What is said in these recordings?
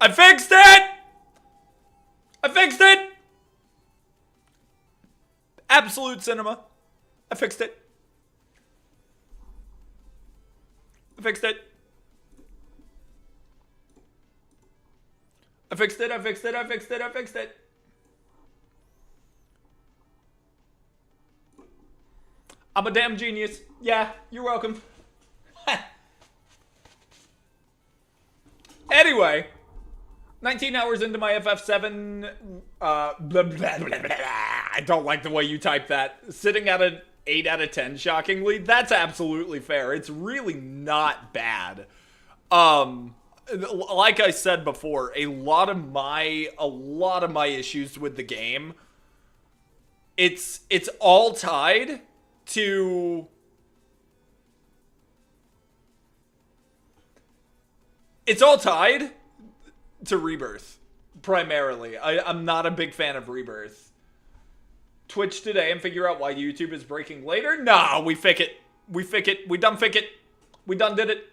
I fixed it! I fixed it! Absolute cinema. I fixed it. I fixed it. I fixed it, I fixed it, I fixed it, I fixed it. I'm a damn genius. Yeah, you're welcome. Anyway, 19 hours into my FF7, blah, blah, blah, blah, blah. I don't like the way you type that. Sitting at an 8 out of 10, shockingly. That's absolutely fair. It's really not bad. Like I said before, a lot of my issues with the game, it's all tied to Rebirth, primarily. I'm not a big fan of Rebirth. Twitch today and figure out why YouTube is breaking later? Nah, we fick it. We fick it. We done fick it. We done did it.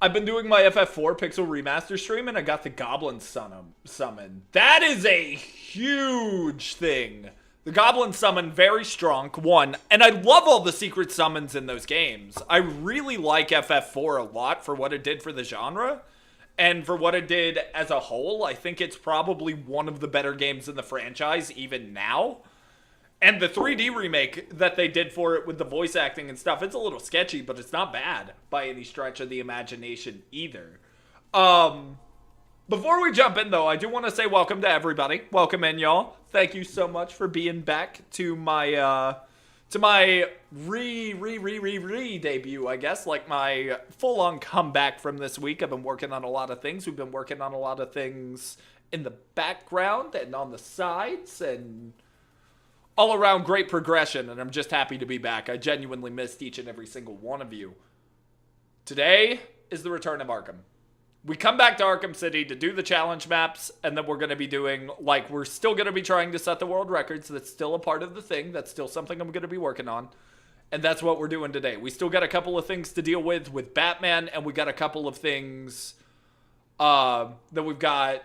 I've been doing my FF4 Pixel Remaster stream and I got the Goblin Summon. That is a huge thing. The Goblin Summon, very strong, one. And I love all the secret summons in those games. I really like FF4 a lot for what it did for the genre. And for what it did as a whole, I think it's probably one of the better games in the franchise, even now. And the 3D remake that they did for it with the voice acting and stuff, it's a little sketchy, but it's not bad by any stretch of the imagination either. Before we jump in, though, I do want to say welcome to everybody. Welcome in, y'all. Thank you so much for being back to my debut, I guess. Like my full-on comeback from this week. I've been working on a lot of things. We've been working on a lot of things in the background and on the sides and all around great progression. And I'm just happy to be back. I genuinely missed each and every single one of you. Today is the return of Arkham. We come back to Arkham City to do the challenge maps, and then we're going to be doing, like, we're still going to be trying to set the world records. That's still a part of the thing. That's still something I'm going to be working on. And that's what we're doing today. We still got a couple of things to deal with Batman, and we got a couple of things that we've got.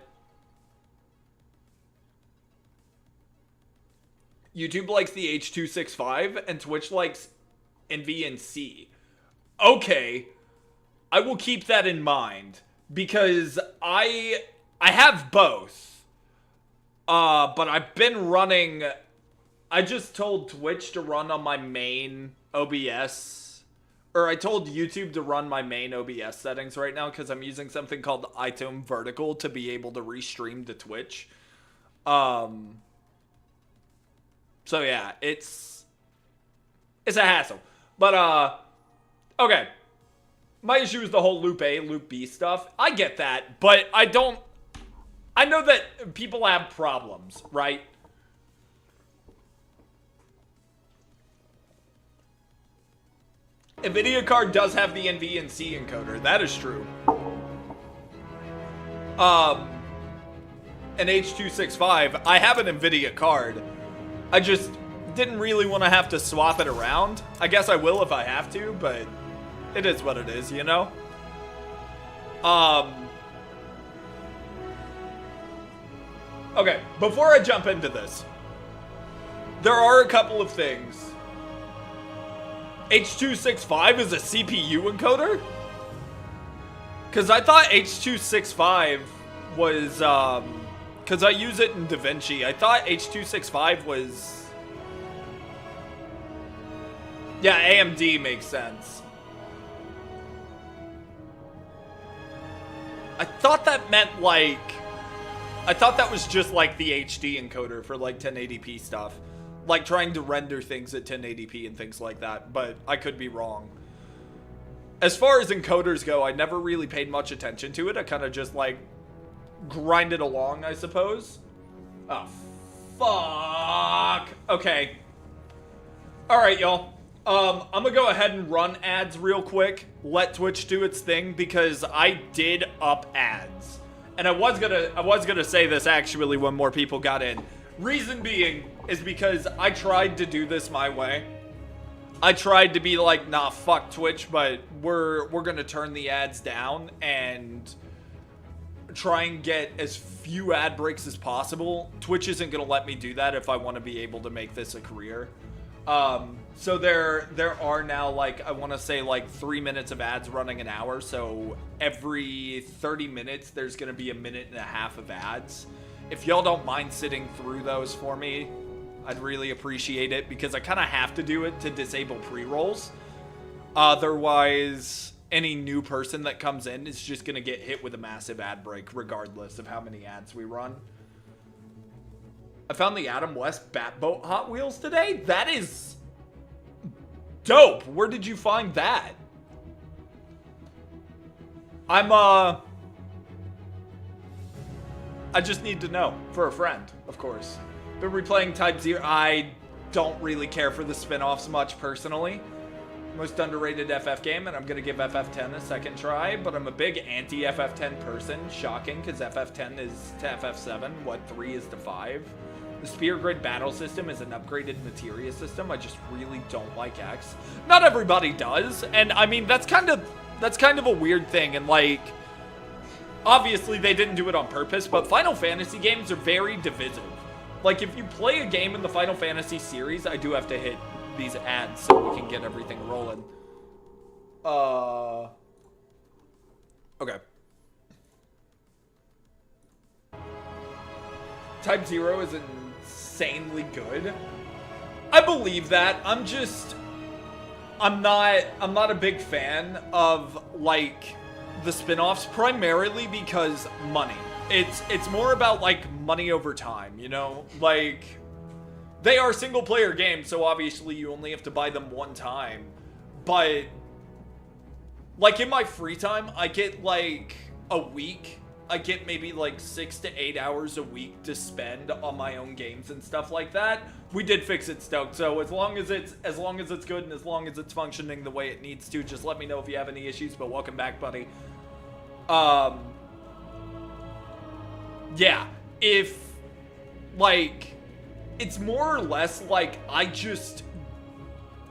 YouTube likes the H265, and Twitch likes NVNC. Okay, I will keep that in mind. Because I have both, but I've been running, I just told Twitch to run on my main OBS, or I told YouTube to run my main OBS settings right now because I'm using something called iTunes Vertical to be able to restream to Twitch. So yeah, it's a hassle, but okay. My issue is the whole Loop A, Loop B stuff. I get that, but I know that people have problems, right? NVIDIA card does have the NVNC encoder. That is true. An H265. I have an NVIDIA card. I just didn't really want to have to swap it around. I guess I will if I have to, but it is what it is, you know? Okay, before I jump into this, there are a couple of things. H265 is a CPU encoder? Because I thought H265 was, because I use it in DaVinci. I thought H265 was... Yeah, AMD makes sense. I thought that meant, like... I thought that was just, like, the HD encoder for, like, 1080p stuff. Like, trying to render things at 1080p and things like that. But I could be wrong. As far as encoders go, I never really paid much attention to it. I kind of just, like, grinded along, I suppose. Oh, fuck. Okay. Alright, y'all. I'm gonna go ahead and run ads real quick. Let Twitch do its thing because I did up ads. And I was gonna say this actually when more people got in. Reason being is because I tried to do this my way. I tried to be like, nah, fuck Twitch, but we're gonna turn the ads down, and try and get as few ad breaks as possible. Twitch isn't going to let me do that if I want to be able to make this a career. So there are now, like, I want to say like 3 minutes of ads running an hour. So every 30 minutes, there's going to be a minute and a half of ads. If y'all don't mind sitting through those for me, I'd really appreciate it, because I kind of have to do it to disable pre-rolls. Otherwise, any new person that comes in is just going to get hit with a massive ad break, regardless of how many ads we run. I found the Adam West Batboat Hot Wheels today. That is dope. Where did you find that? I just need to know for a friend, of course. Been replaying Type 0. I don't really care for the spin-offs much personally. Most underrated FF game, and I'm going to give FF10 a second try, but I'm a big anti-FF10 person. Shocking, because FF10 is to FF7 what 3 is to 5. The Spear Grid battle system is an upgraded materia system. I just really don't like X. Not everybody does, and I mean, that's kind of a weird thing, and like, obviously they didn't do it on purpose, but Final Fantasy games are very divisive. Like, if you play a game in the Final Fantasy series, I do have to hit these ads so we can get everything rolling. Okay. Type 0 is insanely good. I believe that. I'm not a big fan of, like, the spin-offs, primarily because money. It's more about, like, money over time, you know? Like, they are single-player games, so obviously you only have to buy them one time. But, like, in my free time, I get, like, a week. I get maybe, like, 6 to 8 hours a week to spend on my own games and stuff like that. We did fix it, Stoked, so as long as it's good and as long as it's functioning the way it needs to, just let me know if you have any issues, but welcome back, buddy. Yeah, if, like, it's more or less like I just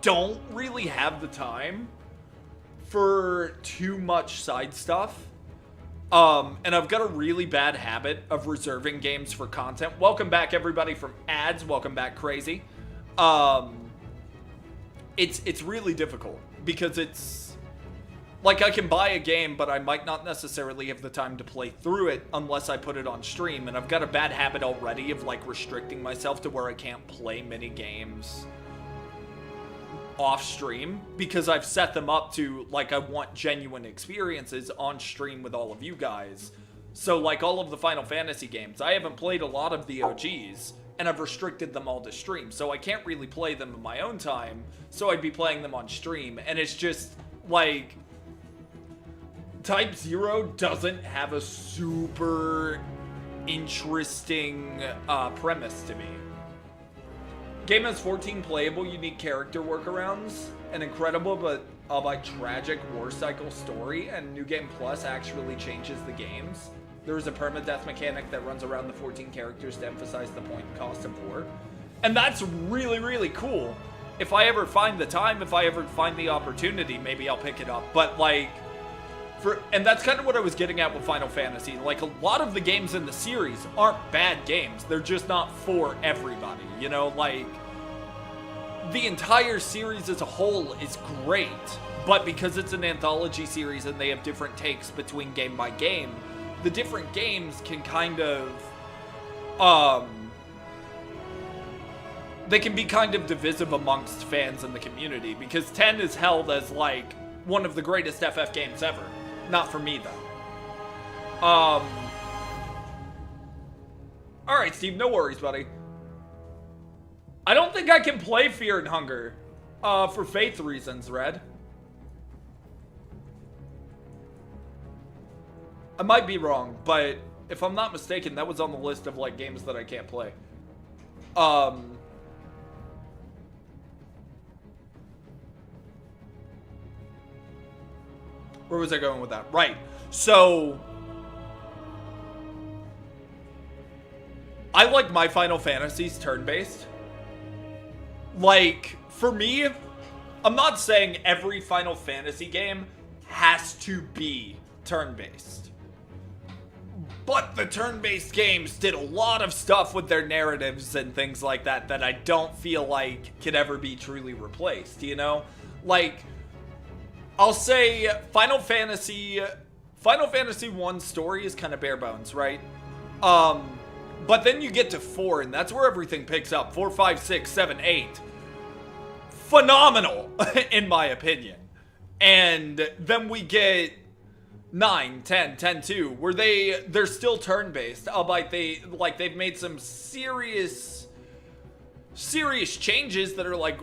don't really have the time for too much side stuff. And I've got a really bad habit of reserving games for content. Welcome back, everybody, from ads. Welcome back, Crazy. It's really difficult because it's like I can buy a game, but I might not necessarily have the time to play through it unless I put it on stream. And I've got a bad habit already of, like, restricting myself to where I can't play mini games off stream because I've set them up to, like, I want genuine experiences on stream with all of you guys. So, like, all of the Final Fantasy games, I haven't played a lot of the OGs, and I've restricted them all to stream. So I can't really play them in my own time, so I'd be playing them on stream. And it's just, like, Type 0 doesn't have a super interesting premise to me. Game has 14 playable unique character workarounds, an incredible but albeit tragic war cycle story, and New Game Plus actually changes the games. There is a permadeath mechanic that runs around the 14 characters to emphasize the point and cost of war. And that's really, really cool. If I ever find the time, if I ever find the opportunity, maybe I'll pick it up. But, like, and that's kind of what I was getting at with Final Fantasy. Like, a lot of the games in the series aren't bad games. They're just not for everybody, you know? Like, the entire series as a whole is great, but because it's an anthology series and they have different takes between game by game, the different games can kind of, they can be kind of divisive amongst fans in the community, because 10 is held as, like, one of the greatest FF games ever. Not for me, though. Alright, Steve, no worries, buddy. I don't think I can play Fear and Hunger, for faith reasons, Red. I might be wrong, but if I'm not mistaken, that was on the list of, like, games that I can't play. Where was I going with that? Right. So, I like my Final Fantasies turn-based. Like, for me, I'm not saying every Final Fantasy game has to be turn-based. But the turn-based games did a lot of stuff with their narratives and things like that that I don't feel like could ever be truly replaced, you know? Like, I'll say Final Fantasy 1 story is kind of bare bones, right? But then you get to 4, and that's where everything picks up. 4, 5, 6, 7, 8. Phenomenal, in my opinion. And then we get 9, 10, 10-2, where they're still turn-based, albeit they've made some serious changes that are like,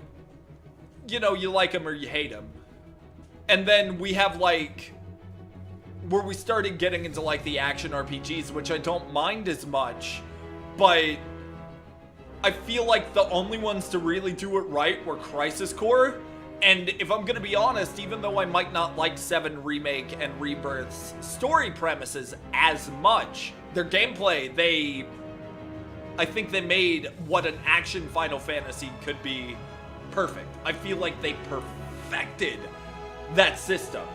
you know, you like them or you hate them. And then we have like, where we started getting into like the action RPGs, which I don't mind as much, but I feel like the only ones to really do it right were Crisis Core. And if I'm gonna be honest, even though I might not like 7 Remake and Rebirth's story premises as much, their gameplay, I think they made what an action Final Fantasy could be perfect. I feel like they perfected that system.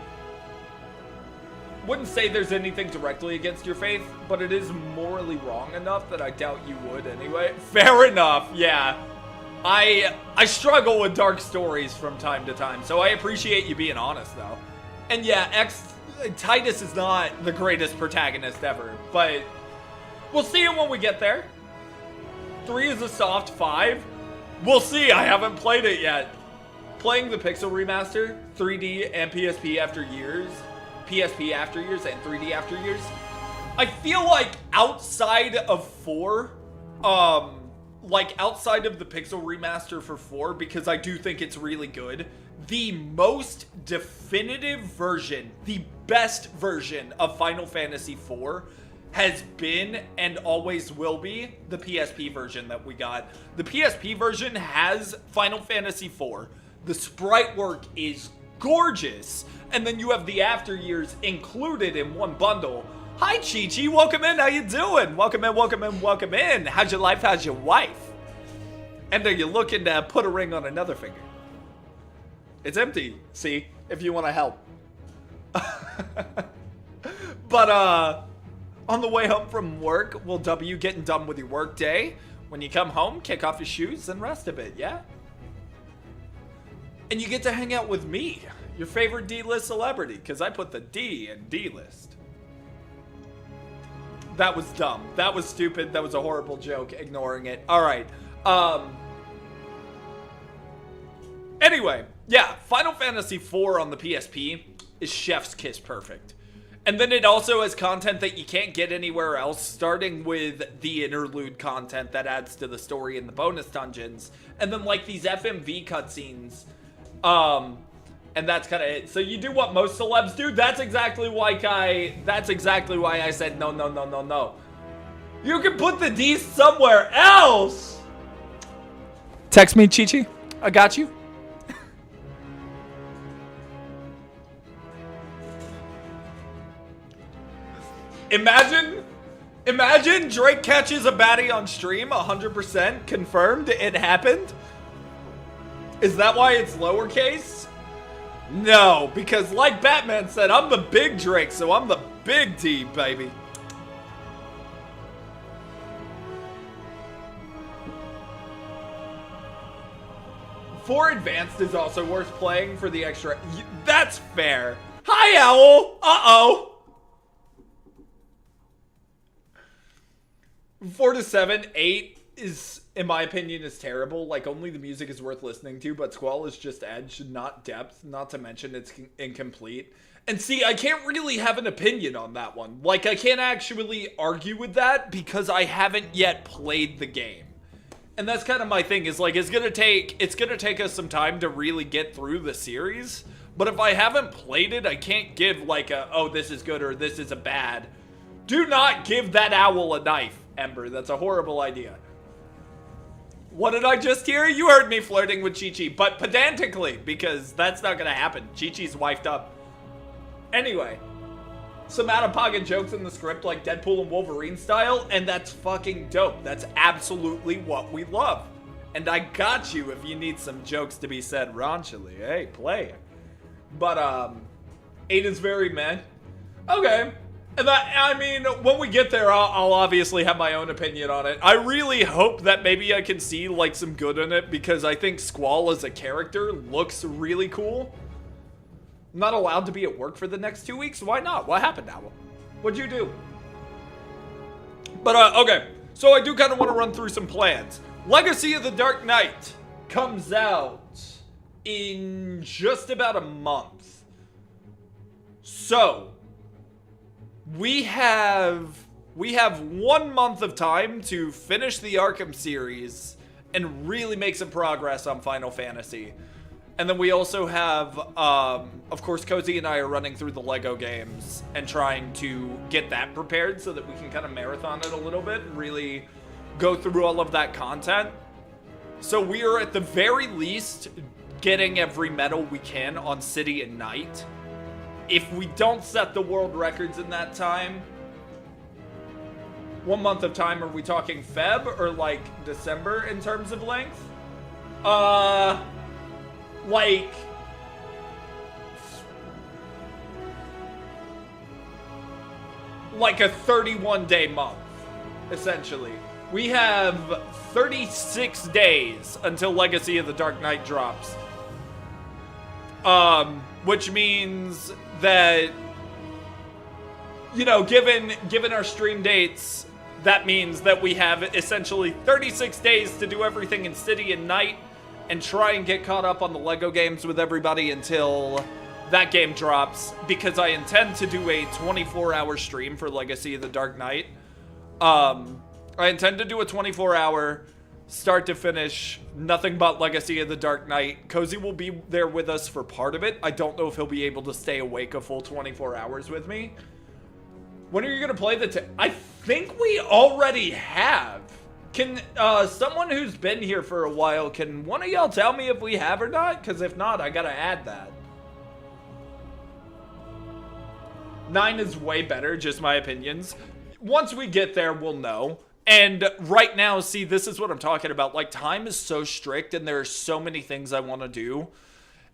Wouldn't say there's anything directly against your faith, but it is morally wrong enough that I doubt you would anyway. Fair enough, yeah. I struggle with dark stories from time to time, so I appreciate you being honest, though. And yeah, Titus is not the greatest protagonist ever, but we'll see it when we get there. 3 is a soft 5. We'll see, I haven't played it yet. Playing the Pixel Remaster, 3D and PSP after years and 3D after years, I feel like outside of 4, outside of the Pixel Remaster for 4, because I do think it's really good, the most definitive version, the best version of Final Fantasy 4 has been and always will be the PSP version that we got. The PSP version has Final Fantasy 4. The sprite work is gorgeous, and then you have the after years included in one bundle. Hi Chi-Chi, welcome in, how you doing? Welcome in, welcome in, welcome in. How's your life, how's your wife? And are you looking to put a ring on another finger? It's empty, see, if you want to help. But on the way home from work, we'll W getting done with your work day. When you come home, kick off your shoes and rest a bit, yeah? And you get to hang out with me, your favorite D-list celebrity, because I put the D in D-list. That was dumb. That was stupid. That was a horrible joke. Ignoring it. All right. Anyway, yeah, Final Fantasy IV on the PSP is chef's kiss perfect. And then it also has content that you can't get anywhere else, starting with the interlude content that adds to the story in the bonus dungeons, and then like these FMV cutscenes. And that's kind of it. So you do what most celebs do. That's exactly why I said no. You can put the D somewhere else. Text me, Chi-Chi. I got you. Imagine Drake catches a baddie on stream, 100% confirmed it happened. Is that why it's lowercase? No, because like Batman said, I'm the big Drake, so I'm the big D, baby. For Advanced is also worth playing for the extra. That's fair. Hi, Owl. Uh-oh. 4 to 7, 8 is, in my opinion, is terrible. Like, only the music is worth listening to, but Squall is just edge, not depth, not to mention it's incomplete. And see, I can't really have an opinion on that one. Like, I can't actually argue with that because I haven't yet played the game. And that's kind of my thing, is like, it's gonna take us some time to really get through the series. But if I haven't played it, I can't give like a, oh, this is good or this is a bad. Do not give that owl a knife, Ember. That's a horrible idea. What did I just hear? You heard me flirting with Chi-Chi, but pedantically, because that's not gonna happen. Chi-Chi's wifed up. Anyway, some out-of-pocket jokes in the script like Deadpool and Wolverine style, and that's fucking dope. That's absolutely what we love. And I got you if you need some jokes to be said raunchily. Hey, play. But, 8 is very meh. Okay. And I mean, when we get there, I'll obviously have my own opinion on it. I really hope that maybe I can see, like, some good in it, because I think Squall as a character looks really cool. I'm not allowed to be at work for the next 2 weeks? Why not? What happened, Owl? What'd you do? But, okay. So I do kind of want to run through some plans. Legacy of the Dark Knight comes out in just about a month. So we have 1 month of time to finish the Arkham series and really make some progress on Final Fantasy. And then we also have, of course, Cozy and I are running through the Lego games and trying to get that prepared so that we can kind of marathon it a little bit and really go through all of that content. So we are at the very least getting every medal we can on City and Night. If we don't set the world records in that time, 1 month of time, are we talking Feb or like December in terms of length? Like a 31-day month, essentially. We have 36 days until Legacy of the Dark Knight drops. Which means that, you know, given our stream dates, that means that we have essentially 36 days to do everything in City and Night and try and get caught up on the Lego games with everybody until that game drops, because I intend to do a 24-hour stream for Legacy of the Dark Knight. I intend to do a 24-hour, start to finish, nothing but Legacy of the Dark Knight. Cozy will be there with us for part of it. I don't know if he'll be able to stay awake a full 24 hours with me. When are you going to play the... I think we already have. Can someone who's been here for a while, can one of y'all tell me if we have or not? Because if not, I got to add that. 9 is way better, just my opinions. Once we get there, we'll know. And right now, see, this is what I'm talking about. Like, time is so strict and there are so many things I want to do,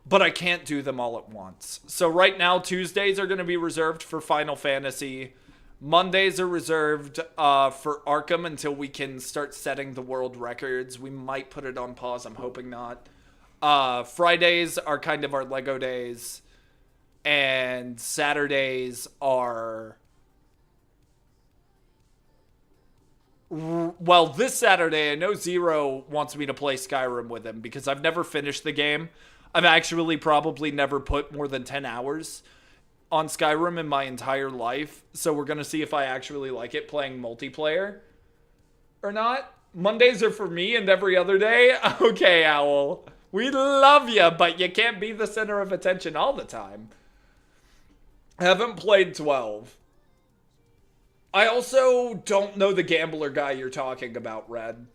but I can't do them all at once. So right now, Tuesdays are going to be reserved for Final Fantasy. Mondays are reserved for Arkham until we can start setting the world records. We might put it on pause. I'm hoping not. Fridays are kind of our Lego days. And Saturdays are... Well, this Saturday, I know Zero wants me to play Skyrim with him because I've never finished the game. I've actually probably never put more than 10 hours on Skyrim in my entire life. So we're going to see if I actually like it playing multiplayer or not. Mondays are for me and every other day. Okay, Owl. We love you, but you can't be the center of attention all the time. I haven't played 12. I also don't know the gambler guy you're talking about, Red.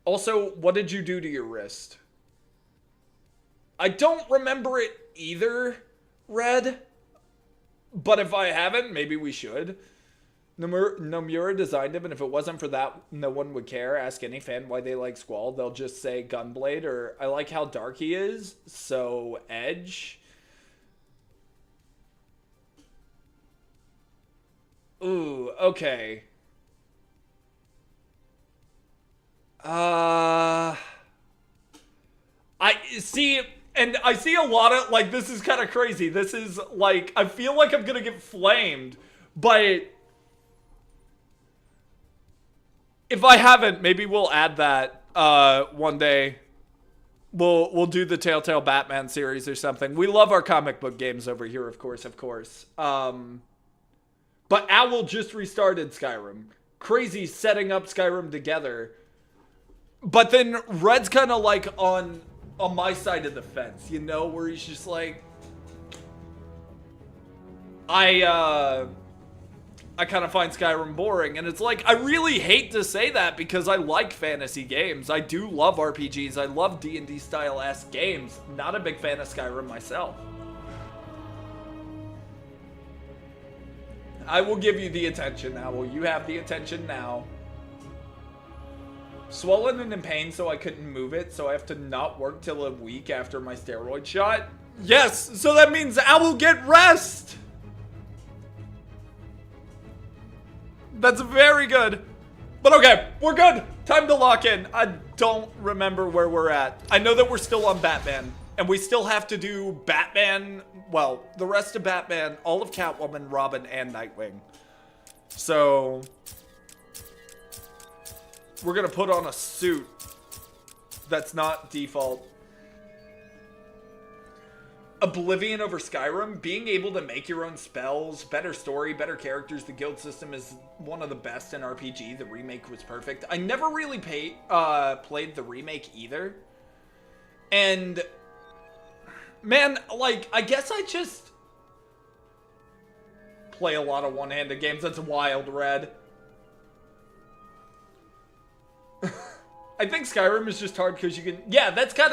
Also, what did you do to your wrist? I don't remember it either, Red. But if I haven't, maybe we should. Nomura designed him, and if it wasn't for that, no one would care. Ask any fan why they like Squall. They'll just say Gunblade, or I like how dark he is, so Edge. Ooh, okay. I see, and I see a lot of, like, this is kind of crazy. This is, like, I feel like I'm gonna get flamed, but if I haven't, maybe we'll add that, one day. We'll do the Telltale Batman series or something. We love our comic book games over here, of course. But Owl just restarted Skyrim. Crazy setting up Skyrim together. But then Red's kind of like on my side of the fence, you know, where he's just like, I kind of find Skyrim boring. And it's like, I really hate to say that because I like fantasy games. I do love RPGs. I love D&D style-esque games. Not a big fan of Skyrim myself. I will give you the attention now. Well, you have the attention now. Swollen and in pain, so I couldn't move it, so I have to not work till a week after my steroid shot. Yes, so that means I will get rest. That's very good. But okay, we're good. Time to lock in. I don't remember where we're at. I know that we're still on Batman. And we still have to do Batman, well, the rest of Batman, all of Catwoman, Robin, and Nightwing. So, we're gonna put on a suit that's not default. Oblivion over Skyrim, being able to make your own spells, better story, better characters. The guild system is one of the best in RPG. The remake was perfect. I never really played the remake either. And, man, like, I guess I just play a lot of one-handed games. That's wild, Red. I think Skyrim is just hard because you can... Yeah, that's kind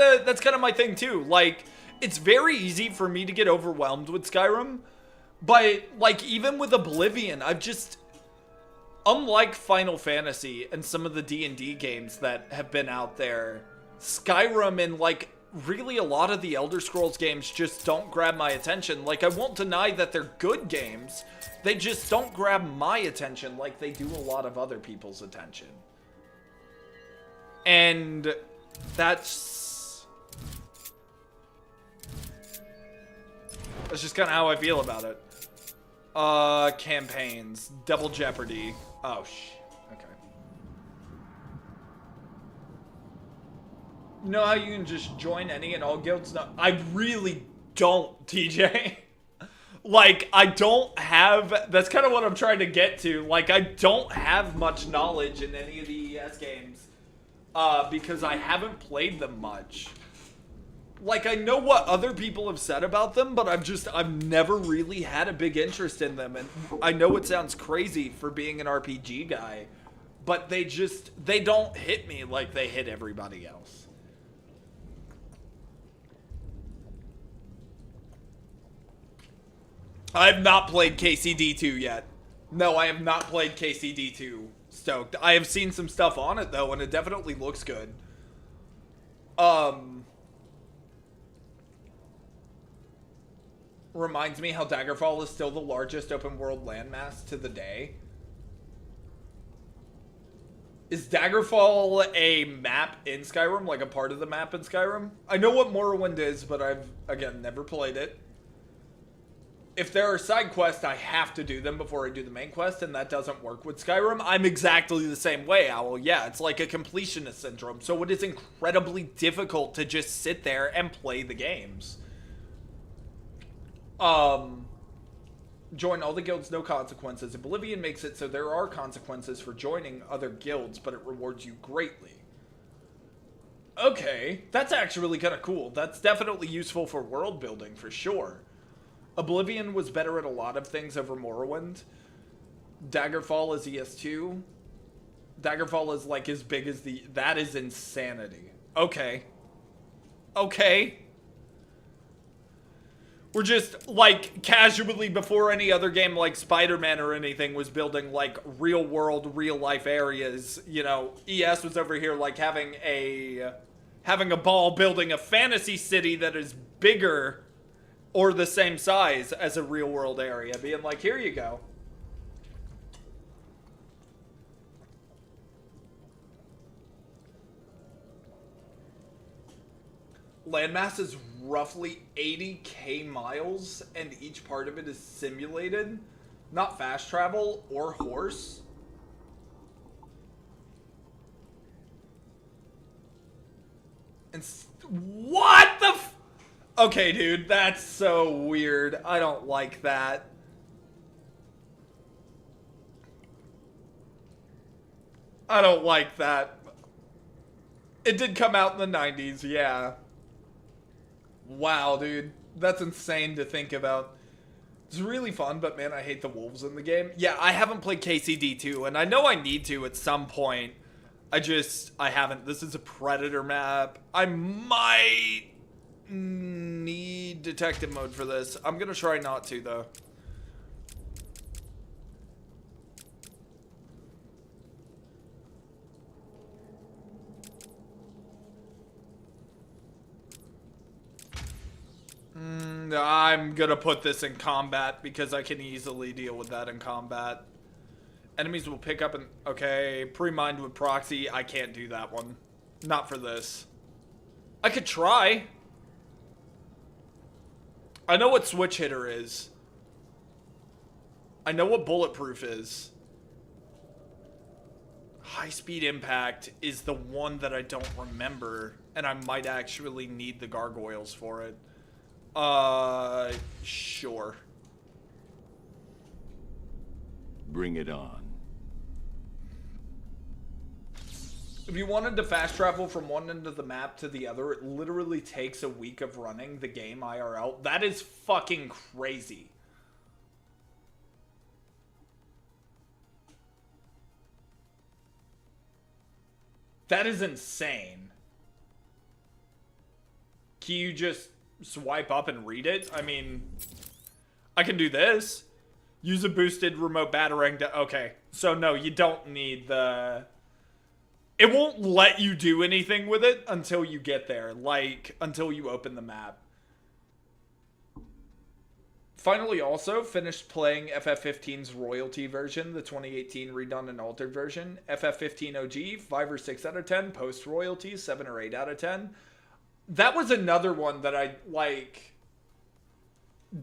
of my thing, too. Like, it's very easy for me to get overwhelmed with Skyrim. But, like, even with Oblivion, I've just... Unlike Final Fantasy and some of the D&D games that have been out there, Skyrim and, like, really a lot of the Elder Scrolls games just don't grab my attention. Like, I won't deny that they're good games. They just don't grab my attention like they do a lot of other people's attention. And that's just kind of how I feel about it. Campaigns. Double Jeopardy. Oh, okay. You know how you can just join any and all guilds? No, I really don't, TJ. Like, I don't have... That's kind of what I'm trying to get to. Like, I don't have much knowledge in any of the ES games. Because I haven't played them much. Like, I know what other people have said about them, but I've never really had a big interest in them. And I know it sounds crazy for being an RPG guy, but they don't hit me like they hit everybody else. I have not played KCD2 yet. No, I have not played KCD2. Stoked. I have seen some stuff on it, though, and it definitely looks good. Reminds me how Daggerfall is still the largest open-world landmass to the day. Is Daggerfall a map in Skyrim? Like a part of the map in Skyrim? I know what Morrowind is, but I've, again, never played it. If there are side quests, I have to do them before I do the main quest, and that doesn't work with Skyrim. I'm exactly the same way, Owl. Yeah, it's like a completionist syndrome, so it is incredibly difficult to just sit there and play the games. Join all the guilds, no consequences. Oblivion makes it so there are consequences for joining other guilds, but it rewards you greatly. Okay, that's actually kind of cool. That's definitely useful for world building, for sure. Oblivion was better at a lot of things over Morrowind. Daggerfall is ES2. Daggerfall is like as big as the... That is insanity. Okay. Okay. We're just, like, casually before any other game like Spider-Man or anything was building, like, real-world, real-life areas. You know, ES was over here, like, having a ball building a fantasy city that is bigger or the same size as a real-world area. Being like, here you go. Landmass is roughly 80k miles, and each part of it is simulated. Not fast travel or horse. And what the f... Okay, dude, that's so weird. I don't like that. I don't like that. It did come out in the 90s, yeah. Wow, dude. That's insane to think about. It's really fun, but man, I hate the wolves in the game. Yeah, I haven't played KCD2, and I know I need to at some point. I haven't. This is a Predator map. I might need detective mode for this. I'm gonna try not to, though. I'm gonna put this in combat because I can easily deal with that in combat. Enemies will pick up and... Okay, pre-mined with proxy. I can't do that one. Not for this. I could try. I know what switch hitter is. I know what bulletproof is. High speed impact is the one that I don't remember. And I might actually need the gargoyles for it. Sure. Bring it on. If you wanted to fast travel from one end of the map to the other, it literally takes a week of running the game IRL. That is fucking crazy. That is insane. Can you just swipe up and read it? I mean, I can do this. Use a boosted remote batarang to... Okay, so no, you don't need the... It won't let you do anything with it until you get there. Like, until you open the map. Finally also finished playing FF15's royalty version, the 2018 redone and altered version. FF15 OG, 5 or 6 out of 10. Post royalty, 7 or 8 out of 10. That was another one that I, like,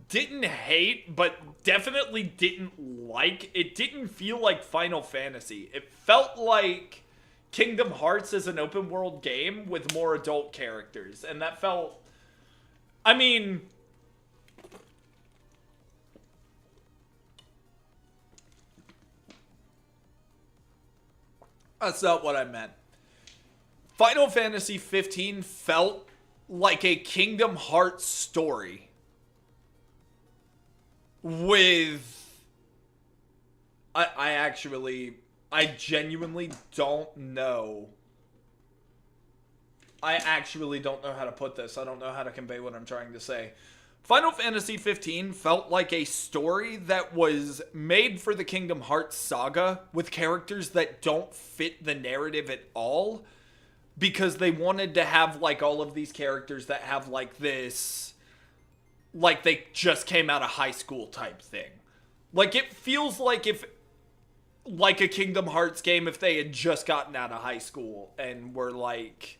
didn't hate, but definitely didn't like. It didn't feel like Final Fantasy. It felt like Kingdom Hearts as an open world game with more adult characters. And that felt... I mean... That's not what I meant. Final Fantasy 15 felt like a Kingdom Hearts story. With... I genuinely don't know. I actually don't know how to put this. I don't know how to convey what I'm trying to say. Final Fantasy 15 felt like a story that was made for the Kingdom Hearts saga with characters that don't fit the narrative at all, because they wanted to have like all of these characters that have like this, like they just came out of high school type thing. Like it feels like if, like a Kingdom Hearts game if they had just gotten out of high school and were like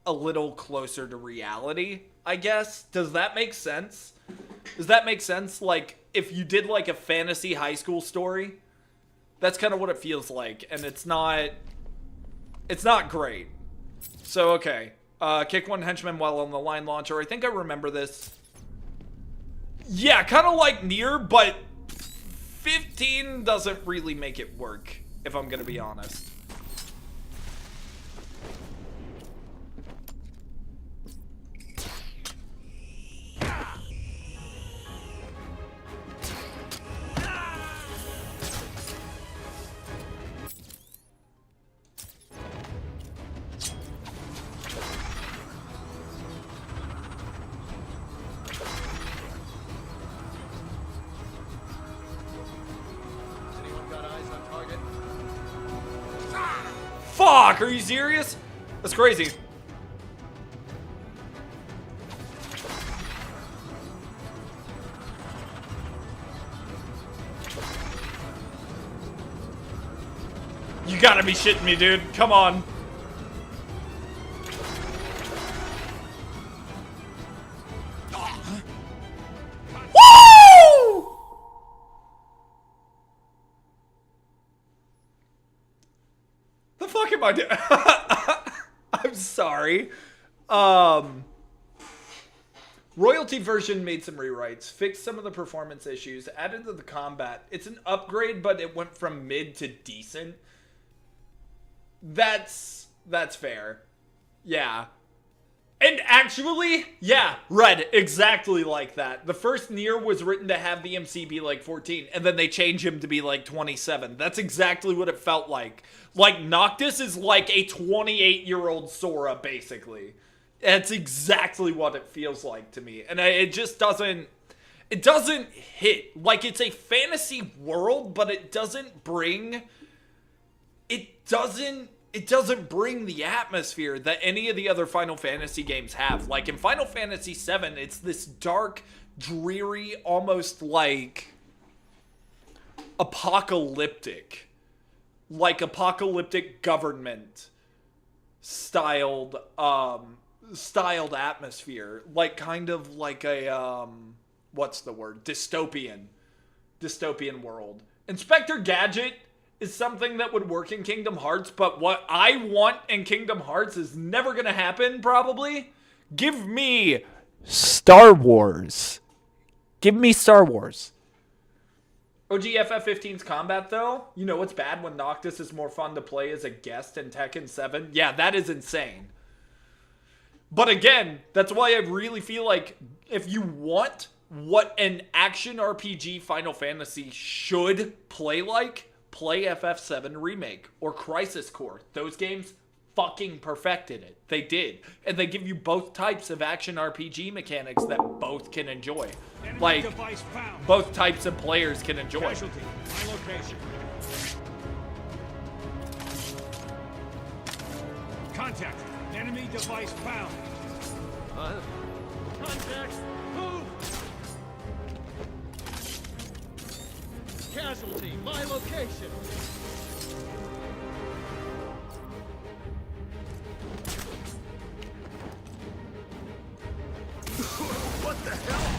a little closer to reality, I guess. Does that make sense? Does that make sense? Like, if you did, like, a fantasy high school story, that's kind of what it feels like. And it's not great. So, okay. Kick one henchman while on the line launcher. I think I remember this. Yeah, kind of like Nier, but 15 doesn't really make it work, if I'm going to be honest. Fuck, are you serious? That's crazy. You gotta be shitting me, dude. Come on. Woo! The fuck am I doing? I'm sorry. Royalty version made some rewrites, fixed some of the performance issues, added to the combat. It's an upgrade, but it went from mid to decent. That's fair. Yeah. And actually, yeah, Red, exactly like that. The first Nier was written to have the MC be like 14, and then they change him to be like 27. That's exactly what it felt like. Like, Noctis is like a 28-year-old Sora, basically. That's exactly what it feels like to me. And it just doesn't... It doesn't hit. Like, it's a fantasy world, but it doesn't bring... It doesn't bring the atmosphere that any of the other Final Fantasy games have. Like, in Final Fantasy VII, it's this dark, dreary, almost like apocalyptic. like apocalyptic government styled atmosphere, like kind of like a what's the word, dystopian world. Inspector Gadget is something that would work in Kingdom Hearts, but what I want in Kingdom Hearts is never gonna happen, probably. Give me Star Wars. Give me Star Wars. OG FF15's combat, though, you know it's bad when Noctis is more fun to play as a guest in Tekken 7? Yeah, that is insane. But again, that's why I really feel like if you want what an action RPG Final Fantasy should play like, play FF7 Remake or Crisis Core. Those games fucking perfected it. They did. And they give you both types of action RPG mechanics that both can enjoy. Like, both types of players can enjoy. Casualty, my location. Contact. Enemy device found. Contact. Move. Casualty, my location. What the hell?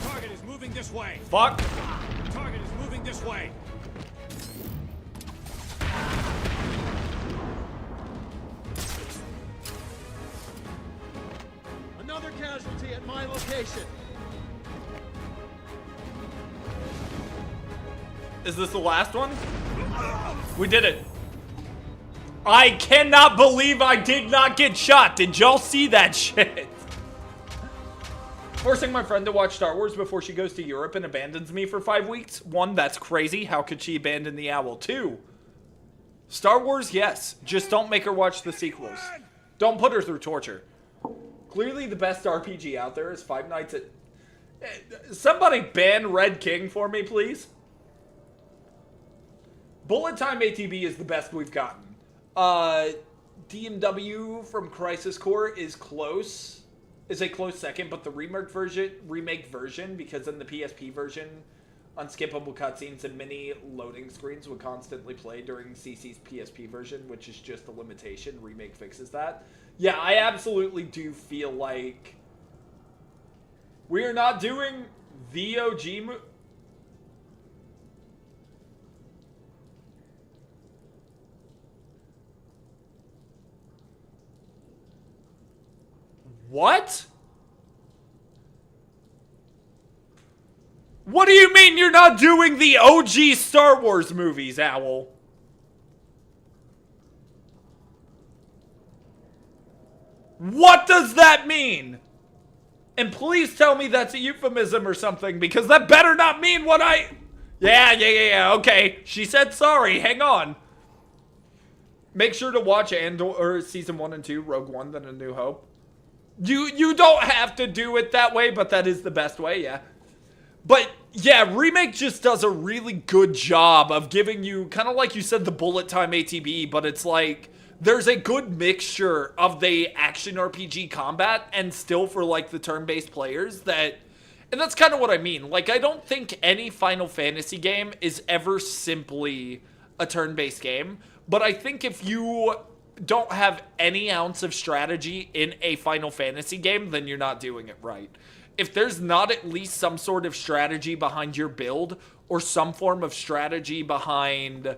Target is moving this way. Fuck. Target is moving this way. Another casualty at my location. Is this the last one? We did it. I cannot believe I did not get shot. Did y'all see that shit? Forcing my friend to watch Star Wars before she goes to Europe and abandons me for 5 weeks. 1, that's crazy. How could she abandon the owl? 2, Star Wars, yes. Just don't make her watch the sequels. Don't put her through torture. Clearly the best RPG out there is Five Nights at... Somebody ban Red King for me, please. Bullet Time ATB is the best we've gotten. DMW from Crisis Core is close. Is a close second, but the remake version, because in the PSP version, unskippable cutscenes and mini loading screens would constantly play during CC's PSP version, which is just a limitation. Remake fixes that. Yeah, I absolutely do feel like we are not doing the OG What? What do you mean you're not doing the OG Star Wars movies, Owl? What does that mean? And please tell me that's a euphemism or something, because that better not mean what I... Yeah, okay. She said sorry, hang on. Make sure to watch Andor Season 1 and 2, Rogue One, then A New Hope. You don't have to do it that way, but that is the best way, yeah. But, yeah, Remake just does a really good job of giving you, kind of like you said, the bullet time ATB, but it's like, there's a good mixture of the action RPG combat and still for, like, the turn-based players that... And that's kind of what I mean. Like, I don't think any Final Fantasy game is ever simply a turn-based game, but I think if you don't have any ounce of strategy in a Final Fantasy game, then you're not doing it right. If there's not at least some sort of strategy behind your build or some form of strategy behind,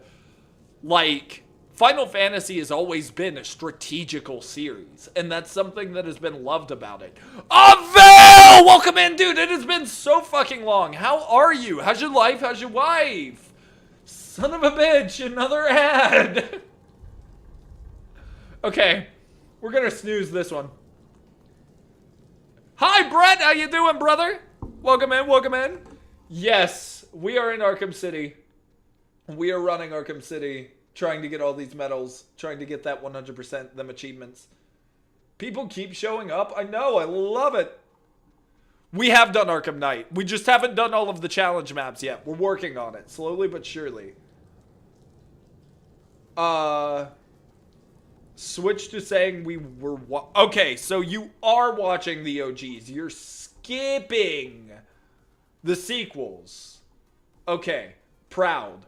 like, Final Fantasy has always been a strategical series, and that's something that has been loved about it. Vel! Welcome in, dude. It has been so fucking long. How are you? How's your life? How's your wife? Son of a bitch, another ad. Okay, we're gonna snooze this one. Hi, Brett. How you doing, brother? Welcome in, welcome in. Yes, we are in Arkham City. We are running Arkham City, trying to get all these medals, trying to get that 100%, them achievements. People keep showing up. I know, I love it. We have done Arkham Knight. We just haven't done all of the challenge maps yet. We're working on it, slowly but surely. Switch to saying we were... Okay, so you are watching the OGs. You're skipping the sequels. Okay, proud.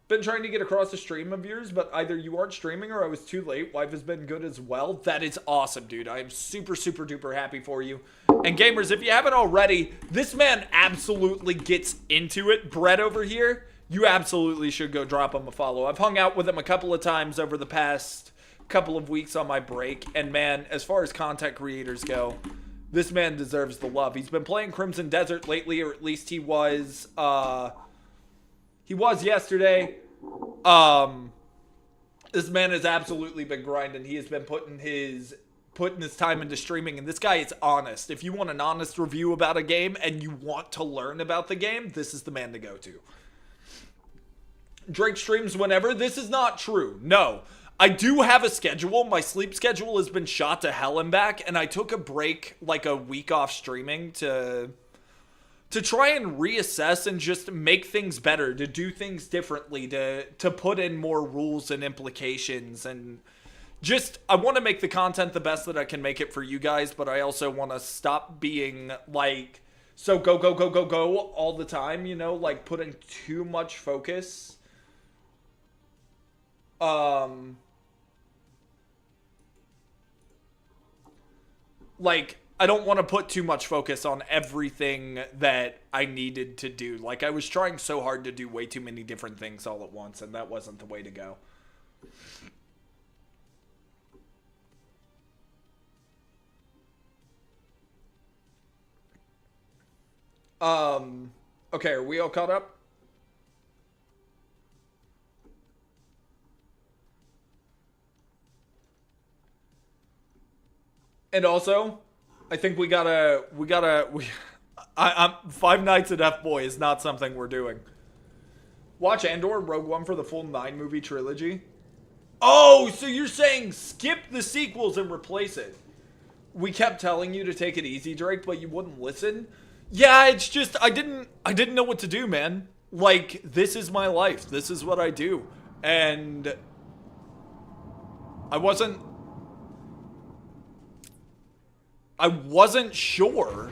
Been trying to get across a stream of yours, but either you aren't streaming or I was too late. Wife has been good as well. That is awesome, dude. I am super, super duper happy for you. And gamers, if you haven't already, this man absolutely gets into it. Brett over here, you absolutely should go drop him a follow. I've hung out with him a couple of times over the past couple of weeks on my break. And man, as far as content creators go, this man deserves the love. He's been playing Crimson Desert lately, or at least he was yesterday. This man has absolutely been grinding. He has been putting his time into streaming, and this guy is honest. If you want an honest review about a game and you want to learn about the game, this is the man to go to. Drake streams whenever. This is not true. No. I do have a schedule. My sleep schedule has been shot to hell and back, and I took a break, like a week off streaming to try and reassess and just make things better, to do things differently, to put in more rules and implications, and just, I want to make the content the best that I can make it for you guys, but I also want to stop being, like, so go all the time, you know, like, putting too much focus. Like, I don't want to put too much focus on everything that I needed to do. Like, I was trying so hard to do way too many different things all at once, and that wasn't the way to go. Okay, are we all caught up? And also, I think I'm Five Nights at F-Boy is not something we're doing. Watch Andor, Rogue One for the full 9-movie trilogy. Oh, so you're saying skip the sequels and replace it. We kept telling you to take it easy, Drake, but you wouldn't listen. Yeah, it's just, I didn't know what to do, man. Like, this is my life. This is what I do. And I wasn't sure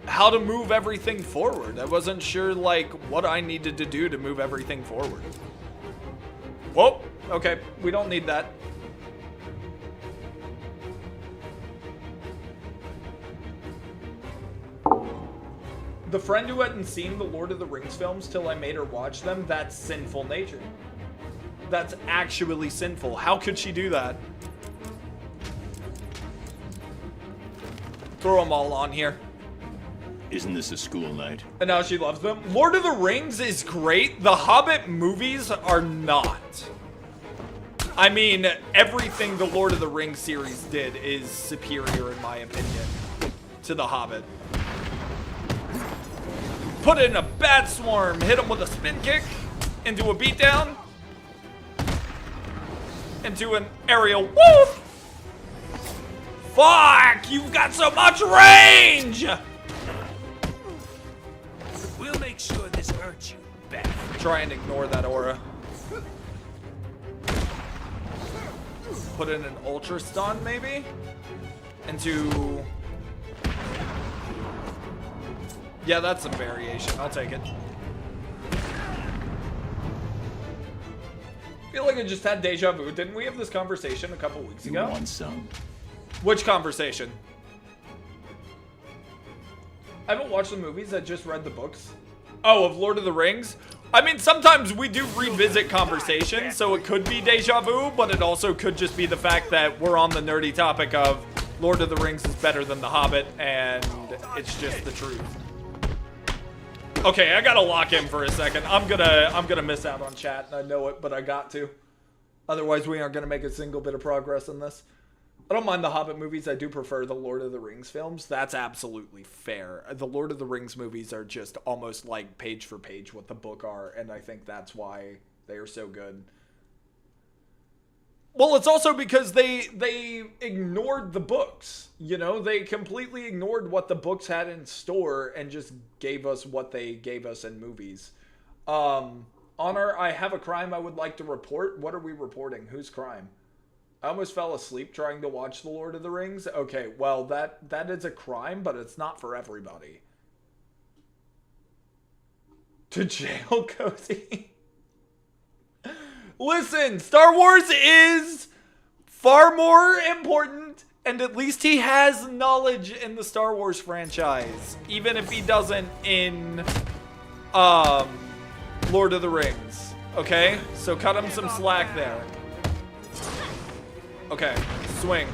how to move everything forward. I wasn't sure, like, what I needed to do to move everything forward. Whoa, okay, we don't need that. The friend who hadn't seen the Lord of the Rings films till I made her watch them, that's sinful nature. That's actually sinful. How could she do that? Throw them all on here. Isn't this a school night? And now she loves them. Lord of the Rings is great. The Hobbit movies are not. I mean, everything the Lord of the Rings series did is superior, in my opinion, to The Hobbit. Put in a bat swarm, hit him with a spin kick, into a beatdown, into an aerial whoop. Fuck! You've got so much range! We'll make sure this hurts you bad. Try and ignore that aura. Put in an ultra stun, maybe? Into... Yeah, that's some variation. I'll take it. I feel like I just had deja vu. Didn't we have this conversation a couple weeks ago? You want some? Which conversation? I haven't watched the movies. I just read the books. Oh, of Lord of the Rings? I mean, sometimes we do revisit conversations, so it could be deja vu, but it also could just be the fact that we're on the nerdy topic of Lord of the Rings is better than The Hobbit, and it's just the truth. Okay, I gotta lock in for a second. I'm gonna miss out on chat, and I know it, but I got to. Otherwise, we aren't gonna make a single bit of progress in this. I don't mind the Hobbit movies. I do prefer the Lord of the Rings films. That's absolutely fair. The Lord of the Rings movies are just almost like page for page what the book are, and I think that's why they are so good. Well, it's also because they ignored the books. You know, they completely ignored what the books had in store and just gave us what they gave us in movies. Honor, I have a crime I would like to report. What are we reporting? Whose crime? I almost fell asleep trying to watch The Lord of the Rings. Okay, well, that is a crime, but it's not for everybody. To jail, Cozy. Listen, Star Wars is far more important, and at least he has knowledge in the Star Wars franchise, even if he doesn't in Lord of the Rings. Okay? So cut him some slack there. Okay, swing.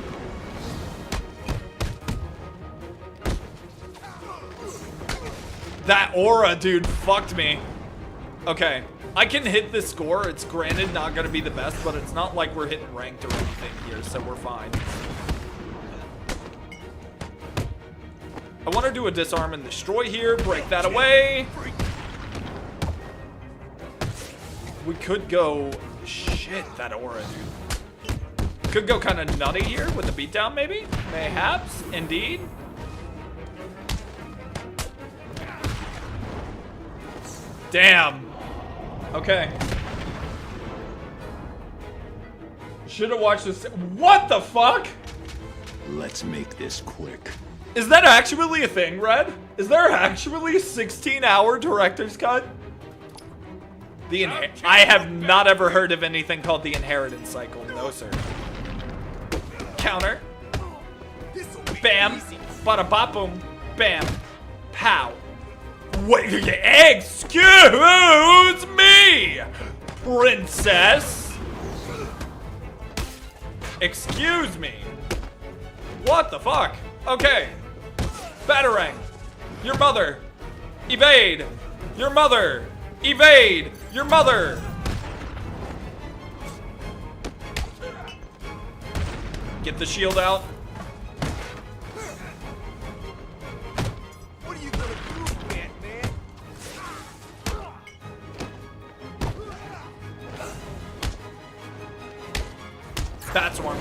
That aura, dude, fucked me. Okay, I can hit this score. It's granted not gonna be the best, but it's not like we're hitting ranked or anything here, so we're fine. I want to do a disarm and destroy here. Break that away. We could go... Shit, that aura, dude. Could go kind of nutty here with the beatdown, maybe? Mayhaps, indeed. Damn. Okay. Should have watched this. What the fuck? Let's make this quick. Is that actually a thing, Red? Is there actually a 16-hour director's cut? I have not ever heard of anything called the inheritance cycle. No, sir. Counter. Bam. Bada bop boom. Bam. Pow. Wait, excuse me, princess. Excuse me. What the fuck? Okay. Batarang. Your mother. Evade. Your mother. Evade. Your mother. Get the shield out. What are you gonna do, Batman? That's one.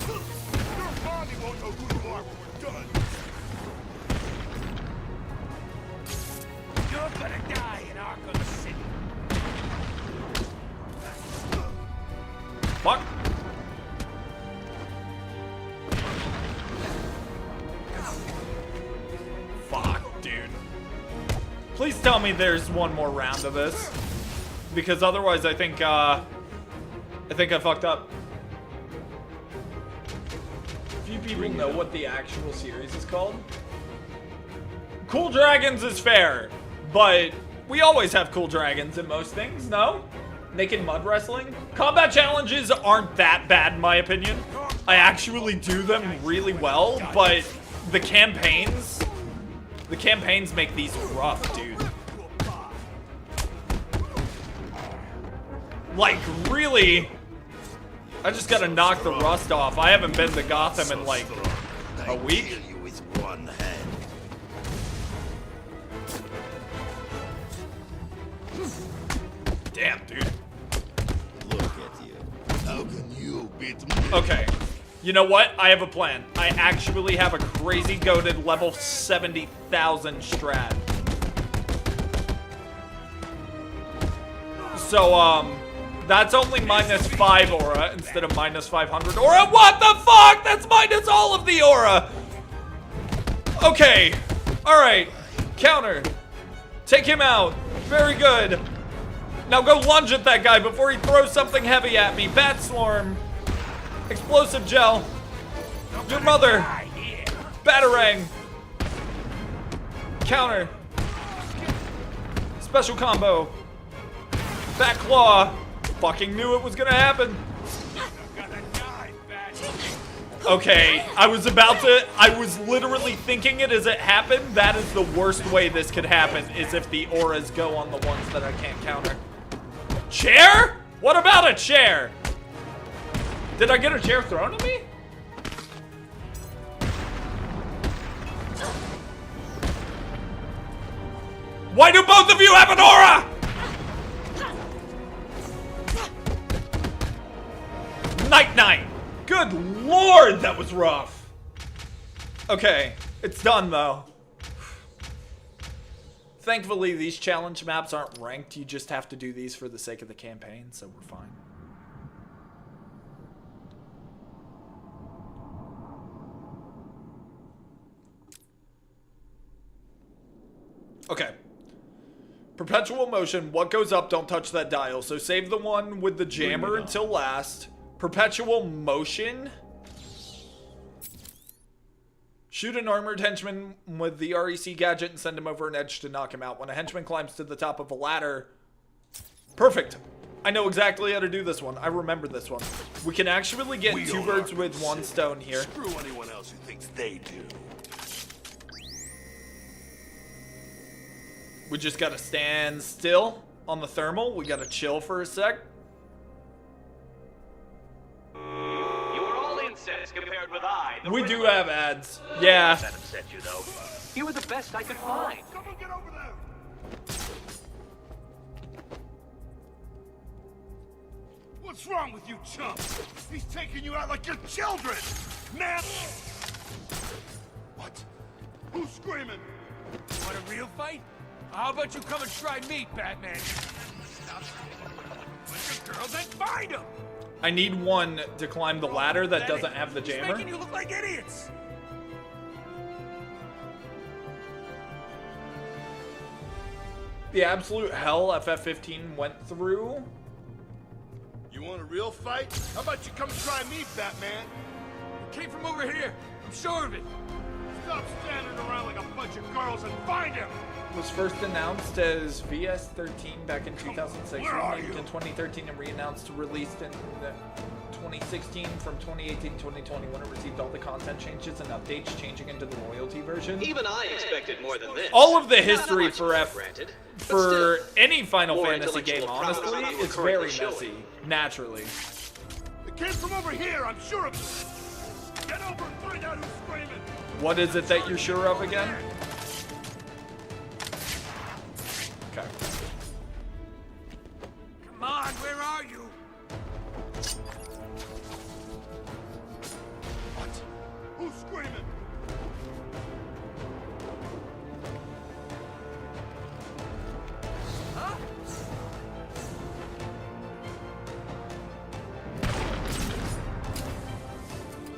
Your army won't know who you are when we're done. You're gonna die in Arkham City. Fuck. Fuck, dude. Please tell me there's one more round of this. Because otherwise I think I fucked up. Few people know what the actual series is called. Cool Dragons is fair, but we always have cool dragons in most things, no? Naked mud wrestling? Combat challenges aren't that bad in my opinion. I actually do them really well, but the campaigns make these rough, dude. Like, really, I just gotta knock the rust off. I haven't been to Gotham in like a week. Damn, dude. Look at you. How can you beat me? Okay. You know what? I have a plan. I actually have a crazy goated level 70,000 strat. So, that's only -5 aura instead of -500 aura. What the fuck? That's minus all of the aura. Okay. Alright. Counter. Take him out. Very good. Now go lunge at that guy before he throws something heavy at me. Bat Swarm. Explosive Gel. Your mother. Batarang. Counter. Special combo. Bat Claw. Fucking knew it was gonna happen. Okay, I was literally thinking it as it happened. That is the worst way this could happen, is if the auras go on the ones that I can't counter. Chair? What about a chair? Did I get a chair thrown at me? Why do both of you have an aura? Good lord, that was rough. Okay, it's done though. Thankfully, these challenge maps aren't ranked. You just have to do these for the sake of the campaign, so we're fine. Okay. Perpetual motion. What goes up, don't touch that dial. So save the one with the jammer until last. Perpetual motion. Shoot an armored henchman with the REC gadget and send him over an edge to knock him out. When a henchman climbs to the top of a ladder... Perfect. I know exactly how to do this one. I remember this one. We can actually get two birds with one stone here. Screw anyone else who thinks they do. We just gotta stand still on the thermal. We gotta chill for a sec. You were all incest compared with We do have ads. Yeah. That upset you though. You were the best I could find. Someone get over there! What's wrong with you, chump? He's taking you out like your children! Man! What? Who's screaming? Want a real fight? How about you come and try me, Batman? Stop with your girls and find him! I need one to climb the ladder that doesn't have the He's jammer. making you look like idiots! The absolute hell FF15 went through. You want a real fight? How about you come try me, Batman? It came from over here. I'm sure of it. Stop standing around like a bunch of girls and find him! Was first announced as VS13 back in 2006, Where are renamed you? in 2013 and re-announced released in 2016. From 2018 to 2021, it received all the content changes and updates, changing into the royalty version. Even I expected more than this. All of the Not history much for granted, but for still. any Final More Fantasy game, intellectual honestly, prowess than you is were very currently messy, showing. naturally. It came from over here, I'm sure of it. Get over and find out who's screaming. What is it that you're sure of again? Okay. Come on, where are you? What? Who's screaming? Huh?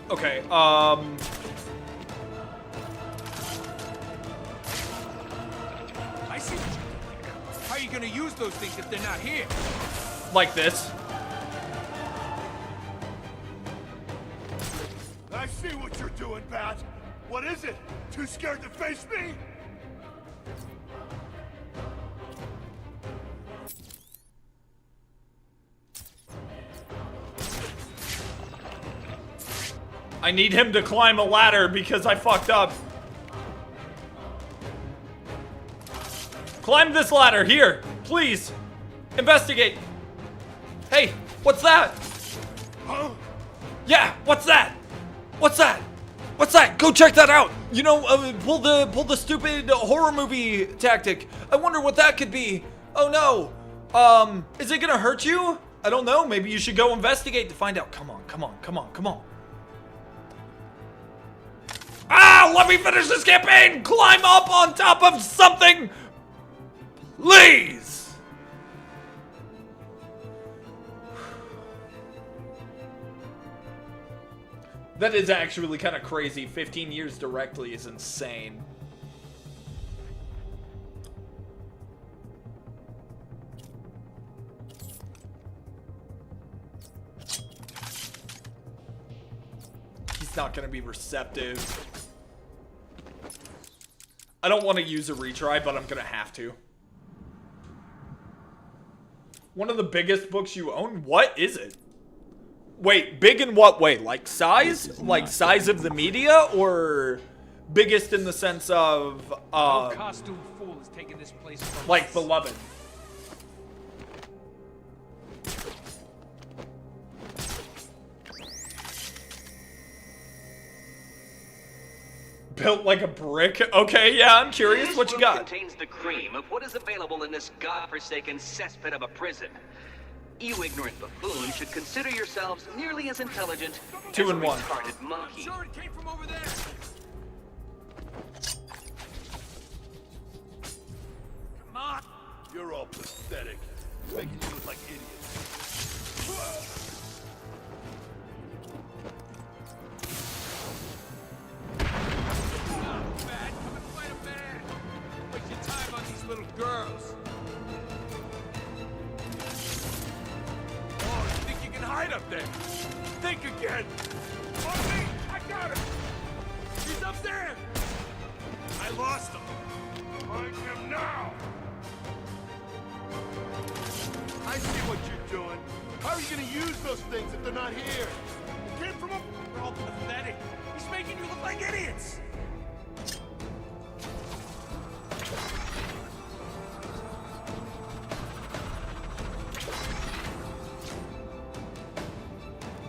Okay, I see. How are you gonna use those things if they're not here? like this. I see what you're doing, Bat. What is it? Too scared to face me? I need him to climb a ladder because I fucked up. Climb this ladder, here, please. Investigate. Hey, what's that? Huh? Yeah, what's that? What's that? What's that? Go check that out. You know, pull the stupid horror movie tactic. I wonder what that could be. Oh no. Is it gonna hurt you? I don't know. Maybe you should go investigate to find out. Come on, come on, come on, come on. Ah, let me finish this campaign. Climb up on top of something, please. That is actually kind of crazy. 15 years directly is insane. He's not going to be receptive. I don't want to use a retry, but I'm going to have to. One of the biggest books you own? What is it? Wait, big in what way? Like size? Like size of the media? Or biggest in the sense of, No costume fool is taking this place from like us. beloved? Built like a brick? Okay, yeah, I'm curious. This What you room got? contains the cream of what is available in this godforsaken cesspit of a prison. You ignorant buffoons should consider yourselves nearly as intelligent 2 as a and 1. retarded monkey. Sure, it came from over there. Come on. You're all pathetic. Making you look like idiots. Not bad. Come and fight a man. Don't waste your time on these little girls. Oh, you think you can hide up there? Think again. On me! I got him! He's up there! I lost him. Find him now! I see what you're doing. How are you gonna use those things if they're not here? It came from him. They're all pathetic. He's making you look like idiots.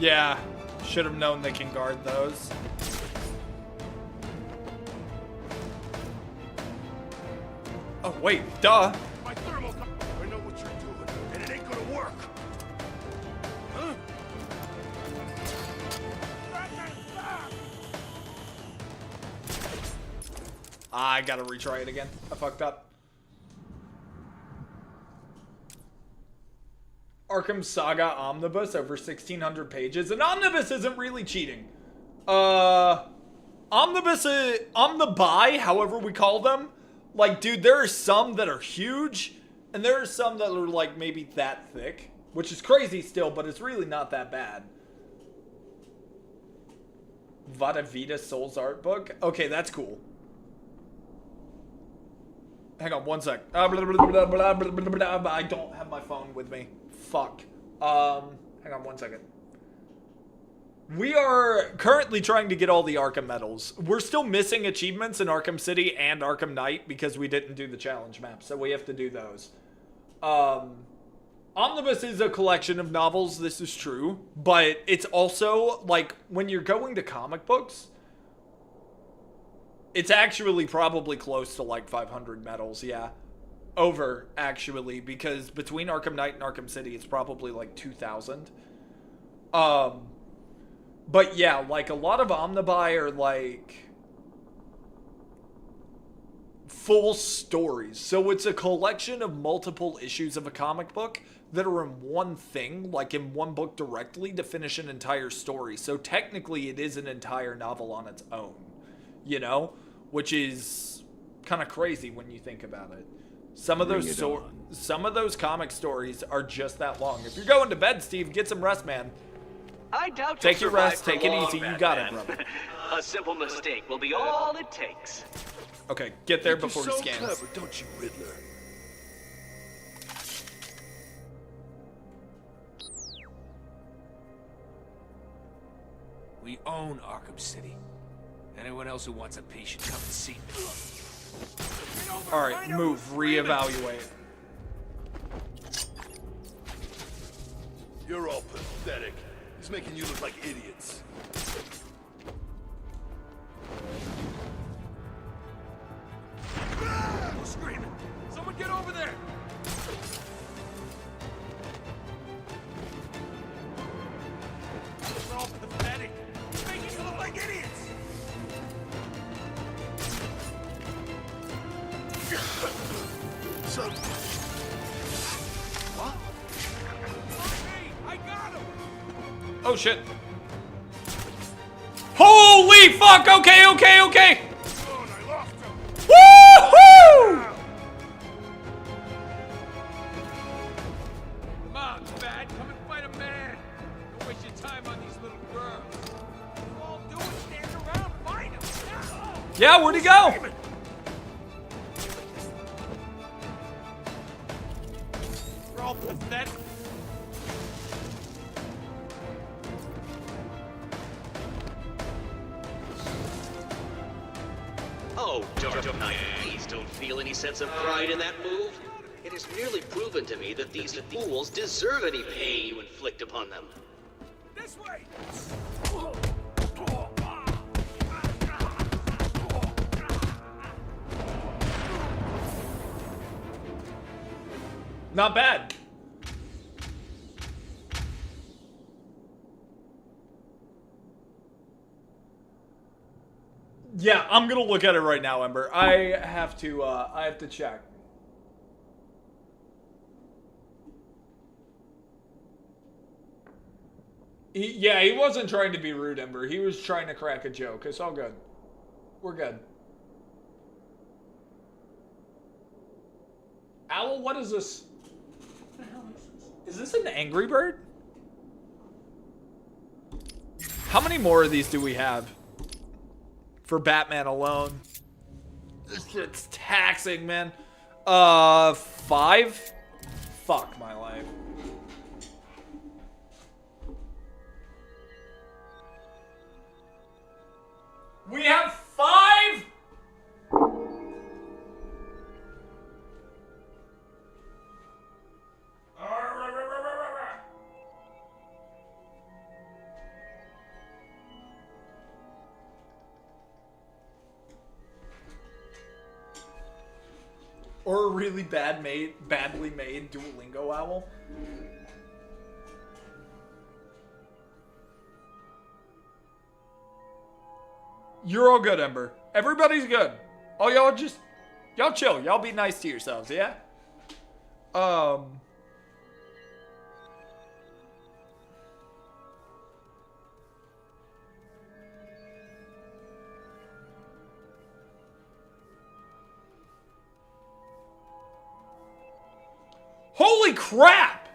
Yeah, should have known they can guard those. Oh, wait, duh. My thermal. I know what you're doing, and it ain't gonna work. Huh? I gotta retry it again. I fucked up. Arkham Saga Omnibus over 1,600 pages. An omnibus isn't really cheating. Omnibus, omnibuy, however we call them. Like, dude, there are some that are huge, and there are some that are, like, maybe that thick. Which is crazy still, but it's really not that bad. Vada Vita Souls art book? Okay, that's cool. Hang on one sec. I don't have my phone with me. Fuck. Hang on one second. We are currently trying to get all the Arkham medals. We're still missing achievements in Arkham City and Arkham Knight because we didn't do the challenge map, so we have to do those. Omnibus is a collection of novels, this is true, but it's also, like, when you're going to comic books, it's actually probably close to, like, 500 medals, yeah. Over, actually, because between Arkham Knight and Arkham City, it's probably, like, 2,000. But, yeah, like, a lot of Omnibuy are, like, full stories. So it's a collection of multiple issues of a comic book that are in one thing, like in one book directly, to finish an entire story. So technically it is an entire novel on its own, you know? Which is kind of crazy when you think about it. Some of those comic stories are just that long. If you're going to bed, Steve, get some rest, man. I doubt Take you'll your rest, survive take for it long, easy, you Batman. got it, brother. A simple mistake will be all it takes. Okay, get there You're before he so scans. clever, don't you, Riddler? We own Arkham City. Anyone else who wants a piece should come and see me. Alright, move, reevaluate. You're all pathetic. He's making you look like idiots. Who's screaming? Someone get over there! They're all pathetic. Making you look like idiots! So, What? Hey, I got him! Oh shit. Holy fuck! Okay, okay, okay! Oh, and I lost him! Woohoo! Come on, Bat, come and fight a man! Don't waste your time on these little girls. You all do is stand around, fight him! Now! Yeah, where'd he go? Screaming. We're all pathetic. Oh, Dark Knight, please don't feel any sense of pride in that move. It has merely proven to me that these fools deserve any pain you inflict upon them. This way! Not bad. Yeah, I'm gonna look at it right now, Ember. I have to check. He wasn't trying to be rude, Ember. He was trying to crack a joke. It's all good. We're good. Owl, what is this? What the hell is this? Is this an Angry Bird? How many more of these do we have? For Batman alone. This shit's taxing, man. 5? Fuck my life. We have 5? Or a really badly made Duolingo owl. You're all good, Ember. Everybody's good. Oh, y'all chill. Y'all be nice to yourselves, yeah? Holy crap!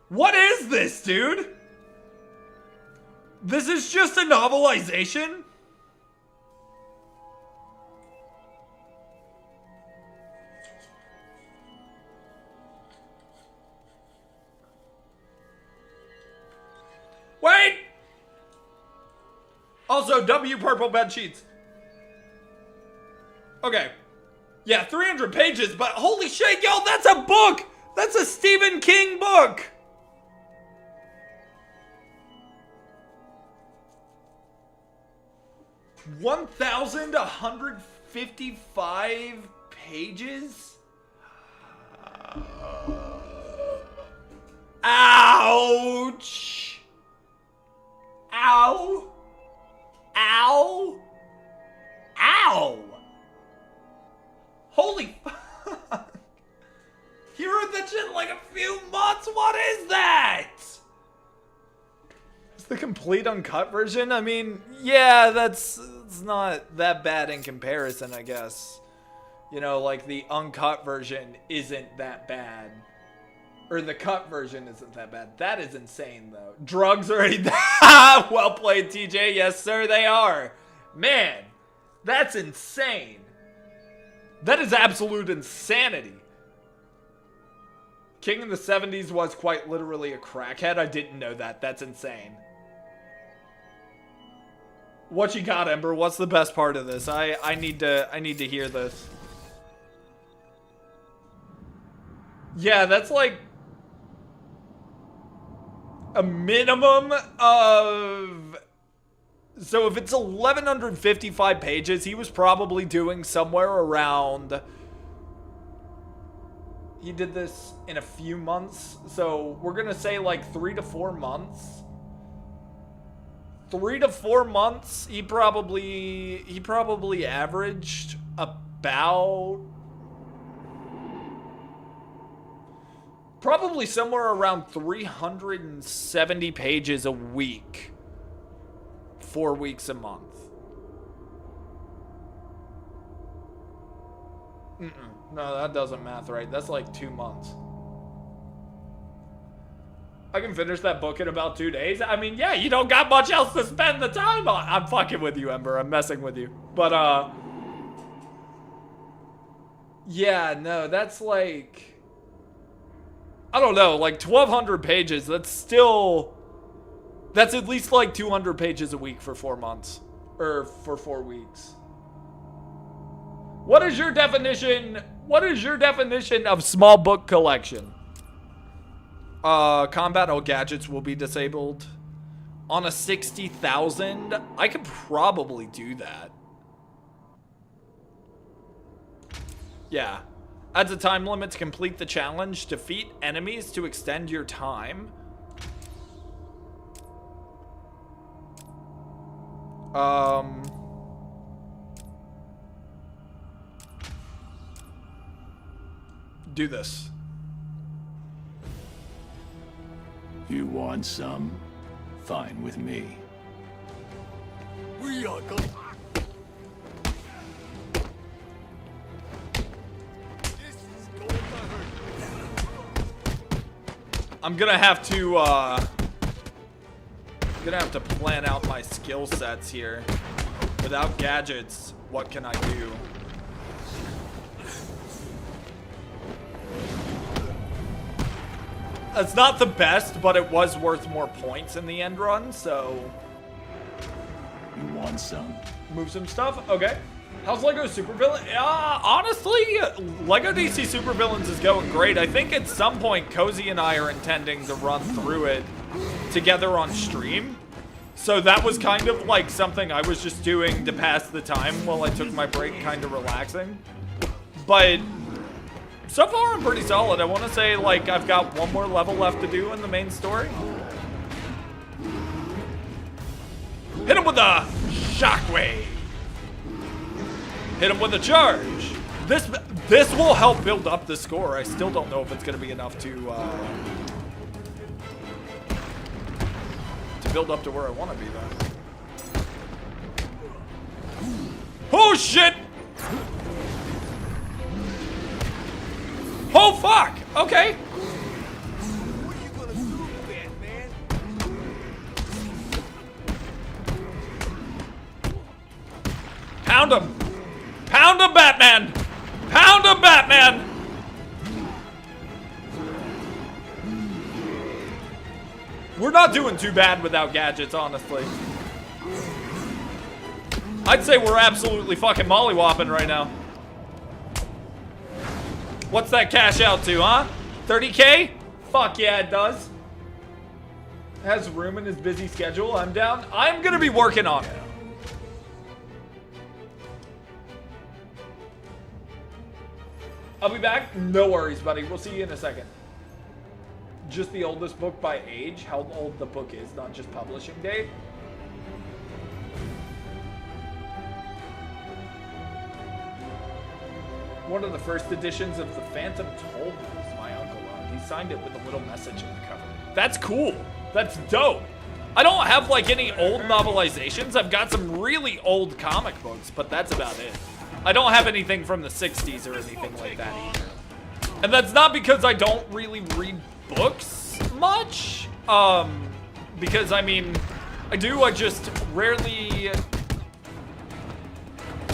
What is this, dude? This is just a novelization? Wait! Also, W purple bed sheets. Okay. Yeah, 300 pages, but holy shit, yo, that's a book! That's a Stephen King book! $1,155 pages? Ouch! Ow! Ow! Ow! Holy fuck! He wrote that shit in like a few months? What is that? It's the complete uncut version? I mean, yeah, it's not that bad in comparison, I guess. You know, like the uncut version isn't that bad. Or the cut version isn't that bad. That is insane, though. Drugs are already... Well played, TJ. Yes, sir, they are. Man, that's insane. That is absolute insanity. King in the 70s was quite literally a crackhead. I didn't know that. That's insane. What you got, Ember? What's the best part of this? I need to hear this. Yeah, that's like a minimum of... So if it's 1,155 pages, he was probably doing somewhere around... He did this in a few months, so we're gonna say like 3 to 4 months. 3 to 4 months, he probably averaged about... Probably somewhere around 370 pages a week. 4 weeks a month. No, that doesn't math right. That's like 2 months. I can finish that book in about 2 days. I mean, yeah, you don't got much else to spend the time on. I'm fucking with you, Ember. I'm messing with you. But, yeah, no, that's like... I don't know, like 1,200 pages. That's still... That's at least like 200 pages a week for 4 months. Or for 4 weeks. What is your definition? What is your definition of small book collection? Combat all gadgets will be disabled. On a 60,000, I could probably do that. Yeah. Adds a time limit to complete the challenge. Defeat enemies to extend your time. Do this. You want some? Fine with me. We are going. This is going to hurt. I'm gonna have to plan out my skill sets here. Without gadgets, what can I do? It's not the best, but it was worth more points in the end run, so... You want some? Move some stuff? Okay. How's LEGO Supervillain? Honestly, LEGO DC Supervillains is going great. I think at some point, Cozy and I are intending to run through it together on stream. So that was kind of like something I was just doing to pass the time while I took my break, kind of relaxing. But... so far, I'm pretty solid. I want to say, like, I've got one more level left to do in the main story. Hit him with a shockwave. Hit him with a charge. This will help build up the score. I still don't know if it's going to be enough to build up to where I want to be, though. Oh, shit! Oh, fuck! Okay. What are you gonna do, Batman? Pound him! Pound him, Batman! Pound him, Batman! We're not doing too bad without gadgets, honestly. I'd say we're absolutely fucking mollywopping right now. What's that cash out to, huh? 30K? Fuck yeah, it does. Has room in his busy schedule. I'm down. I'm gonna be working on it. I'll be back. No worries, buddy. We'll see you in a second. Just the oldest book by age. How old the book is, not just publishing date. One of the first editions of The Phantom Toll Booth my uncle owned. He signed it with a little message in the cover. That's cool. That's dope. I don't have like any old novelizations. I've got some really old comic books, but that's about it. I don't have anything from the 60s or anything like that either. And that's not because I don't really read books much. Because I mean, I do, I just rarely...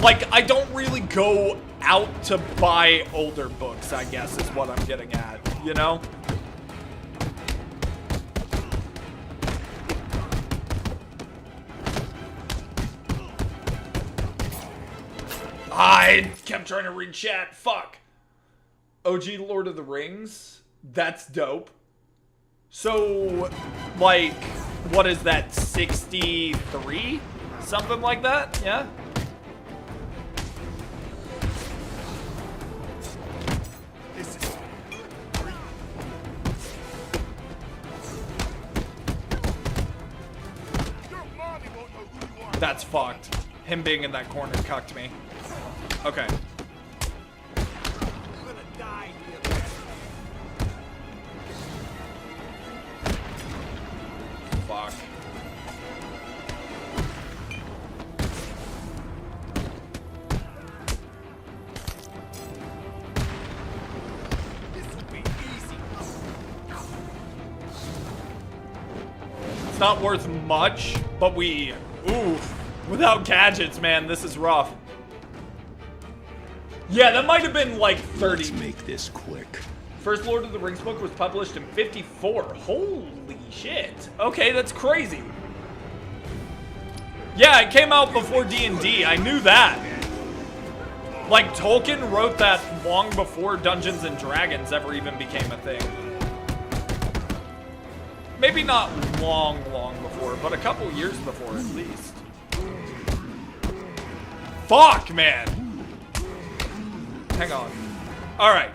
like, I don't really go out to buy older books, I guess, is what I'm getting at, you know? I kept trying to read chat, fuck. OG Lord of the Rings, that's dope. So, like, what is that, 63? Something like that, yeah? That's fucked. Him being in that corner cucked me. Okay. Fuck. It's not worth much, but we... oof. Without gadgets, man, this is rough. Yeah, that might have been like 30. Let's make this quick. First Lord of the Rings book was published in 54. Holy shit. Okay, that's crazy. Yeah, it came out before D&D. I knew that. Like, Tolkien wrote that long before Dungeons and Dragons ever even became a thing. Maybe not long before, but a couple years before at least. Fuck, man. Hang on. All right.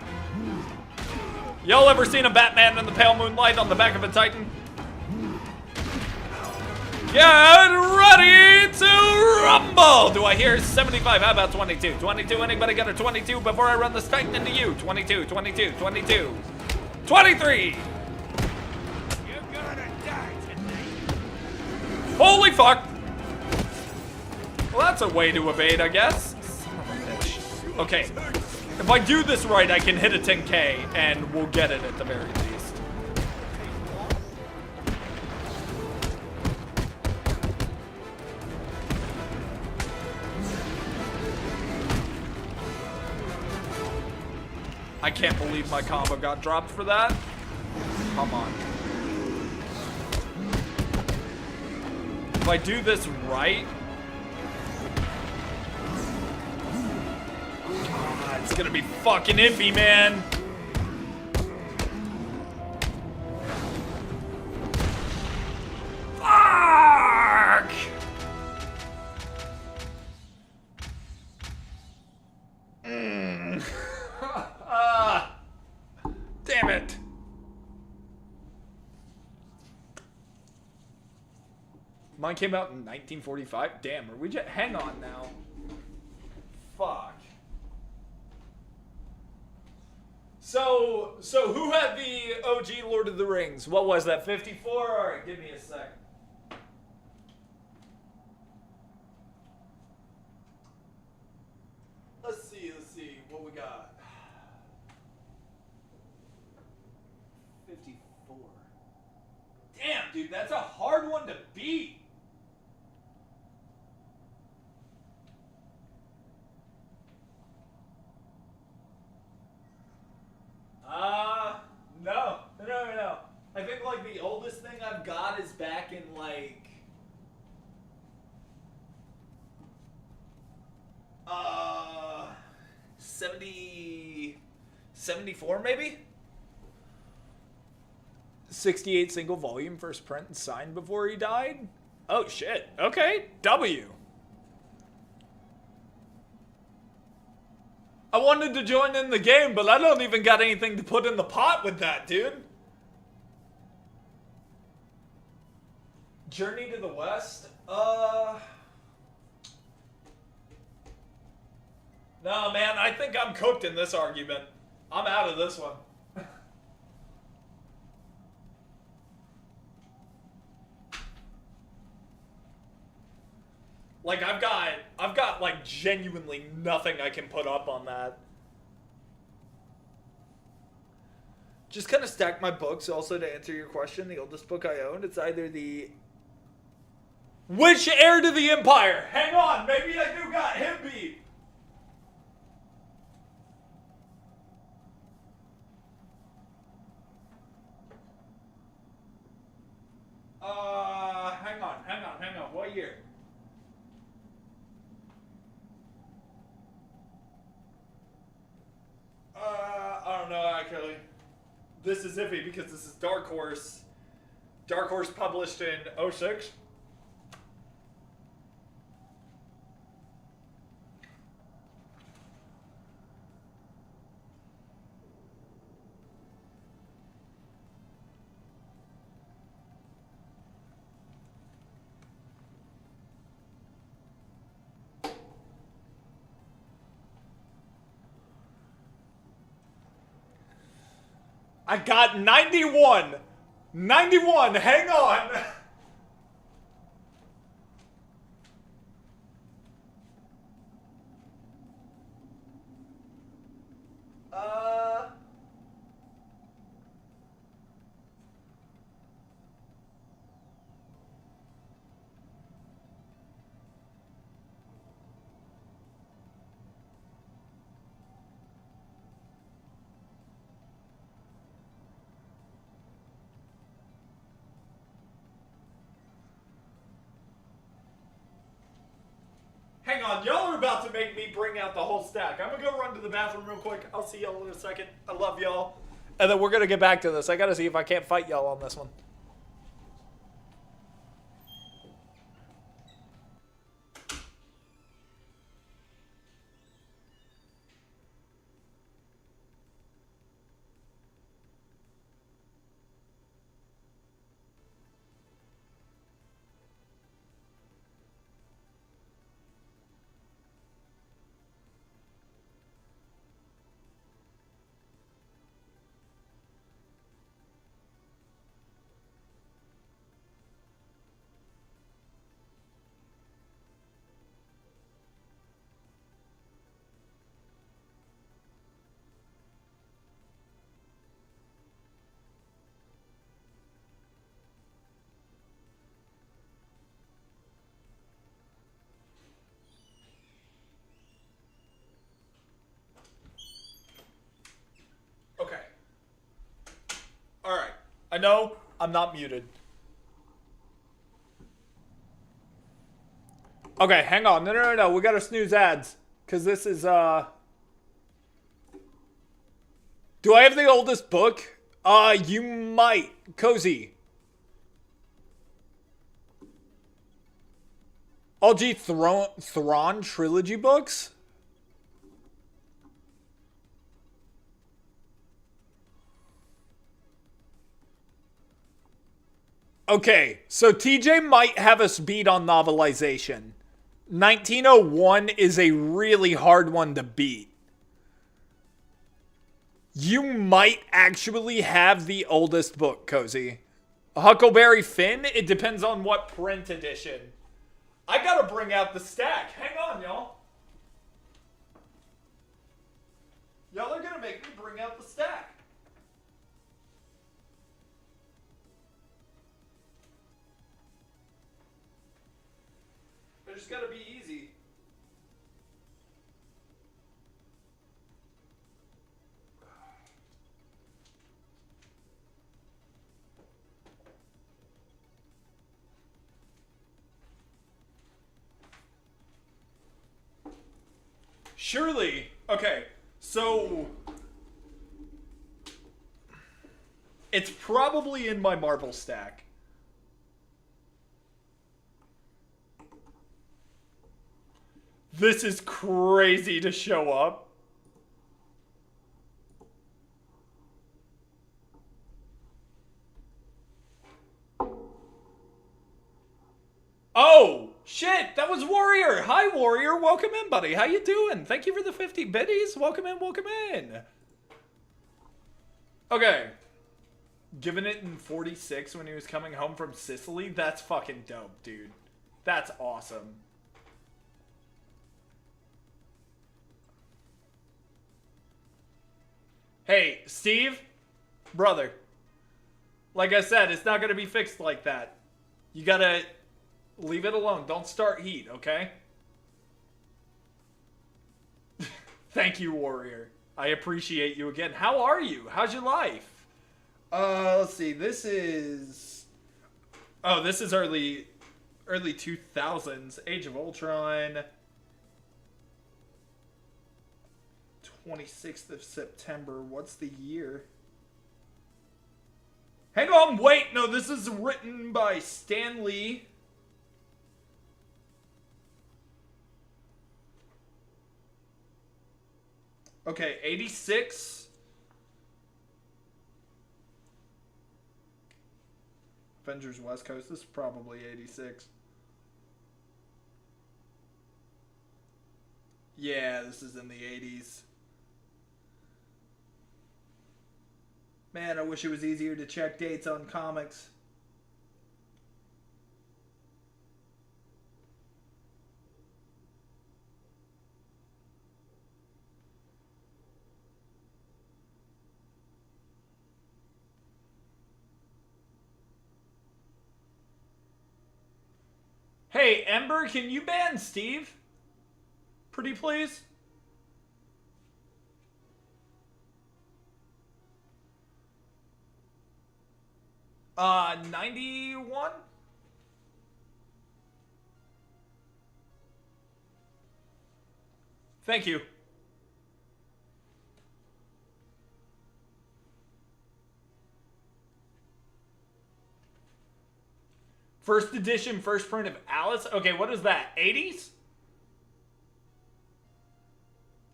Y'all ever seen a Batman in the pale moonlight on the back of a Titan? Get ready to rumble! Do I hear 75? How about 22? 22, anybody got a 22 before I run this Titan into you? 22, 22, 22. 23! You're gonna die tonight. Holy fuck! Well, that's a way to evade, I guess. Son of a bitch. Okay. If I do this right, I can hit a 10K, and we'll get it at the very least. I can't believe my combo got dropped for that. Come on. If I do this right... God, it's gonna be fucking iffy, man. Fuck! Damn it. Mine came out in 1945? Damn, are we just... Hang on now. Fuck. So who had the OG Lord of the Rings? What was that, 54? Alright, give me a sec. Let's see, what we got. 54. Damn, dude, that's a hard one to beat. No. I think, like, the oldest thing I've got is back in, like... 74, maybe? 68 single volume, first print and signed before he died? Oh, shit. Okay, W. I wanted to join in the game, but I don't even got anything to put in the pot with that, dude. Journey to the West? No, man, I think I'm cooked in this argument. I'm out of this one. Like, I've got like genuinely nothing I can put up on that. Just kind of stack my books. Also, to answer your question, the oldest book I own, it's either the... Which heir to the Empire? Hang on, maybe I do got him beat. Hang on. What year? I don't know, actually. This is iffy because this is Dark Horse. Dark Horse published in 06. I got 91. 91, hang on. Hang on, y'all are about to make me bring out the whole stack. I'm gonna go run to the bathroom real quick. I'll see y'all in a second. I love y'all. And then we're gonna get back to this. I gotta see if I can't fight y'all on this one. I know I'm not muted. Okay, hang on. No. We gotta snooze ads. Because this is, Do I have the oldest book? You might. Cozy. LG Thrawn trilogy books? Okay, so TJ might have us beat on novelization. 1901 is a really hard one to beat. You might actually have the oldest book, Cozy. Huckleberry Finn? It depends on what print edition. I gotta bring out the stack. Hang on, y'all. Y'all are gonna make me bring out the stack. It's gotta be easy. Surely. Okay, so it's probably in my marble stack. This is crazy to show up. Oh, shit, that was Warrior. Hi, Warrior. Welcome in, buddy. How you doing? Thank you for the 50 biddies. Welcome in, welcome in. Okay. Giving it in 46 when he was coming home from Sicily. That's fucking dope, dude. That's awesome. Hey, Steve, brother, like I said, it's not going to be fixed like that. You got to leave it alone. Don't start heat, okay? Thank you, Warrior. I appreciate you again. How are you? How's your life? Let's see. This is... Oh, this is early 2000s. Age of Ultron. 26th of September. What's the year? Hang on, wait. No, this is written by Stan Lee. Okay, 86. Avengers West Coast. This is probably 86. Yeah, this is in the 80s. Man, I wish it was easier to check dates on comics. Hey, Ember, can you ban Steve? Pretty please? 91? Thank you. First edition, first print of Alice. Okay, what is that? 80s?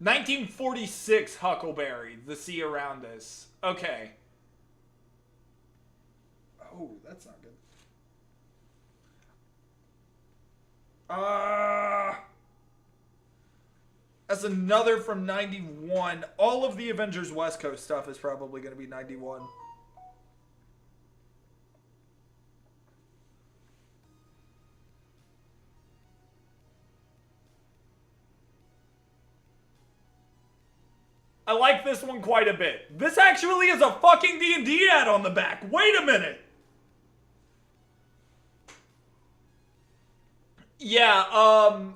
1946 Huckleberry, The Sea Around Us. Okay. Oh, that's not good. That's another from 91. All of the Avengers West Coast stuff is probably going to be 91. I like this one quite a bit. This actually is a fucking D&D ad on the back. Wait a minute. Yeah,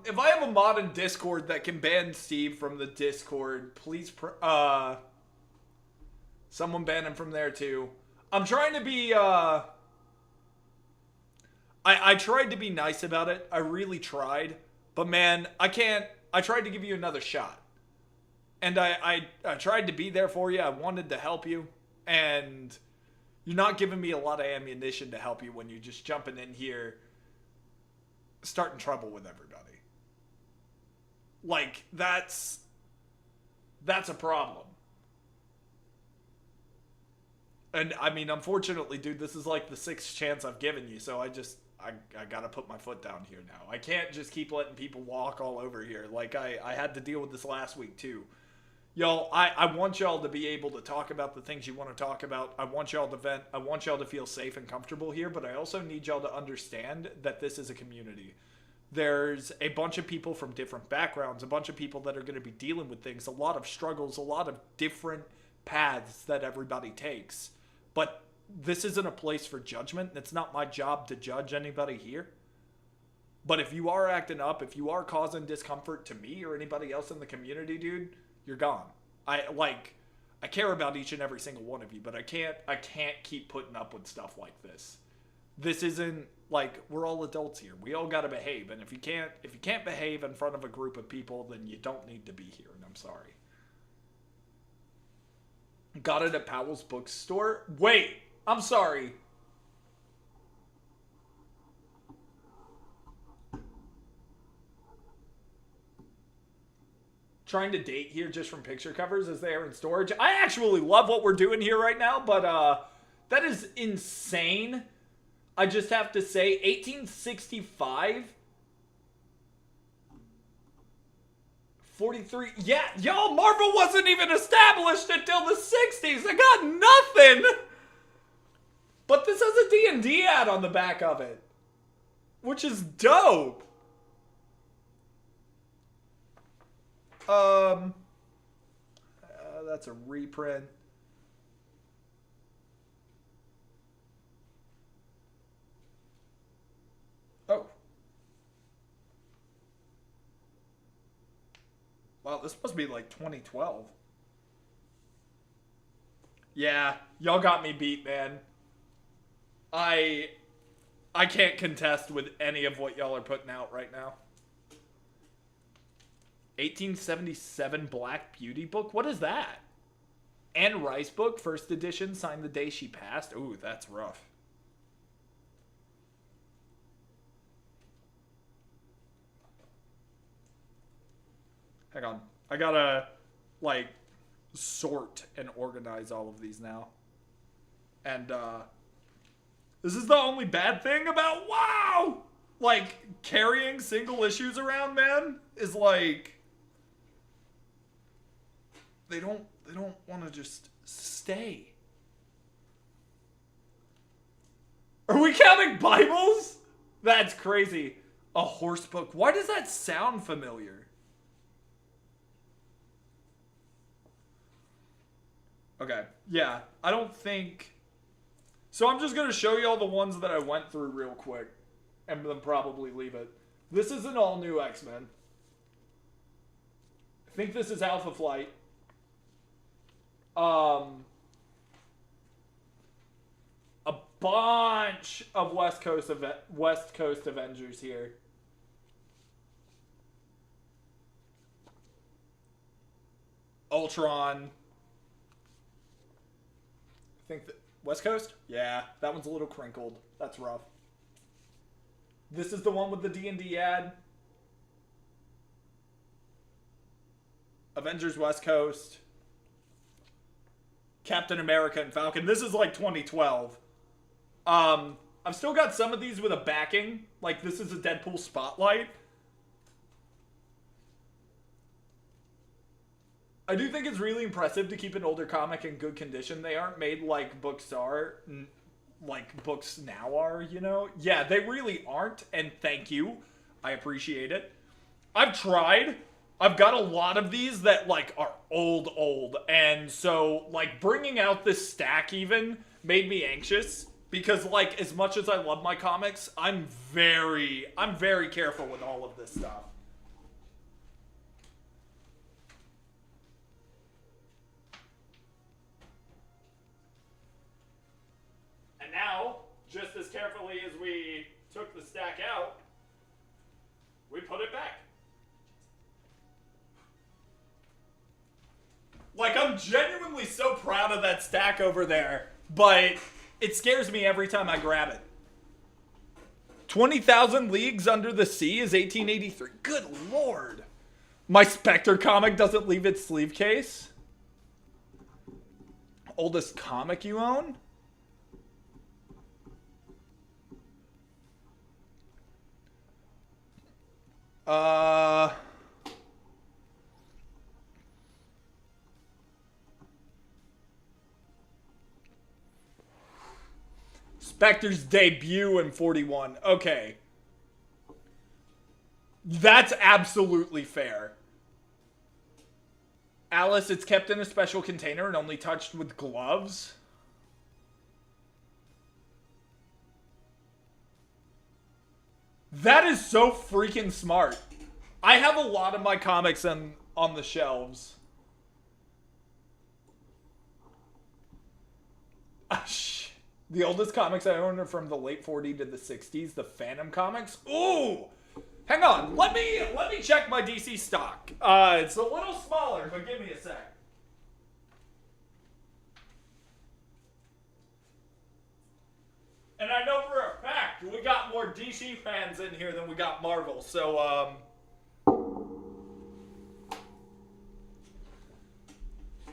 if I have a mod in Discord that can ban Steve from the Discord, please, someone ban him from there too. I'm trying to be, I tried to be nice about it. I really tried. But man, I can't. I tried to give you another shot. And I tried to be there for you. I wanted to help you. And you're not giving me a lot of ammunition to help you when you're just jumping in here, starting trouble with everybody. Like, that's a problem. And, I mean, unfortunately, dude, this is like the 6th chance I've given you, so I gotta put my foot down here now. I can't just keep letting people walk all over here. Like, I had to deal with this last week, too. Y'all, I want y'all to be able to talk about the things you want to talk about. I want y'all to vent. I want y'all to feel safe and comfortable here, but I also need y'all to understand that this is a community. There's a bunch of people from different backgrounds, a bunch of people that are going to be dealing with things, a lot of struggles, a lot of different paths that everybody takes. But this isn't a place for judgment. It's not my job to judge anybody here. But if you are acting up, if you are causing discomfort to me or anybody else in the community, dude, you're gone. I care about each and every single one of you, but I can't keep putting up with stuff like this. This isn't, like, we're all adults here. We all gotta behave, and if you can't behave in front of a group of people, then you don't need to be here, and I'm sorry. Got it at Powell's bookstore? Wait, I'm sorry. Trying to date here just from picture covers as they are in storage. I actually love what we're doing here right now, but that is insane. I just have to say, 1865, 43. Yeah, y'all, Marvel wasn't even established until the 60s. I got nothing. But this has a D&D ad on the back of it, which is dope. That's a reprint. Oh. Wow, this must be like 2012. Yeah, y'all got me beat, man. I can't contest with any of what y'all are putting out right now. 1877 Black Beauty book? What is that? Anne Rice book, first edition, signed the day she passed. Ooh, that's rough. Hang on. I gotta, like, sort and organize all of these now. And, this is the only bad thing about, wow! Like, carrying single issues around, man, is like, they don't want to just stay. Are we counting Bibles? That's crazy. A horse book. Why does that sound familiar? Okay. Yeah. I don't think... So I'm just going to show you all the ones that I went through real quick. And then probably leave it. This is an all-new X-Men. I think this is Alpha Flight. A bunch of West Coast Avengers here. Ultron. I think that West Coast? Yeah, that one's a little crinkled. That's rough. This is the one with the D&D ad. Avengers West Coast. Captain America and Falcon. This is like 2012. I've still got some of these with a backing. Like, this is a Deadpool spotlight. I do think it's really impressive to keep an older comic in good condition. They aren't made like books are, like books now are, you know? Yeah, they really aren't, and thank you. I appreciate it. I've tried. I've got a lot of these that, like, are old, and so, like, bringing out this stack even made me anxious, because, like, as much as I love my comics, I'm very careful with all of this stuff. took the stack out, we put it back. Like, I'm genuinely so proud of that stack over there, but it scares me every time I grab it. 20,000 Leagues Under the Sea is 1883. Good lord. My Spectre comic doesn't leave its sleeve case. Oldest comic you own? Spectre's debut in 41. Okay. That's absolutely fair. Alice, it's kept in a special container and only touched with gloves. That is so freaking smart. I have a lot of my comics on the shelves. The oldest comics I own are from the late 40s to the 60s, the Phantom comics. Ooh! Hang on, let me check my DC stock. It's a little smaller, but give me a sec. And I know for a fact we got more DC fans in here than we got Marvel, so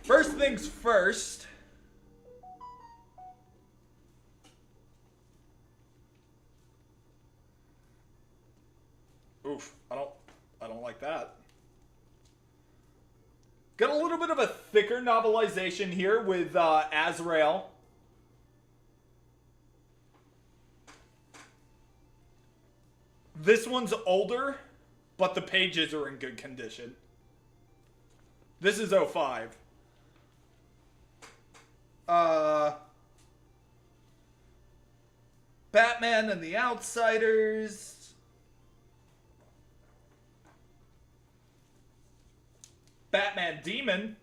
first things first. Oof, I don't like that. Got a little bit of a thicker novelization here with Azrael. This one's older, but the pages are in good condition. This is 05. Batman and the Outsiders. Batman Demon,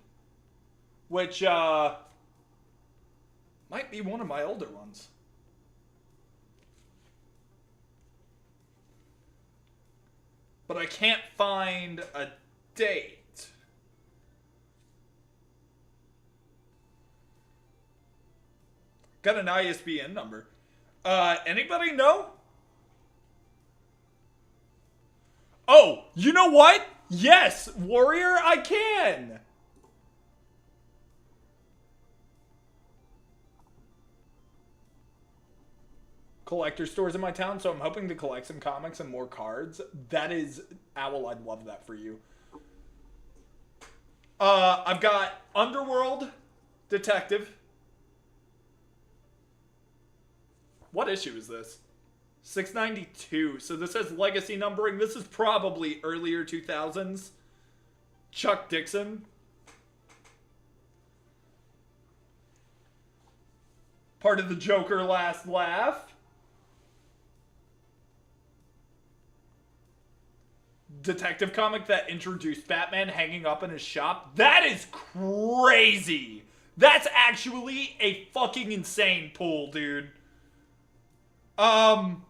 which might be one of my older ones. But I can't find a date. Got an ISBN number. Anybody know? Oh, you know what? Yes, Warrior, I can. Collector stores in my town, so I'm hoping to collect some comics and more cards. That is, Owl, I'd love that for you. I've got Underworld Detective. What issue is this? 692. So this has legacy numbering. This is probably earlier 2000s. Chuck Dixon. Part of the Joker Last Laugh. Detective comic that introduced Batman hanging up in his shop. That is crazy. That's actually a fucking insane pull, dude. All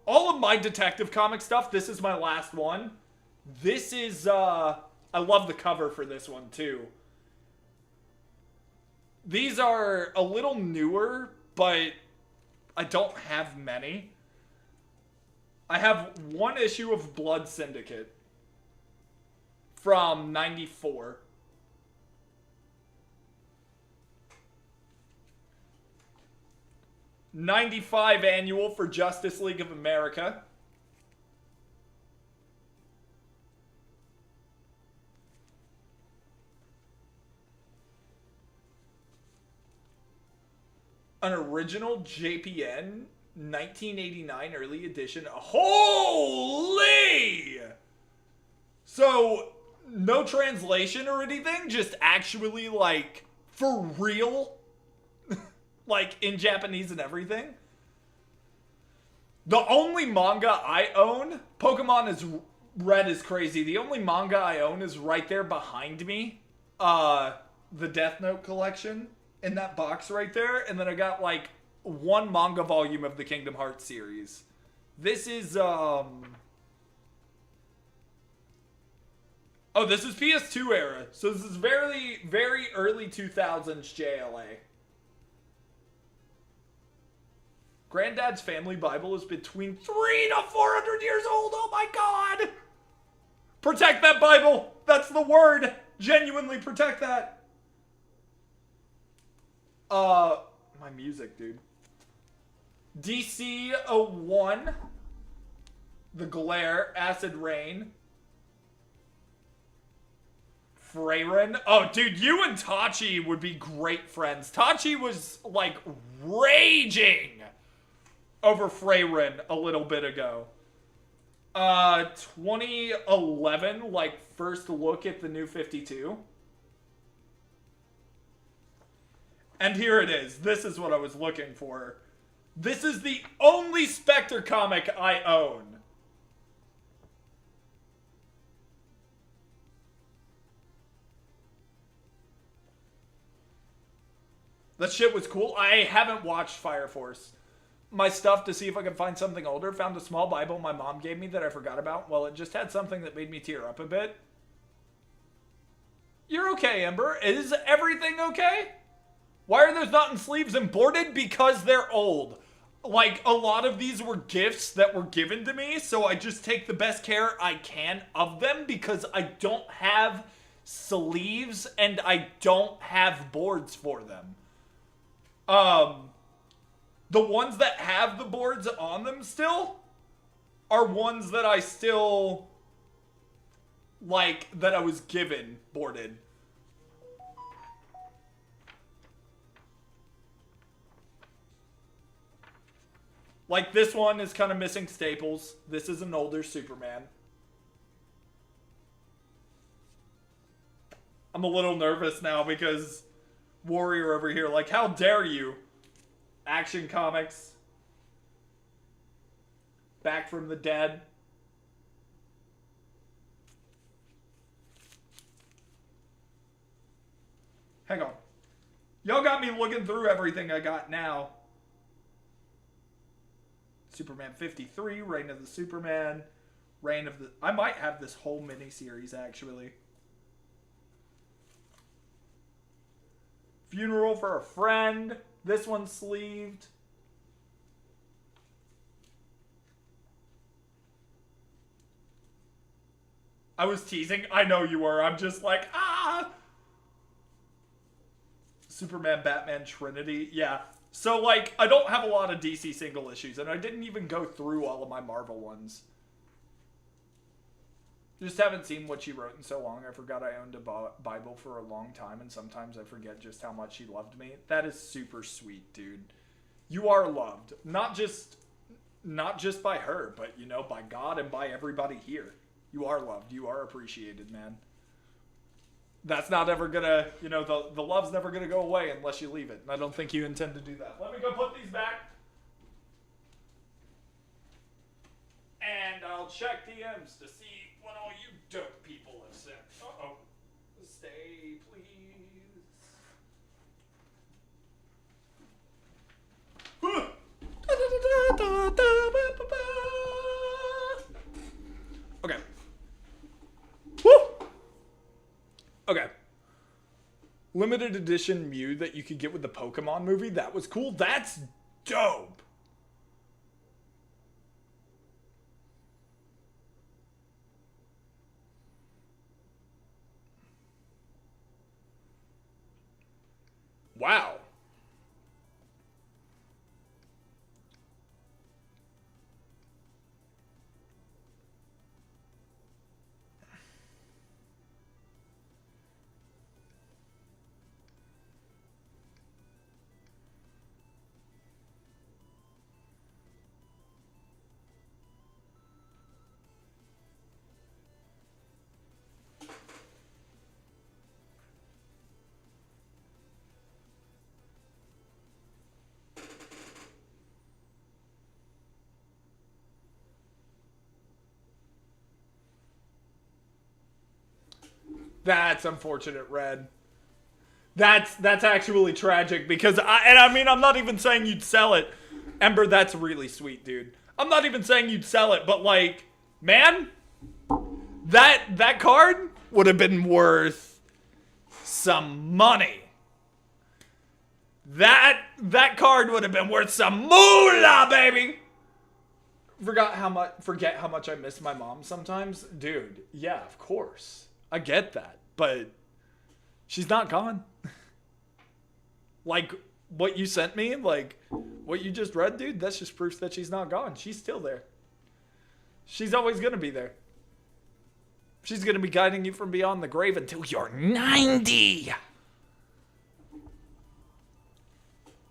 of my detective comic stuff, this is my last one. This is, I love the cover for this one, too. These are a little newer, but I don't have many. I have one issue of Blood Syndicate from 94. '95 annual for Justice League of America. An original JPN 1989 early edition. Holy! So, no translation or anything, just actually, like, for real, like, in Japanese and everything. The only manga I own, Pokemon is Red is crazy. The only manga I own is right there behind me. The Death Note collection in that box right there. And then I got, like, one manga volume of the Kingdom Hearts series. This is, oh, this is PS2 era. So this is very, very early 2000s JLA. Granddad's family Bible is between 300 to 400 years old. Oh my god! Protect that Bible! That's the word! Genuinely protect that. My music, dude. DC 01. The Glare. Acid Rain. Freyren. Oh, dude, you and Tachi would be great friends. Tachi was, like, raging over Freyren a little bit ago. 2011, like, first look at the New 52. And here it is. This is what I was looking for. This is the only Spectre comic I own. That shit was cool. I haven't watched Fire Force. My stuff to see if I could find something older. Found a small Bible my mom gave me that I forgot about. Well, it just had something that made me tear up a bit. You're okay, Ember. Is everything okay? Why are those not in sleeves and boarded? Because they're old. Like, a lot of these were gifts that were given to me, so I just take the best care I can of them because I don't have sleeves and I don't have boards for them. The ones that have the boards on them still are ones that I still, like, that I was given boarded. Like, this one is kind of missing staples. This is an older Superman. I'm a little nervous now because Warrior over here, like, how dare you? Action Comics. Back from the Dead. Hang on. Y'all got me looking through everything I got now. Superman 53, Reign of the Superman, Reign of the... I might have this whole miniseries, actually. Funeral for a Friend. This one's sleeved. I was teasing. I know you were. I'm just like, ah! Superman, Batman, Trinity. Yeah. So, like, I don't have a lot of DC single issues, and I didn't even go through all of my Marvel ones. Just haven't seen what she wrote in so long. I forgot I owned a Bible for a long time, and sometimes I forget just how much she loved me. That is super sweet, dude. You are loved. Not just by her, but, you know, by God and by everybody here. You are loved. You are appreciated, man. That's not ever gonna, you know, the love's never gonna go away unless you leave it. And I don't think you intend to do that. Let me go put these back. And I'll check DMs to see what all you dope people have sent. Uh-oh. Stay, please. Okay. Woo! Okay. Limited edition Mew that you could get with the Pokemon movie. That was cool. That's dope. Wow. That's unfortunate, Red. That's actually tragic because I mean, I'm not even saying you'd sell it. Ember, that's really sweet, dude. I'm not even saying you'd sell it, but like, man, that card would have been worth some money. That card would have been worth some moolah, baby. Forget how much I miss my mom sometimes. Dude, yeah, of course. I get that, but she's not gone. Like, what you sent me, like, what you just read, dude, that's just proof that she's not gone. She's still there. She's always gonna be there. She's gonna be guiding you from beyond the grave until you're 90.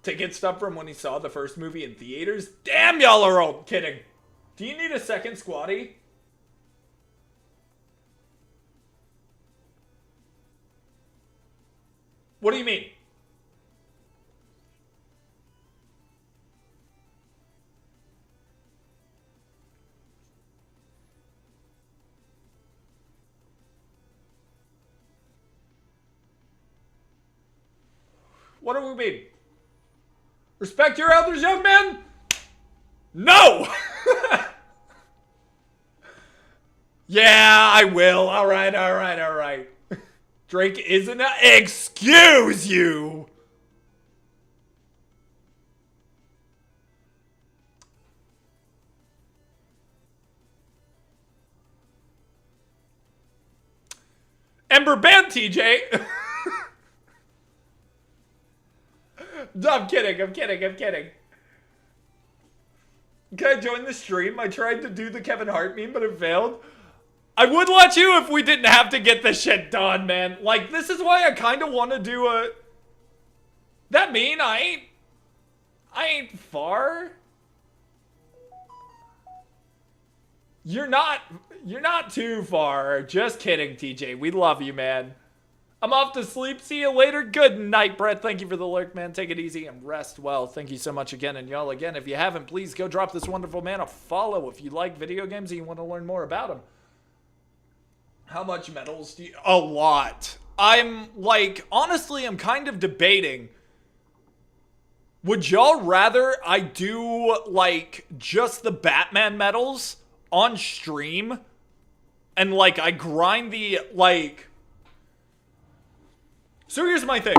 Ticket stub from when he saw the first movie in theaters? Damn, y'all are old. Kidding. Do you need a second squatty? What do you mean? What do we mean? Respect your elders, young man? No! Yeah, I will. All right. Drake isn't a... Excuse you! Ember banned TJ. I'm kidding. Can I join the stream? I tried to do the Kevin Hart meme, but it failed. I would let you if we didn't have to get this shit done, man. Like, this is why I kind of want to do a... That mean I ain't far. You're not too far. Just kidding, TJ. We love you, man. I'm off to sleep. See you later. Good night, Brett. Thank you for the lurk, man. Take it easy and rest well. Thank you so much again. And y'all, again, if you haven't, please go drop this wonderful man a follow if you like video games and you want to learn more about them. How much medals do you... A lot. I'm, like, honestly, I'm kind of debating. Would y'all rather I do, like, just the Batman medals on stream? And, like, I grind the, like... So here's my thing.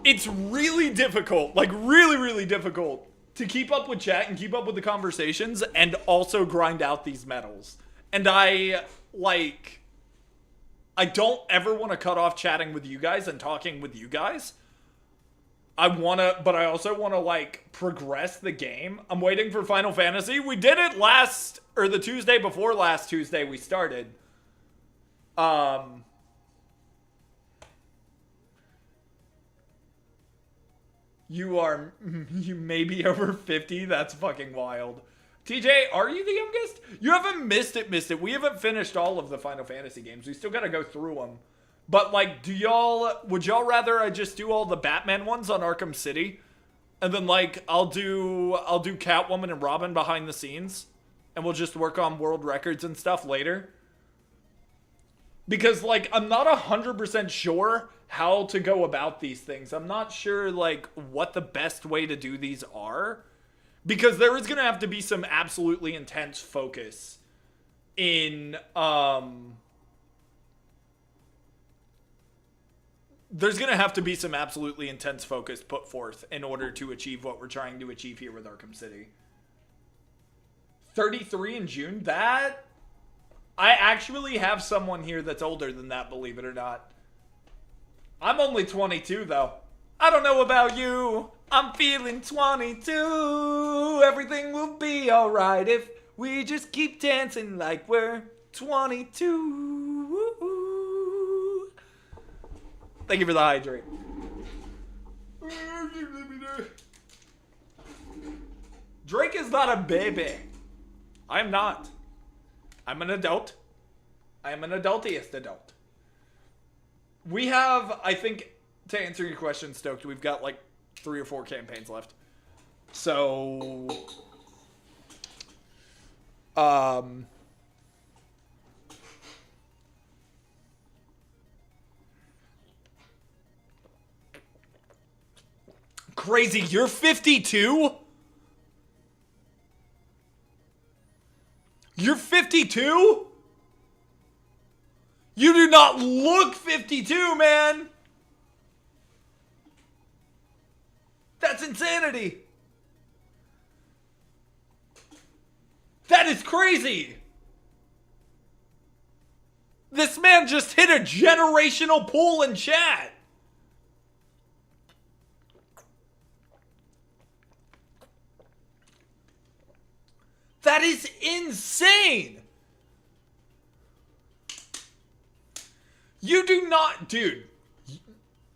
It's really difficult, like really difficult to keep up with chat and keep up with the conversations and also grind out these medals. And I don't ever want to cut off chatting with you guys and talking with you guys. But I also want to like progress the game. I'm waiting for Final Fantasy. We did it the Tuesday before last Tuesday we started. You may be over 50. That's fucking wild. TJ, are you the youngest? You haven't missed it. We haven't finished all of the Final Fantasy games. We still gotta go through them. But like, would y'all rather I just do all the Batman ones on Arkham City? And then like, I'll do Catwoman and Robin behind the scenes. And we'll just work on world records and stuff later. Because like, I'm not 100% sure how to go about these things. I'm not sure like what the best way to do these are. Because there is going to have to be some absolutely intense focus in, there's going to have to be some absolutely intense focus put forth in order to achieve what we're trying to achieve here with Arkham City. 33 in June? I actually have someone here that's older than that, believe it or not. I'm only 22, though. I don't know about you. I'm feeling 22. Everything will be alright if we just keep dancing like we're 22. Thank you for the hydrate. Drake is not a baby. I'm not. I'm an adult. I am an adultiest adult. We have, I think, to answer your question, Stoked, we've got like 3 or 4 campaigns left. So, crazy, you're 52? You're 52? You do not look 52, man. That's insanity. That is crazy. This man just hit a generational pool in chat. That is insane. You do not, dude.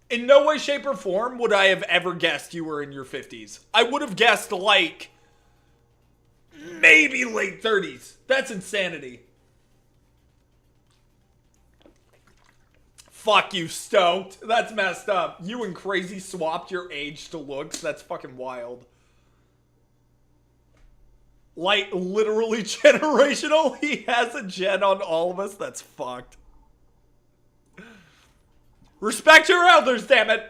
In no way, shape, or form would I have ever guessed you were in your 50s. I would have guessed like maybe late 30s. That's insanity. Fuck you, Stoked. That's messed up. You and Crazy swapped your age to looks. That's fucking wild. Like, literally generational. He has a gen on all of us. That's fucked. Respect your elders, damn it.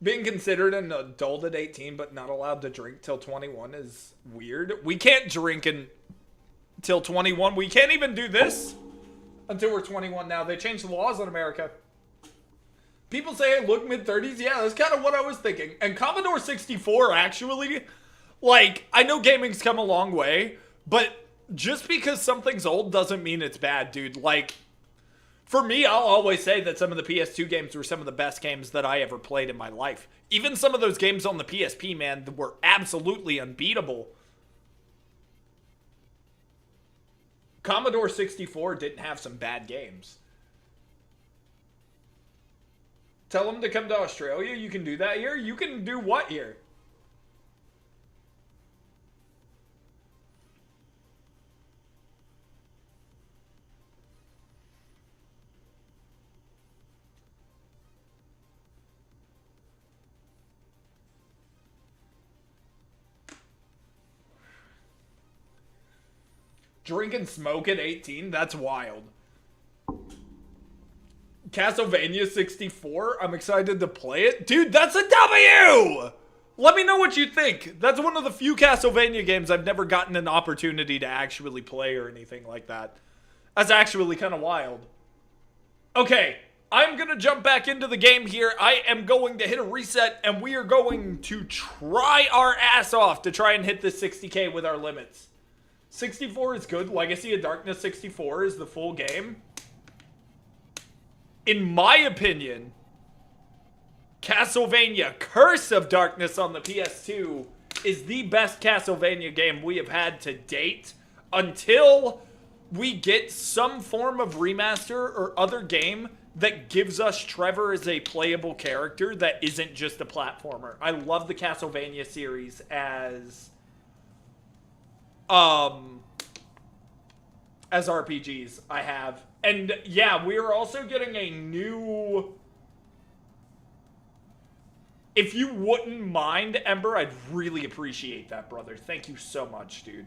Being considered an adult at 18 but not allowed to drink till 21 is weird. We can't drink until 21. We can't even do this until we're 21 now. They changed the laws in America. People say I look mid-30s. Yeah, that's kind of what I was thinking. And Commodore 64 actually, like, I know gaming's come a long way, but just because something's old doesn't mean it's bad, dude. Like, for me, I'll always say that some of the PS2 games were some of the best games that I ever played in my life. Even some of those games on the PSP, man, were absolutely unbeatable. Commodore 64 didn't have some bad games. Tell them to come to Australia. You can do that here. You can do what here? Drink and smoke at 18? That's wild. Castlevania 64? I'm excited to play it. Dude, that's a W! Let me know what you think. That's one of the few Castlevania games I've never gotten an opportunity to actually play or anything like that. That's actually kind of wild. Okay, I'm going to jump back into the game here. I am going to hit a reset, and we are going to try our ass off to try and hit this 60K with our limits. 64 is good. Legacy of Darkness 64 is the full game. In my opinion, Castlevania Curse of Darkness on the PS2 is the best Castlevania game we have had to date until we get some form of remaster or other game that gives us Trevor as a playable character that isn't just a platformer. I love the Castlevania series as RPGs. I have. And yeah, we are also getting a new... If you wouldn't mind, Ember, I'd really appreciate that, brother. Thank you so much, dude.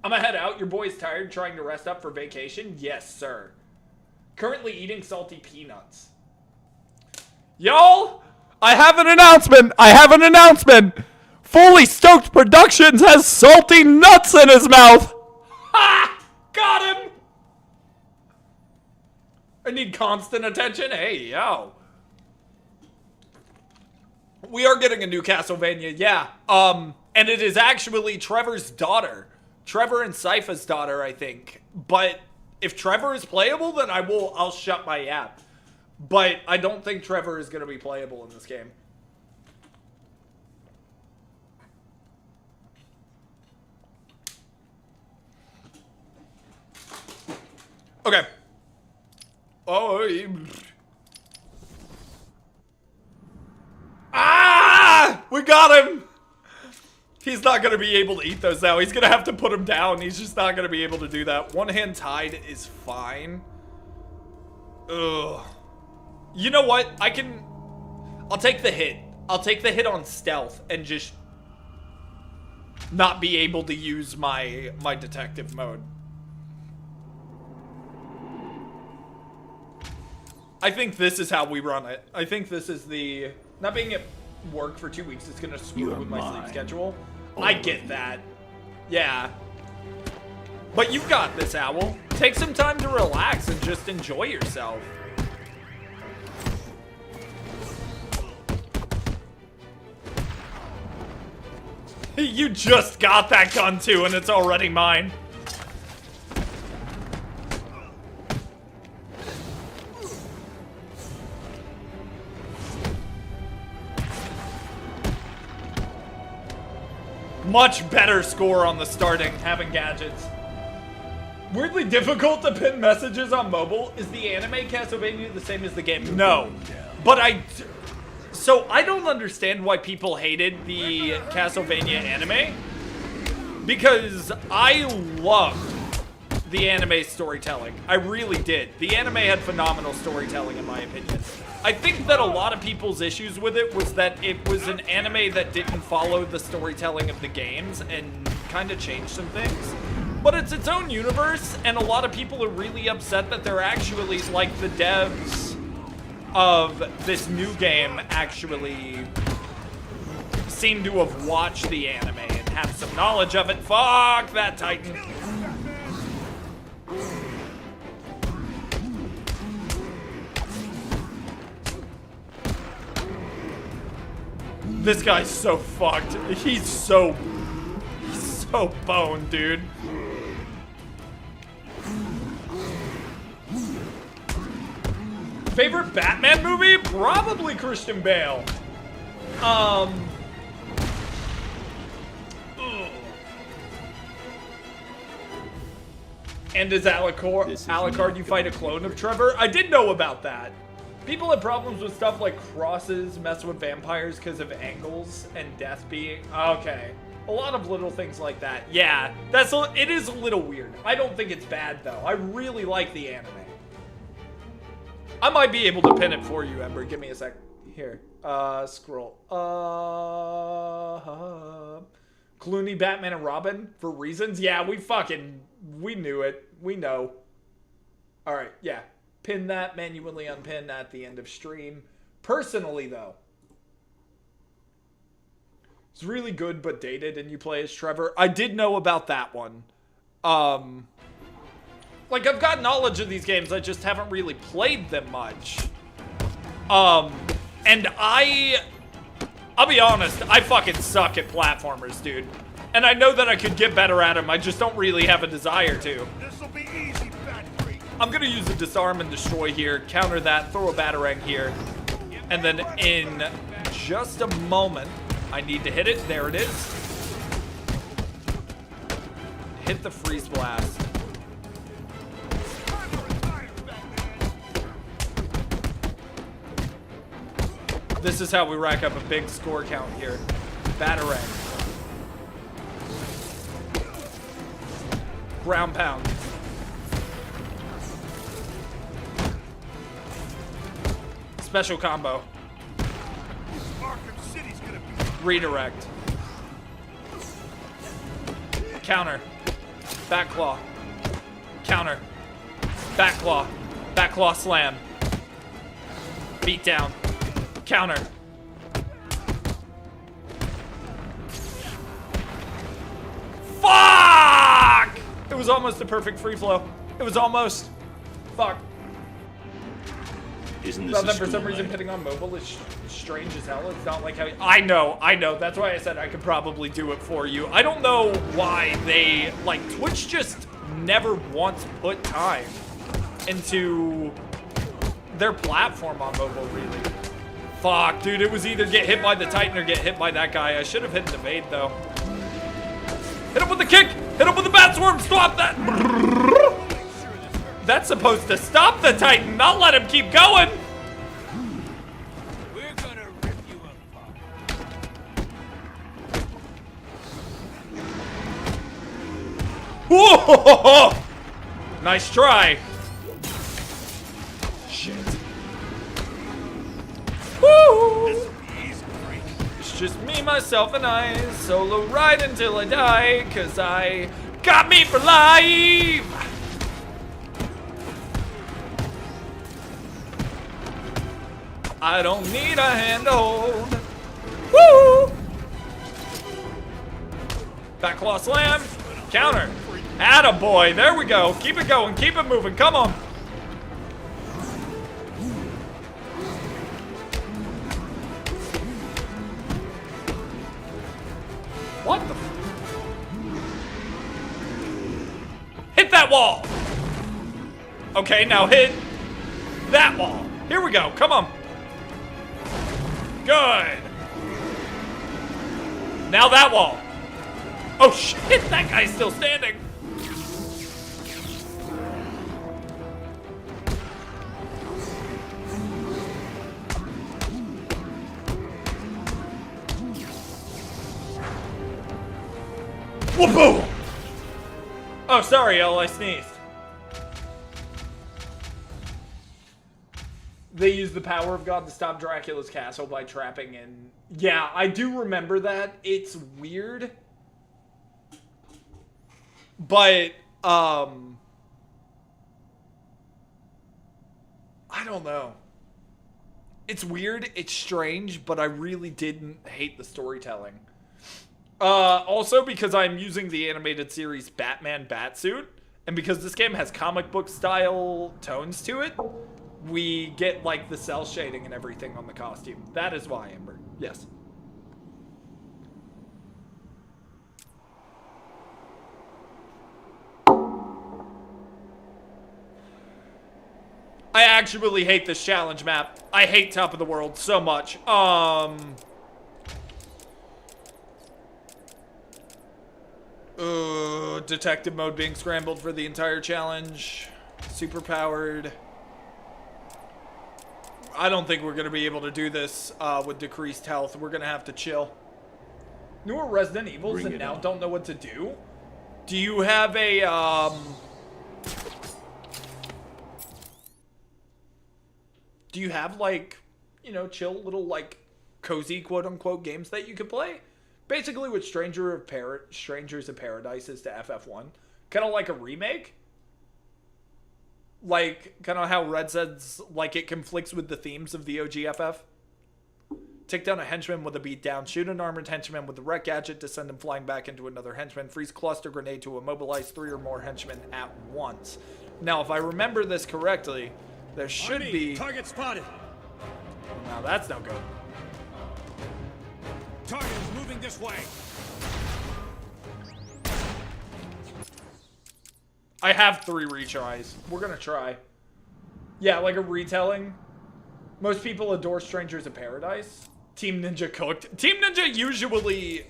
I'm gonna head out. Your boy's tired, trying to rest up for vacation? Yes, sir. Currently eating salty peanuts. Y'all, I have an announcement. Fully Stoked Productions has salty nuts in his mouth. Ha! Got him! I need constant attention. Hey, yo. We are getting a new Castlevania, yeah. And it is actually Trevor's daughter. Trevor and Sypha's daughter, I think. But if Trevor is playable, then I'll shut my app. But I don't think Trevor is going to be playable in this game. Okay. Oh. Ah! We got him! He's not going to be able to eat those now. He's going to have to put them down. He's just not going to be able to do that. One hand tied is fine. Ugh. You know what? I'll take the hit. I'll take the hit on stealth and just not be able to use my detective mode. I think this is how we run it. I think this is the... Not being at work for 2 weeks is going to screw with my sleep schedule. I get that. Yeah. But you've got this, Owl. Take some time to relax and just enjoy yourself. You just got that gun too, and it's already mine. Much better score on the starting, having gadgets. Weirdly difficult to pin messages on mobile. Is the anime Castlevania the same as the game? No. But so I don't understand why people hated the Castlevania anime. Because I loved the anime storytelling. I really did. The anime had phenomenal storytelling in my opinion. I think that a lot of people's issues with it was that it was an anime that didn't follow the storytelling of the games and kind of changed some things. But it's its own universe, and a lot of people are really upset that they're actually, like, the devs of this new game actually seem to have watched the anime and have some knowledge of it. Fuck that Titan. This guy's so fucked. He's so boned, dude. Favorite Batman movie? Probably Christian Bale. And as Alucard, you fight a clone of Trevor? I did know about that. People have problems with stuff like crosses, mess with vampires because of angles and death being... Okay. A lot of little things like that. Yeah, it is a little weird. I don't think it's bad, though. I really like the anime. I might be able to pin it for you, Ember. Give me a sec. Here. Scroll. Clooney, Batman, and Robin for reasons? Yeah, we knew it. We know. All right, yeah. Pin that, manually unpin at the end of stream. Personally, though, it's really good but dated, and you play as Trevor. I did know about that one. Like, I've got knowledge of these games, I just haven't really played them much. And I'll be honest, I fucking suck at platformers, dude. And I know that I could get better at them, I just don't really have a desire to. This'll be easy, fat freak. I'm gonna use a disarm and destroy here, counter that, throw a batarang here, and then in just a moment, I need to hit it. There it is. Hit the freeze blast. This is how we rack up a big score count here. Batarang. Ground pound. Special combo. Arkham City's gonna be... Redirect. Counter. Back claw. Counter. Back claw. Back claw slam. Beat down. Counter. Fuck! It was almost a perfect free flow. It was almost. Fuck. Isn't this But a then for some school reason night? hitting on mobile is strange as hell. It's not like how... I know. That's why I said I could probably do it for you. I don't know why they... Like, Twitch just never once put time into their platform on mobile, really. Fuck, dude. It was either get hit by the Titan or get hit by that guy. I should have hit an evade, though. Hit him with the kick! Hit him with the bat swarm! Stop that! That's supposed to stop the Titan, not let him keep going! We're gonna rip you apart. Whoa! Nice try. Shit. Woo! This'll be easy, freak. It's just me, myself, and I. Solo ride until I die, cause I got me for life! I don't need a hand to hold. Woo! Back claw slam. Counter. Attaboy. There we go. Keep it going. Keep it moving. Come on. What the? Hit that wall. Okay, now hit that wall. Here we go. Come on. Good. Now that wall. Oh shit, that guy's still standing. Whoop-boom. Oh, sorry, Elle, I sneezed. They used the power of God to stop Dracula's castle by trapping in... Yeah, I do remember that. It's weird. But, I don't know. It's weird, it's strange, but I really didn't hate the storytelling. Also, because I'm using the animated series Batman Batsuit, and because this game has comic book style tones to it, we get, like, the cell shading and everything on the costume. That is why, Amber. Yes. I actually hate this challenge map. I hate Top of the World so much. Detective mode being scrambled for the entire challenge. Super powered. I don't think we're going to be able to do this with decreased health. We're going to have to chill. Newer Resident Evils and now don't know what to do? Do you have a, do you have, like, you know, chill little, like, cozy, quote-unquote, games that you could play? Basically what Strangers of Paradise is to FF1. Kind of like a remake. Like, kind of how Red says, like, it conflicts with the themes of the OGFF. Take down a henchman with a beatdown. Shoot an armored henchman with a wreck gadget to send him flying back into another henchman. Freeze cluster grenade to immobilize 3 or more henchmen at once. Now, if I remember this correctly, there should be... Target spotted. Now, that's no good. Target is moving this way. I have 3 retries. We're gonna try. Yeah, like a retelling. Most people adore Strangers of Paradise. Team Ninja cooked. Team Ninja usually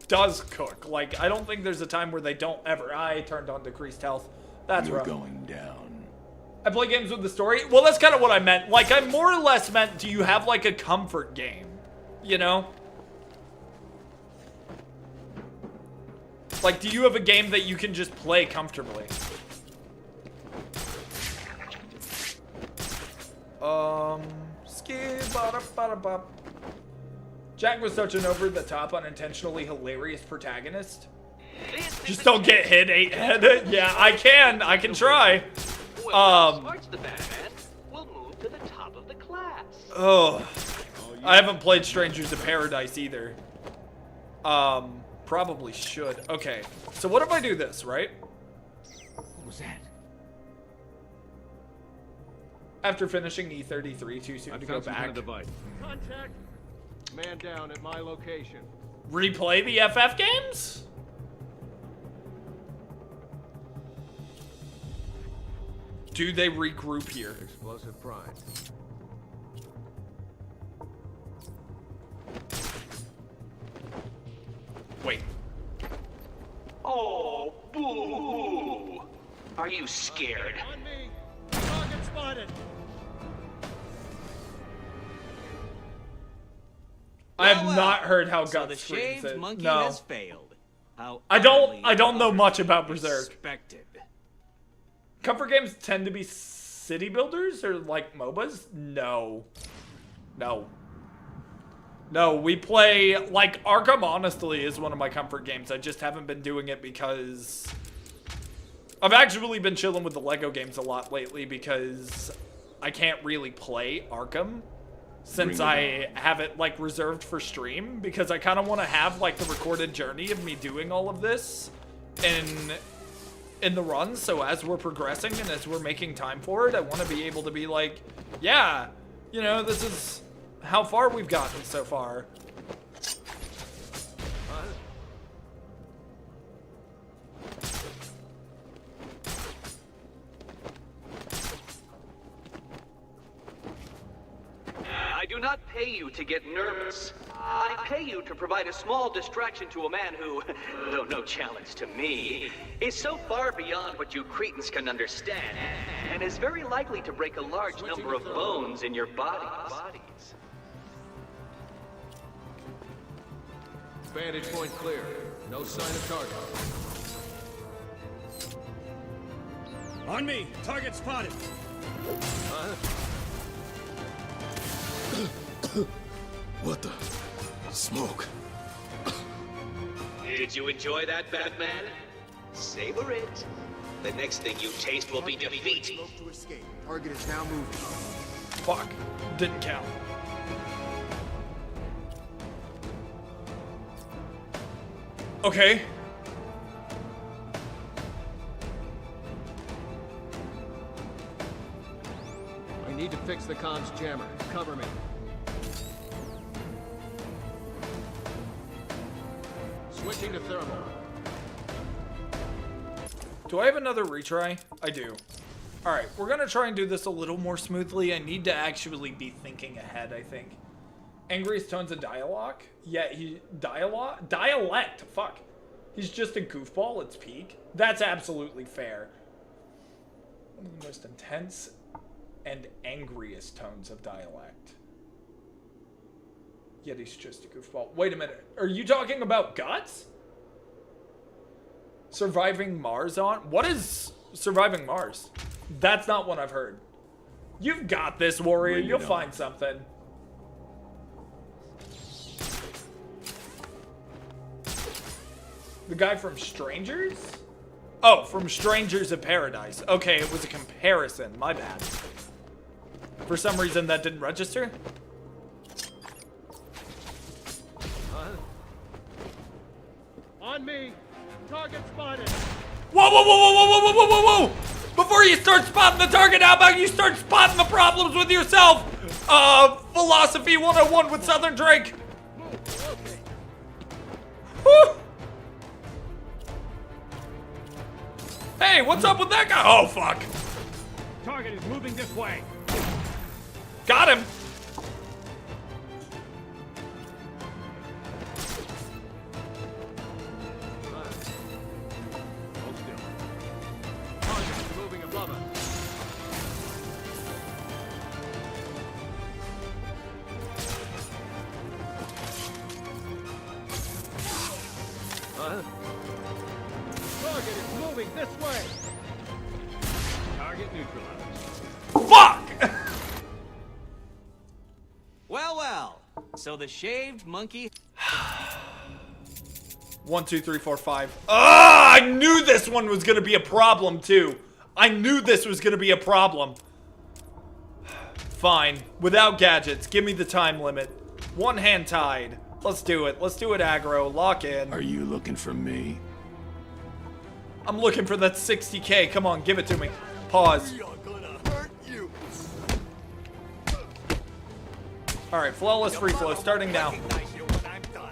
does cook. Like, I don't think there's a time where they don't ever. I turned on decreased health. That's You're rough. going down. I play games with the story. Well, that's kind of what I meant. Like, I more or less meant, do you have, like, a comfort game? You know? Like, do you have a game that you can just play comfortably? Skip-bada-bada-bop. Jack was such an over-the-top, unintentionally hilarious protagonist. Just don't get hit, 8-head. Yeah, I can try. Smart's the Batman. We'll move to the top of the class. Oh, I haven't played Strangers of Paradise either. Probably should. Okay, so what if I do this, right? What was that? After finishing E33, too soon to go back. Contact. Man down at my location. Replay the FF games? Do they regroup here? Explosive prime. Wait. Oh, boo! Are you scared? On me. Target spotted. I have not heard how So Gut the screams shaved it. monkey No. has failed. How I don't know much about Berserk. Expected. Comfort games tend to be city builders or like MOBAs? No. No. No, we play, like, Arkham, honestly, is one of my comfort games. I just haven't been doing it because... I've actually been chilling with the Lego games a lot lately because I can't really play Arkham since I have it, like, reserved for stream because I kind of want to have, like, the recorded journey of me doing all of this and in the runs, so as we're progressing and as we're making time for it, I want to be able to be like, yeah, you know, this is how far we've gotten so far. I do not pay you to get nervous. I pay you to provide a small distraction to a man who, though no challenge to me, is so far beyond what you cretins can understand, and is very likely to break a large number of bones in your bodies. Vantage point clear. No sign of target. On me! Target spotted! What the? Smoke. Did you enjoy that, Batman? Savor it. The next thing you taste will be defeat. Smoke to escape. Target is now moving. Fuck. Didn't count. Okay. I need to fix the comms jammer. Cover me. Switching to thermal. Do I have another retry? I do. Alright, we're gonna try and do this a little more smoothly. I need to actually be thinking ahead, I think. Angriest tones of dialogue? Yeah, dialect, fuck. He's just a goofball, it's peak. That's absolutely fair. One of the most intense and angriest tones of dialect. Yet he's just a goofball. Wait a minute, are you talking about Guts? Surviving Mars on? What is Surviving Mars? That's not one I've heard. You've got this, Warrior. You'll find something. The guy from Strangers? Oh, from Strangers of Paradise. Okay, it was a comparison. My bad. For some reason, that didn't register. On me. Target spotted. Whoa, whoa, whoa, whoa, whoa, whoa, whoa, whoa, whoa! Before you start spotting the target, how about you start spotting the problems with yourself? Philosophy 101 with Southern Drake. Okay. Whew. Hey, what's up with that guy? Oh, fuck. Target is moving this way! Got him. Hold still. Target is moving above us. Target is moving this way. Target neutralized. Fuck! Well, well. So the shaved monkey... 1, 2, 3, 4, 5. Ah! I knew this one was gonna be a problem too. I knew this was gonna be a problem. Fine. Without gadgets, give me the time limit. One hand tied. Let's do it. Let's do it aggro. Lock in. Are you looking for me? I'm looking for that 60K. Come on, give it to me. Pause. We are gonna hurt you. Alright, flawless free flow starting now. Recognize you when I'm done.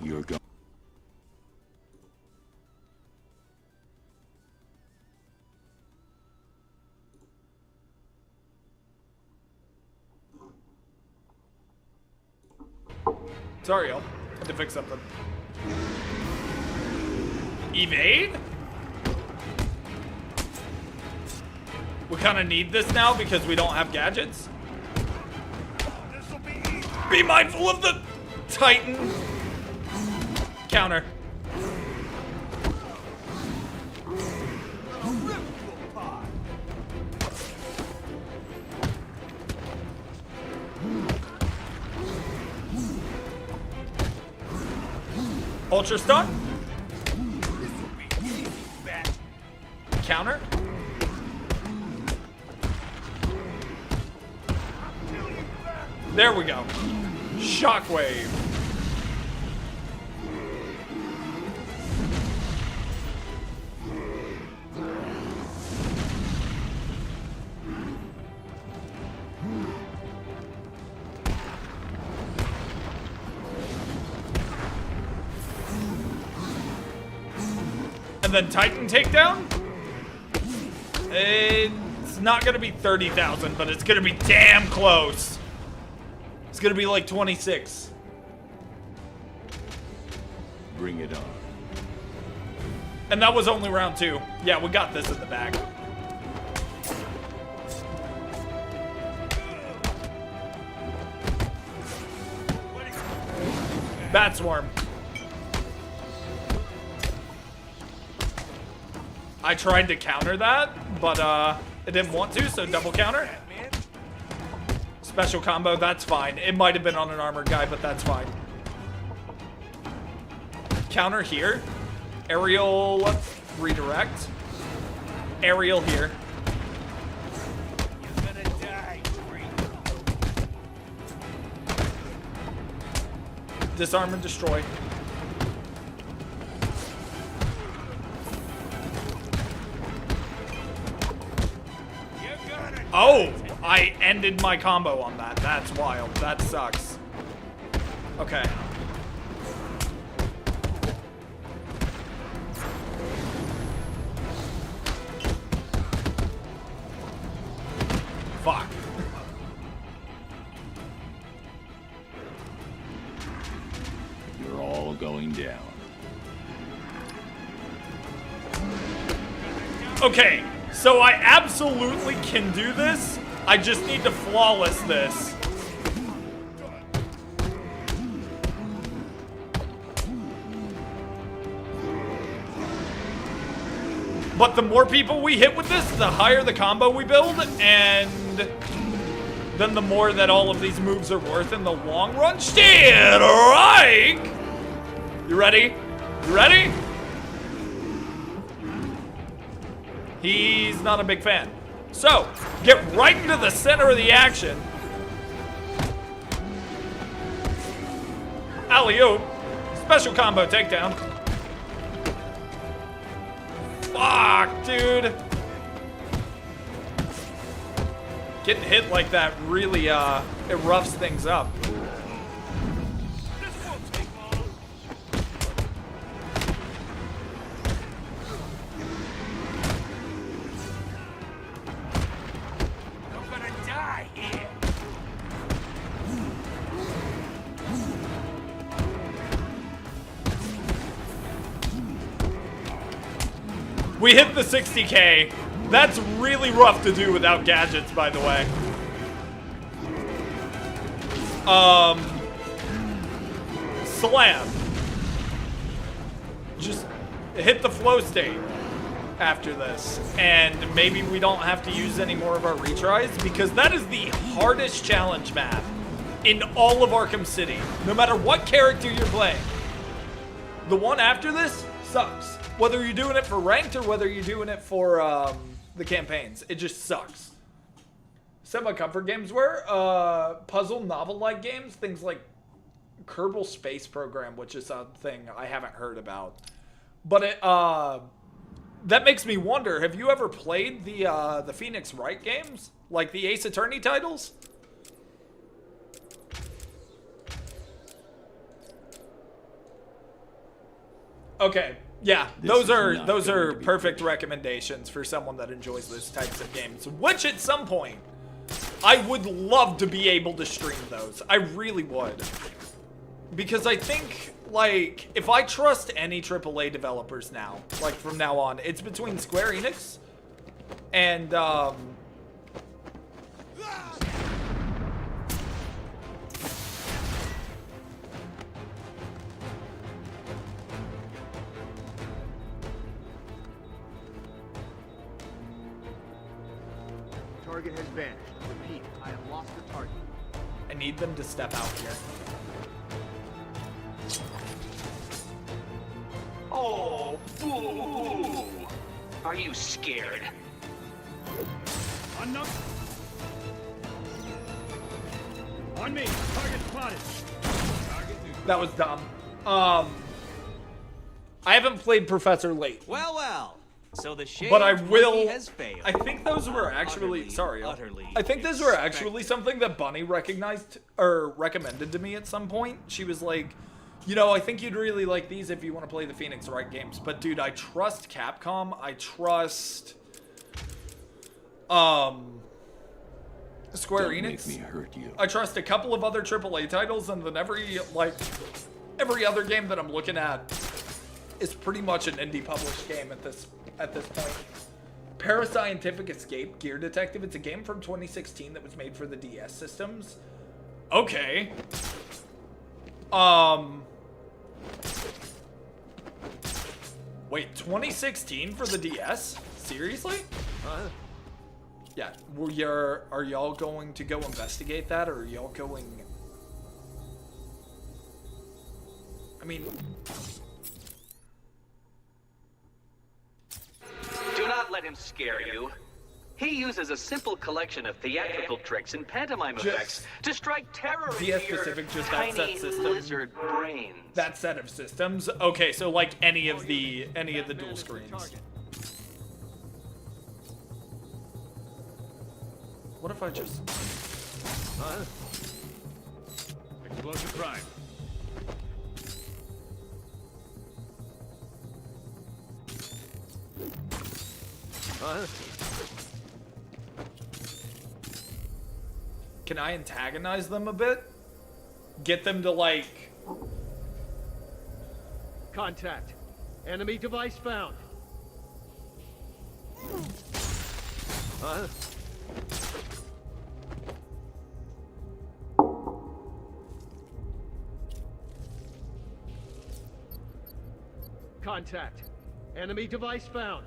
You're going. Sorry, y'all. Had to fix something. Evade? We kind of need this now because we don't have gadgets. This'll be easy. Be mindful of the Titan. Counter. Ultra stun. Counter. There we go. Shockwave. And then Titan takedown. It's not gonna be 30,000, but it's gonna be damn close. It's gonna be like 26. Bring it on. And that was only round 2. Yeah, we got this in the bag. Bat Swarm. I tried to counter that, but it didn't want to, so double counter. Special combo, that's fine. It might have been on an armored guy, but that's fine. Counter here. Aerial redirect. Aerial here. You're gonna die, Disarm and destroy. Oh, I ended my combo on that. That's wild. That sucks. Okay. Fuck. You're all going down. Okay, so I absolutely can do this. I just need to flawless this. But the more people we hit with this, the higher the combo we build, and then the more that all of these moves are worth in the long run. Strike! You ready? You ready? He's not a big fan. So, get right into the center of the action. Alley-oop. Special combo takedown. Fuck, dude. Getting hit like that really, it roughs things up. We hit the 60K. That's really rough to do without gadgets, by the way. Slam. Just hit the flow state after this. And maybe we don't have to use any more of our retries, because that is the hardest challenge map in all of Arkham City. No matter what character you're playing. The one after this sucks. Whether you're doing it for ranked or whether you're doing it for the campaigns, it just sucks. Semi-comfort games were puzzle novel-like games, things like Kerbal Space Program, which is something I haven't heard about. But it that makes me wonder: have you ever played the Phoenix Wright games, like the Ace Attorney titles? Okay. Yeah, those are perfect recommendations for someone that enjoys those types of games, which at some point I would love to be able to stream those. I really would. Because I think, like, if I trust any AAA developers now, like from now on, it's between Square Enix and Target has vanished. Repeat, I have lost the target. I need them to step out here. Oh, boo! Are you scared? On me! Target spotted! Target neutral. That was dumb. I haven't played Professor Layton, Well, well. So the shaved but I monkey will. has failed. I think those were actually I think those were actually something that Bunny recognized or recommended to me at some point. She was like, you know, I think you'd really like these if you want to play the Phoenix Wright games. But dude, I trust Capcom. I trust Square Don't Enix. make me hurt you. I trust a couple of other AAA titles, and then every other game that I'm looking at is pretty much an indie published game at this point. Parascientific Escape Gear Detective. It's a game from 2016 that was made for the DS systems. Okay. Wait, 2016 for the DS? Seriously? Yeah, are y'all going to go investigate that, or are y'all going... I mean... Do not let him scare you. He uses a simple collection of theatrical tricks and pantomime effects to strike terror into your DS-specific, just that tiny set system. lizard brains. That set of systems? Okay, so like any of the dual screens. What if I just... Explosive prime. Can I antagonize them a bit? Get them to like... Contact. Enemy device found. Contact. Enemy device found.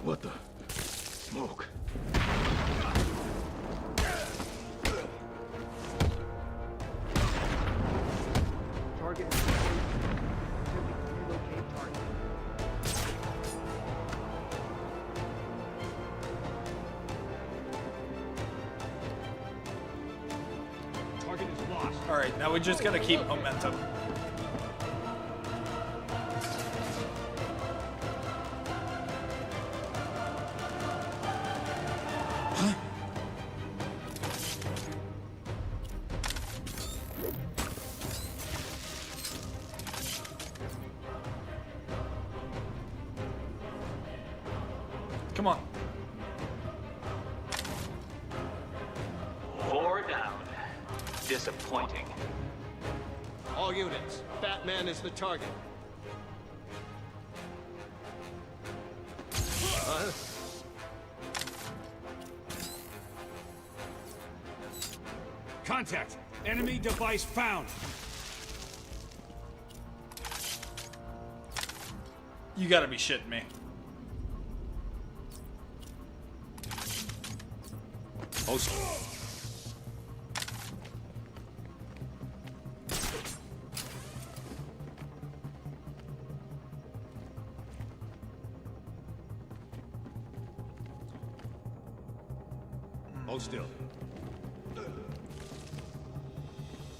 What the? Smoke. Target is attempting to relocate target. Target is lost. Alright, now we just gotta keep momentum. Come on. 4 down. Disappointing. All units. Batman is the target. Contact. Enemy device found. You gotta be shitting me. Hold still.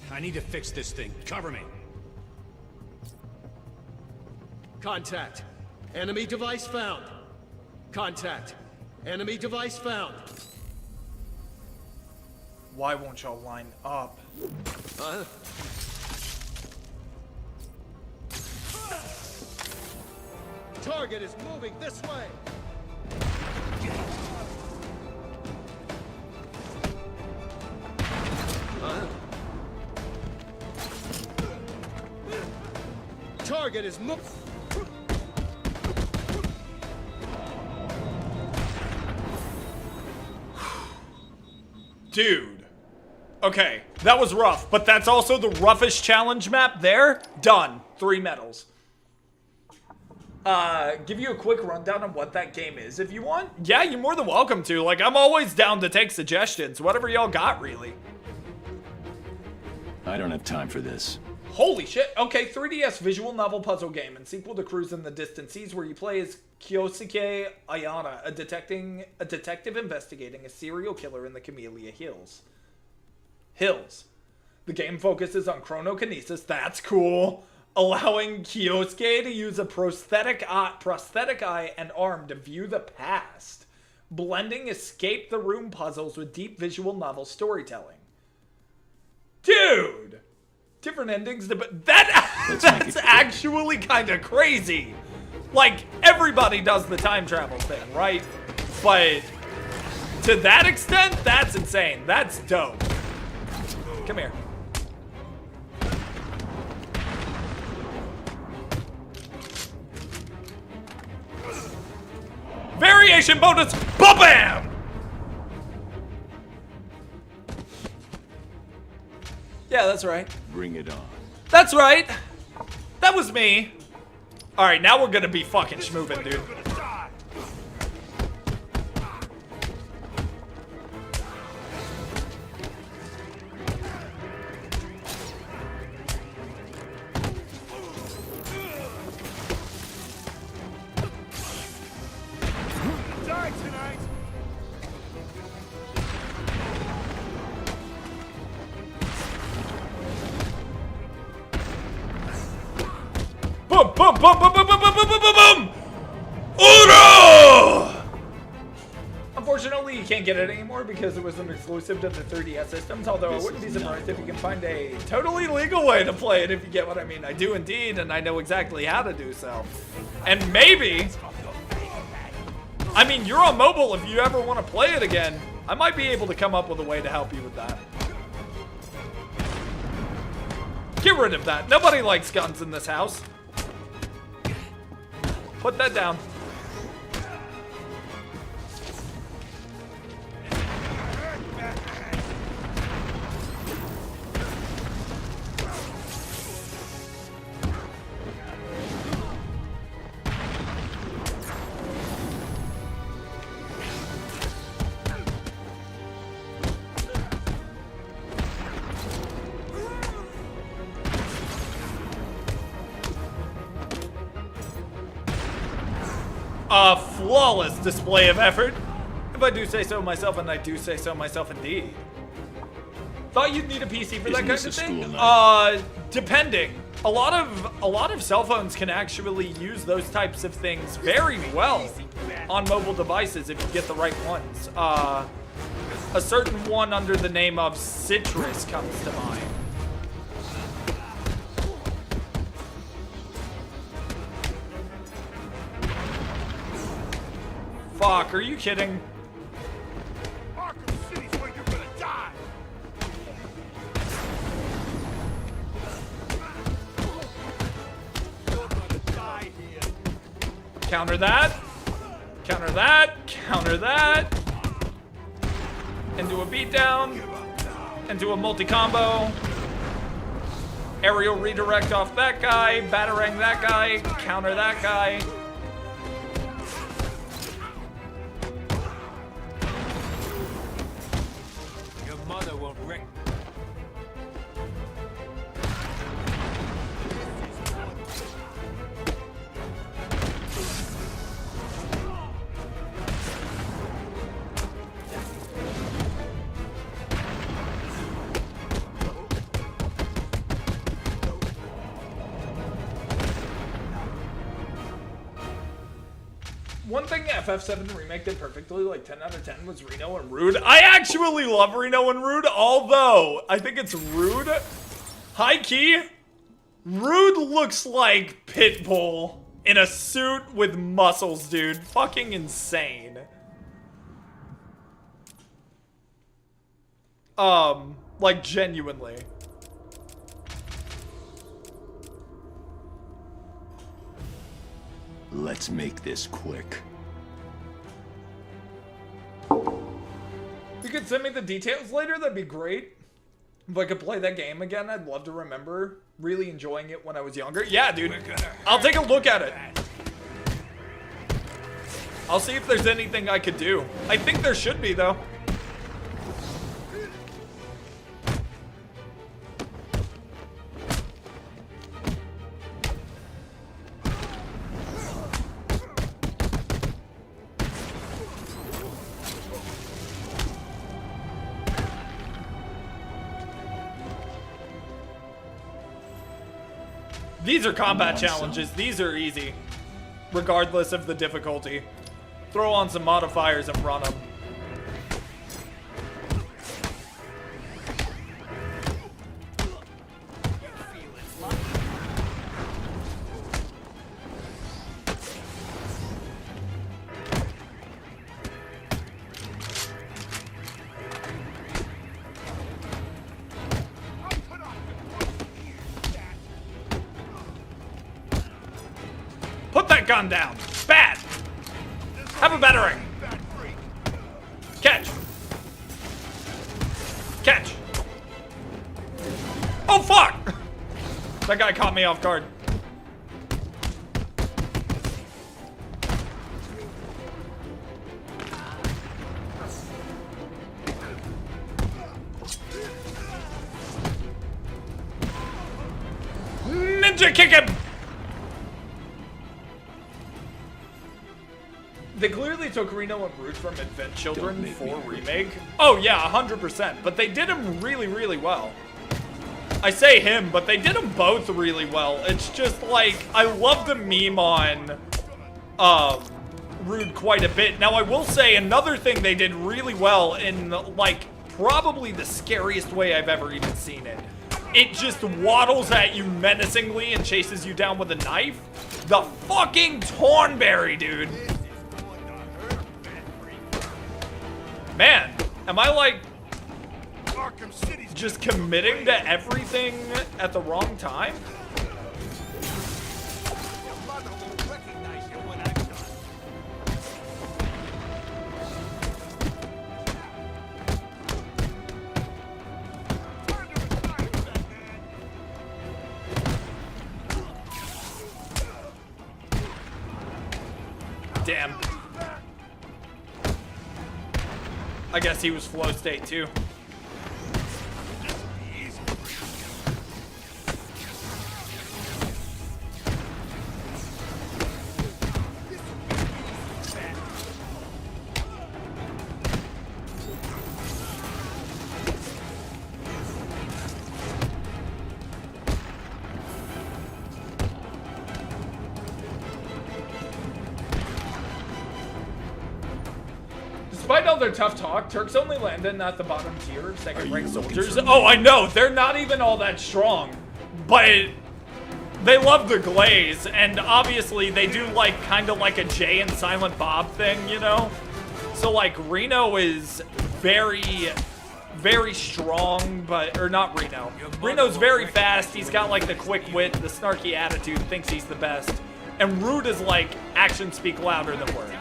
I need to fix this thing. Cover me. Contact. Enemy device found. Contact. Enemy device found. Why won't y'all line up? Target is moving this way. Target is moving. Dude. Okay, that was rough, but that's also the roughest challenge map there. Done. 3 medals. Give you a quick rundown on what that game is if you want. Yeah, you're more than welcome to. Like, I'm always down to take suggestions. Whatever y'all got, really. I don't have time for this. Holy shit. Okay, 3DS visual novel puzzle game and sequel to Cruise in the Distant Seas, where you play as Kyosuke Ayana, a detective investigating a serial killer in the Camellia Hills. The game focuses on chronokinesis, that's cool, allowing Kyosuke to use a prosthetic eye and arm to view the past, blending escape the room puzzles with deep visual novel storytelling. Dude! Different endings, but that's actually kind of crazy. Like, everybody does the time travel thing, right? But to that extent, that's insane. That's dope. Come here. Variation bonus, ba-bam! Yeah, that's right. Bring it on. That's right. That was me. All right, now we're gonna be fucking schmoovin', dude. Die tonight. Boom, boom, boom, boom, boom, boom, boom, boom, boom, boom, boom! Uno! Unfortunately, you can't get it anymore because it was an exclusive to the 3DS systems, although I wouldn't be surprised if you can find a totally legal way to play it, if you get what I mean. I do indeed, and I know exactly how to do so. And maybe... I mean, you're on mobile if you ever want to play it again. I might be able to come up with a way to help you with that. Get rid of that. Nobody likes guns in this house. Put that down. A flawless display of effort, if I do say so myself, and I do say so myself indeed. Thought you'd need a PC for that kind of thing? Depending. A lot of cell phones can actually use those types of things very well on mobile devices if you get the right ones. A certain one under the name of Citrus comes to mind. Fuck, are you kidding? Arkham City's where you're gonna die. You're gonna die here. Counter that. Counter that. Counter that. Into a beatdown. Into a multi-combo. Aerial redirect off that guy. Batarang that guy. Counter that guy. Mother won't wreck. One thing FF7 Remake did perfectly, like 10 out of 10, was Reno and Rude. I actually love Reno and Rude, although I think it's Rude. High key, Rude looks like Pitbull in a suit with muscles, dude. Fucking insane. Like genuinely. Let's make this quick. You could send me the details later, that'd be great. If I could play that game again, I'd love to remember really enjoying it when I was younger. Yeah, dude. I'll take a look at it. I'll see if there's anything I could do. I think there should be, though. These are combat challenges. These are easy, regardless of the difficulty. Throw on some modifiers and run them. Put that gun down. Bad. Have a battering. Catch. Catch. Oh, fuck! That guy caught me off guard. Ninja kick him! They clearly took Reno and Root from Advent Children for remake. Oh yeah, 100%. But they did him really, really well. I say him, but they did them both really well. It's just like, I love the meme on Rude quite a bit. Now I will say another thing they did really well in like probably the scariest way I've ever even seen it. It just waddles at you menacingly and chases you down with a knife. The fucking Thornberry, dude. Man, am I like Arkham City's just committing to everything at the wrong time? Your mother won't recognize you when I'm done. Turn to the side, Batman. Damn. I guess he was flow state too. Despite all their tough talk, Turks only landed at the bottom tier of second-ranked soldiers. Oh, I know, they're not even all that strong, but they love the glaze, and obviously they do like kind of like a Jay and Silent Bob thing, you know? So like Reno is very, very strong, but, or not Reno. Reno's very fast, he's got like the quick wit, the snarky attitude, thinks he's the best. And Rude is like, actions speak louder than words,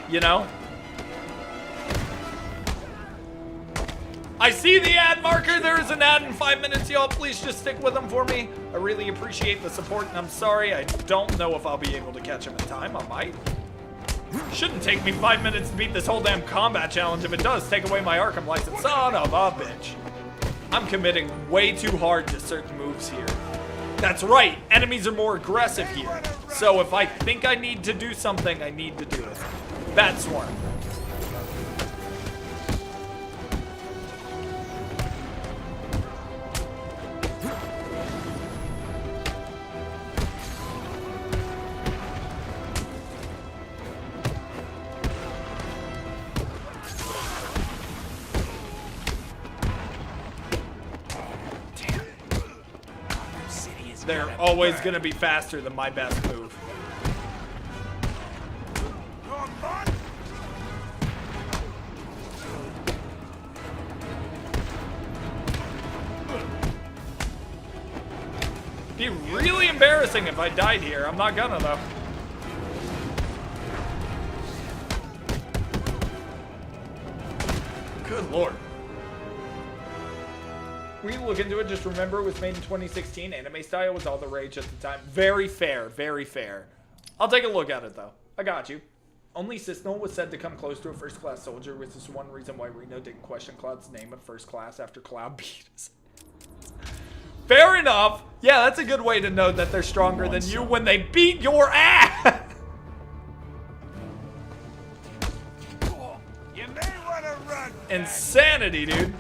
you know? I see the ad marker. There is an ad in 5 minutes, y'all. Please just stick with them for me. I really appreciate the support, and I'm sorry. I don't know if I'll be able to catch them in time. I might. Shouldn't take me 5 minutes to beat this whole damn combat challenge. If it does, take away my Arkham license. Son of a bitch. I'm committing way too hard to certain moves here. That's right. Enemies are more aggressive here. So if I think I need to do something, I need to do it. Bat Swarm. They're always gonna be faster than my best move. Be really embarrassing if I died here. I'm not gonna though. Good lord. We look into it. Just remember, it was made in 2016. Anime style was all the rage at the time. Very fair. Very fair. I'll take a look at it, though. I got you. Only Cisno was said to come close to a first-class soldier, which is one reason why Reno didn't question Cloud's name of first class after Cloud beat us. Fair enough. Yeah, that's a good way to know that they're stronger than you when they beat your ass. You may want to run. Insanity, dude.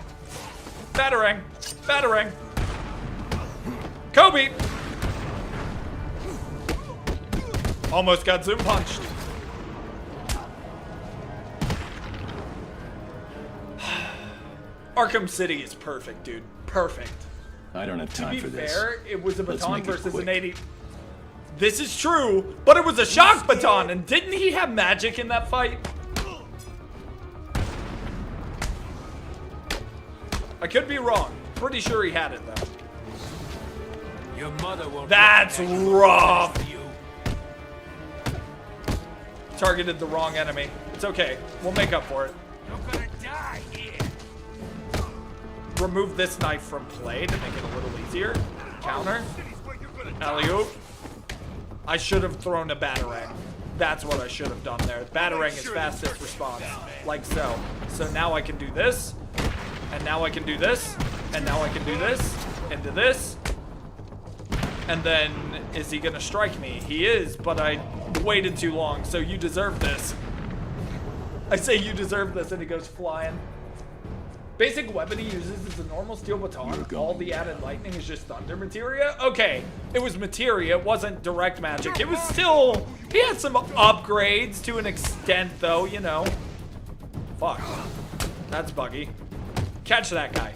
Batarang. Batarang. Kobe. Almost got zoom punched. Arkham City is perfect, dude. Perfect. I don't have time for To be this. fair, it was a Let's baton make it versus an quick. 80. This is true, but it was a shock baton, and didn't he have magic in that fight? I could be wrong. Pretty sure he had it, though. Your mother won't. That's recognize rough. you. Targeted the wrong enemy. It's okay. We'll make up for it. You're gonna die here. Remove this knife from play to make it a little easier. Counter. Alley-oop. I should have thrown a Batarang. That's what I should have done there. Batarang is fastest response. Like so. So now I can do this. And now I can do this. And now I can do this. Into this. And then, is he gonna strike me? He is, but I waited too long, so you deserve this. I say you deserve this, and he goes flying. Basic weapon he uses is a normal steel baton. All the added lightning is just thunder materia. Okay, it was materia, it wasn't direct magic. It was still, he had some upgrades to an extent though, you know. Fuck, that's buggy. Catch that guy.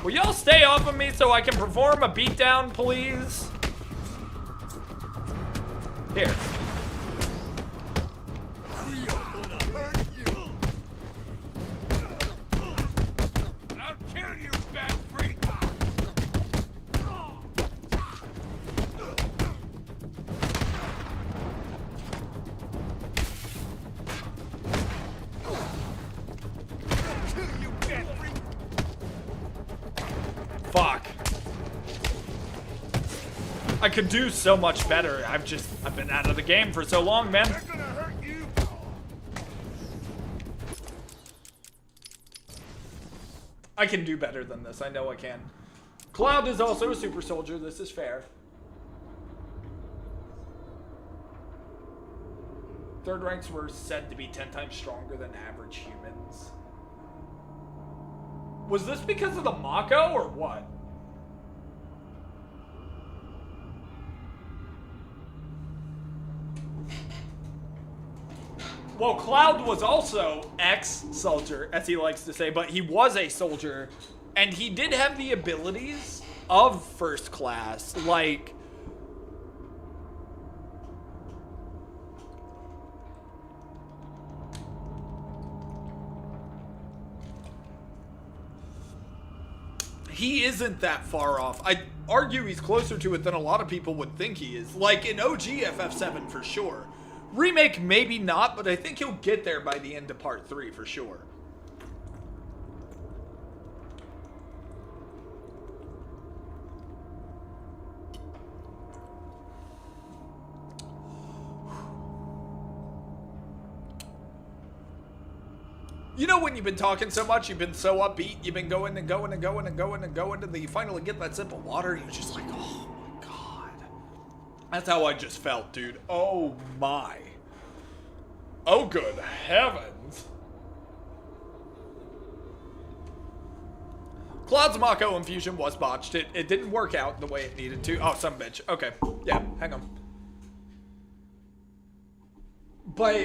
Will y'all stay off of me so I can perform a beatdown, please? Here. I'll kill you, bad freak. Fuck. I could do so much better. I've been out of the game for so long, man. They're gonna hurt you. I can do better than this. I know I can. Cloud is also a super soldier. This is fair. Third ranks were said to be 10 times stronger than average humans. Was this because of the Mako or what? Well, Cloud was also ex-soldier, as he likes to say, but he was a soldier, and he did have the abilities of first class, like... He isn't that far off. I'd argue he's closer to it than a lot of people would think he is. Like, in OG FF7 for sure. Remake, maybe not, but I think he'll get there by the end of part 3 for sure. You know when you've been talking so much, you've been so upbeat, you've been going and going and going and going and going, and then you finally get that sip of water, and you're just like, oh my god. That's how I just felt, dude. Oh my. Oh good heavens. Cloud's Mako infusion was botched. It didn't work out the way it needed to. Oh, some bitch. Okay. Yeah, hang on. But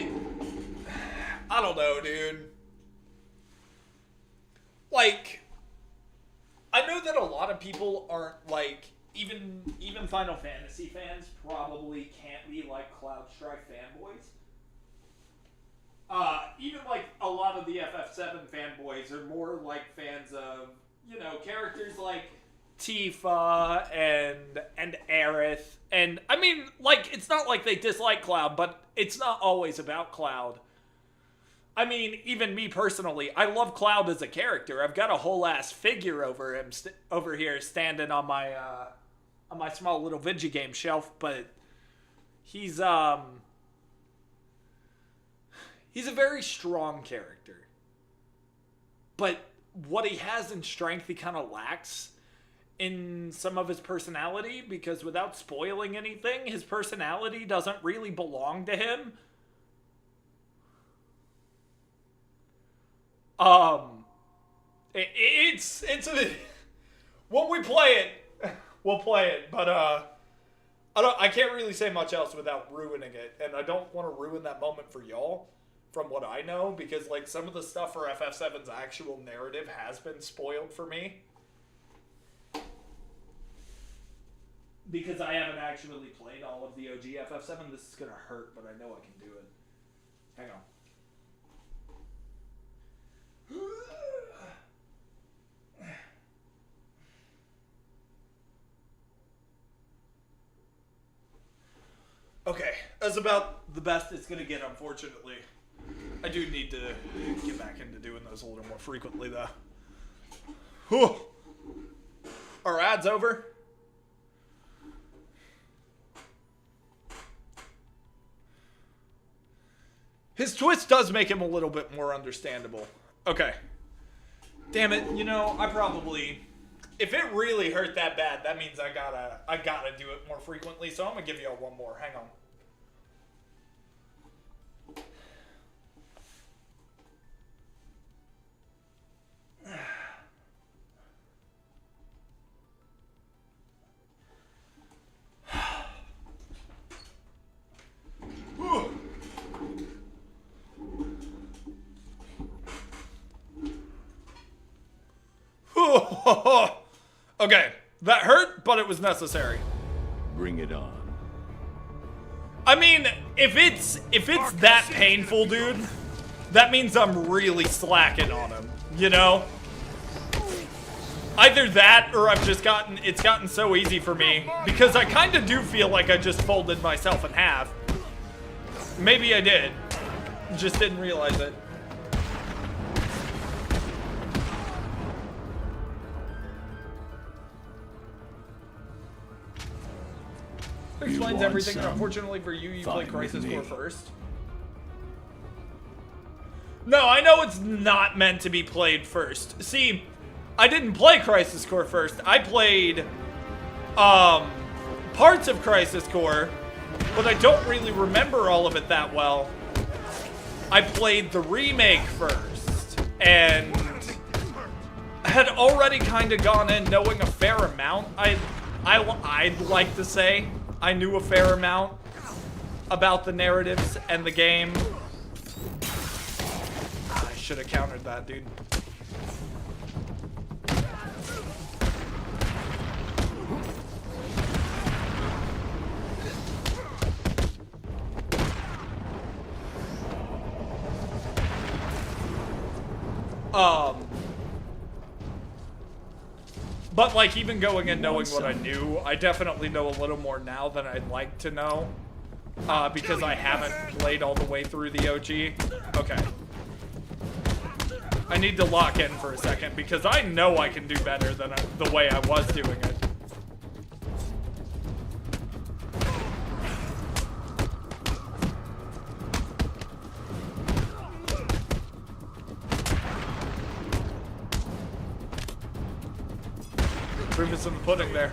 I don't know, dude. Like, I know that a lot of people aren't like, even Final Fantasy fans probably can't be like Cloud Strife fanboys. Even like a lot of the FF7 fanboys are more like fans of, you know, characters like Tifa and Aerith. And I mean, like, it's not like they dislike Cloud, but it's not always about Cloud. I mean, even me personally, I love Cloud as a character. I've got a whole ass figure over him over here standing on my small little video game shelf, but he's a very strong character. But what he has in strength, he kind of lacks in some of his personality, because without spoiling anything, his personality doesn't really belong to him. It's when we play it, we'll play it, but I can't really say much else without ruining it, and I don't want to ruin that moment for y'all, from what I know, because like some of the stuff for FF7's actual narrative has been spoiled for me. Because I haven't actually played all of the OG FF7, this is gonna hurt, but I know I can do it. Hang on. Okay, that's about the best it's gonna get, unfortunately. I do need to get back into doing those a little more frequently, though. Whew. Our ad's over. His twist does make him a little bit more understandable. Okay. Damn it, you know, I probably... If it really hurt that bad, that means I gotta do it more frequently, so I'm gonna give y'all one more. Hang on. Okay, that hurt, but it was necessary. Bring it on. I mean, if it's that painful, dude, that means I'm really slacking on him, you know? Either that, or it's gotten so easy for me, because I kind of do feel like I just folded myself in half. Maybe I did, just didn't realize it. Explains everything, and unfortunately for you, you play Crisis Core first. No, I know it's not meant to be played first. See, I didn't play Crisis Core first. I played parts of Crisis Core, but I don't really remember all of it that well. I played the remake first, and had already kind of gone in knowing a fair amount. I'd like to say I knew a fair amount about the narratives and the game. I should have countered that, dude. But like, even going in knowing what I knew, I definitely know a little more now than I'd like to know, because I haven't played all the way through the OG. Okay. I need to lock in for a second, because I know I can do better than the way I was doing it. Proof is in the pudding there.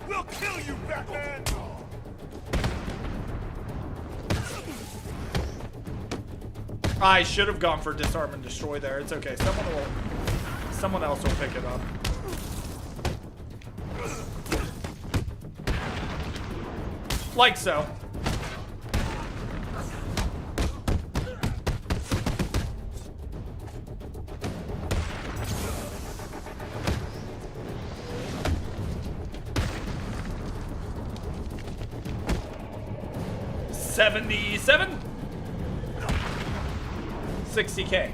We'll kill you, Batman! I should have gone for disarm and destroy there. It's okay. Someone else will pick it up. Like so. $60K.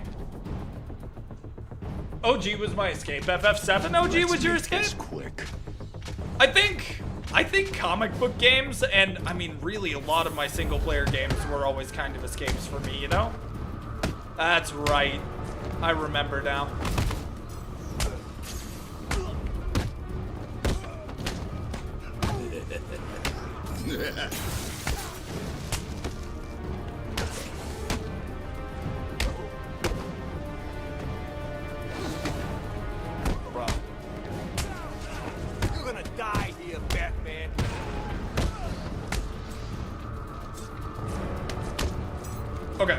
OG was my escape. FF7 OG was your Let's make escape? this quick. I think comic book games, and I mean really a lot of my single player games were always kind of escapes for me, you know? That's right. I remember now. Bro. You're gonna die here, Batman. Okay.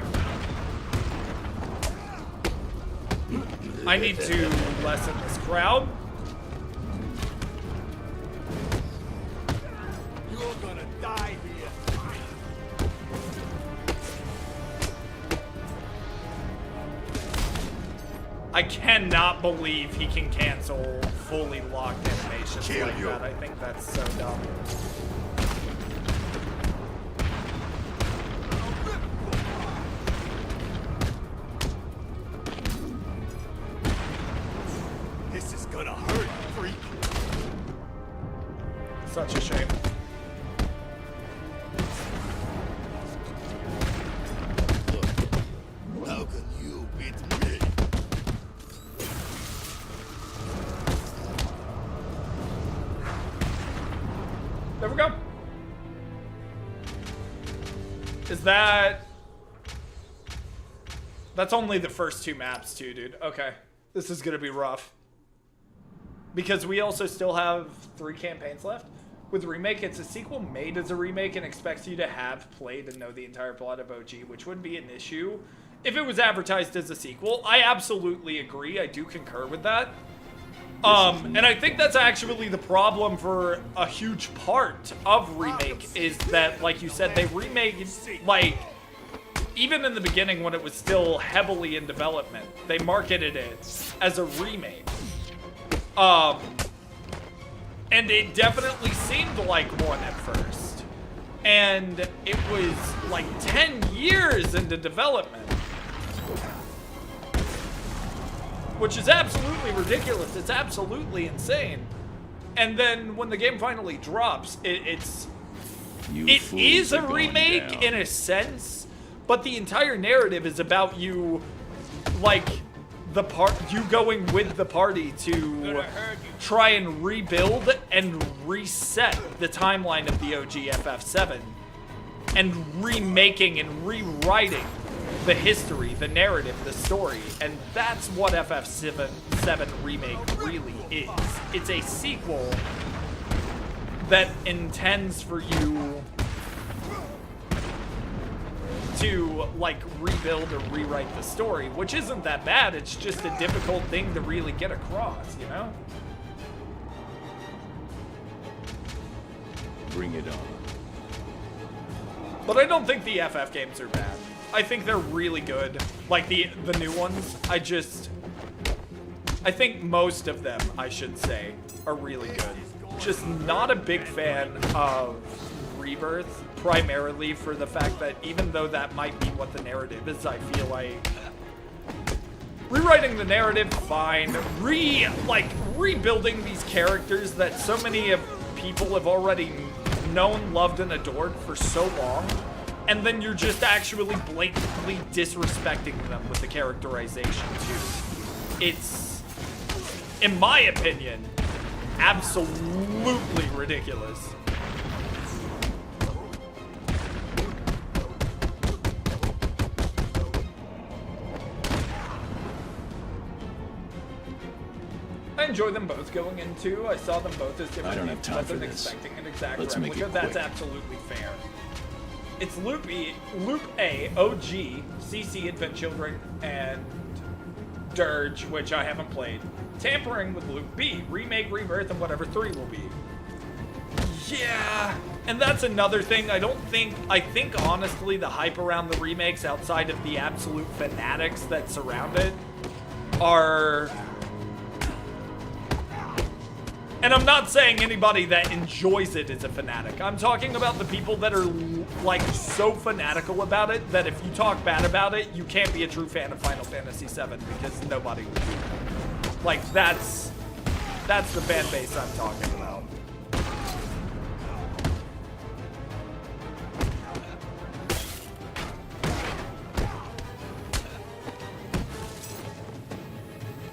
I need to lessen this crowd. You're gonna die here. I cannot believe he can cancel fully locked animations Kill like you. that. I think that's so dumb. This is gonna hurt, freak. Such a shame. How can you beat me? There we go. Is that... That's only the first 2 maps too, dude. Okay. This is gonna be rough. Because we also still have 3 campaigns left. With the remake, it's a sequel made as a remake and expects you to have played and know the entire plot of OG, which wouldn't be an issue if it was advertised as a sequel. I absolutely agree. I do concur with that. And I think that's actually the problem for a huge part of remake is that, like you said, they remade, like, even in the beginning when it was still heavily in development, they marketed it as a remake. And it definitely seemed like one at first. And it was like 10 years into development. Which is absolutely ridiculous. It's absolutely insane. And then when the game finally drops, it is a remake in a sense, but the entire narrative is about you, like, you going with the party to try and rebuild and reset the timeline of the OG FF7 and remaking and rewriting the history, the narrative, the story, and that's what FF7 Remake really is. It's a sequel that intends for you to, like, rebuild or rewrite the story, which isn't that bad. It's just a difficult thing to really get across, you know? Bring it on. But I don't think the FF games are bad. I think they're really good. Like, the new ones, I think most of them, I should say, are really good. Just not a big fan of Rebirth, primarily for the fact that even though that might be what the narrative is, I feel like rewriting the narrative, fine. Rebuilding these characters that so many of people have already known, loved, and adored for so long, and then you're just actually blatantly disrespecting them with the characterization too. It's, in my opinion, absolutely ridiculous. I enjoy them both going into. I saw them both as different. I don't have time for wasn't this. expecting an exact Let's make replica. it That's quick. absolutely fair. It's Loop A, OG, CC, Advent Children, and Dirge, which I haven't played. Tampering with Loop B, Remake, Rebirth, and whatever 3 will be. Yeah, and that's another thing. I think honestly the hype around the remakes outside of the absolute fanatics that surround it are... And I'm not saying anybody that enjoys it is a fanatic. I'm talking about the people that are like so fanatical about it that if you talk bad about it, you can't be a true fan of Final Fantasy VII because nobody would do that. Like that's the fan base I'm talking about.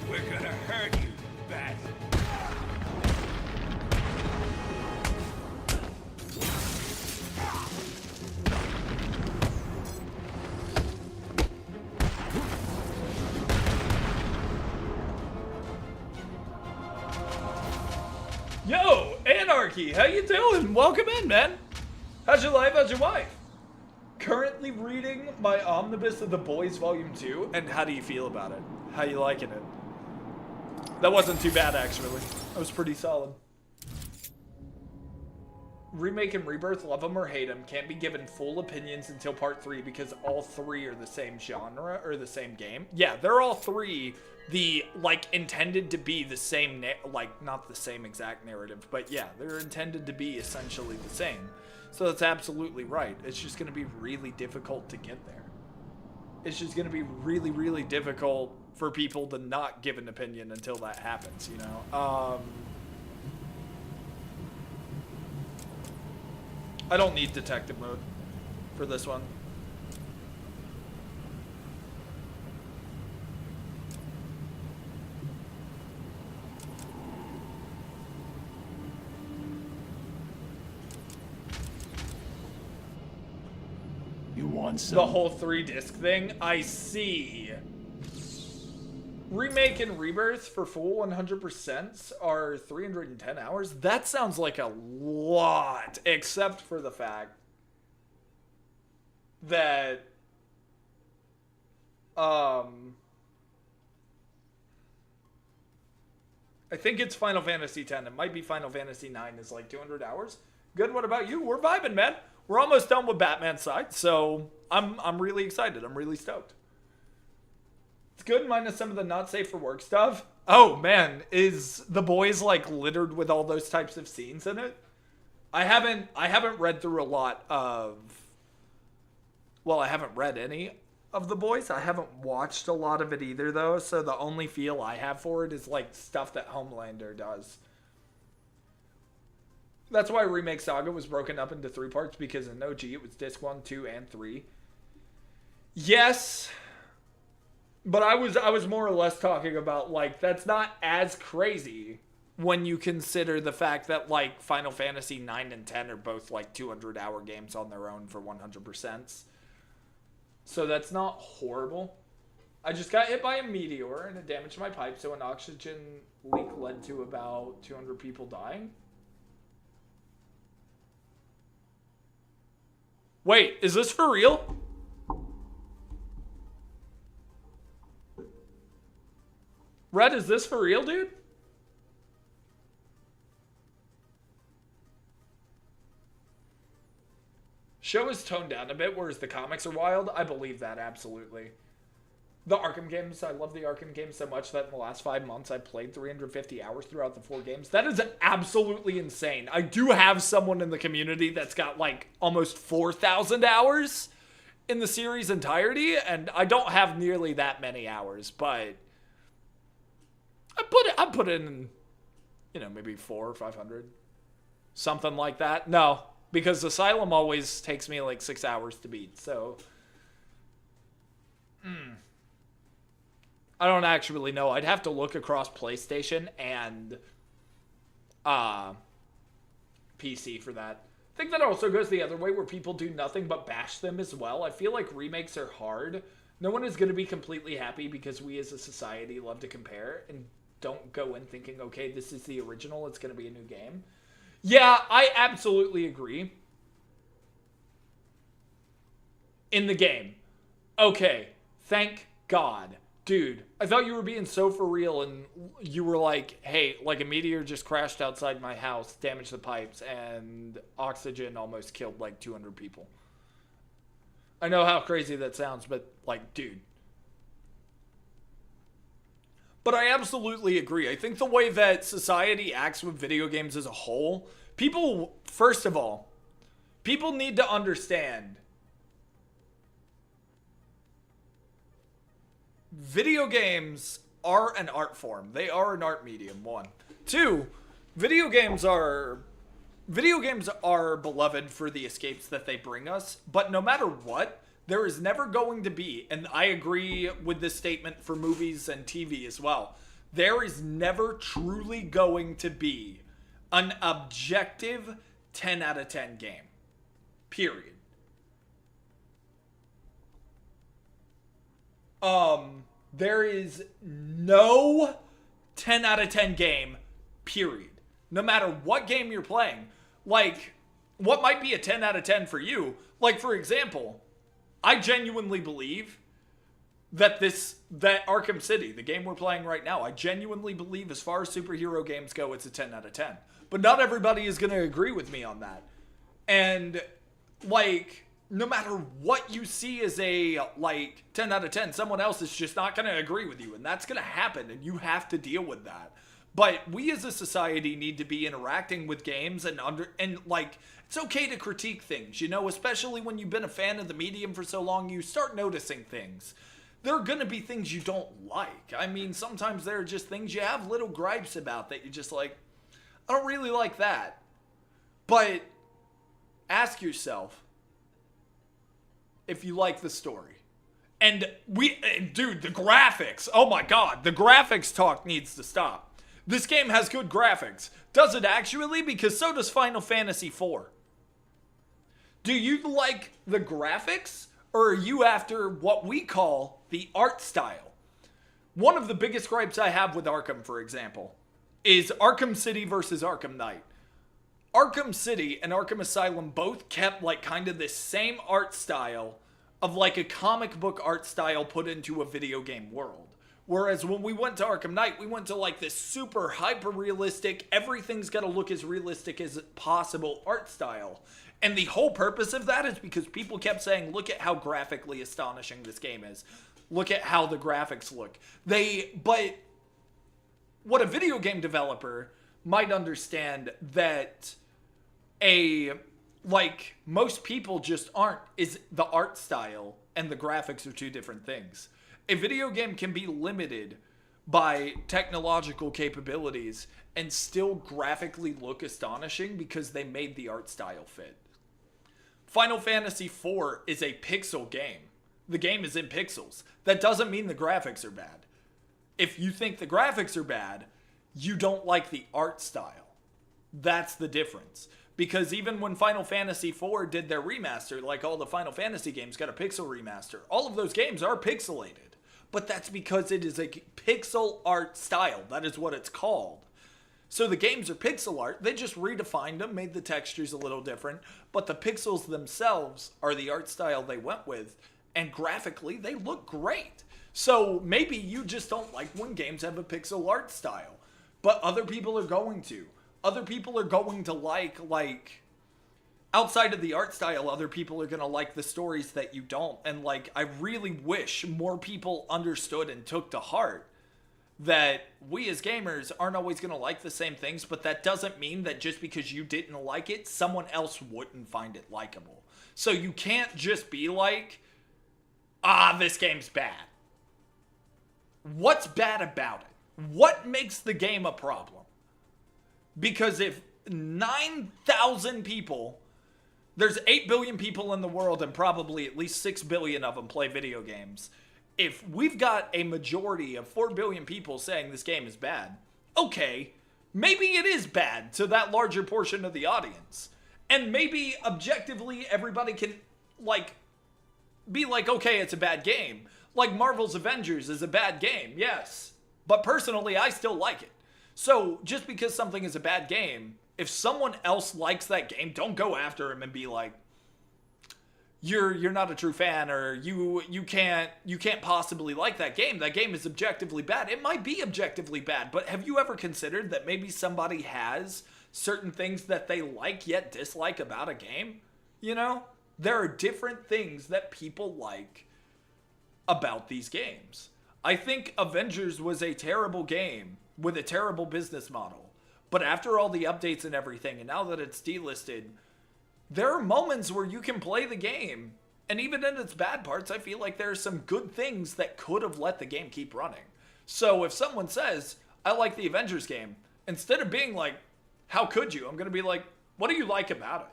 We're gonna hurt you, bat. Yo, Anarchy, how you doing? Welcome in, man. How's your life? How's your wife? Currently reading my omnibus of The Boys Volume 2, and how do you feel about it? How you liking it? That wasn't too bad, actually. That was pretty solid. Remake and Rebirth, love them or hate them, can't be given full opinions until part 3 because all 3 are the same genre, or the same game. Yeah, they're all 3 like, intended to be the same, like, not the same exact narrative, but yeah, they're intended to be essentially the same. So that's absolutely right. It's just going to be really difficult to get there. It's just going to be really, really difficult for people to not give an opinion until that happens, you know? I don't need detective mode for this one. You want some? The whole 3-disc thing? I see. Remake and Rebirth for full 100% are 310 hours? That sounds like a lot, except for the fact that I think it's Final Fantasy X. It might be Final Fantasy IX is like 200 hours. Good, what about you? We're vibing, man. We're almost done with Batman's side, so I'm really excited. I'm really stoked. It's good minus some of the not safe for work stuff. Oh man, is The Boys like littered with all those types of scenes in it? I haven't read through a lot of, well, I haven't read any of The Boys. I haven't watched a lot of it either though, so the only feel I have for it is like stuff that Homelander does. That's why Remake Saga was broken up into 3 parts, because in OG it was disc 1, 2, and 3. Yes, but I was more or less talking about, like, that's not as crazy when you consider the fact that, like, Final Fantasy 9 and 10 are both, like, 200-hour games on their own for 100%. So that's not horrible. I just got hit by a meteor and it damaged my pipe, so an oxygen leak led to about 200 people dying. Wait, is this for real? Red, is this for real, dude? Show is toned down a bit, whereas the comics are wild. I believe that, absolutely. The Arkham games, I love the Arkham games so much that in the last 5 months I played 350 hours throughout the 4 games. That is absolutely insane. I do have someone in the community that's got like almost 4,000 hours in the series entirety, and I don't have nearly that many hours, but I put in, you know, maybe 400 or 500. Something like that. No, because Asylum always takes me like 6 hours to beat, so I don't actually know. I'd have to look across PlayStation and PC for that. I think that also goes the other way, where people do nothing but bash them as well. I feel like remakes are hard. No one is going to be completely happy because we as a society love to compare and don't go in thinking, okay, this is the original, it's going to be a new game. Yeah, I absolutely agree. In the game. Okay, thank God. Dude, I thought you were being so for real, and you were like, hey, like a meteor just crashed outside my house, damaged the pipes, and oxygen almost killed like 200 people. I know how crazy that sounds, but like, dude. But I absolutely agree. I think the way that society acts with video games as a whole, people, first of all, People need to understand. Video games are an art form. They are an art medium, one. Two, video games are beloved for the escapes that they bring us, but no matter what, there is never going to be, and I agree with this statement for movies and TV as well, there is never truly going to be an objective 10 out of 10 game. Period. There is no 10 out of 10 game, period. No matter what game you're playing. Like, what might be a 10 out of 10 for you? Like, for example, I genuinely believe that Arkham City, the game we're playing right now, I genuinely believe as far as superhero games go, it's a 10 out of 10. But not everybody is going to agree with me on that. And, like, no matter what you see as a, 10 out of 10, someone else is just not going to agree with you. And that's going to happen, and you have to deal with that. But we as a society need to be interacting with games and it's okay to critique things, especially when you've been a fan of the medium for so long, you start noticing things. There are going to be things you don't like. I mean, sometimes there are just things you have little gripes about that you're just like, I don't really like that. But ask yourself if you like the story. And dude, the graphics, oh my God, the graphics talk needs to stop. This game has good graphics. Does it actually? Because so does Final Fantasy IV. Do you like the graphics, or are you after what we call the art style? One of the biggest gripes I have with Arkham, for example, is Arkham City versus Arkham Knight. Arkham City and Arkham Asylum both kept kind of this same art style of a comic book art style put into a video game world. Whereas when we went to Arkham Knight, we went to this super hyper-realistic, everything's got to look as realistic as possible art style. And the whole purpose of that is because people kept saying, look at how graphically astonishing this game is. Look at how the graphics look. But what a video game developer might understand that most people just aren't, is the art style and the graphics are two different things. A video game can be limited by technological capabilities and still graphically look astonishing because they made the art style fit. Final Fantasy IV is a pixel game. The game is in pixels. That doesn't mean the graphics are bad. If you think the graphics are bad, you don't like the art style. That's the difference. Because even when Final Fantasy IV did their remaster, all the Final Fantasy games got a pixel remaster, all of those games are pixelated. But that's because it is a pixel art style. That is what it's called. So the games are pixel art. They just redefined them, made the textures a little different. But the pixels themselves are the art style they went with. And graphically, they look great. So maybe you just don't like when games have a pixel art style. But other people are going to. Other people are going to like outside of the art style, other people are going to like the stories that you don't. And I really wish more people understood and took to heart that we as gamers aren't always going to like the same things, but that doesn't mean that just because you didn't like it, someone else wouldn't find it likable. So you can't just be like, this game's bad. What's bad about it? What makes the game a problem? Because if 9,000 people, there's 8 billion people in the world and probably at least 6 billion of them play video games. If we've got a majority of 4 billion people saying this game is bad, okay, maybe it is bad to that larger portion of the audience. And maybe objectively everybody can be like, okay, it's a bad game. Like Marvel's Avengers is a bad game, yes. But personally, I still like it. So just because something is a bad game, if someone else likes that game, don't go after him and be like, you're not a true fan, or you can't possibly like that game. That game is objectively bad. It might be objectively bad, but have you ever considered that maybe somebody has certain things that they like yet dislike about a game? There are different things that people like about these games. I think Avengers was a terrible game with a terrible business model. But after all the updates and everything, and now that it's delisted, there are moments where you can play the game, and even in its bad parts, I feel like there are some good things that could have let the game keep running. So if someone says, I like the Avengers game, instead of being like, how could you? I'm going to be like, what do you like about it?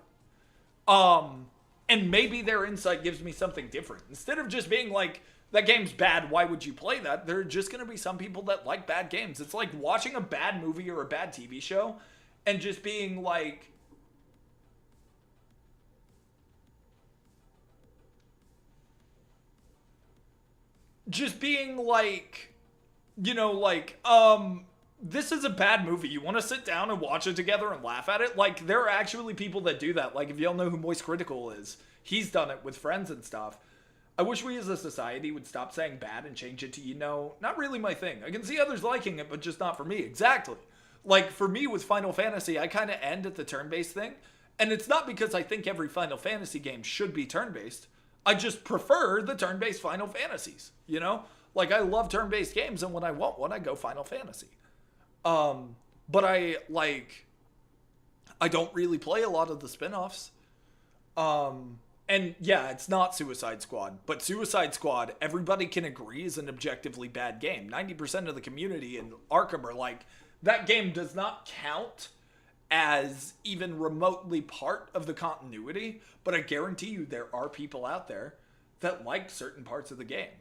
And maybe their insight gives me something different. Instead of just being like, that game's bad, why would you play that? There are just going to be some people that like bad games. It's like watching a bad movie or a bad TV show and just being like, this is a bad movie. You want to sit down and watch it together and laugh at it? Like, there are actually people that do that. Like, if y'all know who Moist Critical is, he's done it with friends and stuff. I wish we as a society would stop saying bad and change it to, not really my thing. I can see others liking it, but just not for me. Exactly. Like, for me with Final Fantasy, I kind of end at the turn-based thing. And it's not because I think every Final Fantasy game should be turn-based. I just prefer the turn-based Final Fantasies, Like, I love turn-based games, and when I want one, I go Final Fantasy. But I don't really play a lot of the spin-offs. And yeah, it's not Suicide Squad, but Suicide Squad, everybody can agree, is an objectively bad game. 90% of the community in Arkham are like, that game does not count as even remotely part of the continuity, but I guarantee you there are people out there that like certain parts of the game.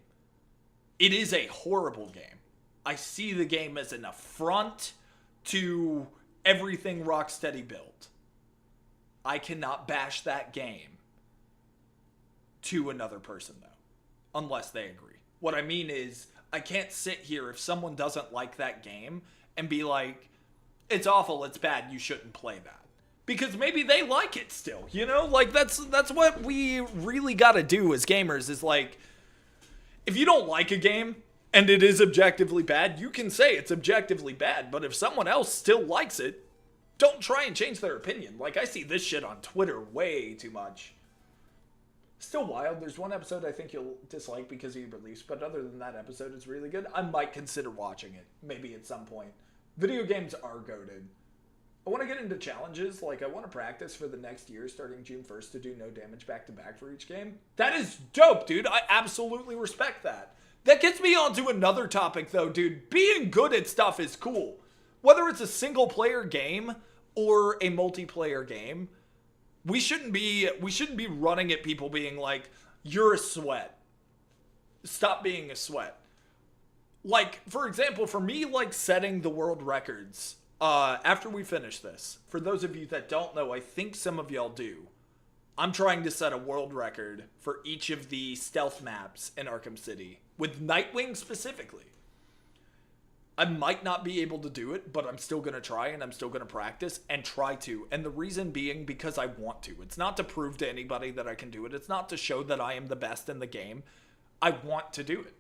It is a horrible game. I see the game as an affront to everything Rocksteady built. I cannot bash that game to another person, though, unless they agree. What I mean is, I can't sit here if someone doesn't like that game and be like, it's awful, it's bad, you shouldn't play that. Because maybe they like it still, Like, that's what we really gotta do as gamers, is like, if you don't like a game, and it is objectively bad, you can say it's objectively bad, but if someone else still likes it, don't try and change their opinion. Like, I see this shit on Twitter way too much. Still wild. There's one episode I think you'll dislike because of your beliefs, but other than that episode, it's really good. I might consider watching it, maybe at some point. Video games are goated. I want to get into challenges. Like, I want to practice for the next year, starting June 1st, to do no damage back-to-back for each game. That is dope, dude. I absolutely respect that. That gets me onto another topic, though, dude. Being good at stuff is cool. Whether it's a single-player game or a multiplayer game, we shouldn't be running at people being like, you're a sweat. Stop being a sweat. Like, for example, for me, like, setting the world records, after we finish this, for those of you that don't know, I think some of y'all do, I'm trying to set a world record for each of the stealth maps in Arkham City, with Nightwing specifically. I might not be able to do it, but I'm still going to try, and I'm still going to practice and try to. And the reason being because I want to. It's not to prove to anybody that I can do it. It's not to show that I am the best in the game. I want to do it.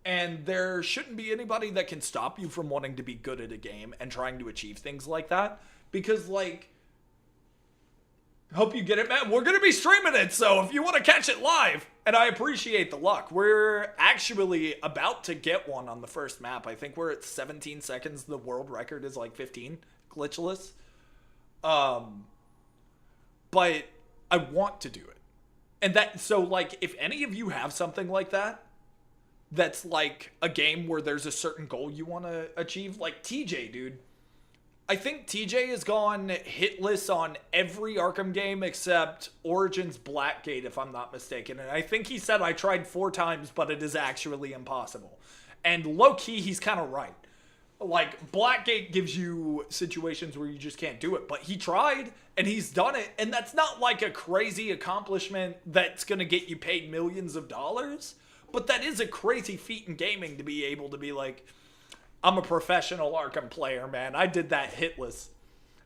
And there shouldn't be anybody that can stop you from wanting to be good at a game and trying to achieve things like that. Because, like, hope you get it, man. We're going to be streaming it, so if you want to catch it live, and I appreciate the luck. We're actually about to get one on the first map. I think we're at 17 seconds. The world record is like 15, glitchless. But I want to do it. And that, so like, if any of you have something like that, that's like a game where there's a certain goal you want to achieve, like TJ, dude. I think TJ has gone hitless on every Arkham game except Origins Blackgate, if I'm not mistaken. And I think he said I tried 4 times, but it is actually impossible. And low-key, he's kind of right. Like, Blackgate gives you situations where you just can't do it. But he tried, and he's done it. And that's not like a crazy accomplishment that's going to get you paid millions of dollars. But that is a crazy feat in gaming to be able to be like, I'm a professional Arkham player, man. I did that hitless.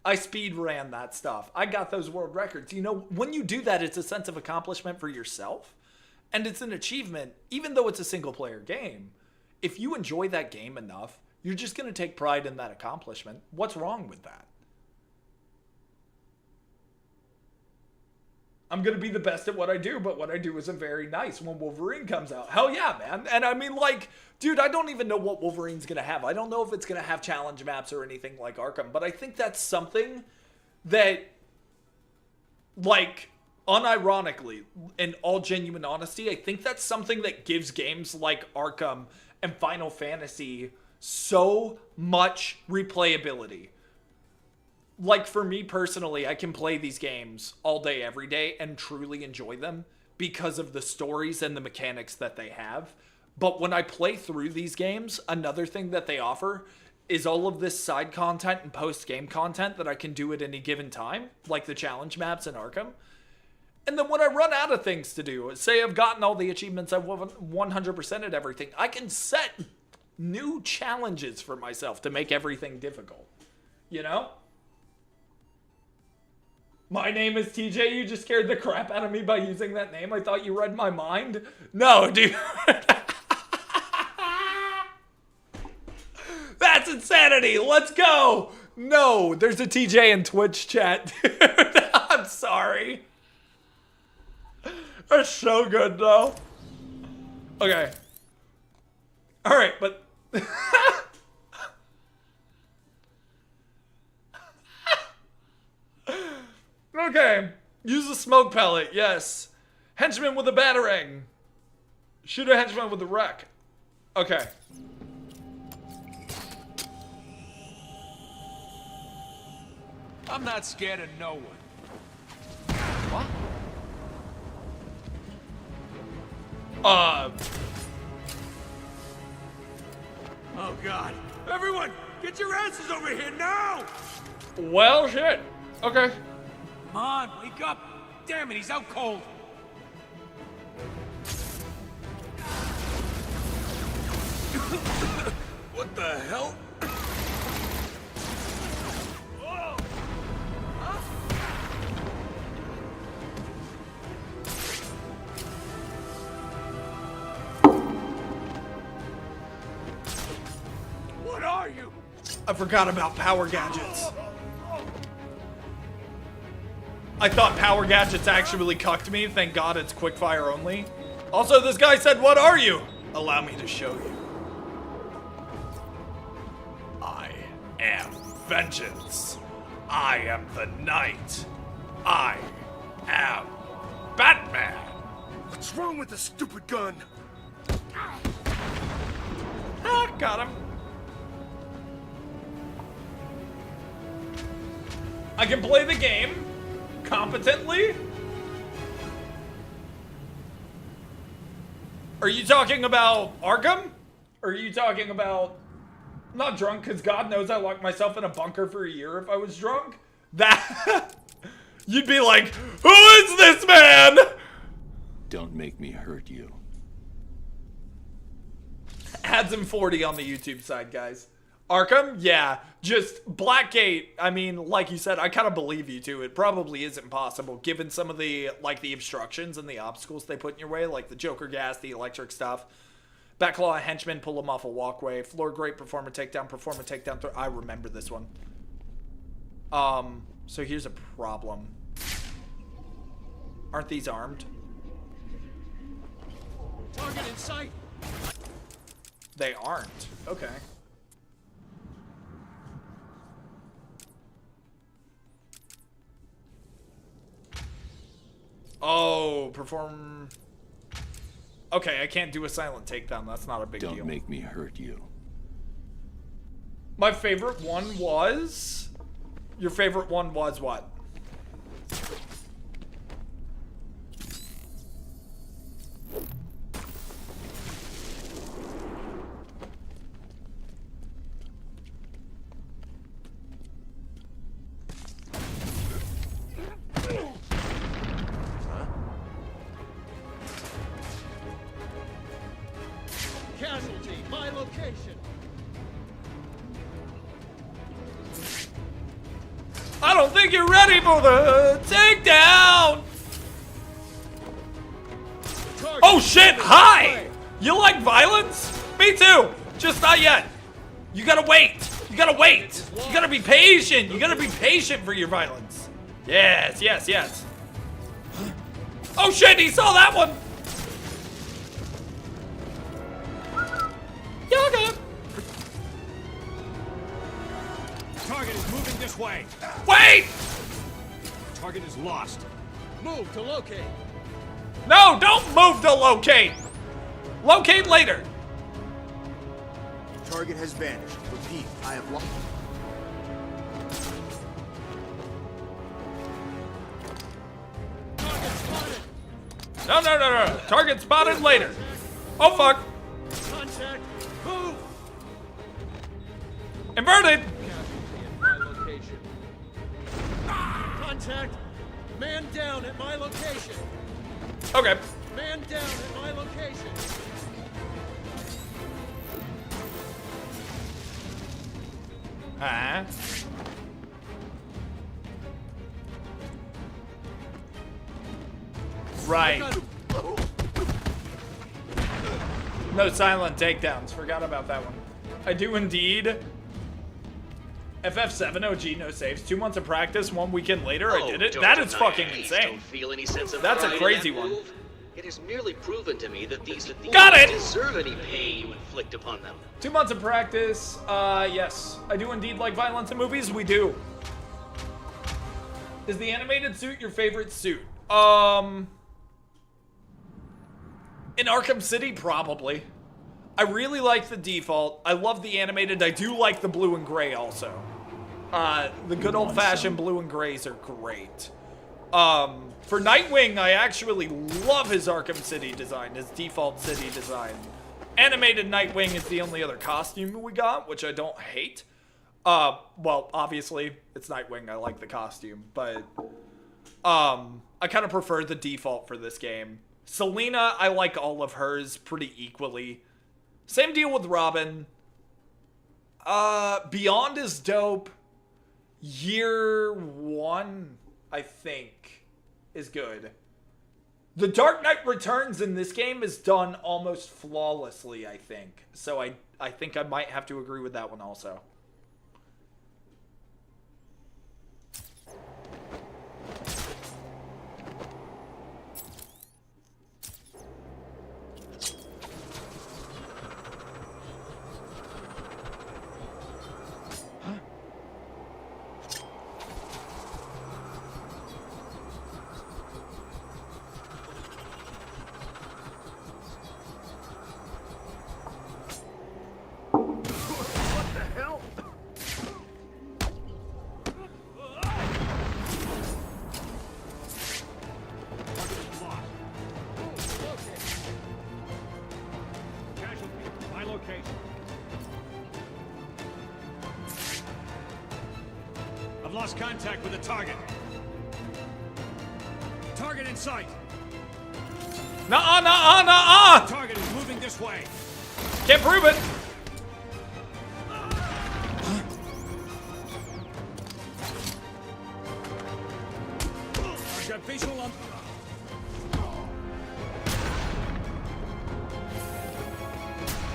I speed ran that stuff. I got those world records. You know, when you do that, it's a sense of accomplishment for yourself. And it's an achievement, even though it's a single player game. If you enjoy that game enough, you're just going to take pride in that accomplishment. What's wrong with that? I'm going to be the best at what I do, but what I do isn't very nice when Wolverine comes out. Hell yeah, man. And I mean, like, dude, I don't even know what Wolverine's going to have. I don't know if it's going to have challenge maps or anything like Arkham, but I think that's something that like, unironically, in all genuine honesty, I think that's something that gives games like Arkham and Final Fantasy so much replayability. Like, for me personally, I can play these games all day, every day, and truly enjoy them because of the stories and the mechanics that they have. But when I play through these games, another thing that they offer is all of this side content and post-game content that I can do at any given time, like the challenge maps in Arkham. And then when I run out of things to do, say I've gotten all the achievements, I've 100%ed everything, I can set new challenges for myself to make everything difficult. You know? My name is TJ, you just scared the crap out of me by using that name? I thought you read my mind? No, dude. That's insanity. Let's go. No, there's a TJ in Twitch chat, dude. I'm sorry. That's so good, though. Okay. All right, but... Okay. Use a smoke pellet, yes. Henchman with a batarang. Shoot a henchman with a wreck. Okay. I'm not scared of no one. What? Oh, God. Everyone, get your asses over here now! Well, shit. Okay. Come on, wake up! Damn it, he's out cold! What the hell? What are you? I forgot about power gadgets. I thought power gadgets actually cucked me. Thank God it's quickfire only. Also, this guy said, "What are you?" Allow me to show you. I am vengeance. I am the knight. I am Batman. What's wrong with the stupid gun? Ah, got him. I can play the game competently. Are you talking about Arkham? Or are you talking about... I'm not drunk, because God knows I locked myself in a bunker for a year if I was drunk. That... You'd be like, who is this man? Don't make me hurt you. Adds him 40 on the YouTube side, guys. Arkham? Yeah. Just Blackgate. I mean, like you said, I kind of believe you too. It probably isn't possible given some of the, like, the obstructions and the obstacles they put in your way, like the Joker gas, the electric stuff. Backclaw henchman, pull him off a walkway. Floor grate, perform a takedown throw. I remember this one. So here's a problem. Aren't these armed? Target in sight! They aren't. Okay. Oh, perform... Okay, I can't do a silent takedown. That's not a big deal. Don't make me hurt you. My favorite one was... Your favorite one was what? Casualty, my location. I don't think you're ready for the takedown! Oh shit, hi! You like violence? Me too! Just not yet. You gotta wait. You gotta wait. You gotta be patient. You gotta be patient for your violence. Yes, yes, yes. Oh shit, he saw that one! Yaga! Target is moving this way! Wait! Target is lost. Move to locate. No, don't move to locate. Locate later. Target has vanished. Repeat, I have lost. Target spotted. No. Target spotted later. Oh, fuck. Contact. Move. Inverted. Casualty at my location. Contact. Man down at my location. Okay. Man down at my location. Right. No silent takedowns. Forgot about that one. I do indeed. FF7 OG, no saves. 2 months of practice, 1 weekend later, I did it. That is fucking insane. Don't feel any sense of That's a pride in crazy that one. move. It has merely proven to me that these Got it! deserve any pain you inflict upon them. 2 months of practice, yes. I do indeed like violence in movies, we do. Is the animated suit your favorite suit? In Arkham City, probably. I really like the default. I love the animated. I do like the blue and gray also. The good old-fashioned blue and grays are great. For Nightwing, I actually love his Arkham City design, his default city design. Animated Nightwing is the only other costume we got, which I don't hate. Well, obviously, it's Nightwing. I like the costume, but I kind of prefer the default for this game. Selena, I like all of hers pretty equally. Same deal with Robin. Beyond is dope. Year 1, I think, is good. The Dark Knight Returns in this game is done almost flawlessly, I think. So I think I might have to agree with that one also. I've lost contact with the target. Target in sight. Nuh-uh. Target is moving this way. Can't prove it. I've got visual on.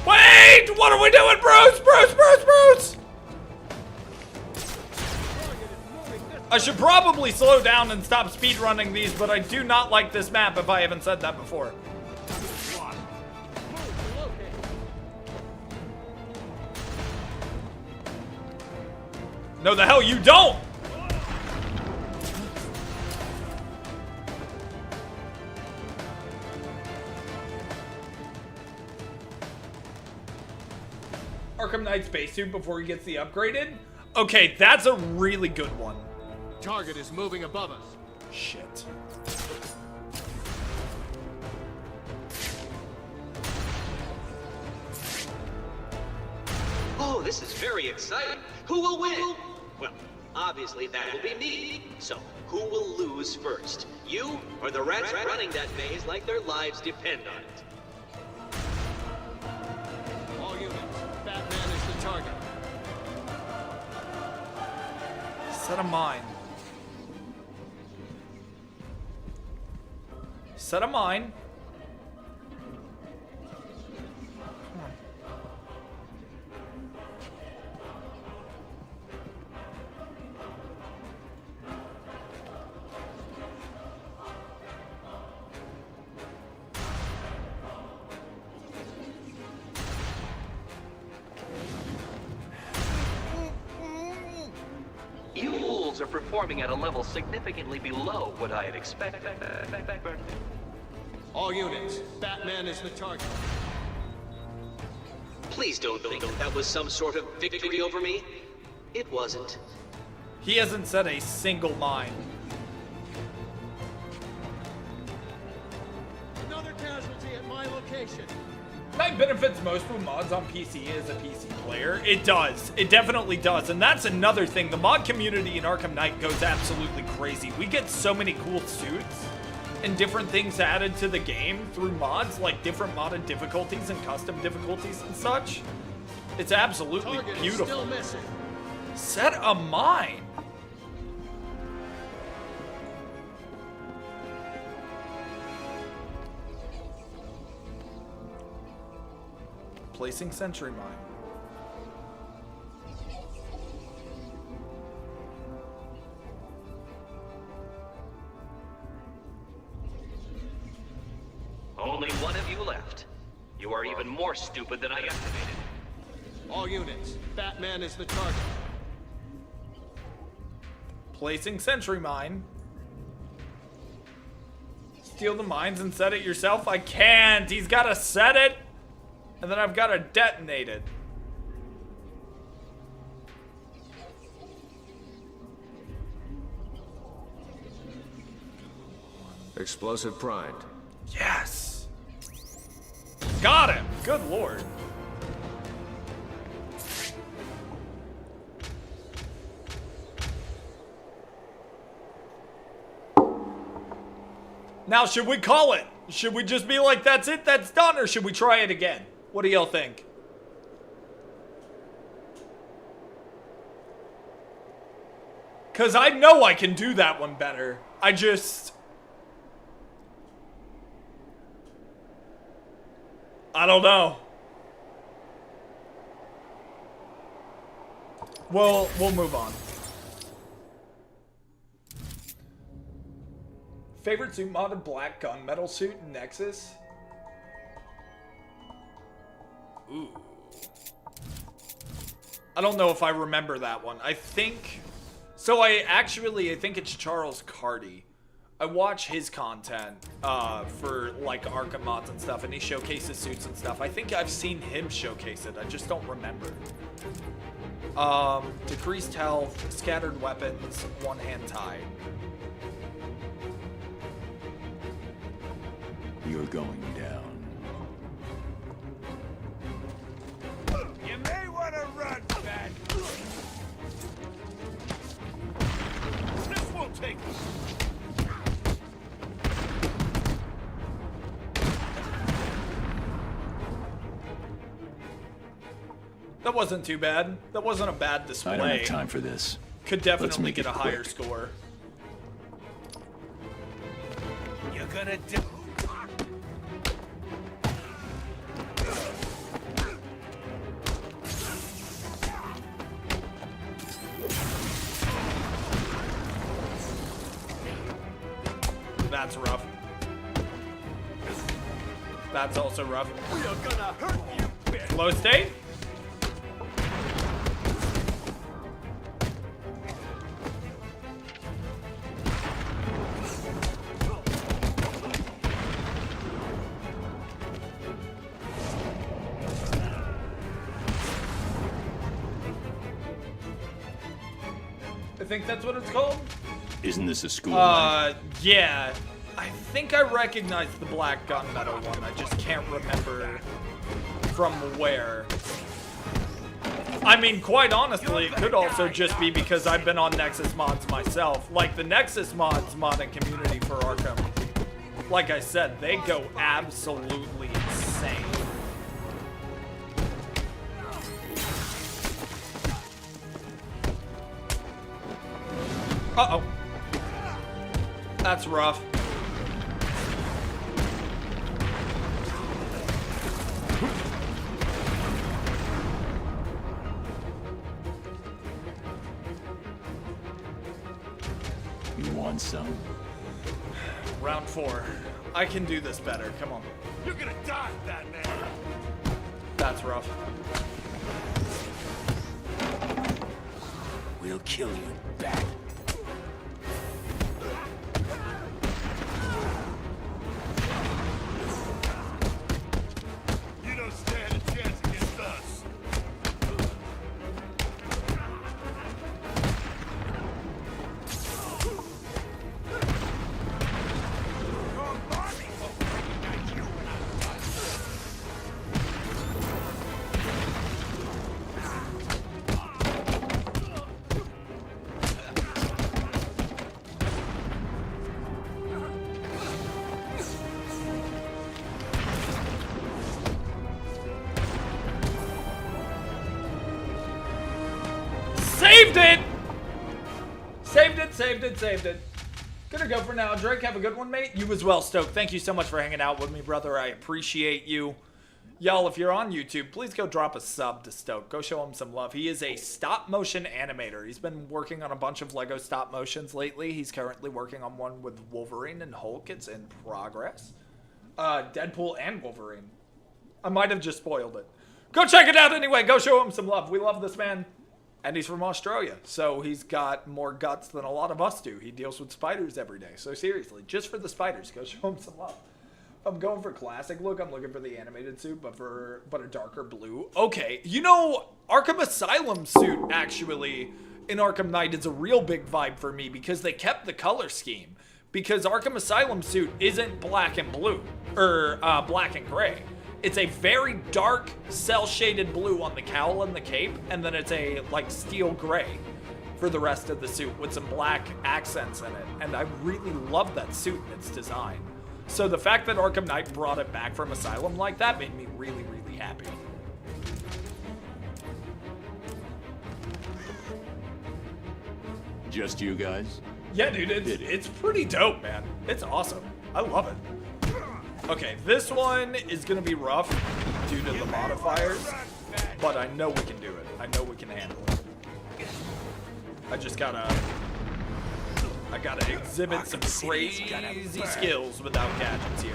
Wait! What are we doing, Bruce? Bruce! I should probably slow down and stop speedrunning these, but I do not like this map if I haven't said that before. No, the hell you don't! Arkham Knight spacesuit before he gets the upgraded? Okay, that's a really good one. Target is moving above us. Shit. Oh, this is very exciting. Who will win? Well, obviously that will be me. So, who will lose first? You or the rats running that maze like their lives depend on it? All units, Batman is the target. Set a mine. Set a mine. You fools are performing at a level significantly below what I had expected. All units, Batman is the target. Please don't think that was some sort of victory over me. It wasn't. He hasn't said a single line. Another casualty at my location. Night benefits most with mods on PC as a PC player. It does. It definitely does. And that's another thing. The mod community in Arkham Knight goes absolutely crazy. We get so many cool suits and different things added to the game through mods, like different modded difficulties and custom difficulties and such. It's absolutely Target is beautiful. still missing. Set a mine. Placing sentry mine. Only one of you left. You are even more stupid than I estimated. All units, Batman is the target. Placing sentry mine. Steal the mines and set it yourself? I can't. He's got to set it. And then I've got to detonate it. Explosive primed. Yes. Got him. Good lord. Now, should we call it? Should we just be like, that's it, that's done? Or should we try it again? What do y'all think? Because I know I can do that one better. I don't know. We'll move on. Favorite suit modded black gunmetal suit in Nexus? Ooh. I don't know if I remember that one. I think... So I think it's Charles Carty. I watch his content for like Arkham mods and stuff, and he showcases suits and stuff. I think I've seen him showcase it. I just don't remember. Decreased health, scattered weapons, one hand tie. You're going down. You may want to run, Bat. This won't take us. That wasn't too bad. That wasn't a bad display. I don't have time for this. Could Let's definitely make get it a higher quick. score. You're gonna do. That's rough. That's also rough. We are gonna hurt you, bitch. Low state? I think that's what it's called. Isn't this a school night? Yeah. I think I recognize the black gunmetal one. I just can't remember from where. I mean, quite honestly, it could also just be because I've been on Nexus mods myself. Like, the Nexus mods modding community for Arkham. Like I said, they go absolutely insane. Uh-oh. That's rough. You want some? Round 4. I can do this better. Come on. You're gonna die, Batman. That's rough. We'll kill you, Bat. Saved it! Saved it. Gonna go for now. Drake, have a good one, mate. You as well, Stoke. Thank you so much for hanging out with me, brother. I appreciate you. Y'all, if you're on YouTube, please go drop a sub to Stoke. Go show him some love. He is a stop-motion animator. He's been working on a bunch of LEGO stop-motions lately. He's currently working on one with Wolverine and Hulk. It's in progress. Deadpool and Wolverine. I might have just spoiled it. Go check it out anyway. Go show him some love. We love this man. And he's from Australia, so he's got more guts than a lot of us do. He deals with spiders every day. So seriously, just for the spiders, go show him some love. I'm going for classic look. I'm looking for the animated suit, but a darker blue. Okay, you know, Arkham Asylum suit, actually, in Arkham Knight is a real big vibe for me because they kept the color scheme. Because Arkham Asylum suit isn't black and blue, or black and gray. It's a very dark, cell-shaded blue on the cowl and the cape, and then it's a, like, steel gray for the rest of the suit with some black accents in it. And I really love that suit and its design. So the fact that Arkham Knight brought it back from Asylum like that made me really, really happy. Just you guys? Yeah, dude, it's pretty dope, man. It's awesome. I love it. Okay, this one is gonna be rough due to the modifiers, but I know we can do it. I know we can handle it. I gotta exhibit some crazy skills without gadgets here.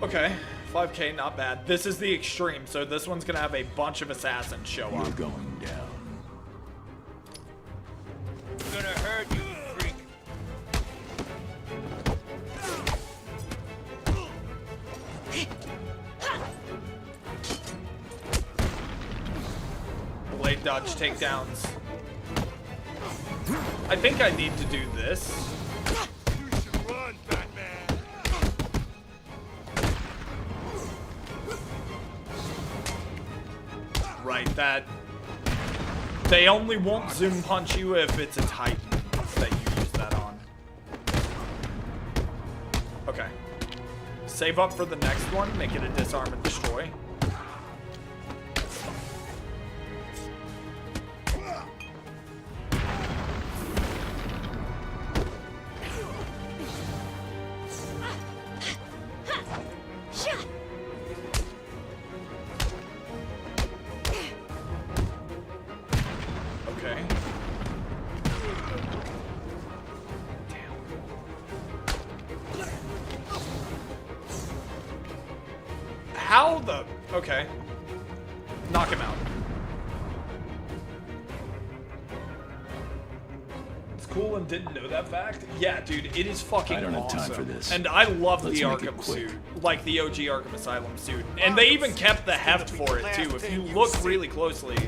Okay, 5K, not bad. This is the extreme, so this one's gonna have a bunch of assassins show up. You're going down. It's gonna hurt you, freak. Blade dodge takedowns. I think I need to do this. You should run, Batman. Right, that... They only won't zoom punch you if it's a Titan that you use that on. Okay. Save up for the next one, make it a disarm and destroy. Okay. How the... Okay. Knock him out. It's cool and didn't know that fact. Yeah, dude, it is fucking I don't have awesome. time for this. And I love Let's the make it Arkham quick. suit. Like the OG Arkham Asylum suit. And they even kept the heft for it, too. If you look really closely,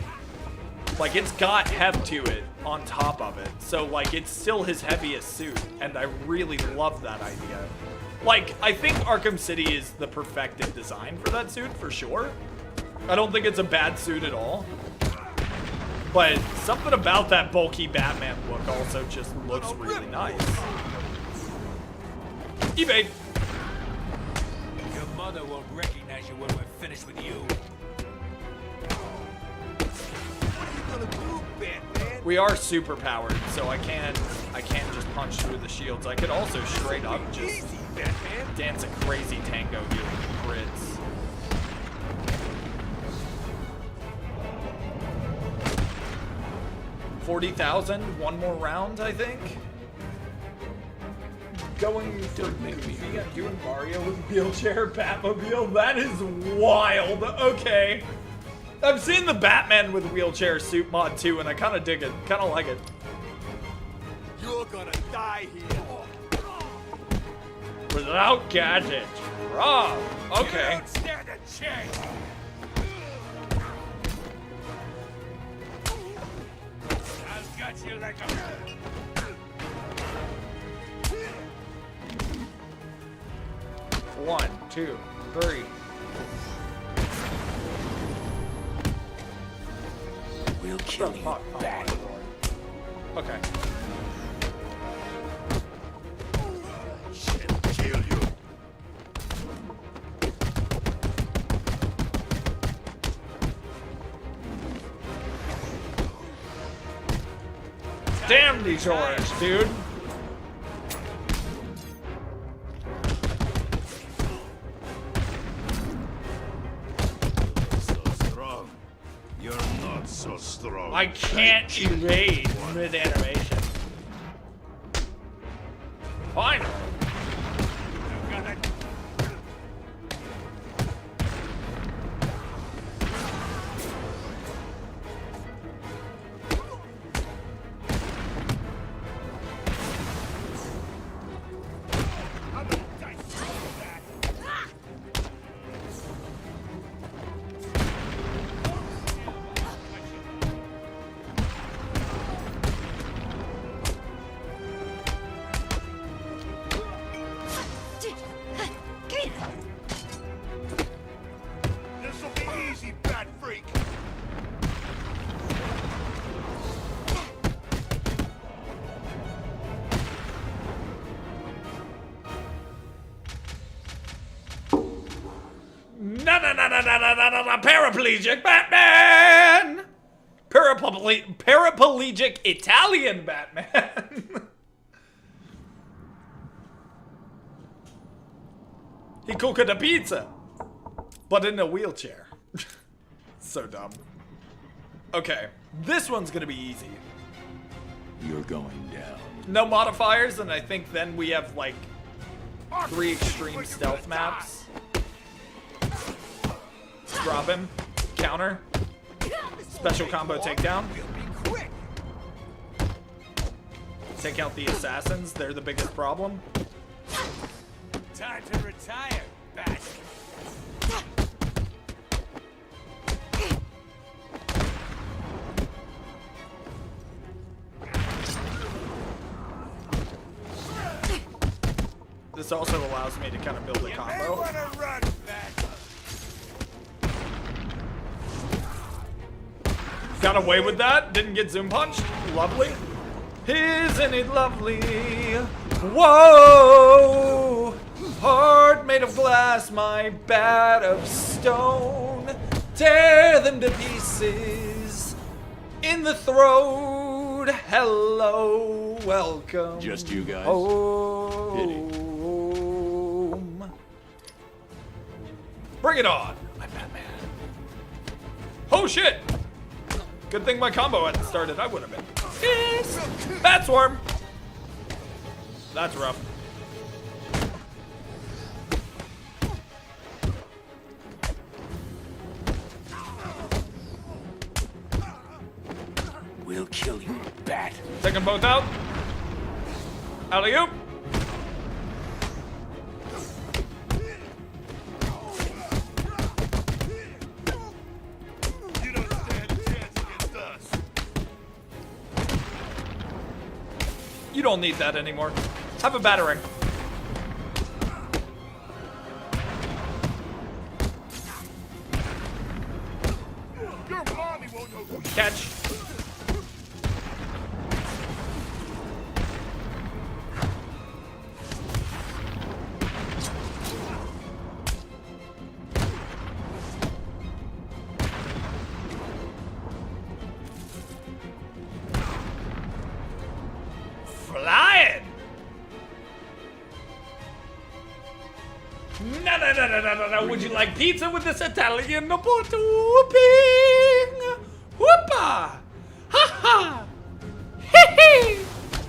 like, it's got heft to it on top of it. So, like, it's still his heaviest suit. And I really love that idea. Like, I think Arkham City is the perfected design for that suit, for sure. I don't think it's a bad suit at all. But something about that bulky Batman look also just looks really nice. Evade. Your mother won't recognize you when we're finished with you. What are you gonna do, Batman? We are super powered, so I can't just punch through the shields. I could also straight up just Easy, Batman. dance a crazy tango here with crits. $40,000, one more round, I think. Going for goofy, I'm doing Mario with wheelchair Batmobile. That is wild. Okay. I've seen the Batman with wheelchair suit mod too, and I kind of dig it. Kind of like it. You're gonna die here. Without gadgets. Rob. Okay. You don't stand a chance. I've got you like a... 1, 2, 3. We'll kill you, Fuck. Bat. Okay. Damn these horrors, dude. So strong. You're not so strong. I can't evade mid-animation. Finally. This'll be easy, Bat Freak. No, paraplegic Batman! Paraplegic Italian Batman. He cooked a pizza, but in a wheelchair. So dumb. Okay, this one's gonna be easy. You're going down. No modifiers, and I think then we have like 3 extreme stealth maps. Drop him, counter, special combo takedown. Take out the assassins, they're the biggest problem. Time to retire, Bat. This also allows me to kind of build a combo. Run, Bat. Got away with that, didn't get zoom punched. Lovely. Isn't it lovely? Whoa! Heart made of glass, my bat of stone. Tear them to pieces in the throat. Hello, welcome. Just you guys? Home. Bring it on, my Batman. Oh shit! Good thing my combo hadn't started. I would have been. Yes. Bat swarm. That's rough. We'll kill you, Bat. Take them both out. Alley-oop. You don't stand a chance against us. You don't need that anymore. Have a battering. Your mommy won't know who you Catch. Flying. No. Would you like pizza with this Italian Napolitan whooping? Whoopa! Ha ha! Hee hee!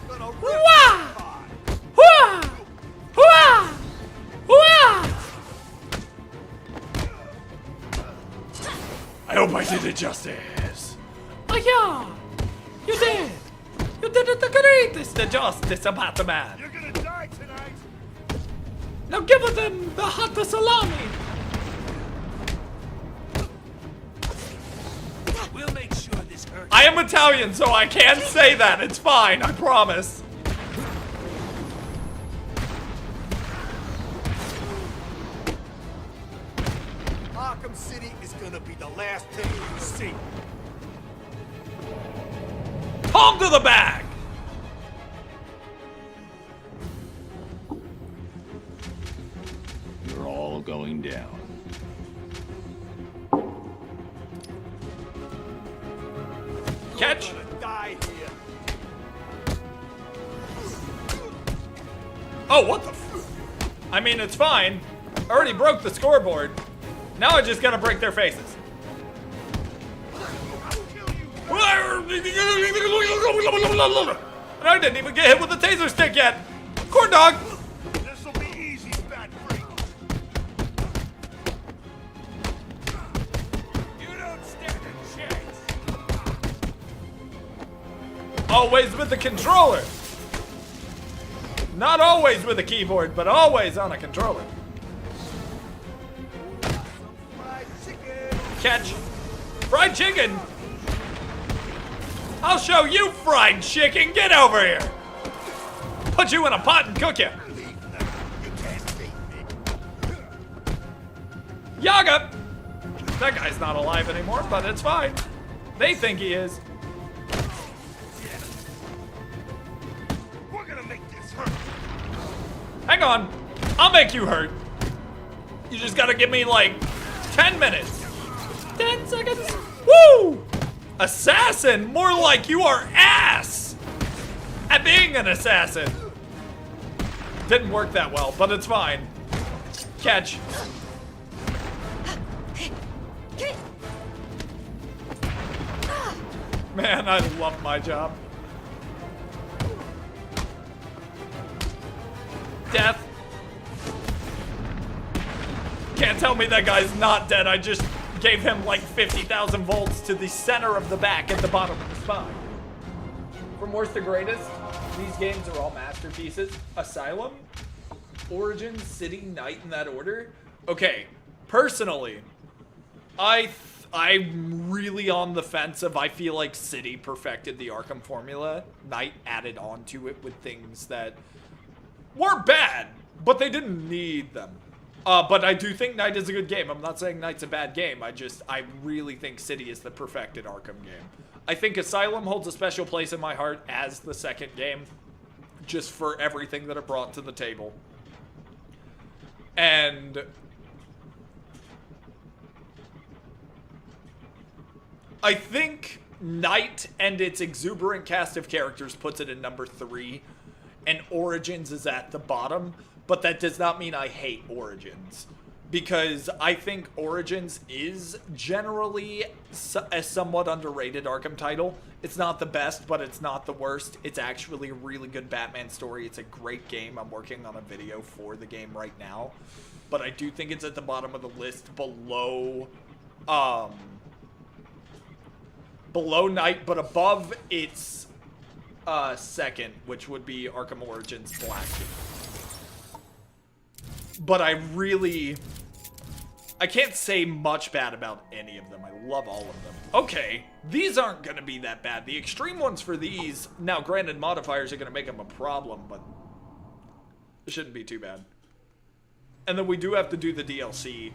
Wah! Wah! Wah! Wah! I hope I did it justice. Oh yeah! You did! You did it the greatest justice, Batman! You're gonna die tonight. Now give them the hot salami! We'll make sure this hurts. I am Italian, so I can say that. It's fine, I promise. Arkham City is gonna be the last thing you see. Palm to the bag! You're all going down. Catch! You're gonna die here. Oh, what the f... I mean, it's fine. I already broke the scoreboard. Now I just gotta break their faces. And I didn't even get hit with the taser stick yet. Corn dog. This'll be easy, fat freak. You don't stand a chance. Always with the controller. Not always with a keyboard, but always on a controller. Fried chicken. Catch. Fried chicken. I'll show you fried chicken. Get over here. Put you in a pot and cook you. You can't beat me. Yaga. That guy's not alive anymore, but it's fine. They think he is. We're gonna make this hurt. Hang on. I'll make you hurt. You just gotta give me like 10 minutes. 10 seconds. Woo! Assassin! More like you are ass at being an assassin. Didn't work that well, but it's fine. Catch. Man, I love my job. Death. Can't tell me that guy's not dead. I just gave him like 50,000 volts to the center of the back at the bottom of the spine. From worst to greatest, these games are all masterpieces. Asylum, Origins, City, Night in that order. Okay, personally, I'm really on the fence of I feel like City perfected the Arkham formula. Night added on to it with things that weren't bad, but they didn't need them. But I do think Night is a good game. I'm not saying Night's a bad game. I really think City is the perfected Arkham game. I think Asylum holds a special place in my heart as the second game, just for everything that it brought to the table. And I think Night and its exuberant cast of characters puts it in number 3, and Origins is at the bottom. But that does not mean I hate Origins, because I think Origins is generally a somewhat underrated Arkham title. It's not the best, but it's not the worst. It's actually a really good Batman story. It's a great game. I'm working on a video for the game right now, but I do think it's at the bottom of the list below Night, but above its second, which would be Arkham Origins Black. But I can't say much bad about any of them. I love all of them. Okay, these aren't going to be that bad. The extreme ones for these, now granted modifiers are going to make them a problem, but it shouldn't be too bad. And then we do have to do the DLC.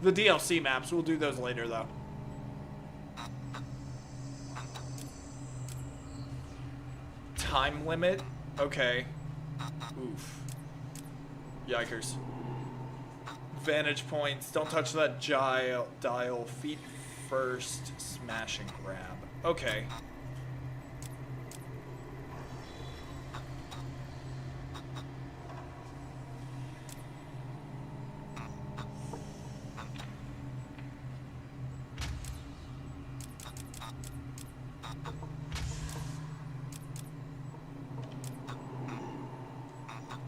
The DLC maps, we'll do those later though. Time limit? Okay. Oof. Yikers. Vantage points. Don't touch that dial. Feet first. Smash and grab. Okay.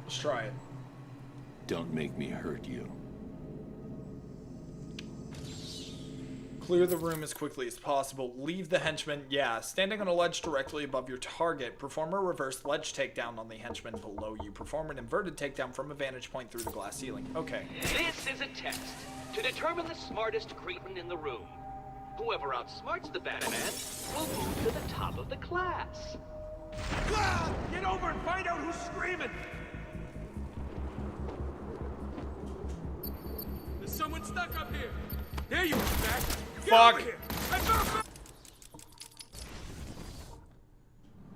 Let's try it. Don't make me hurt you. Clear the room as quickly as possible. Leave the henchman. Yeah, standing on a ledge directly above your target. Perform a reverse ledge takedown on the henchman below you. Perform an inverted takedown from a vantage point through the glass ceiling. Okay. This is a test to determine the smartest cretin in the room. Whoever outsmarts the Batman will move to the top of the class. Ah! Get over and find out who's screaming! There's someone stuck up here! There you are, Bat! Get Fuck. over here! I found...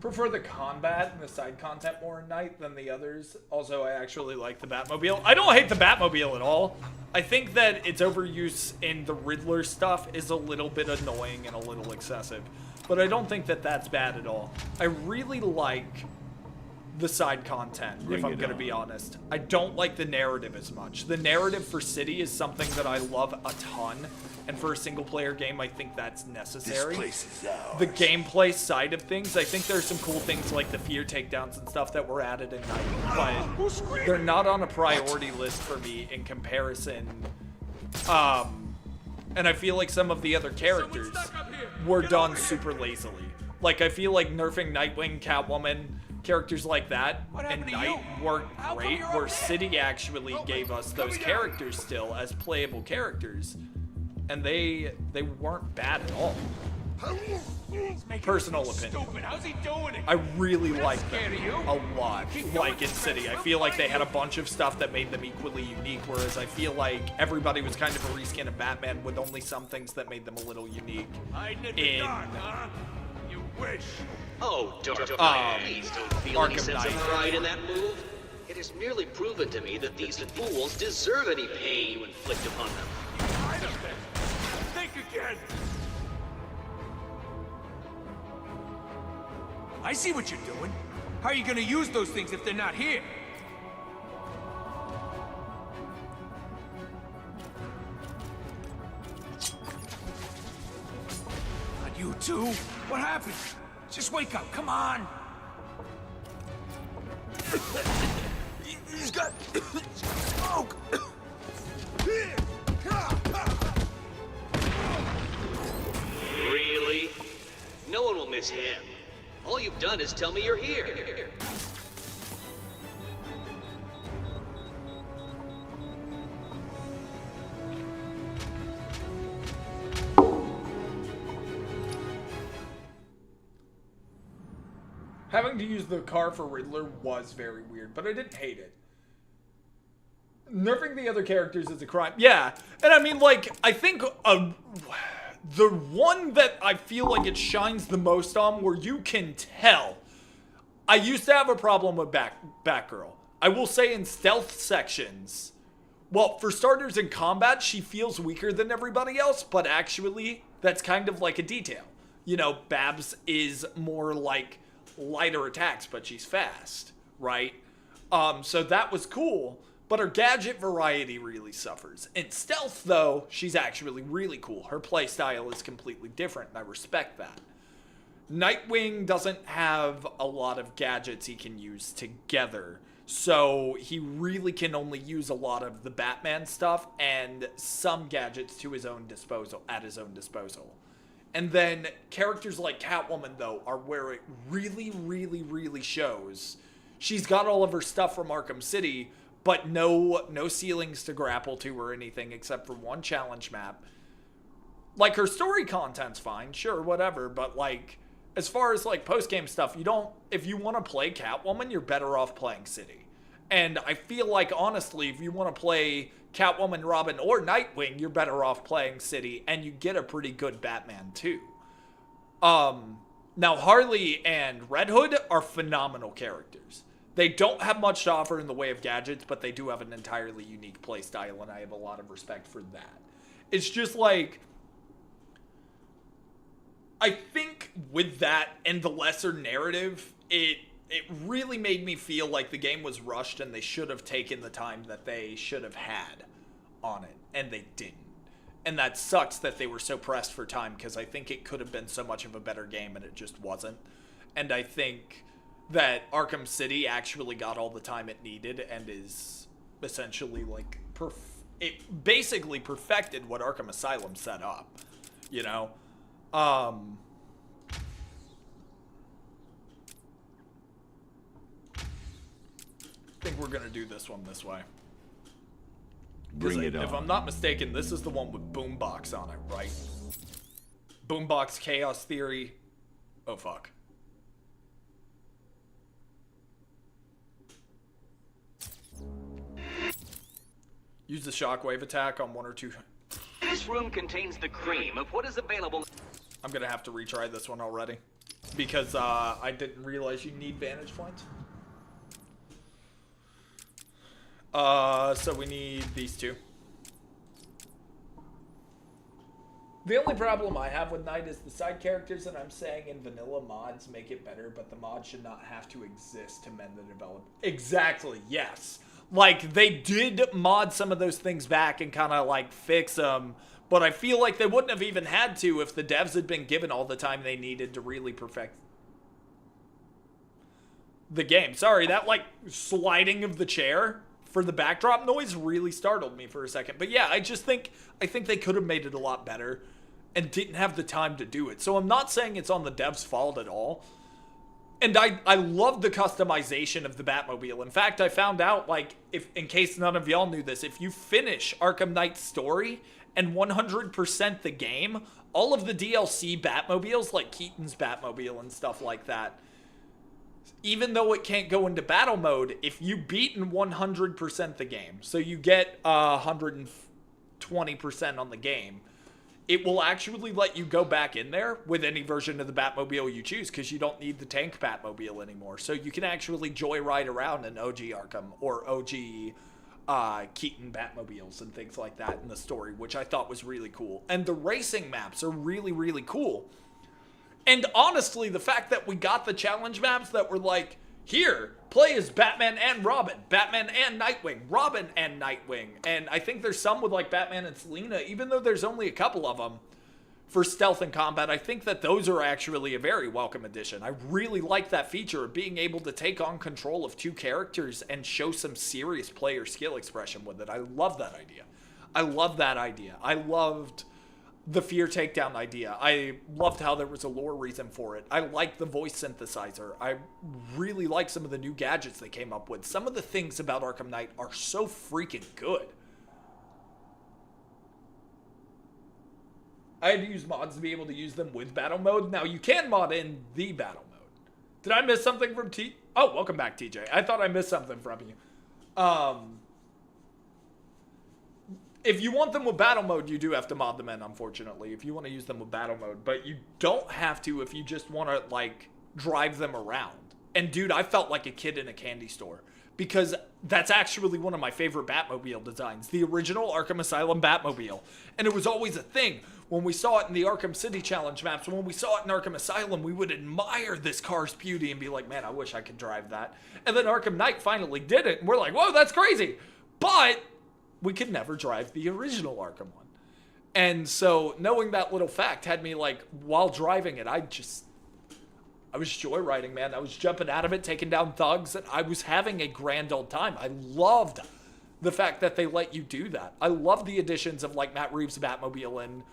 Prefer the combat and the side content more in Night than the others. Also, I actually like the Batmobile. I don't hate the Batmobile at all. I think that its overuse in the Riddler stuff is a little bit annoying and a little excessive. But I don't think that that's bad at all. I really like the side content, if I'm going to be honest. I don't like the narrative as much. The narrative for City is something that I love a ton. And for a single-player game, I think that's necessary. This place is ours. The gameplay side of things, I think there's some cool things like the fear takedowns and stuff that were added in Night, but they're not on a priority list for me in comparison. And I feel like some of the other characters were done super lazily. Like, I feel like nerfing Nightwing, Catwoman, characters like that, and Night worked great, where City actually gave us those characters still as playable characters. And they weren't bad at all. Personal opinion. How's he doing it? I really like them a lot. Like in City, I feel like they had a bunch of stuff that made them equally unique, whereas I feel like everybody was kind of a reskin of Batman with only some things that made them a little unique. In You wish. Oh, don't please don't feel any Arkham sense of Knight. pride in that move. It has merely proven to me that these fools deserve any pain you inflict upon them. Think again. I see what you're doing. How are you gonna use those things if they're not here? Not you too? What happened? Just wake up, come on! He's got smoke! Really? No one will miss him. All you've done is tell me you're here. Having to use the car for Riddler was very weird, but I didn't hate it. Nerfing the other characters is a crime. Yeah, and I mean, like, I think the one that I feel like it shines the most on, where you can tell. I used to have a problem with Batgirl. I will say in stealth sections, well, for starters in combat, she feels weaker than everybody else, but actually, that's kind of like a detail. You know, Babs is more like lighter attacks, but she's fast, right? So that was cool, but her gadget variety really suffers. In stealth, though, she's actually really cool. Her playstyle is completely different, and I respect that. Nightwing doesn't have a lot of gadgets he can use together, so he really can only use a lot of the Batman stuff and some gadgets to his own disposal, at his own disposal. And then characters like Catwoman, though, are where it really, really, really shows. She's got all of her stuff from Arkham City, but no ceilings to grapple to or anything except for one challenge map. Like, her story content's fine, sure, whatever, but, like, as far as, like, post-game stuff, if you want to play Catwoman, you're better off playing City. And I feel like, honestly, if you want to play Catwoman, Robin, or Nightwing, you're better off playing City, and you get a pretty good Batman, too. Now, Harley and Red Hood are phenomenal characters. They don't have much to offer in the way of gadgets, but they do have an entirely unique playstyle, and I have a lot of respect for that. It's just like, I think with that and the lesser narrative, it really made me feel like the game was rushed and they should have taken the time that they should have had on it, and they didn't. And that sucks that they were so pressed for time, because I think it could have been so much of a better game and it just wasn't. And I think that Arkham City actually got all the time it needed and is essentially like it basically perfected what Arkham Asylum set up, you know? I think we're gonna do this one this way. Bring it on. If I'm not mistaken, this is the one with Boombox on it, right? Boombox Chaos Theory. Oh, fuck. Use the shockwave attack on one or two. This room contains the cream of what is available. I'm gonna have to retry this one already, because I didn't realize you need vantage points. So we need these two. The only problem I have with Knight is the side characters that I'm saying in vanilla mods make it better, but the mod should not have to exist to mend the development. Exactly, yes. Like, they did mod some of those things back and kind of, like, fix them, but I feel like they wouldn't have even had to if the devs had been given all the time they needed to really perfect the game. Sorry, that, like, sliding of the chair for the backdrop noise really startled me for a second. But yeah, I think they could have made it a lot better and didn't have the time to do it. So I'm not saying it's on the devs' fault at all. And I love the customization of the Batmobile. In fact, I found out, like, if in case none of y'all knew this, if you finish Arkham Knight's story and 100% the game, all of the DLC Batmobiles, like Keaton's Batmobile and stuff like that, even though it can't go into battle mode, if you beat and 100% the game, so you get 120% on the game, it will actually let you go back in there with any version of the Batmobile you choose, because you don't need the tank Batmobile anymore. So you can actually joyride around in OG Arkham or OG Keaton Batmobiles and things like that in the story, which I thought was really cool. And the racing maps are really, really cool. And honestly, the fact that we got the challenge maps that were like, here, play as Batman and Robin, Batman and Nightwing, Robin and Nightwing. And I think there's some with like Batman and Selina, even though there's only a couple of them for stealth and combat. I think that those are actually a very welcome addition. I really like that feature of being able to take on control of two characters and show some serious player skill expression with it. I love that idea. I love that idea. I loved the fear takedown idea. I loved how there was a lore reason for it. I like the voice synthesizer. I really like some of the new gadgets they came up with. Some of the things about Arkham Knight are so freaking good. I had to use mods to be able to use them with battle mode. Now, you can mod in the battle mode. Did I miss something from Oh, welcome back, TJ. I thought I missed something from you. If you want them with battle mode, you do have to mod them in, unfortunately, if you want to use them with battle mode. But you don't have to if you just want to, like, drive them around. And, dude, I felt like a kid in a candy store. Because that's actually one of my favorite Batmobile designs. The original Arkham Asylum Batmobile. And it was always a thing. When we saw it in the Arkham City challenge maps, when we saw it in Arkham Asylum, we would admire this car's beauty and be like, man, I wish I could drive that. And then Arkham Knight finally did it. And we're like, whoa, that's crazy. But we could never drive the original Arkham one. And so knowing that little fact had me like, while driving it, I was joyriding, man. I was jumping out of it, taking down thugs, and I was having a grand old time. I loved the fact that they let you do that. I love the additions of like Matt Reeves' Batmobile and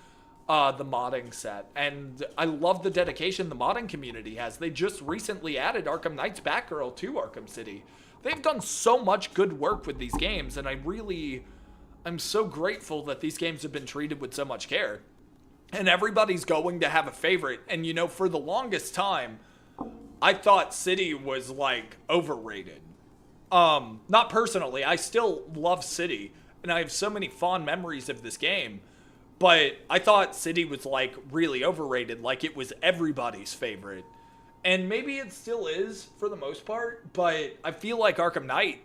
the modding set. And I love the dedication the modding community has. They just recently added Arkham Knight's Batgirl to Arkham City. They've done so much good work with these games, and I'm so grateful that these games have been treated with so much care. And everybody's going to have a favorite. And, you know, for the longest time, I thought City was, like, overrated. Not personally. I still love City. And I have so many fond memories of this game. But I thought City was, like, really overrated. Like, it was everybody's favorite. And maybe it still is, for the most part. But I feel like Arkham Knight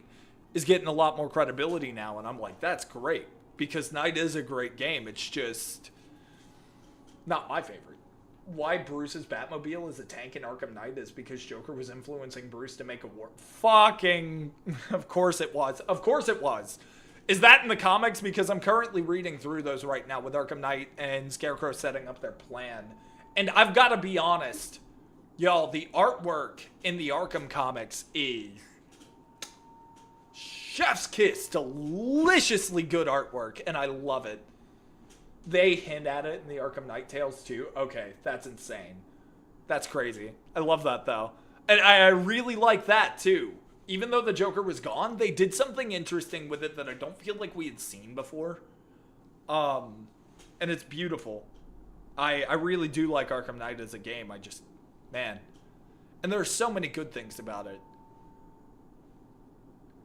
is getting a lot more credibility now, and I'm like, that's great, because Knight is a great game. It's just not my favorite. Why Bruce's Batmobile is a tank in Arkham Knight is because Joker was influencing Bruce to make a war. Fucking, of course it was. Of course it was. Is that in the comics? Because I'm currently reading through those right now with Arkham Knight and Scarecrow setting up their plan. And I've got to be honest, y'all, the artwork in the Arkham comics is chef's kiss, deliciously good artwork, and I love it. They hint at it in the Arkham Knight Tales too. Okay, that's insane. That's crazy. I love that though. And I really like that too. Even though the Joker was gone, they did something interesting with it that I don't feel like we had seen before. And it's beautiful. I really do like Arkham Knight as a game. Man. And there are so many good things about it.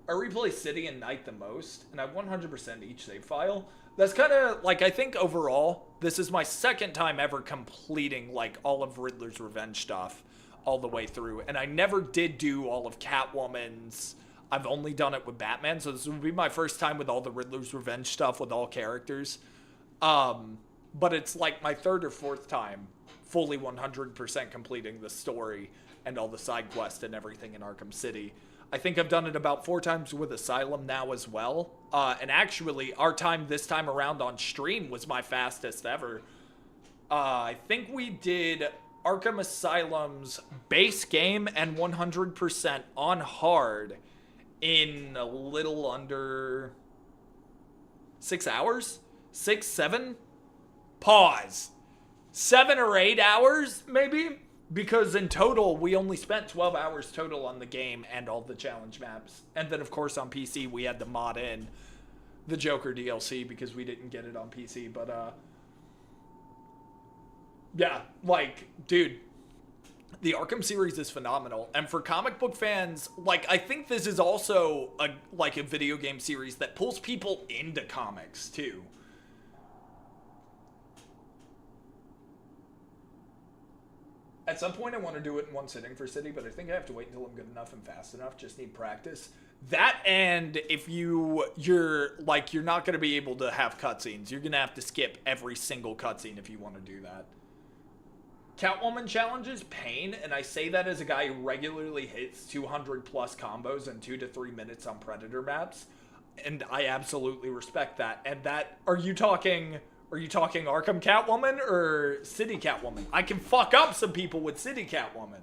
I replay City and Night the most, and I 100% each save file. That's kind of, like, I think overall, this is my second time ever completing, like, all of Riddler's Revenge stuff all the way through. And I never did do all of Catwoman's. I've only done it with Batman, so this would be my first time with all the Riddler's Revenge stuff with all characters. but it's like my third or fourth time fully 100% completing the story and all the side quests and everything in Arkham City. I think I've done it about 4 times with Asylum now as well. And actually, our time this time around on stream was my fastest ever. I think we did Arkham Asylum's base game and 100% on hard in a little under 6 hours? 6, 7? Pause. 7 or 8 hours, maybe? Because in total, we only spent 12 hours total on the game and all the challenge maps. And then, of course, on PC, we had to mod in the Joker DLC because we didn't get it on PC. But, yeah, like, dude, the Arkham series is phenomenal. And for comic book fans, like, I think this is also, a video game series that pulls people into comics, too. At some point, I want to do it in one sitting for City, but I think I have to wait until I'm good enough and fast enough. Just need practice. That, and if you're not going to be able to have cutscenes. You're going to have to skip every single cutscene if you want to do that. Catwoman challenges, pain, and I say that as a guy who regularly hits 200 plus combos in 2 to 3 minutes on Predator maps, and I absolutely respect that. And that, are you talking Arkham Catwoman or City Catwoman? I can fuck up some people with City Catwoman.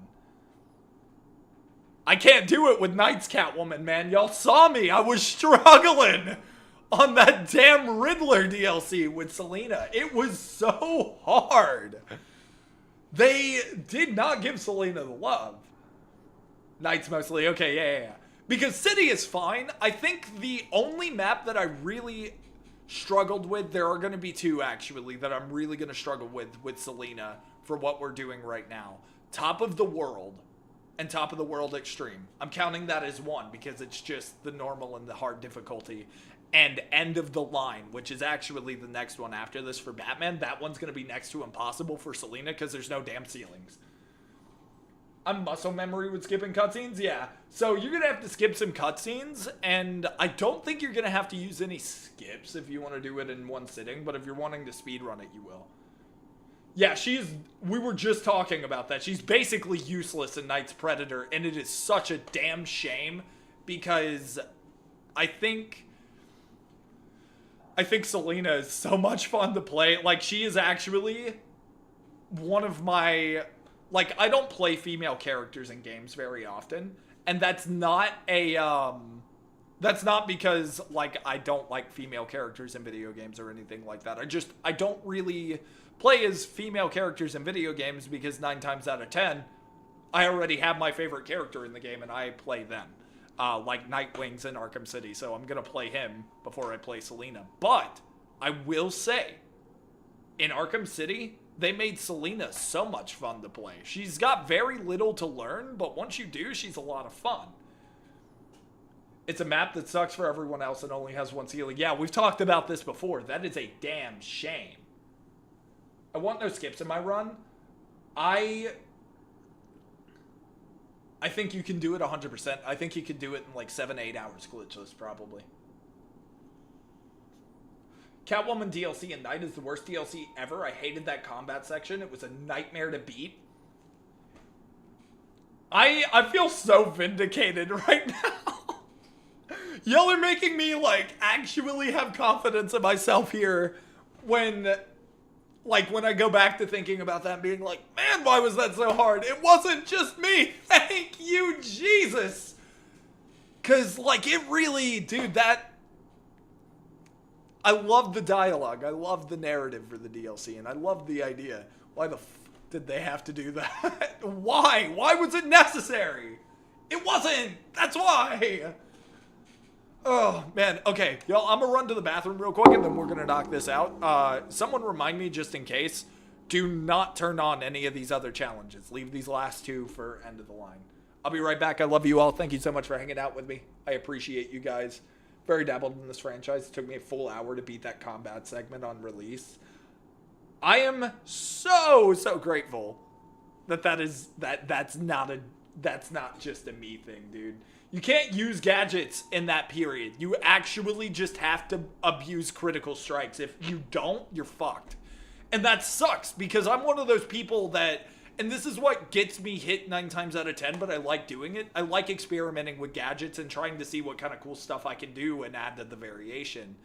I can't do it with Knight's Catwoman, man. Y'all saw me. I was struggling on that damn Riddler DLC with Selina. It was so hard. They did not give Selina the love. Knight's mostly, okay, yeah. Because City is fine. I think the only map that I really struggled with, there are going to be 2 actually that I'm really going to struggle with Selina for what we're doing right now. Top of the World and Top of the World Extreme. I'm counting that as 1 because it's just the normal and the hard difficulty. And End of the Line, which is actually the next one after this for Batman. That one's going to be next to impossible for Selina because there's no damn ceilings. I'm muscle memory with skipping cutscenes, yeah. So you're going to have to skip some cutscenes, and I don't think you're going to have to use any skips if you want to do it in one sitting, but if you're wanting to speedrun it, you will. Yeah, we were just talking about that. She's basically useless in Knight's Predator, and it is such a damn shame because I think Selina is so much fun to play. Like, she is actually one of my... Like, I don't play female characters in games very often, and that's not because, like, I don't like female characters in video games or anything like that. I don't really play as female characters in video games because 9 times out of 10, I already have my favorite character in the game, and I play them. Like Nightwing's in Arkham City, so I'm gonna play him before I play Selina. But, I will say, in Arkham City, they made Selina so much fun to play. She's got very little to learn, but once you do, she's a lot of fun. It's a map that sucks for everyone else and only has 1 ceiling. Yeah, we've talked about this before. That is a damn shame. I want no skips in my run. I think you can do it 100%. I think you could do it in like 7-8 hours glitchless, probably. Catwoman DLC and Night is the worst DLC ever. I hated that combat section. It was a nightmare to beat. I feel so vindicated right now. Y'all are making me, like, actually have confidence in myself here when I go back to thinking about that and being like, man, why was that so hard? It wasn't just me. Thank you, Jesus. Because, like, it really, dude, that... I love the dialogue. I love the narrative for the DLC, and I love the idea. Why the f did they have to do that? Why? Why was it necessary? It wasn't. That's why. Oh, man. Okay, y'all, I'm gonna run to the bathroom real quick, and then we're gonna knock this out. Someone remind me, just in case, do not turn on any of these other challenges. Leave these last 2 for End of the Line. I'll be right back. I love you all. Thank you so much for hanging out with me. I appreciate you guys. Very dabbled in this franchise. It took me a full hour to beat that combat segment on release. I am so grateful that's not just a me thing, dude. You can't use gadgets in that period. You actually just have to abuse critical strikes. If you don't, you're fucked. And that sucks because I'm one of those people that, and this is what gets me hit 9 times out of 10, but I like doing it. I like experimenting with gadgets and trying to see what kind of cool stuff I can do and add to the variation.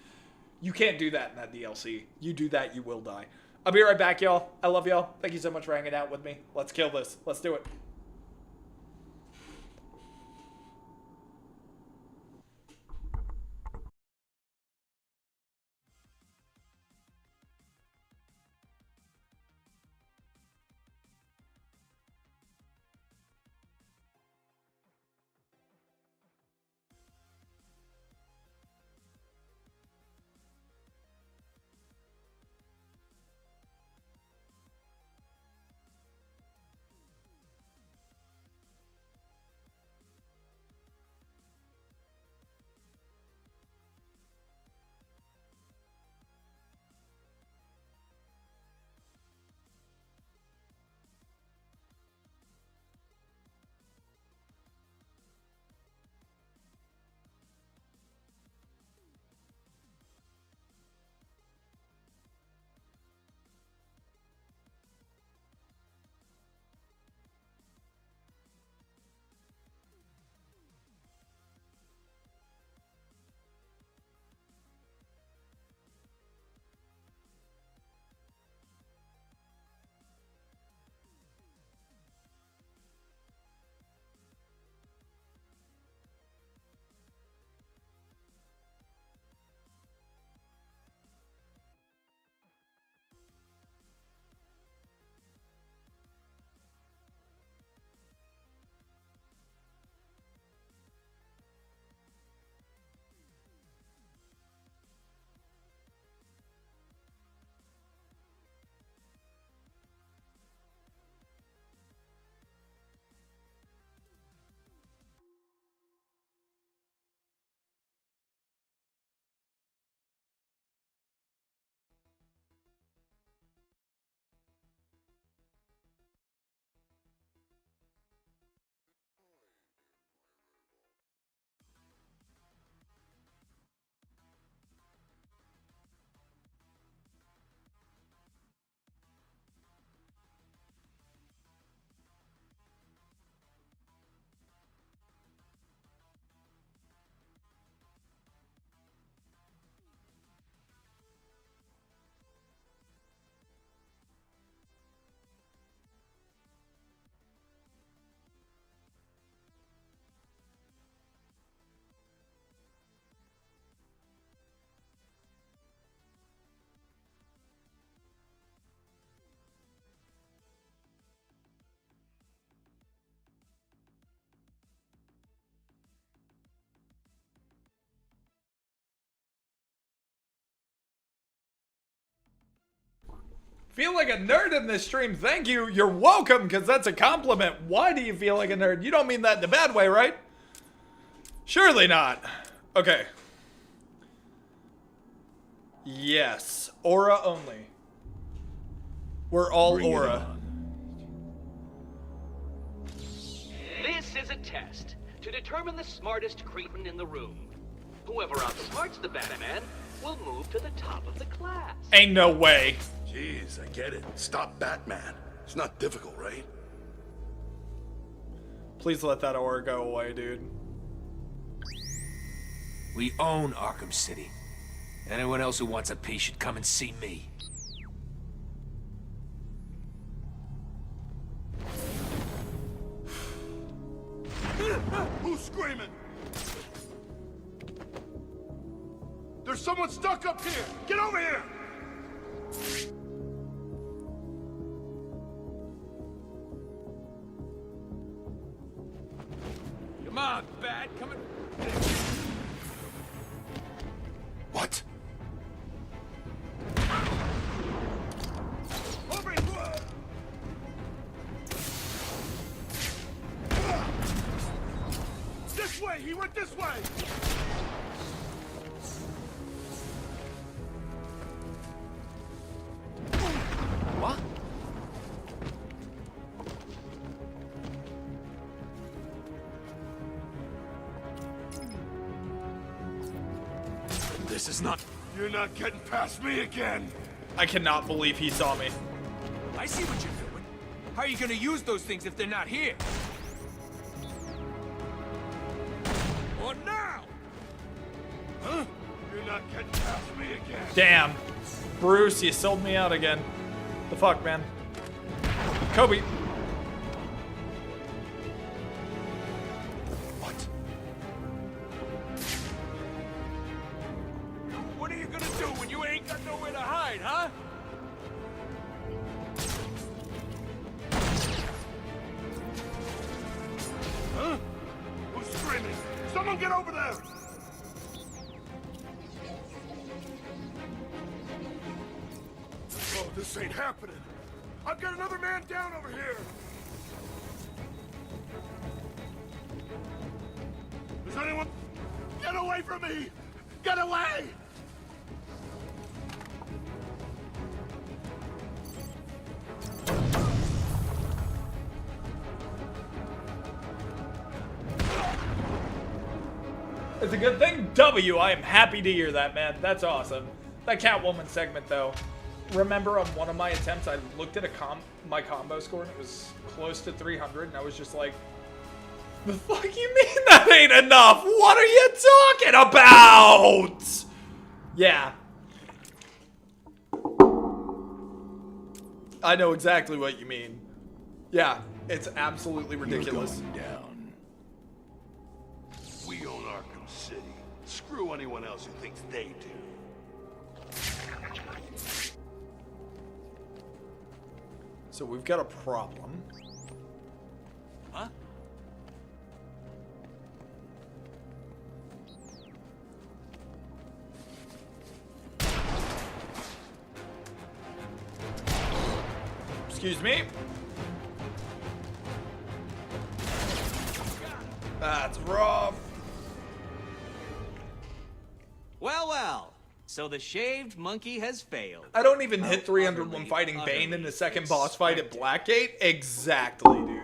You can't do that in that DLC. You do that, you will die. I'll be right back, y'all. I love y'all. Thank you so much for hanging out with me. Let's kill this. Let's do it. Feel like a nerd in this stream. Thank you. You're welcome, because that's a compliment. Why do you feel like a nerd? You don't mean that in a bad way, right? Surely not. Okay. Yes. Aura only. We're all Bring it aura. on. This is a test to determine the smartest cretin in the room. Whoever outsmarts the Batman will move to the top of the class. Ain't no way. Jeez, I get it. Stop Batman. It's not difficult, right? Please let that aura go away, dude. We own Arkham City. Anyone else who wants a piece should come and see me. Who's screaming? There's someone stuck up here! Get over here! Come on, Bat, come and... What? Over here! This way! He went this way! What? This is not... You're not getting past me again! I cannot believe he saw me. I see what you're doing. How are you gonna use those things if they're not here? Or now? Huh? You're not getting past me again. Damn. Bruce, you sold me out again. The fuck, man? Kobe. What? What are you gonna do when you ain't got nowhere to hide, huh? Huh? Who's screaming? Someone get over there! Oh, this ain't happening. I've got another man down over here. Does anyone... Get away from me! Get away! It's a good thing. W, I am happy to hear that, man. That's awesome. That Catwoman segment, though. Remember on one of my attempts, I looked at my combo score and it was close to 300, and I was just like, the fuck you mean that ain't enough? What are you talking about? Yeah. I know exactly what you mean. Yeah, it's absolutely ridiculous. You're going down. We own Arkham City. Screw anyone else who thinks they do. So we've got a problem. Huh? Excuse me. That's rough. Well, well. So the shaved monkey has failed. I don't even hit 300 when fighting Bane in the second boss fight at Blackgate. Exactly, dude.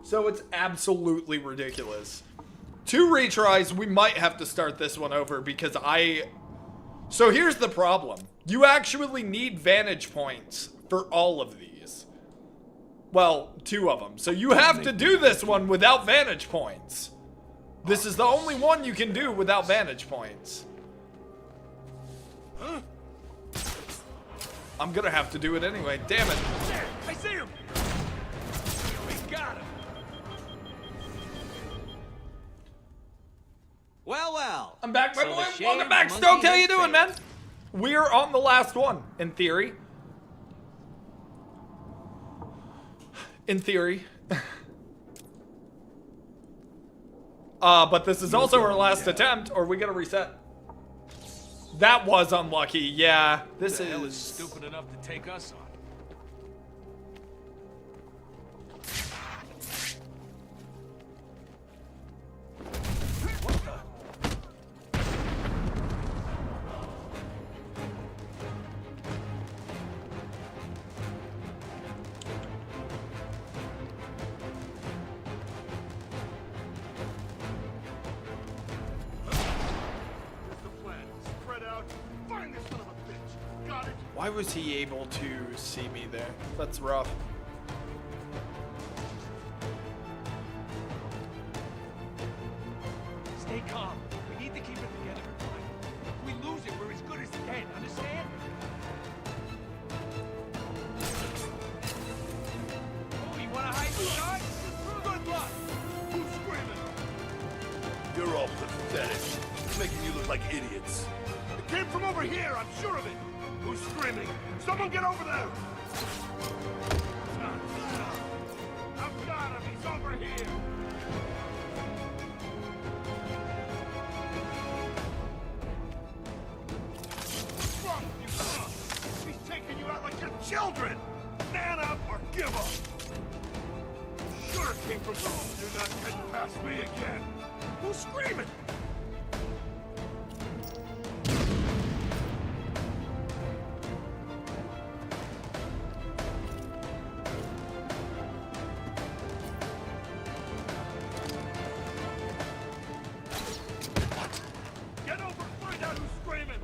So it's absolutely ridiculous. 2 retries, we might have to start this one over because So here's the problem. You actually need vantage points for all of these. Well, 2 of them. So you have to do this one without vantage points. This is the only one you can do without vantage points. Huh? I'm gonna have to do it anyway. Damn it. There, I see him. We got him. Well, well. I'm back, my So the boy. shaved Welcome back, monkey Stoke. How has you doing, failed. man? We're on the last one, in theory. In theory. But this is also our last attempt, or we gotta reset. That was unlucky, yeah. This Who the hell is... is stupid enough to take us on? What the? Why was he able to see me there? That's rough. Stay calm. We need to keep it together and fight. If we lose it, we're as good as dead. Understand? Oh, you wanna hide the shot? Good luck. Who's screaming? You're all pathetic. It's making you look like idiots. It came from over here, I'm sure of it. Who's screaming? Someone get over there! I've got him, he's over here! What's wrong with you, son? He's taking you out like your children! Man up or give up! Sure it came from home. You're not getting past me again. Who's screaming? Get over and find out who's screaming!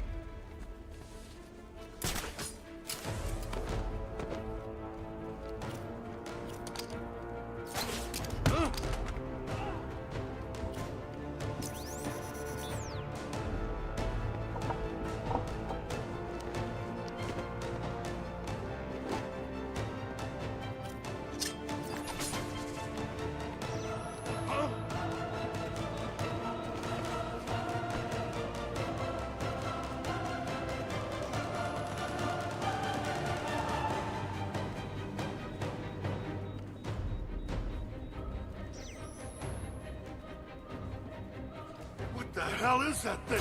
The hell is that thing?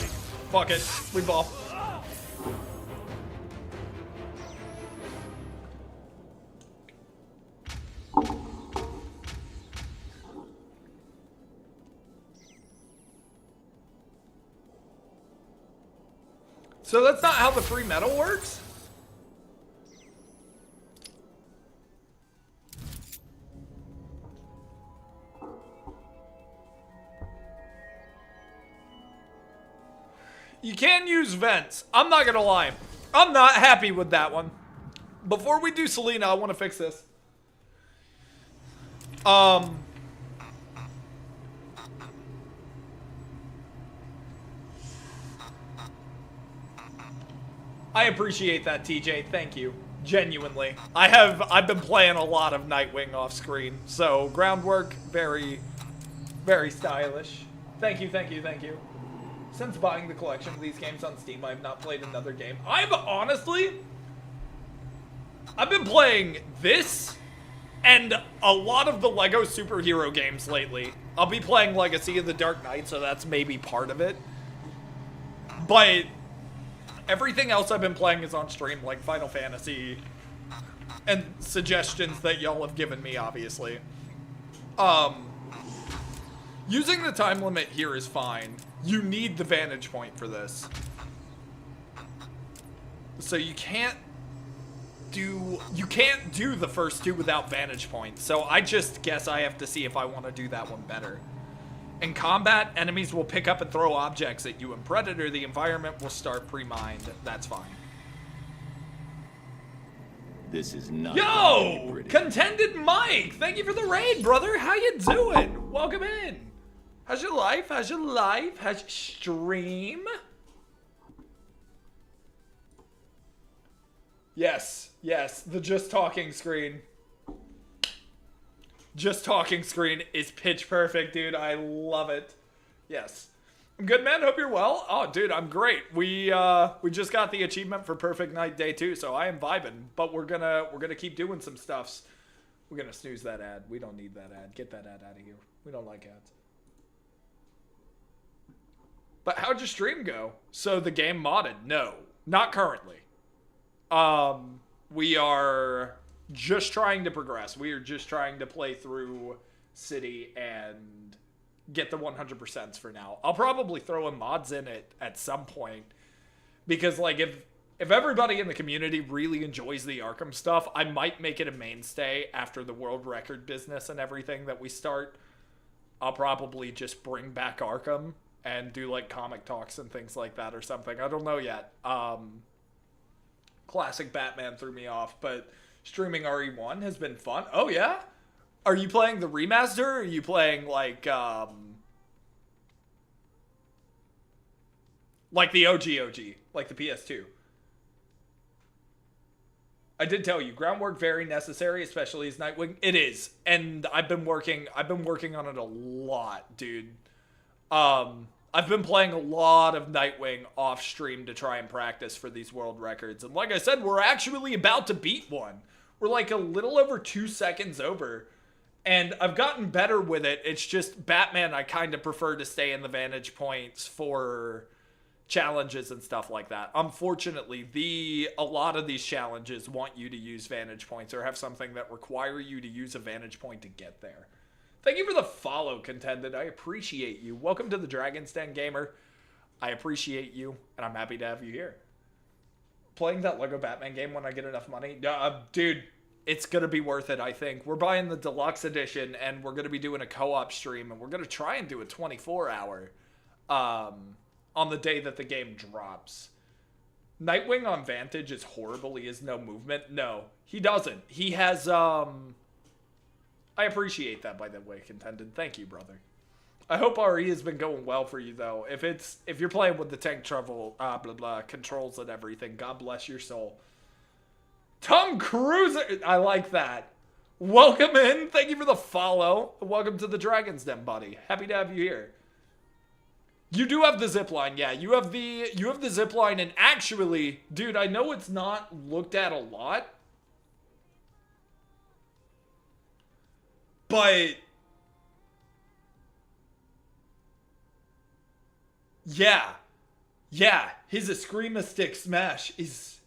Fuck it. We ball. So that's not how the free metal works? You can use vents. I'm not gonna lie. I'm not happy with that one. Before we do Selena, I want to fix this. I appreciate that, TJ. Thank you. Genuinely. I've been playing a lot of Nightwing off screen. So, groundwork, very, very stylish. Thank you, thank you, thank you. Since buying the collection of these games on Steam, I have not played another game. I've been playing this and a lot of the Lego superhero games lately. I'll be playing Legacy of the Dark Knight, so that's maybe part of it. But everything else I've been playing is on stream, like Final Fantasy and suggestions that y'all have given me, obviously. Using the time limit here is fine. You need the vantage point for this. So you can't do the first two without vantage points. So I just guess I have to see if I want to do that one better. In combat, enemies will pick up and throw objects at you. In Predator, the environment will start pre-mined. That's fine. This is not Yo! Contended Mike! Thank you for the raid, brother. How you doing? Welcome in. How's your life? How's your life? How's your stream? Yes, yes, the just talking screen. Just talking screen is pitch perfect, dude. I love it. Yes. I'm good, man. Hope you're well. Oh, dude, I'm great. We just got the achievement for Perfect Night Day 2, so I am vibing. But we're gonna keep doing some stuffs. We're gonna snooze that ad. We don't need that ad. Get that ad out of here. We don't like ads. But how'd your stream go? So the game modded? No, not currently. We are just trying to progress. We are just trying to play through City and get the 100% for now. I'll probably throw in mods in it at some point. Because, like, if everybody in the community really enjoys the Arkham stuff, I might make it a mainstay after the world record business and everything that we start. I'll probably just bring back Arkham and do, like, comic talks and things like that or something. I don't know yet. Classic Batman threw me off, but streaming RE1 has been fun. Oh, yeah? Are you playing the remaster, or are you playing, like the OG, like the PS2? I did tell you, groundwork very necessary, especially as Nightwing. It is, and I've been working on it a lot, dude. I've been playing a lot of Nightwing off stream to try and practice for these world records. And like I said, we're actually about to beat one. We're like a little over 2 seconds over. And I've gotten better with it. It's just Batman, I kind of prefer to stay in the vantage points for challenges and stuff like that. Unfortunately, a lot of these challenges want you to use vantage points or have something that require you to use a vantage point to get there. Thank you for the follow, Contended. I appreciate you. Welcome to the Dragon's Den Gamer. I appreciate you, and I'm happy to have you here. Playing that Lego Batman game when I get enough money? Dude, it's going to be worth it, I think. We're buying the deluxe edition, and we're going to be doing a co-op stream, and we're going to try and do a 24-hour on the day that the game drops. Nightwing on Vantage is horrible. He has no movement. No, he doesn't. He has... I appreciate that, by the way, Contended. Thank you, brother. I hope RE has been going well for you, though. If you're playing with the tank travel, controls and everything, God bless your soul. Tom Cruise, I like that. Welcome in. Thank you for the follow. Welcome to the Dragon's Den, buddy. Happy to have you here. You do have the zipline, yeah. You have the zipline, and actually, dude, I know it's not looked at a lot, but Yeah. Yeah. His Eskrima stick smash is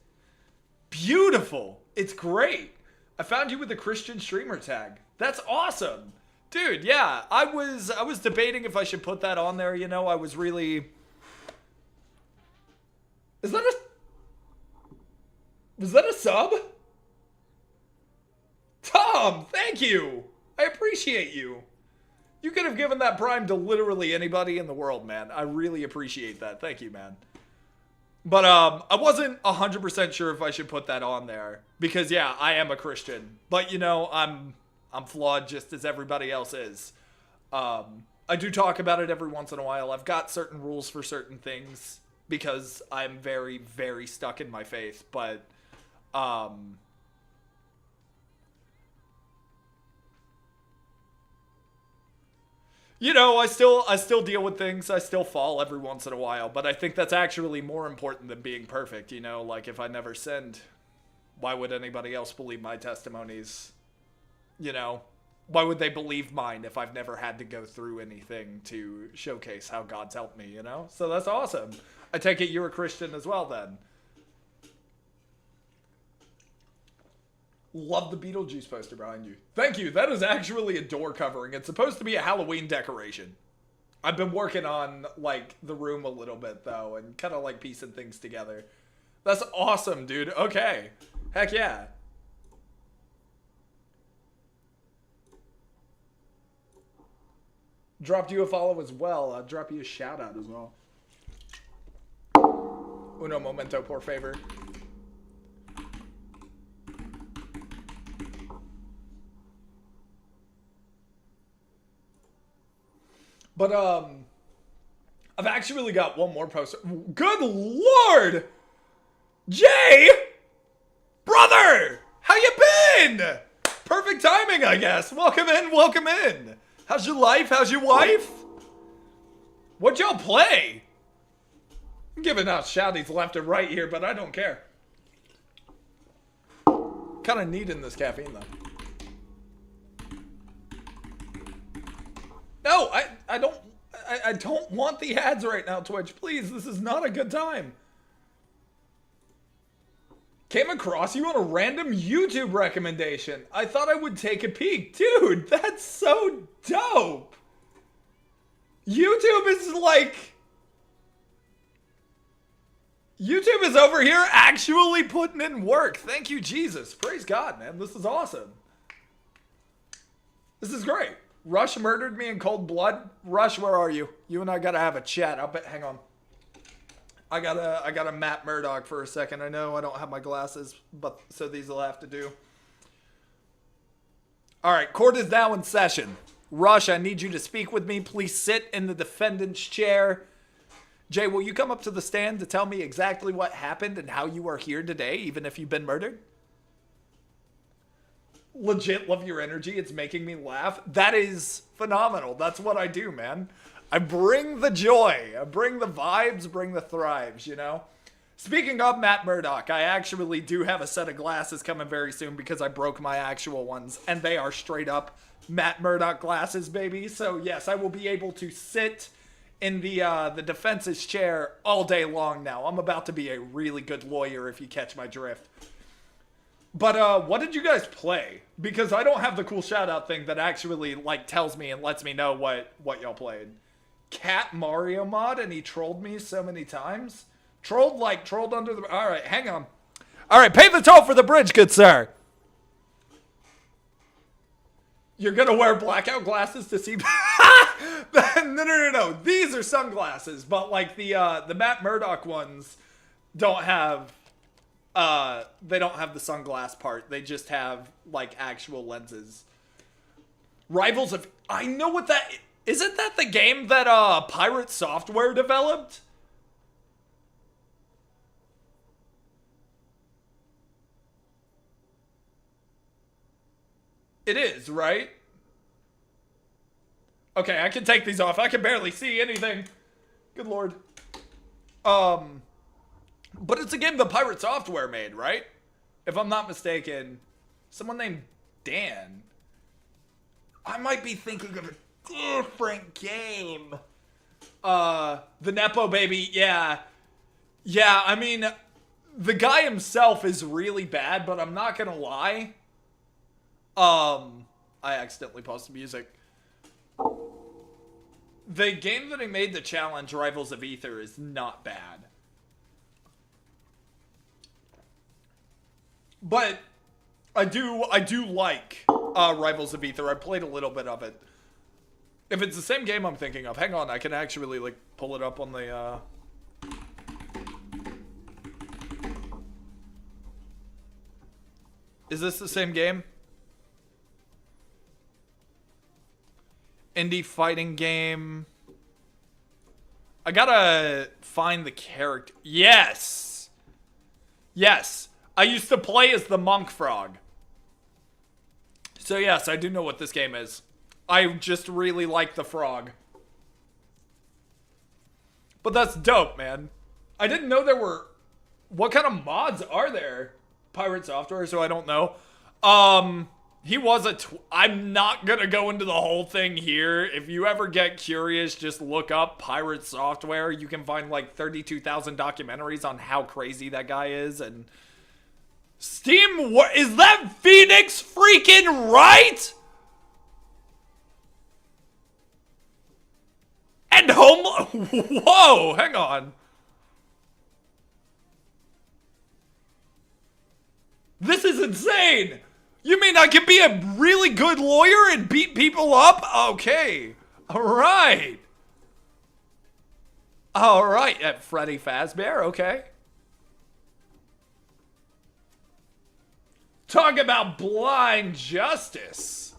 beautiful. It's great. I found you with a Christian streamer tag. That's awesome. Dude, yeah. I was debating if I should put that on there, you know. I was really... Was that a sub? Tom, thank you. I appreciate you. You could have given that Prime to literally anybody in the world, man. I really appreciate that. Thank you, man. But I wasn't 100% sure if I should put that on there because yeah, I am a Christian. But you know, I'm flawed just as everybody else is. I do talk about it every once in a while. I've got certain rules for certain things because I'm very, very stuck in my faith, but you know, I still deal with things. I still fall every once in a while, but I think that's actually more important than being perfect, you know? Like, if I never sinned, why would anybody else believe my testimonies? You know? Why would they believe mine if I've never had to go through anything to showcase how God's helped me, you know? So that's awesome. I take it you're a Christian as well, then. Love the Beetlejuice poster behind you. Thank you. That is actually a door covering. It's supposed to be a Halloween decoration. I've been working on, like, the room a little bit, though, and kind of, like, piecing things together. That's awesome, dude. Okay. Heck yeah. Dropped you a follow as well. I'll drop you a shout out as well. Uno momento, por favor. But, I've actually got one more poster. Good Lord! Jay! Brother! How you been? Perfect timing, I guess. Welcome in, welcome in. How's your life? How's your wife? What'd y'all play? I'm giving out shouties left and right here, but I don't care. Kind of needing this caffeine, though. No, I don't want the ads right now, Twitch. Please, this is not a good time. Came across you on a random YouTube recommendation. I thought I would take a peek. Dude, that's so dope. YouTube is like... YouTube is over here actually putting in work. Thank you, Jesus. Praise God, man. This is awesome. This is great. Rush murdered me in cold blood. Rush, where are you? You and I gotta have a chat. Hang on. I gotta Matt Murdock for a second. I know I don't have my glasses, but so these will have to do. All right, court is now in session. Rush, I need you to speak with me. Please sit in the defendant's chair. Jay, will you come up to the stand to tell me exactly what happened and how you are here today, even if you've been murdered? Legit love your energy. It's making me laugh. That is phenomenal. That's what I do, man. I bring the joy. I bring the vibes, bring the thrives, you know? Speaking of Matt Murdock, I actually do have a set of glasses coming very soon because I broke my actual ones, and they are straight up Matt Murdock glasses, baby. So yes, I will be able to sit in the defense's chair all day long now. I'm about to be a really good lawyer if you catch my drift. But, what did you guys play? Because I don't have the cool shout-out thing that actually, like, tells me and lets me know what y'all played. Cat Mario mod, and he trolled me so many times? Trolled under the... Alright, hang on. Alright, pay the toll for the bridge, good sir. You're gonna wear blackout glasses to see... No. These are sunglasses, but, like, the Matt Murdock ones don't have... they don't have the sunglass part. They just have, like, actual lenses. Rivals of... I know what that... Isn't that the game that, Pirate Software developed? It is, right? Okay, I can take these off. I can barely see anything. Good Lord. But it's a game the Pirate Software made, right? If I'm not mistaken. Someone named Dan. I might be thinking of a different game. The Nepo baby, yeah. Yeah, I mean, the guy himself is really bad, but I'm not gonna lie. I accidentally paused the music. The game that he made the challenge, Rivals of Ether, is not bad. But I do like Rivals of Ether. I played a little bit of it. If it's the same game I'm thinking of, hang on, I can actually like pull it up on the Is this the same game? Indie fighting game. I gotta find the character. Yes! Yes! I used to play as the monk frog. So yes, I do know what this game is. I just really like the frog. But that's dope, man. I didn't know there were... What kind of mods are there? Pirate Software, so I don't know. He was a... I'm not gonna go into the whole thing here. If you ever get curious, just look up Pirate Software. You can find like 32,000 documentaries on how crazy that guy is. And Steam... Is that Phoenix freaking Wright? And home... Whoa, hang on. This is insane. You mean I can be a really good lawyer and beat people up? Okay. All right. All right. At Freddy Fazbear. Okay. Talk about blind justice.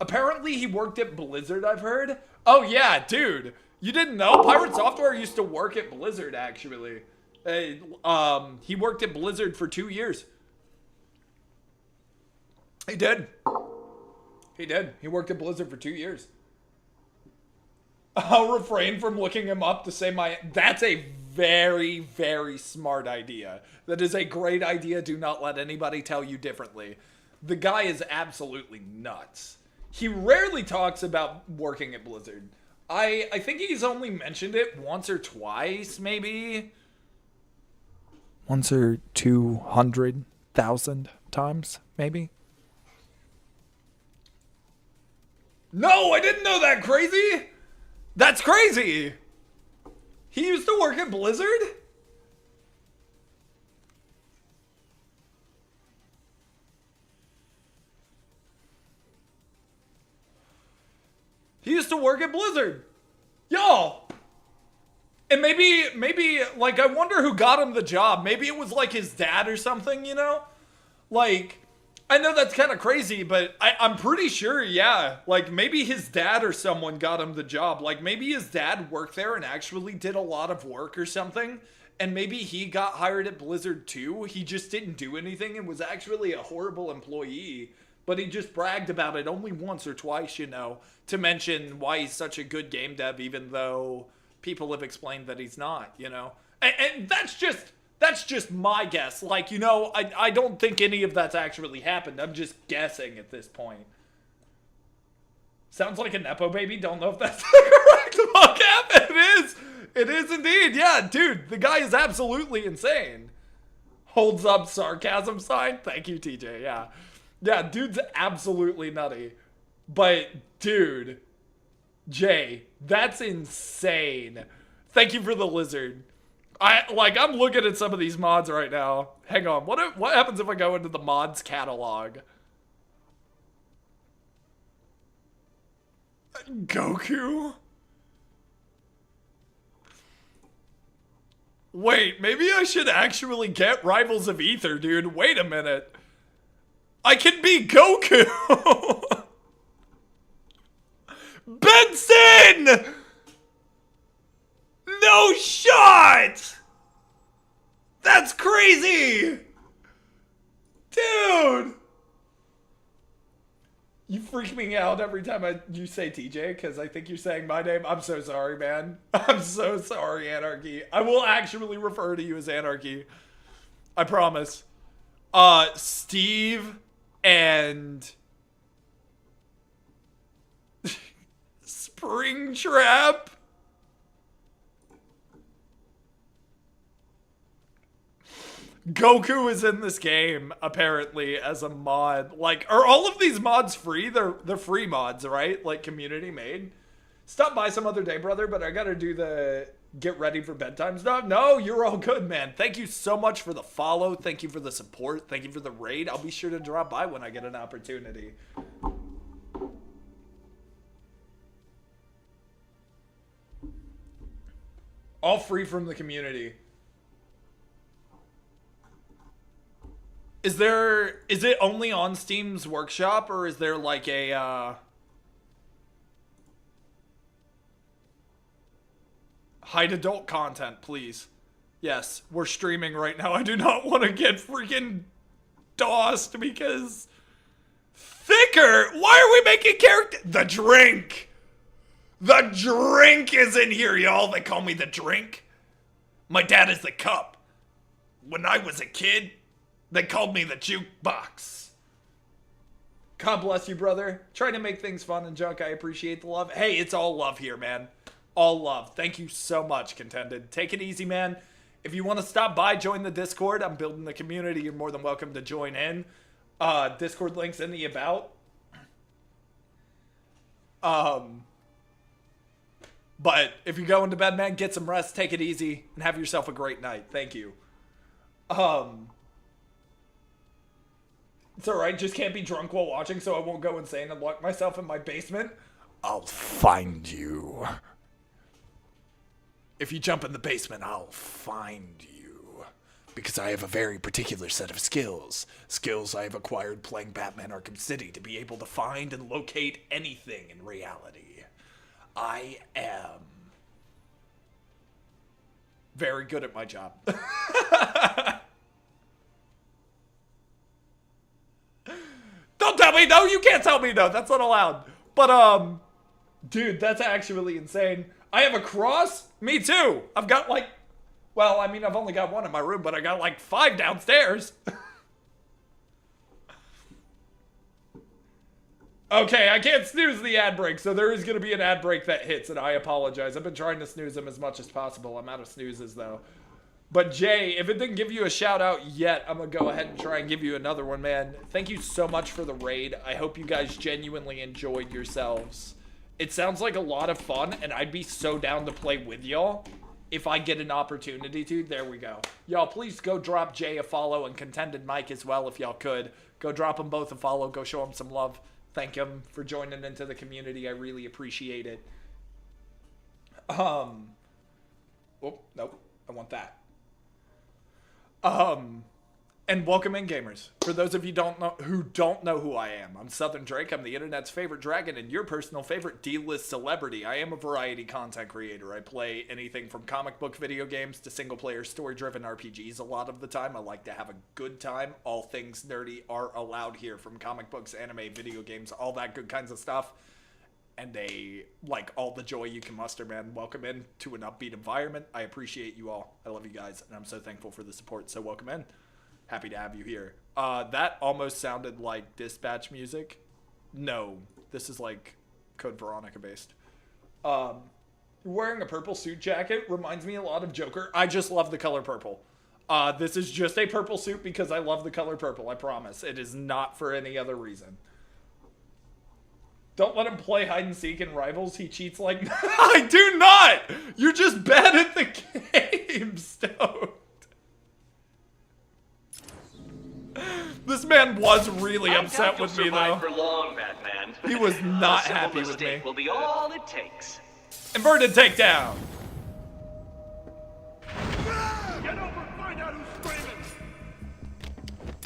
Apparently he worked at Blizzard, I've heard. Oh, yeah, dude. You didn't know? Pirate Software used to work at Blizzard, actually. He worked at Blizzard for 2 years. He did. He did. He worked at Blizzard for 2 years. I'll refrain from looking him up to say my... That's a very, very smart idea. That is a great idea. Do not let anybody tell you differently. The guy is absolutely nuts. He rarely talks about working at Blizzard. I think he's only mentioned it once or twice, maybe. Once or 200,000 times, maybe. No, I didn't know that, crazy. That's crazy. He used to work at Blizzard? He used to work at Blizzard. Y'all. And maybe, like, I wonder who got him the job. Maybe it was, like, his dad or something, you know? Like, I know that's kind of crazy, but I'm pretty sure, yeah. Like, maybe his dad or someone got him the job. Like, maybe his dad worked there and actually did a lot of work or something. And maybe he got hired at Blizzard too. He just didn't do anything and was actually a horrible employee. But he just bragged about it only once or twice, you know, to mention why he's such a good game dev, even though people have explained that he's not, you know. And that's just my guess. Like, you know, I don't think any of that's actually happened. I'm just guessing at this point. Sounds like a Nepo baby. Don't know if that's the correct vocab. It is. It is indeed. Yeah, dude, the guy is absolutely insane. Holds up sarcasm sign. Thank you, TJ. Yeah. Yeah, dude's absolutely nutty. But, dude, Jay, that's insane. Thank you for the lizard. I'm looking at some of these mods right now. Hang on. What happens if I go into the mods catalog? Goku? Wait, maybe I should actually get Rivals of Ether, dude. Wait a minute. I can be Goku! Benson! No shot! That's crazy! Dude! You freak me out every time you say TJ, because I think you're saying my name. I'm so sorry, man. I'm so sorry, Anarchy. I will actually refer to you as Anarchy. I promise. Steve and Springtrap. Goku is in this game, apparently, as a mod. Like, are all of these mods free? They're free mods, right? Like, community made. Stop by some other day, brother, but I gotta do the get ready for bedtime stuff. No, you're all good, man. Thank you so much for the follow. Thank you for the support. Thank you for the raid. I'll be sure to drop by when I get an opportunity. All free from the community. Is it only on Steam's Workshop, or is there like a, hide adult content, please. Yes, we're streaming right now. I do not want to get freaking DOSed because... Thicker? Why are we making character... The drink! The drink is in here, y'all. They call me the drink. My dad is the cup. When I was a kid... They called me the jukebox. God bless you, brother. Trying to make things fun and junk. I appreciate the love. Hey, it's all love here, man. All love. Thank you so much, Contended. Take it easy, man. If you want to stop by, join the Discord. I'm building the community. You're more than welcome to join in. Discord link's in the about. But if you're going to bed, man, get some rest. Take it easy and have yourself a great night. Thank you. It's alright, just can't be drunk while watching so I won't go insane and lock myself in my basement. I'll find you. If you jump in the basement, I'll find you. Because I have a very particular set of skills. Skills I have acquired playing Batman Arkham City to be able to find and locate anything in reality. I am very good at my job. Don't tell me no, you can't tell me no, that's not allowed. But, dude, that's actually insane. I have a cross? Me too. I've got like, well, I mean, I've only got one in my room, but I got like 5 downstairs. Okay, I can't snooze the ad break, so there is going to be an ad break that hits, and I apologize. I've been trying to snooze them as much as possible. I'm out of snoozes, though. But Jay, if it didn't give you a shout out yet, I'm going to go ahead and try and give you another one, man. Thank you so much for the raid. I hope you guys genuinely enjoyed yourselves. It sounds like a lot of fun, and I'd be so down to play with y'all if I get an opportunity to. There we go. Y'all, please go drop Jay a follow and Contended Mike as well if y'all could. Go drop them both a follow. Go show them some love. Thank him for joining into the community. I really appreciate it. Oh, nope. I want that. And welcome in, gamers. For those of you who don't know who I am, I'm Southern Drake. I'm the internet's favorite dragon and your personal favorite D-list celebrity. I am a variety content creator. I play anything from comic book video games to single-player story-driven RPGs. A lot of the time, I like to have a good time. All things nerdy are allowed here, from comic books, anime, video games, all that good kinds of stuff. And like all the joy you can muster, man. Welcome in to an upbeat environment. I appreciate you all. I love you guys, and I'm so thankful for the support. So welcome in. Happy to have you here. That almost sounded like dispatch music. No, this is like Code Veronica based. Wearing a purple suit jacket reminds me a lot of Joker. I just love the color purple. This is just a purple suit because I love the color purple. I promise. It is not for any other reason. Don't let him play hide and seek in Rivals. He cheats like... I do not! You're just bad at the game, Stone. This man was really upset with me, though. For long, Batman. He was not happy with me. Will be all it takes. Inverted takedown. Get over, find out who's screaming.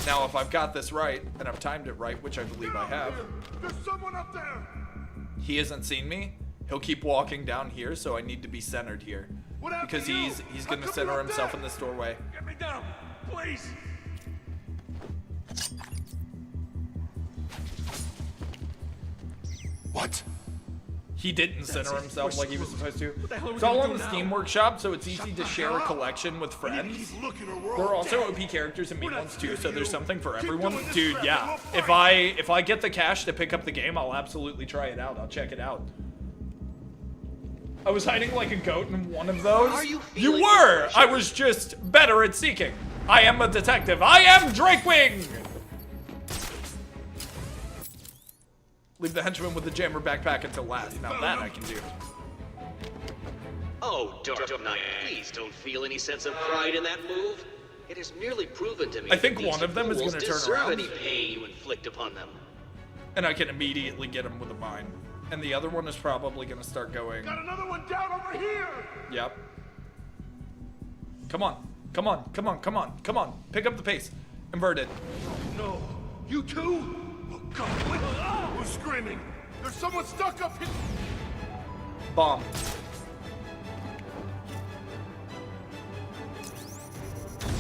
Now, if I've got this right, and I've timed it right, which I believe I have. There's someone up there. He hasn't seen me. He'll keep walking down here, so I need to be centered here. Because he's going to center himself in this doorway. Get me down, please. What? He didn't center himself like he was supposed to. It's all on the Steam Workshop, so it's easy to share a collection with friends. There are also OP characters and mean ones too, so there's something for everyone. Dude, yeah. If I get the cash to pick up the game, I'll absolutely try it out. I'll check it out. I was hiding like a goat in one of those. You were! I was just better at seeking. I am a detective. I am Drakewing! Leave the henchman with the jammer backpack until last. Now that I can do. Oh, Dark Knight, please don't feel any sense of pride in that move. It has merely proven to me I think that one of them is fools going to turn deserve around. any pain you inflict upon them. And I can immediately get him with a mine. And the other one is probably going to start going. Got another one down over here! Yep. Come on. Come on. Come on. Come on. Come on. Pick up the pace. Inverted. No. You too? Oh, God. What? Who's screaming? There's someone stuck up here! Bomb.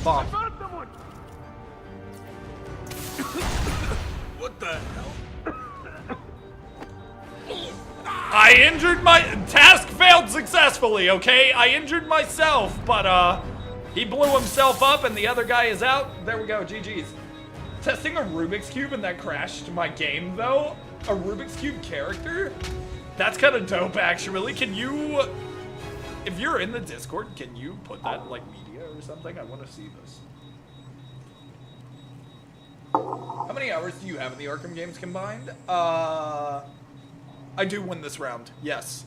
Bomb. Found someone! What the hell? I injured my task failed successfully, okay? I injured myself, but he blew himself up and the other guy is out. There we go, GG's. Testing a Rubik's Cube and that crashed my game though. A Rubik's Cube character? That's kind of dope actually. Can you, if you're in the Discord, can you put that in like media or something? I want to see this. How many hours do you have in the Arkham games combined? I do win this round, yes.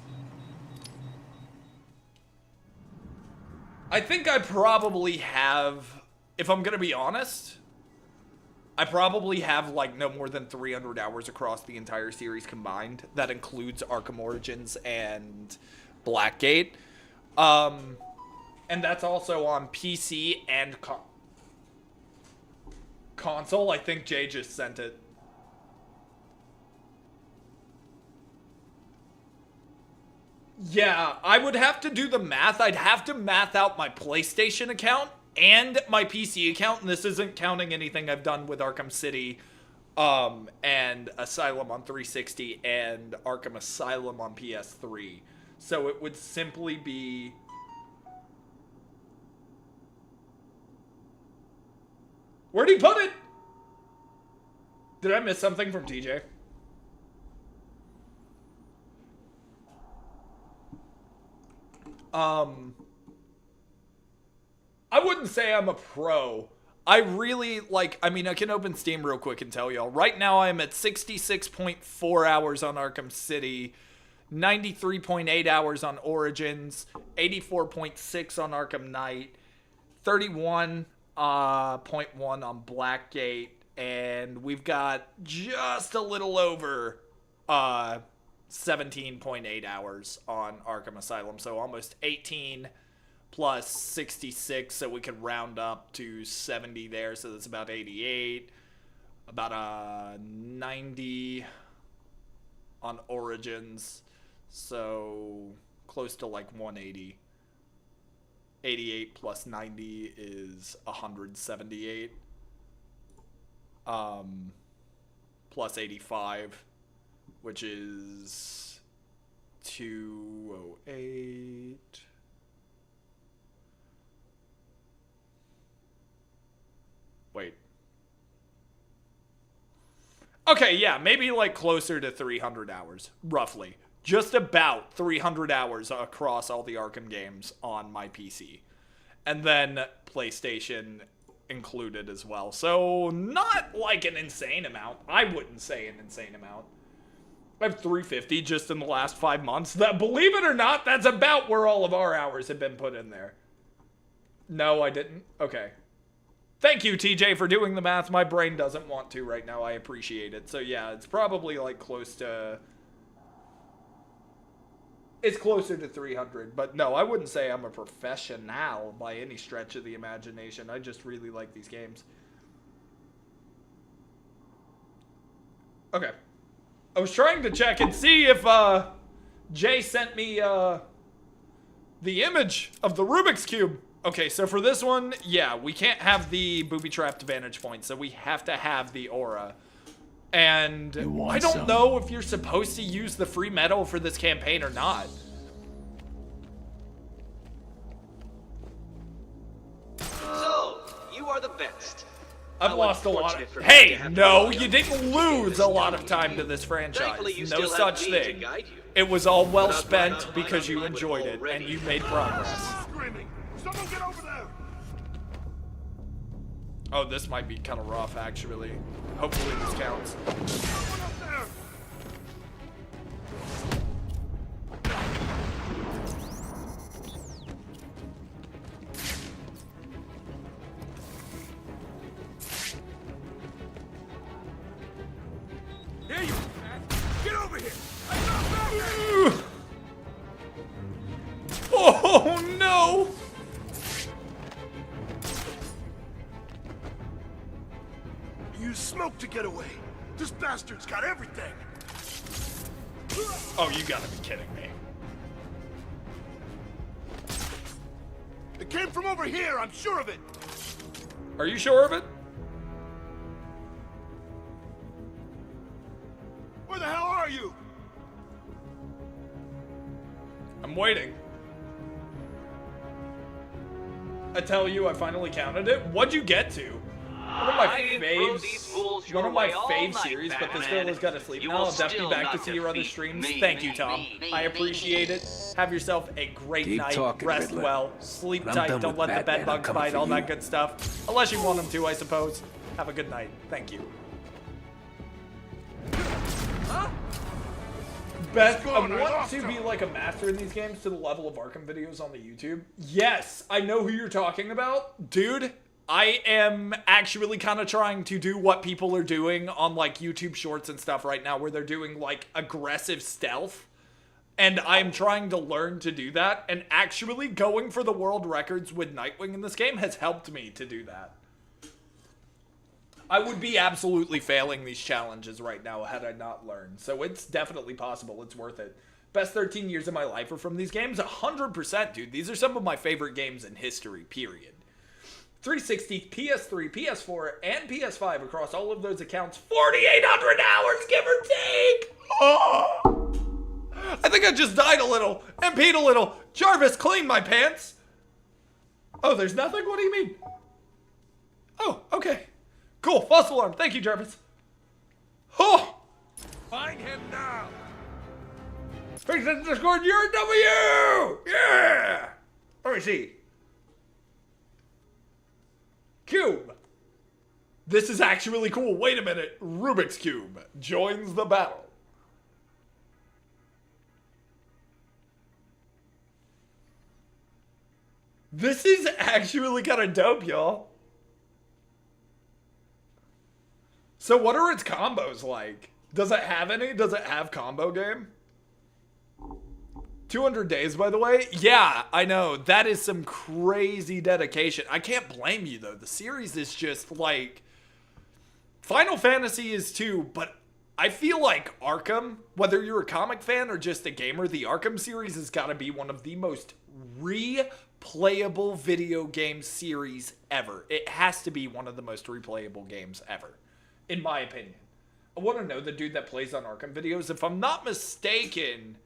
I think I probably have, if I'm gonna be honest, I probably have like no more than 300 hours across the entire series combined. That includes Arkham Origins and Blackgate. And that's also on PC and console. I think Jay just sent it. Yeah, I would have to do the math. I'd have to math out my PlayStation account and my PC account, and this isn't counting anything I've done with Arkham City and Asylum on 360 and Arkham Asylum on PS3. So it would simply be... Where'd he put it? Did I miss something from TJ? I wouldn't say I'm a pro. I really, like, I mean, I can open Steam real quick and tell y'all. Right now, I'm at 66.4 hours on Arkham City, 93.8 hours on Origins, 84.6 on Arkham Knight, 31.1 on Blackgate, and we've got just a little over 17.8 hours on Arkham Asylum, so almost 18 plus 66, so we could round up to 70 there, so that's about 88, about 90 on Origins, so close to like 180. 88 plus 90 is 178, plus 85, which is 208. Wait. Okay, yeah, maybe like closer to 300 hours, roughly. Just about 300 hours across all the Arkham games on my PC. And then PlayStation included as well. So not like an insane amount. I wouldn't say an insane amount. I have 350 just in the last 5 months. That, believe it or not, that's about where all of our hours have been put in there. No, I didn't. Okay. Thank you, TJ, for doing the math. My brain doesn't want to right now. I appreciate it. So yeah, it's probably like close to... It's closer to 300, but no, I wouldn't say I'm a professional by any stretch of the imagination. I just really like these games. Okay. I was trying to check and see if Jay sent me the image of the Rubik's Cube. Okay, so for this one, yeah, we can't have the booby-trapped vantage point, so we have to have the aura. And I don't know if you're supposed to use the free medal for this campaign or not. So, you are the best. I've How lost a lot unfortunate of... for me Hey, to have to no, walk you out didn't and lose this a lot of down time you. to this franchise. Thankfully, you No still such have me to thing. guide you. It was all well Without spent that, because you I would enjoyed it already and you made progress. Screaming! Someone get over there! Oh, this might be kind of rough, actually. Hopefully this counts. Someone up there! Here you are, man. Get over here. I'm not back. Oh, no! Use smoke to get away. This bastard's got everything. Oh, you gotta be kidding me. It came from over here, I'm sure of it. Are you sure of it? Where the hell are you? I'm waiting. I tell you, I finally counted it. What'd you get to? One of my I didn't throw these fools faves. your One of my way all fave night, series, but this Batman. girl has got to sleep You now. will I'll definitely still be back to not see your other defeat streams. me, Thank you, me, Tom. me, I me, appreciate me. it. Have yourself a great Keep night. talking, Rest Riddler. well. Sleep When I'm tight. done Don't with let the bed Batman, I'm bugs coming bite. for All you. that good stuff. Unless you want them to, I suppose. Have a good night. Thank you. Beth, I going? I want lost to him. be like a master in these games to the level of Arkham videos on the YouTube. Yes, I know who you're talking about. Dude, I am actually kind of trying to do what people are doing on like YouTube shorts and stuff right now, where they're doing like aggressive stealth. And I'm trying to learn to do that. And actually going for the world records with Nightwing in this game has helped me to do that. I would be absolutely failing these challenges right now had I not learned. So it's definitely possible. It's worth it. Best 13 years of my life are from these games? 100%, dude. These are some of my favorite games in history, period. 360, PS3, PS4, and PS5 across all of those accounts. 4,800 hours, give or take! Oh! I think I just died a little and peed a little. Jarvis, clean my pants. Oh, there's nothing? What do you mean? Oh, okay. Cool, false alarm. Thank you, Jarvis. Oh! Find him now. Fix it, Discord, you're a W! Yeah! Let me see. Cube. This is actually cool. Wait a minute. Rubik's Cube joins the battle. This is actually kind of dope, y'all. So what are its combos like? Does it have any? Does it have combo game? 200 days, by the way? Yeah, I know. That is some crazy dedication. I can't blame you, though. The series is just like... Final Fantasy is too, but I feel like Arkham, whether you're a comic fan or just a gamer, the Arkham series has got to be one of the most replayable video game series ever. It has to be one of the most replayable games ever, in my opinion. I want to know the dude that plays on Arkham videos. If I'm not mistaken,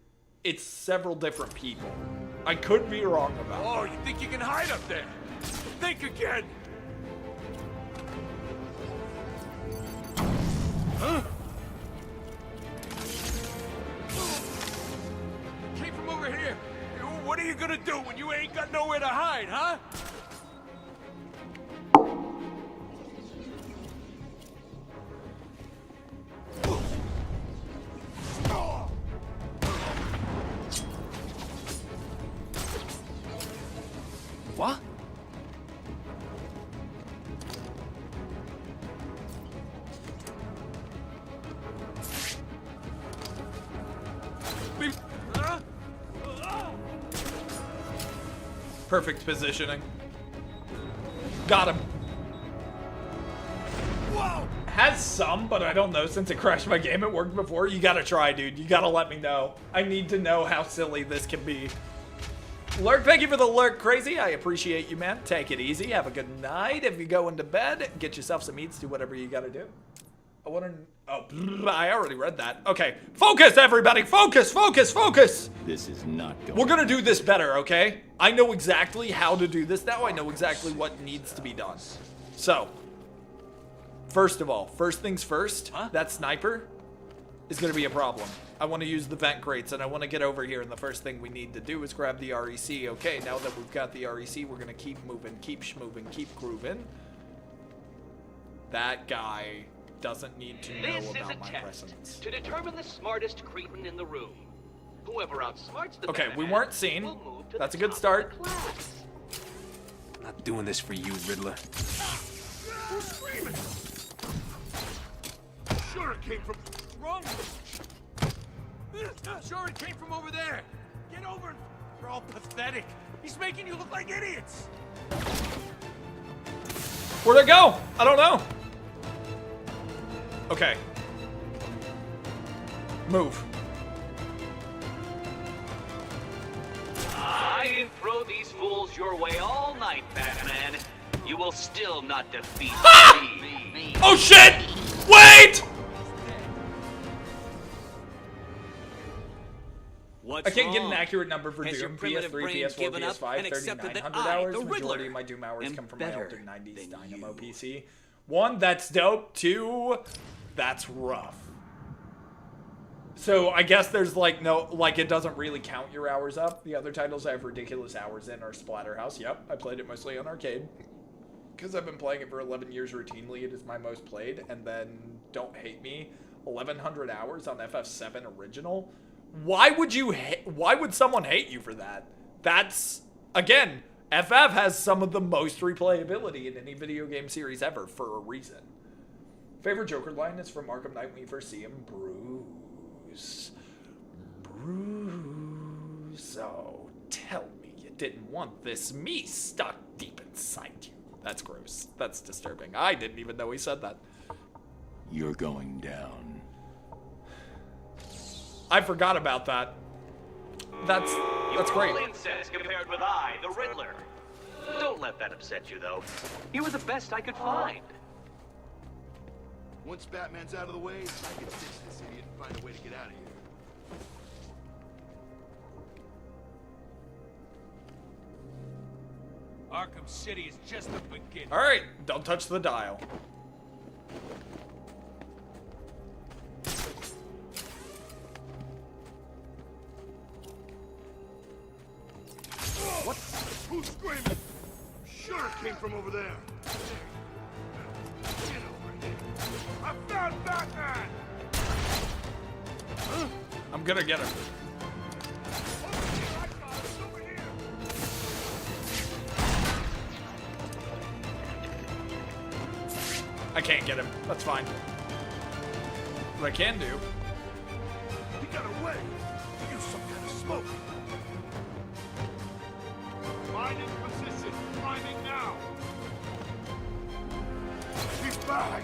it's several different people. I could be wrong about that. Oh, you think you can hide up there? Think again. Huh? Came from over here. What are you gonna do when you ain't got nowhere to hide, huh? What? Huh? Perfect positioning. Got him. Whoa! Has some, but I don't know. Since it crashed my game, it worked before. You gotta try, dude. You gotta let me know. I need to know how silly this can be. Lurk, thank you for the lurk, Crazy. I appreciate you, man. Take it easy. Have a good night. If you go into bed, get yourself some eats. Do whatever you gotta do. I wanna... Oh, I already read that. Okay. Focus, everybody. Focus, focus, focus. This is not going. We're gonna do this better, okay? I know exactly how to do this now. I know exactly what needs to be done. So, first of all, first things first, that sniper is gonna be a problem. I want to use the vent crates, and I want to get over here, and the first thing we need to do is grab the REC. Okay, now that we've got the REC, we're gonna keep moving, keep schmoving, keep grooving. That guy doesn't need to know This is about a my test presence. to determine the smartest cretin in the room. Whoever outsmarts the Okay, better we man weren't seen. will move to That's the a good top start. of the class. I'm not doing this for you, Riddler. Who's screaming? Sure it came from... Wrong. Sure, it came from over there. Get over it. You're all pathetic. He's making you look like idiots. Where'd it go? I don't know. Okay. Move. I can throw these fools your way all night, Batman. You will still not defeat me. Oh shit! Wait! What's I can't get an wrong? accurate number for Has your Doom. primitive PS3, brain PS4, given up PS5, and accepted that 3,900 I, hours. the Majority Riddler, of my Doom hours am come from my better older 90s than Dynamo you? PC. 1, that's dope. 2, that's rough. So I guess there's like no, like it doesn't really count your hours up. The other titles I have ridiculous hours in are Splatterhouse. Yep, I played it mostly on arcade. Because I've been playing it for 11 years routinely, it is my most played. And then, don't hate me, 1,100 hours on FF7 original. Why would someone hate you for that? That's, again, FF has some of the most replayability in any video game series ever for a reason. Favorite Joker line is from Arkham Knight when you first see him. Bruce. So, tell me you didn't want this me stuck deep inside you. That's gross. That's disturbing. I didn't even know he said that. You're going down. I forgot about that. That's great. You're all insects compared with I, the Riddler. Don't let that upset you, though. You were the best I could find. Once Batman's out of the way, I can ditch this idiot and find a way to get out of here. Arkham City is just the beginning. All right, don't touch the dial. What? Who's screaming? Sure it came from over there. Get over here. I found Batman! Huh? I'm gonna get him. I can't get him. That's fine. What I can do. He got away. Use some kind of smoke. Mine in position. Climbing now. He's back.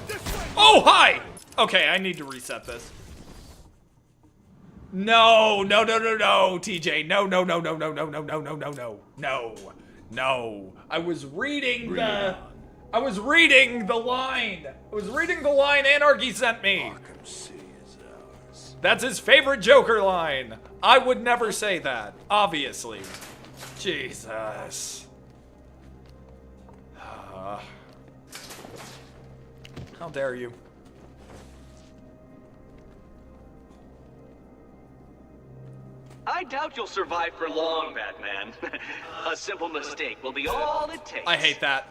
This way. Oh, hi! Okay, I need to reset this. No, TJ. No. I was reading the line. Anarchy sent me. Arkham City is ours. That's his favorite Joker line. I would never say that, obviously. Jesus. How dare you? I doubt you'll survive for long, Batman. A simple mistake will be all it takes. I hate that.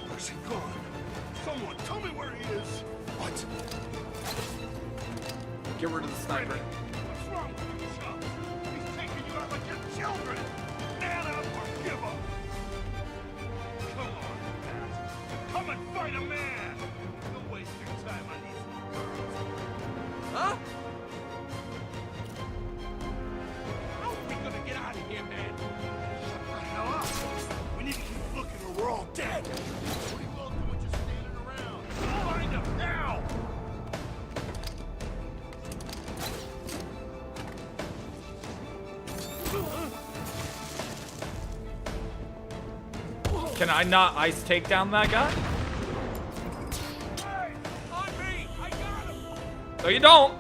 Where's he gone? Someone tell me where he is. What? Get rid of the sniper. What's wrong with you, Chuck? He's taking you out like your children. Man up or give up. Come on, Bat. Come and fight a man. Don't waste your time on these girls. Huh? How are we gonna get out of here, man? Shut the hell up. We need to keep looking or we're all dead. What are you all doing just standing around? Find him now. Can I not ice take down that guy? On me! I got him! No, you don't.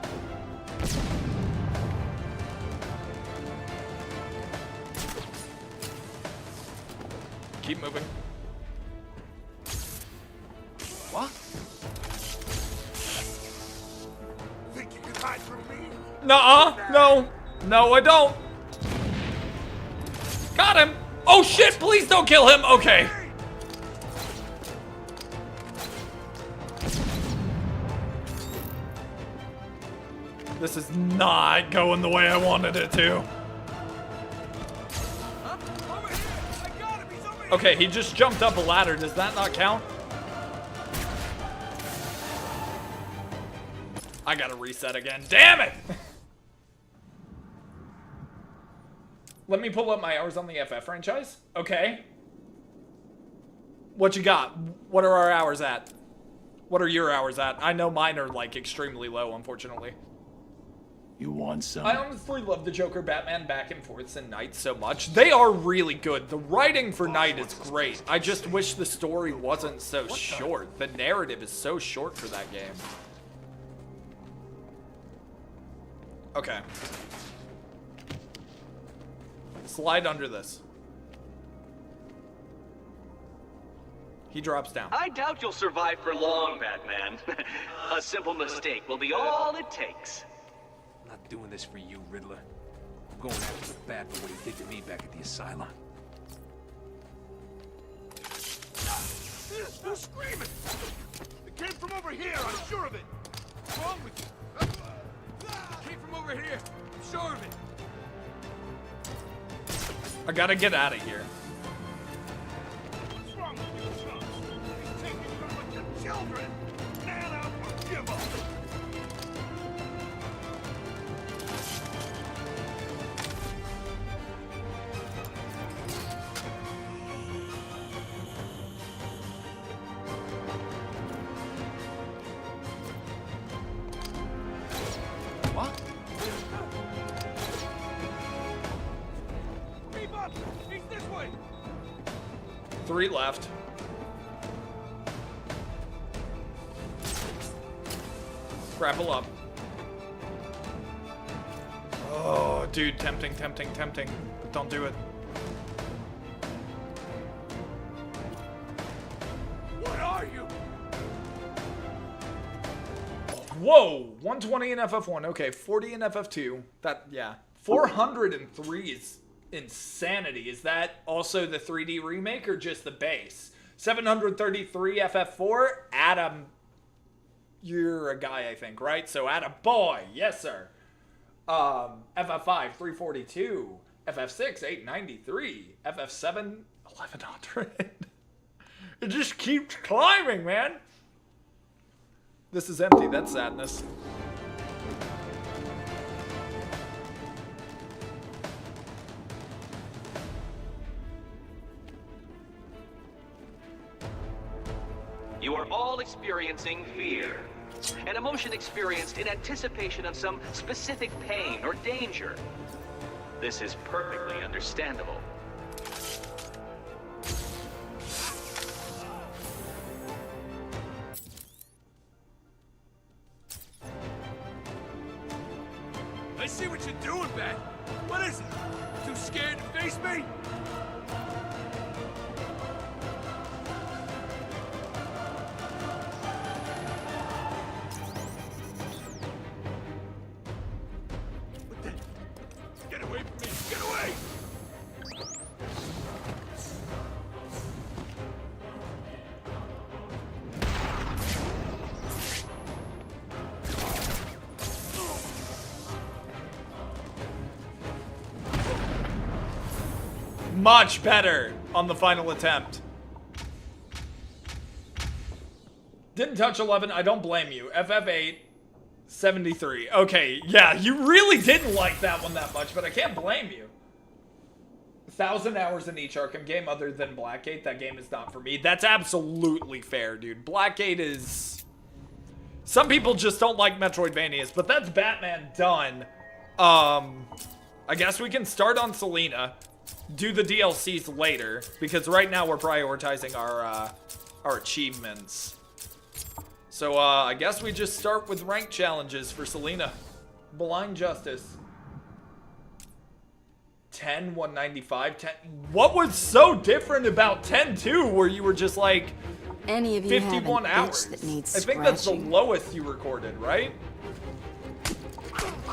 keep moving. What? Think you can hide from me? Nuh-uh. No. No, I don't. Got him. Oh, shit. Please don't kill him. Okay. This is not going the way I wanted it to. Okay, he just jumped up a ladder. Does that not count? I gotta reset again. Damn it! Let me pull up my hours on the FF franchise. Okay. What you got? What are our hours at? What are your hours at? I know mine are, like, extremely low, unfortunately. You want some? I honestly love the Joker Batman back and forths in Night so much. They are really good. The writing for Night is great. I just wish the story wasn't so short. The narrative is so short for that game. Okay. Slide under this. He drops down. I doubt you'll survive for long, Batman. A simple mistake will be all it takes. I'm not doing this for you, Riddler. I'm going after the Bat for what he did to me back at the asylum. Who's screaming? It came from over here, I'm sure of it. What's wrong with you? It came from over here. I'm sure of it. I gotta get out of here. What's wrong with you, son? He's taking you out like your children. Man up or give up. What? Keep up! He's this way! 3 left. Grapple up. Oh, dude, tempting, tempting, tempting. But don't do it. What are you? Whoa, 120 in FF1. Okay, 40 in FF2. That, yeah. 403 is insanity. Is that also the 3D remake or just the base? 733 FF4. Adam, you're a guy, I think, right? So Adam boy, yes sir. FF5 342. FF6 893. FF7 1100. It just keeps climbing, man. This is empty. That's sadness. You are all experiencing fear. An emotion experienced in anticipation of some specific pain or danger. This is perfectly understandable. I see what you're doing, Bat. What is it? Too scared to face me? What the? Get away from me! Get away! Much better on the final attempt. Didn't touch 11. I don't blame you. FF8, 73. Okay, yeah, you really didn't like that one that much, but I can't blame you. 1,000 hours in each Arkham game other than Blackgate. That game is not for me. That's absolutely fair, dude. Blackgate is... Some people just don't like Metroidvanias, but that's Batman done. I guess we can start on Selina. Do the DLCs later, because right now we're prioritizing our achievements. So, I guess we just start with rank challenges for Selina. Blind Justice. 10, 195, 10. What was so different about 10-2 where you were just like Any of you 51 have an hours? itch that needs I think that's the scratching? lowest you recorded, right?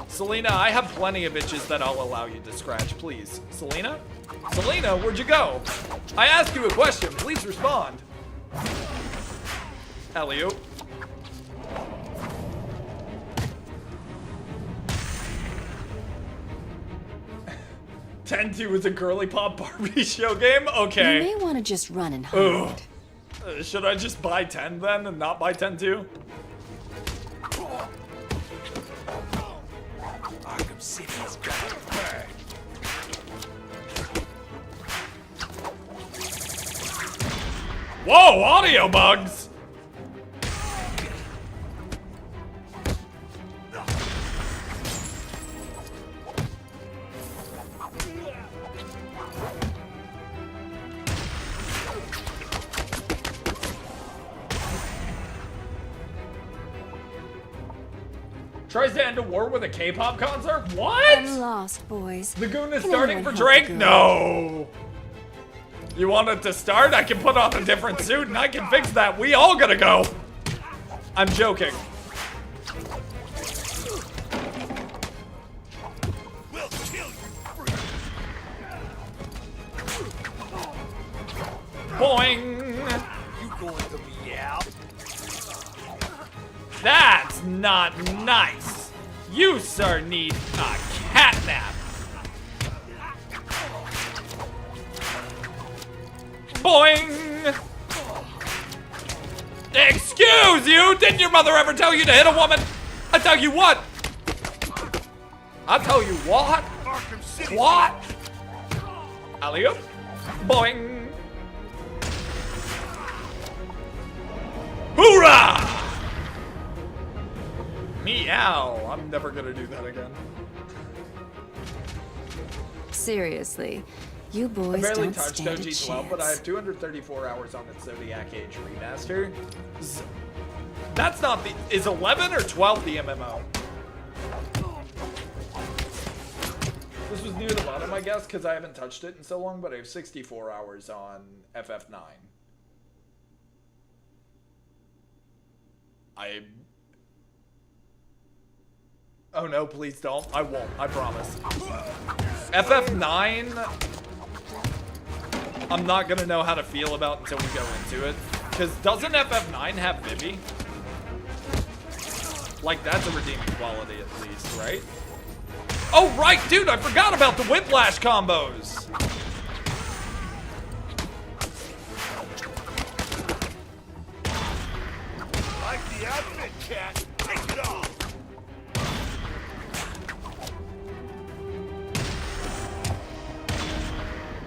Selena, I have plenty of itches that I'll allow you to scratch, please. Selena? Selena, where'd you go? I asked you a question, please respond. Alley-oop. "10-2 is a girly pop Barbie show game? Okay. You may want to just run and hide. Ugh. Should I just buy 10 then and not buy 10-2? Arkham City's got a bird. Whoa, audio bugs! Tries to end a war with a K-pop concert? What? I'm lost, boys. The goon is Can starting anyone for help Drake? the girl? No! You want it to start? I can put on a different suit and I can fix that. We all gotta go. I'm joking. We'll kill you, freak. Boing! You going to meow? That's not nice. You, sir, need a catnap. Boing! Excuse you! Didn't your mother ever tell you to hit a woman? I tell you what! I tell you what! Arkham City. What? Alley-oop. Boing! Hoorah! Meow. I'm never gonna do that again. Seriously, you I boys barely don't touched stand a OG 12, but I have chance. 234 hours on its Zodiac Age remaster. That's not the... Is 11 or 12 the MMO? This was near the bottom, I guess, because I haven't touched it in so long, but I have 64 hours on FF9. Oh no, please don't. I won't. I promise. FF9, I'm not gonna know how to feel about until we go into it. Because doesn't FF9 have Vivi? Like, that's a redeeming quality at least, right? Oh, right, dude, I forgot about the Whiplash combos. Like the outfit, cat. Take it off.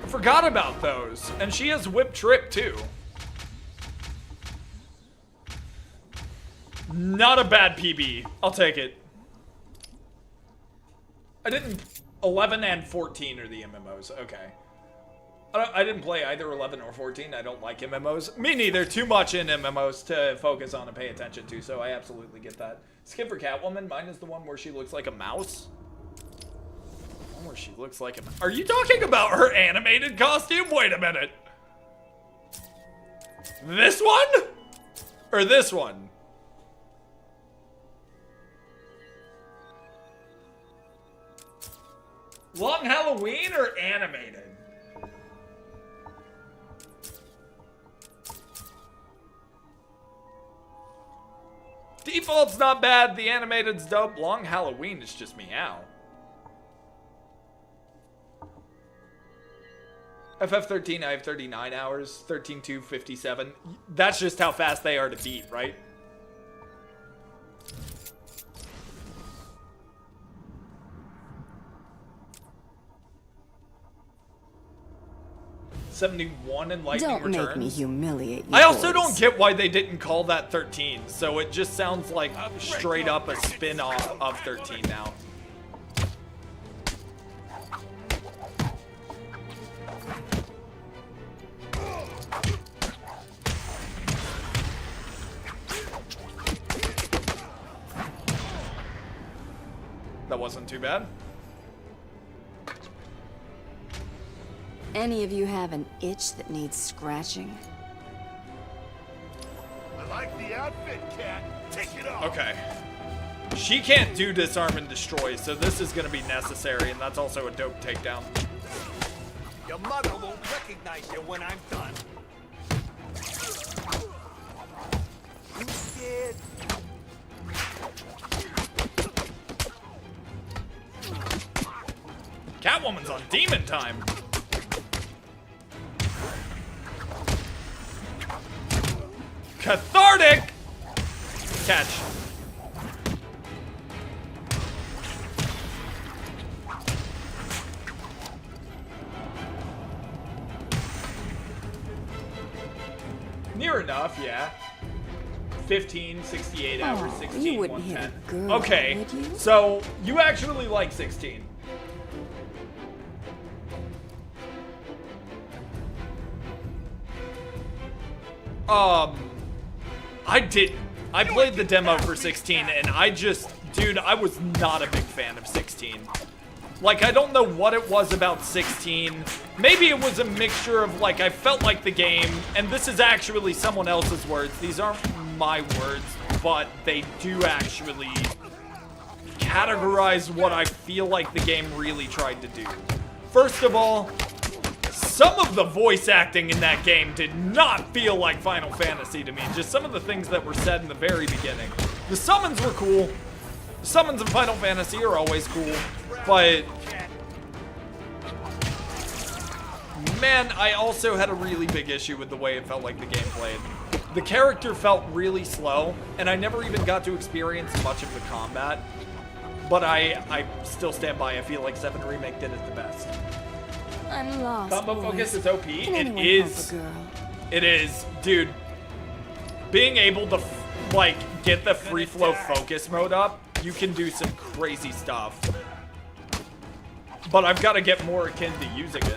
Forgot about those. And she has Whip Trip, too. Not a bad PB. I'll take it. I didn't... 11 and 14 are the MMOs. Okay. I didn't play either 11 or 14. I don't like MMOs. Me neither. Too much in MMOs to focus on and pay attention to, so I absolutely get that. Skip for Catwoman. Mine is the one where she looks like a mouse. The one where she looks like a... Are you talking about her animated costume? Wait a minute. This one? Or this one? Long Halloween or animated? Default's not bad, the animated's dope. Long Halloween is just meow. FF13, I have 39 hours. 13-2, 57. That's just how fast they are to beat, right? $71 in Lightning Don't Returns. make me humiliate you. I also boys. don't get why they didn't call that 13, so it just sounds like straight up a spin-off of 13 now. That wasn't too bad. Any of you have an itch that needs scratching? I like the outfit, Cat. Take it off. Okay. She can't do disarm and destroy, so this is going to be necessary, and that's also a dope takedown. Your mother won't recognize you when I'm done. You scared? Catwoman's on demon time. Cathartic! Catch. Near enough, yeah. 15, 68 hours, 16, you wouldn't hit 110. a girl, Okay, would you? so you actually like 16. I played the demo for 16 and dude, I was not a big fan of 16. Like, I don't know what it was about 16. Maybe it was a mixture of, like, I felt like the game, and this is actually someone else's words. These aren't my words, but they do actually categorize what I feel like the game really tried to do. First of all, some of the voice acting in that game did not feel like Final Fantasy to me. Just some of the things that were said in the very beginning. The summons were cool. The summons in Final Fantasy are always cool. But man, I also had a really big issue with the way it felt like the game played. The character felt really slow, and I never even got to experience much of the combat. But I still stand by. I feel like 7 Remake did it the best. I'm lost. Combo boys. focus is OP. Can It anyone is. help a girl? It is, dude. Being able to like get the free flow focus mode up, you can do some crazy stuff. But I've got to get more akin to using it.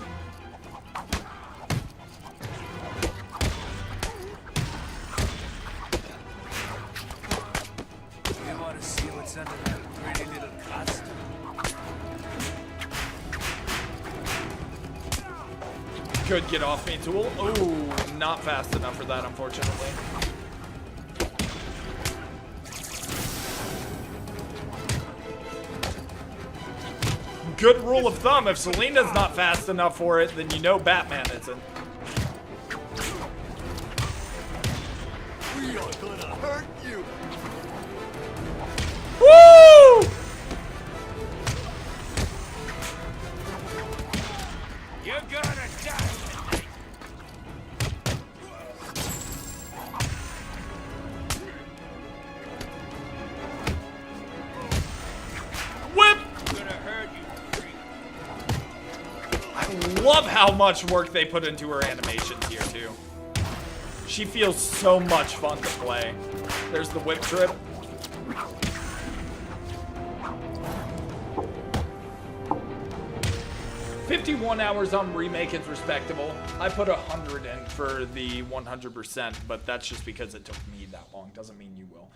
You want to see what's under that pretty little costume? Good get off me tool. Ooh, not fast enough for that, unfortunately. Good rule of thumb, if Selena's not fast enough for it, then you know Batman isn't. We are gonna hurt you. Woo! You're gonna die. Whip! Gonna hurt you. I love how much work they put into her animations here, too. She feels so much fun to play. There's the whip trip. $51 hours on Remake is respectable. I put 100 in for the 100%, but that's just because it took me that long. Doesn't mean you will.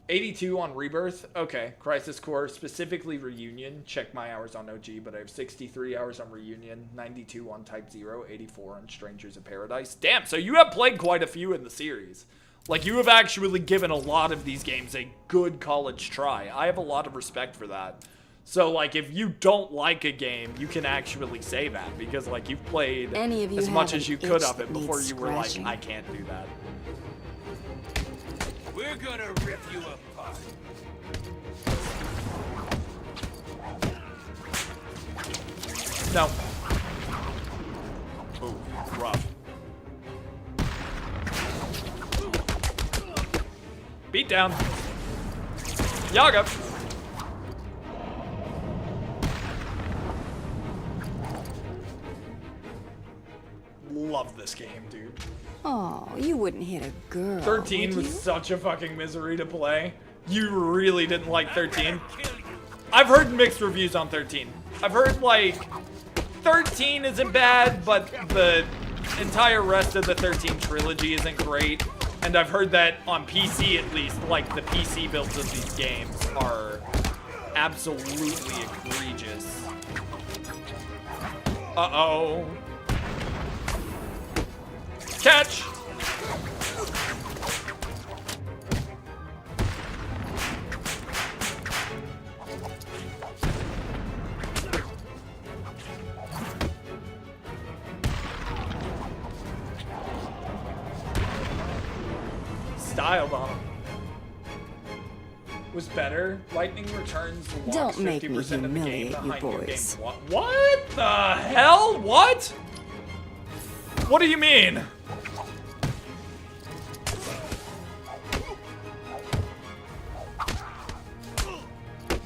82 on Rebirth. Okay. Crisis Core, specifically Reunion. Check my hours on OG, but I have 63 hours on Reunion, 92 on Type 0, 84 on Strangers of Paradise. Damn, so you have played quite a few in the series. Like, you have actually given a lot of these games a good college try. I have a lot of respect for that. So, like, if you don't like a game, you can actually say that. Because, like, you've played as much as you could of it before you were like, I can't do that. We're gonna rip you apart. No. Ooh, rough. Beat down. Yaga. Love this game, dude. Oh, you wouldn't hit a girl. 13 would was you? such a fucking misery to play. You really didn't like 13. I've heard mixed reviews on 13. I've heard, like, 13 isn't bad, but the entire rest of the 13 trilogy isn't great. And I've heard that on PC, at least, like, the PC builds of these games are absolutely egregious. Uh-oh. Catch! Styled on him. Was better. Lightning Returns locks Don't make me 50% of the game humiliate you behind new game. boys. What the hell? What? What do you mean?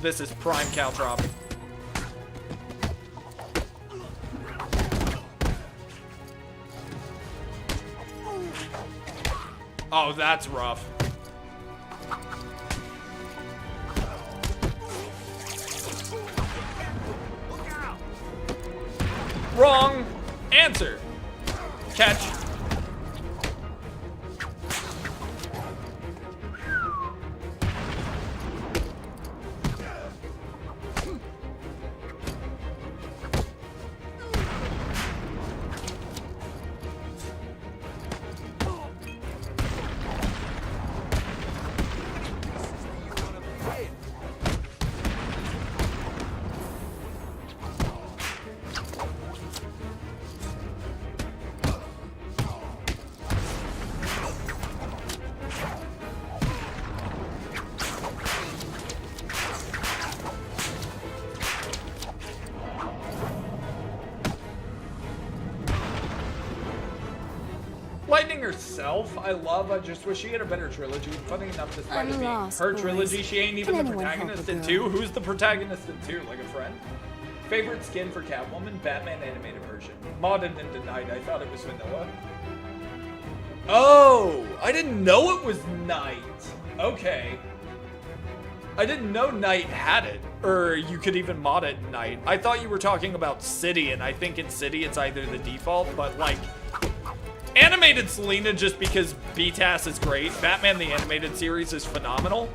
This is prime Caltrop. Oh, that's rough. Wrong answer. Catch. Lightning herself, I love. I just wish she had a better trilogy. Funny enough, despite I'm it being lost, her boys. trilogy, she ain't even Can the anyone help protagonist a in girl? 2. Who's the protagonist in 2? Like a friend? Favorite skin for Catwoman? Batman animated version. Modded into Night. I thought it was vanilla. Oh, I didn't know it was Night. Okay. I didn't know Night had it. Or you could even mod it Night. I thought you were talking about City, and I think in City it's either the default, but like... Animated Selena, just because BTAS is great. Batman the Animated Series is phenomenal.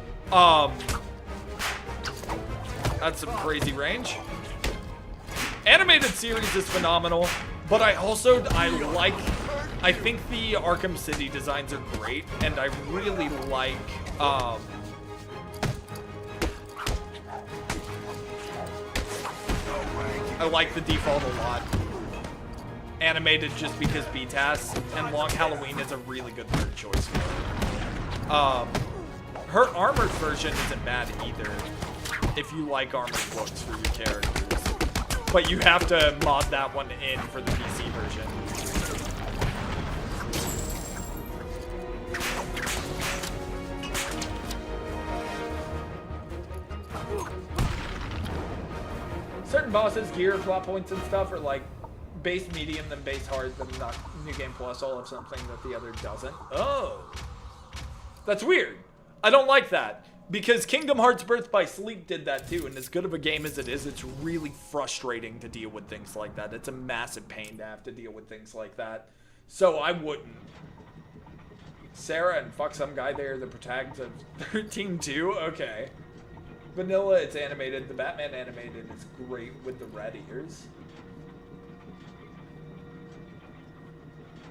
That's some crazy range. Animated Series is phenomenal, but I think the Arkham City designs are great, and I really like, I like the default a lot. Animated just because BTAS and Long Halloween is a really good third choice for her. Her armored version isn't bad either, if you like armored looks for your characters. But you have to mod that one in for the PC version. Certain bosses, gear, plot points, and stuff are like base medium, then base hard, then not New Game Plus, all of something that the other doesn't. Oh. That's weird. I don't like that. Because Kingdom Hearts Birth by Sleep did that too, and as good of a game as it is, it's really frustrating to deal with things like that. It's a massive pain to have to deal with things like that. So I wouldn't. Sarah and fuck some guy there, the protagonist of 13-2? Okay. Vanilla, it's animated. The Batman animated is great with the red ears.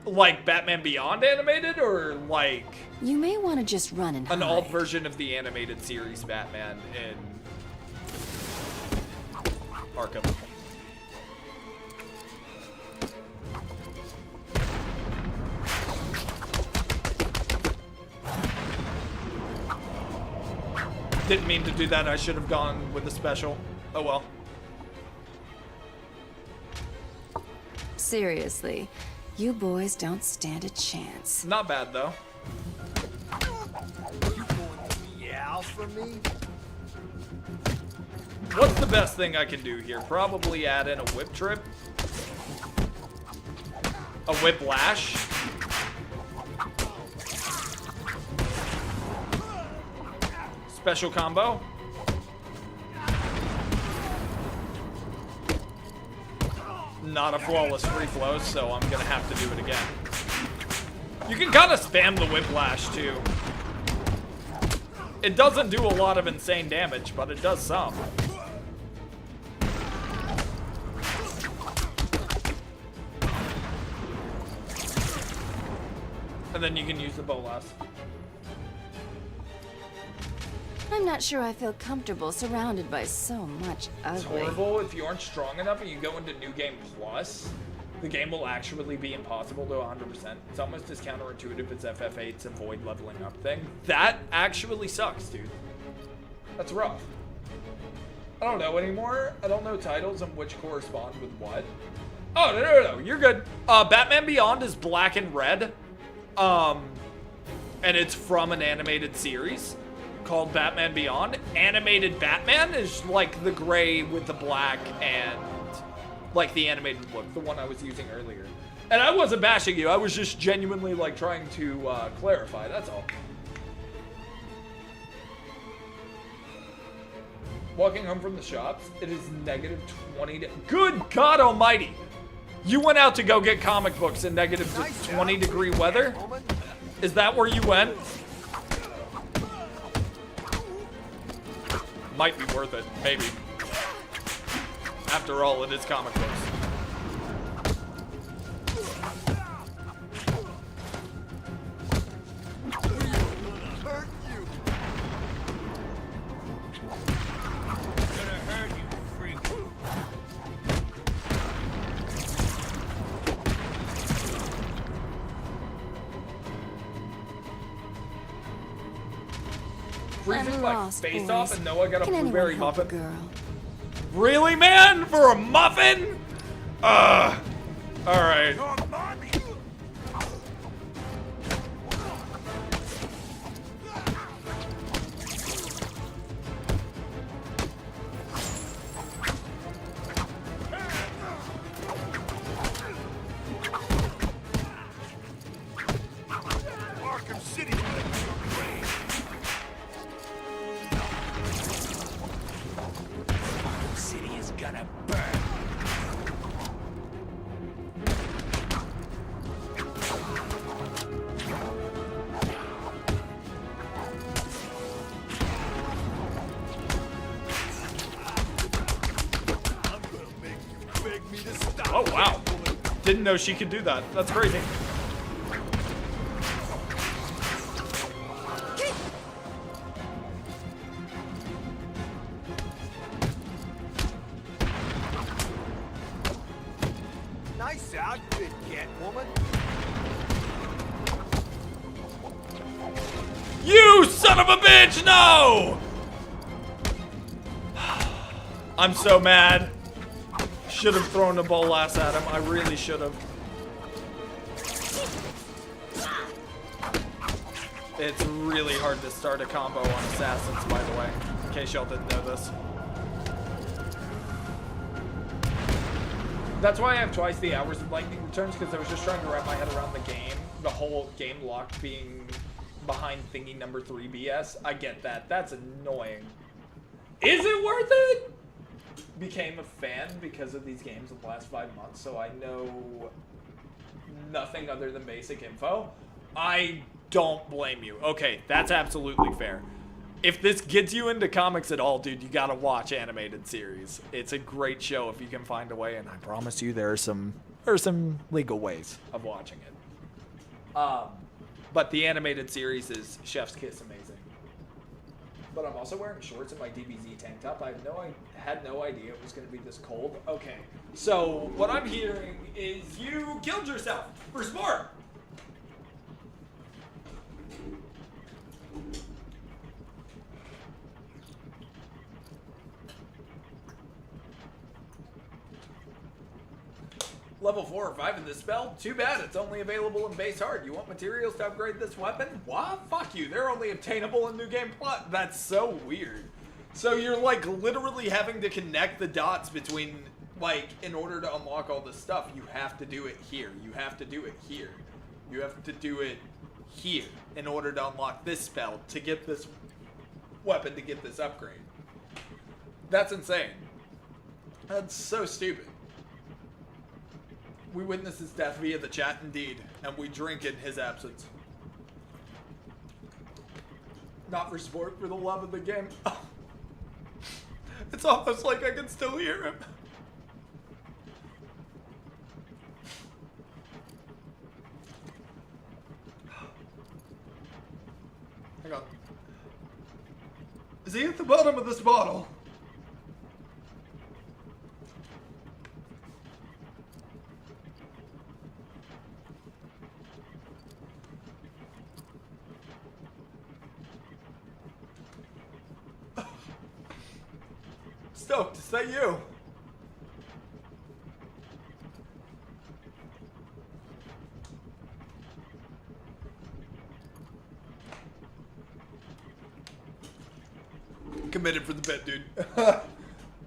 Like Batman Beyond animated, or like... You may want to just run and hide. An alt version of the animated series Batman in Arkham. Didn't mean to do that. I should have gone with a special. Oh well. Seriously, you boys don't stand a chance. Not bad though. You going to meow for me? What's the best thing I can do here? Probably add in a whip trip. A whiplash. Special combo. Not a flawless free flow, so I'm gonna have to do it again. You can kind of spam the whiplash too. It doesn't do a lot of insane damage, but it does some. And then you can use the bolas. I'm not sure I feel comfortable surrounded by so much It's ugly. horrible if you aren't strong enough and you go into New Game Plus. The game will actually be impossible to 100%. It's almost as counterintuitive as FF8's avoid leveling up thing. That actually sucks, dude. That's rough. I don't know anymore. I don't know titles and which correspond with what. Oh, no. You're good. Batman Beyond is black and red. And it's from an animated series called Batman Beyond. Animated Batman is like the gray with the black and like the animated look, the one I was using earlier. And I wasn't bashing you. I was just genuinely like trying to clarify. That's all. Walking home from the shops, it is negative 20. Good God Almighty! You went out to go get comic books in negative 20-degree weather? Is that where you went? Might be worth it, maybe. After all, it is comic books. Freezing my lost, face boys. off and know I got a Can anyone blueberry help a muffin. girl? Really, man? For a muffin? Alright. Arkham City. City is gonna burn. Oh, wow. Didn't know she could do that. That's crazy. Nice outfit, Catwoman. You son of a bitch, no! I'm so mad. Should have thrown a bolas at him. I really should have. It's really hard to start a combo on assassins, by the way, in case y'all didn't know this. That's why I have twice the hours of Lightning Returns, because I was just trying to wrap my head around the game. The whole game locked being behind thingy number 3 BS. I get that. That's annoying. Is it worth it? Became a fan because of these games the last 5 months, so I know nothing other than basic info. I don't blame you. Okay, that's absolutely fair. If this gets you into comics at all, dude, you gotta watch animated series. It's a great show if you can find a way, and I promise you there are some legal ways of watching it. But the animated series is chef's kiss amazing. But I'm also wearing shorts and my DBZ tank top. I had no idea it was going to be this cold. Okay, so what I'm hearing is you killed yourself for sport. Level 4 or 5 in this spell? Too bad, it's only available in base hard. You want materials to upgrade this weapon? What? Fuck you, they're only obtainable in New Game Plus. That's so weird. So you're like literally having to connect the dots between, like, in order to unlock all this stuff, you have to do it here. You have to do it here. You have to do it here in order to unlock this spell, to get this weapon, to get this upgrade. That's insane. That's so stupid. We witness his death via the chat indeed, and we drink in his absence. Not for sport, for the love of the game. It's almost like I can still hear him. Is he at the bottom of this bottle? Stoked, is that you? Committed for the bit, dude.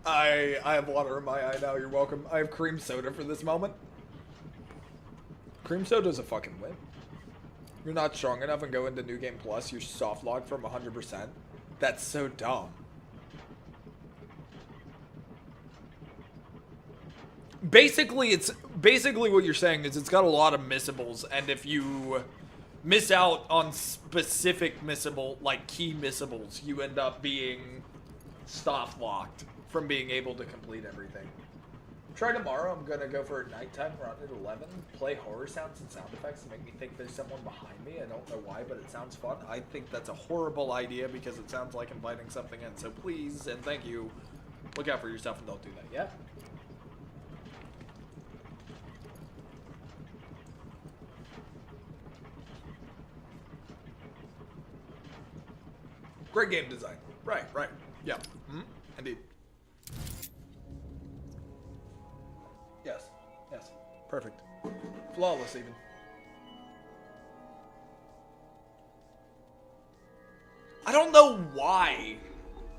I have water in my eye now, you're welcome. I have cream soda for this moment. Cream soda's a fucking win. You're not strong enough and go into New Game Plus, you're soft locked from 100%. That's so dumb. Basically, what you're saying is it's got a lot of missables, and if you miss out on specific missable, like key missables, you end up being soft locked from being able to complete everything. Try tomorrow. I'm gonna go for a nighttime run at 11. Play horror sounds and sound effects to make me think there's someone behind me. I don't know why, but it sounds fun. I think that's a horrible idea because it sounds like inviting something in. So please and thank you, look out for yourself and don't do that. Yeah. Great game design. Right. Yeah. Indeed. Yes. Perfect. Flawless, even. I don't know why.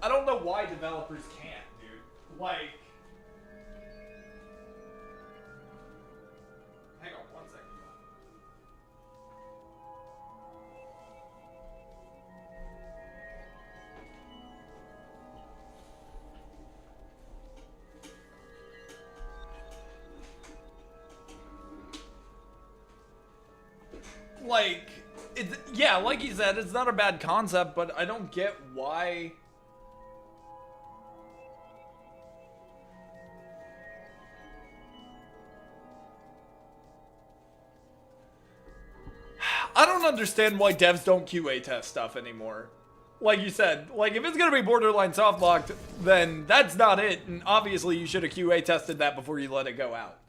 Developers can't, dude. Like... Hang on one second. Like, yeah, like you said, it's not a bad concept, but I don't get why. I don't understand why devs don't QA test stuff anymore. Like you said, like if it's gonna be borderline soft locked, then that's not it, and obviously you should have QA tested that before you let it go out.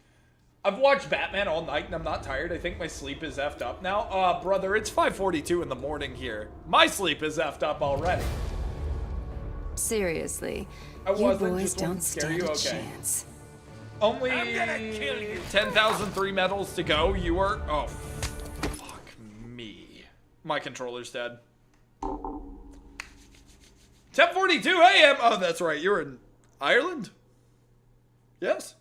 I've watched Batman all night and I'm not tired. I think my sleep is effed up now. Brother, it's 5:42 in the morning here. My sleep is effed up already. Seriously, you boys don't stand a chance. Only 10,003 medals to go. You are... Oh, fuck me. My controller's dead. 10:42 a.m. Oh, that's right. You're in Ireland? Yes.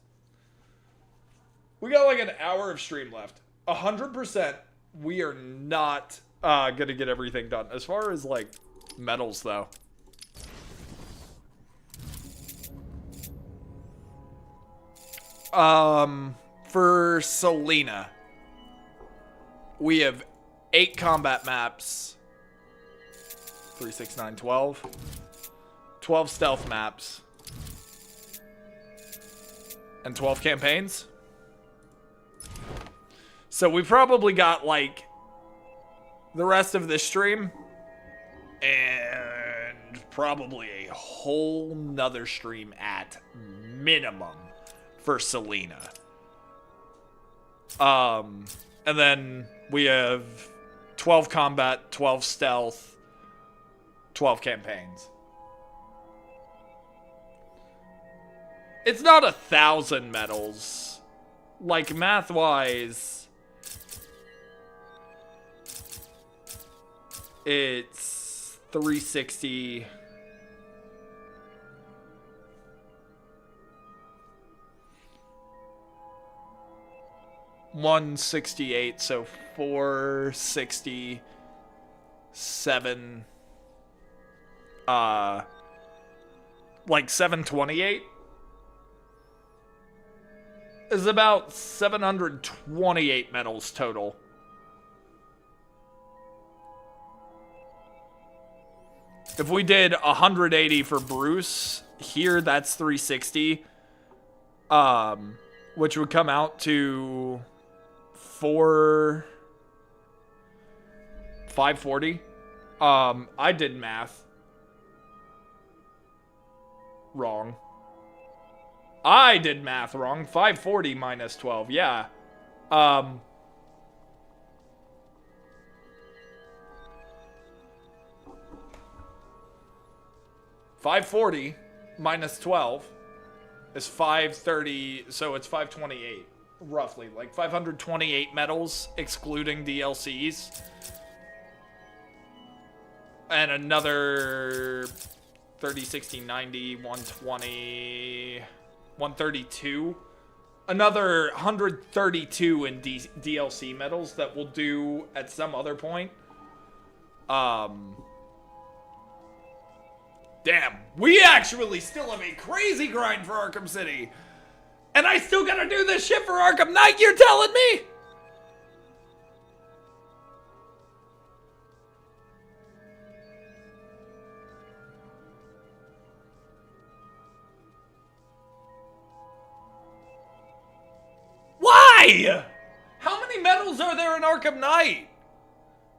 We got like an hour of stream left. 100%. We are not gonna get everything done. As far as like medals, though. For Selena, we have 8 combat maps. 3, 6, 9, 12. 12 stealth maps. And 12 campaigns. So we probably got like the rest of this stream and probably a whole nother stream at minimum for Selena. And then we have 12 combat, 12 stealth, 12 campaigns. It's not 1,000 medals. Like, math-wise, it's 360. $168, so 467. Like 728 is about 728 medals total. If we did 180 for Bruce, here that's 360. Which would come out to 540. I did math. wrong. I did math wrong. 540 minus 12. Yeah. 540 minus 12 is 530, so it's 528, roughly. Like 528 medals, excluding DLCs. And another 30, 60, 90, 120, 132. Another 132 in DLC medals that we'll do at some other point. Damn, we actually still have a crazy grind for Arkham City. And I still gotta do this shit for Arkham Knight, you're telling me? Why? How many medals are there in Arkham Knight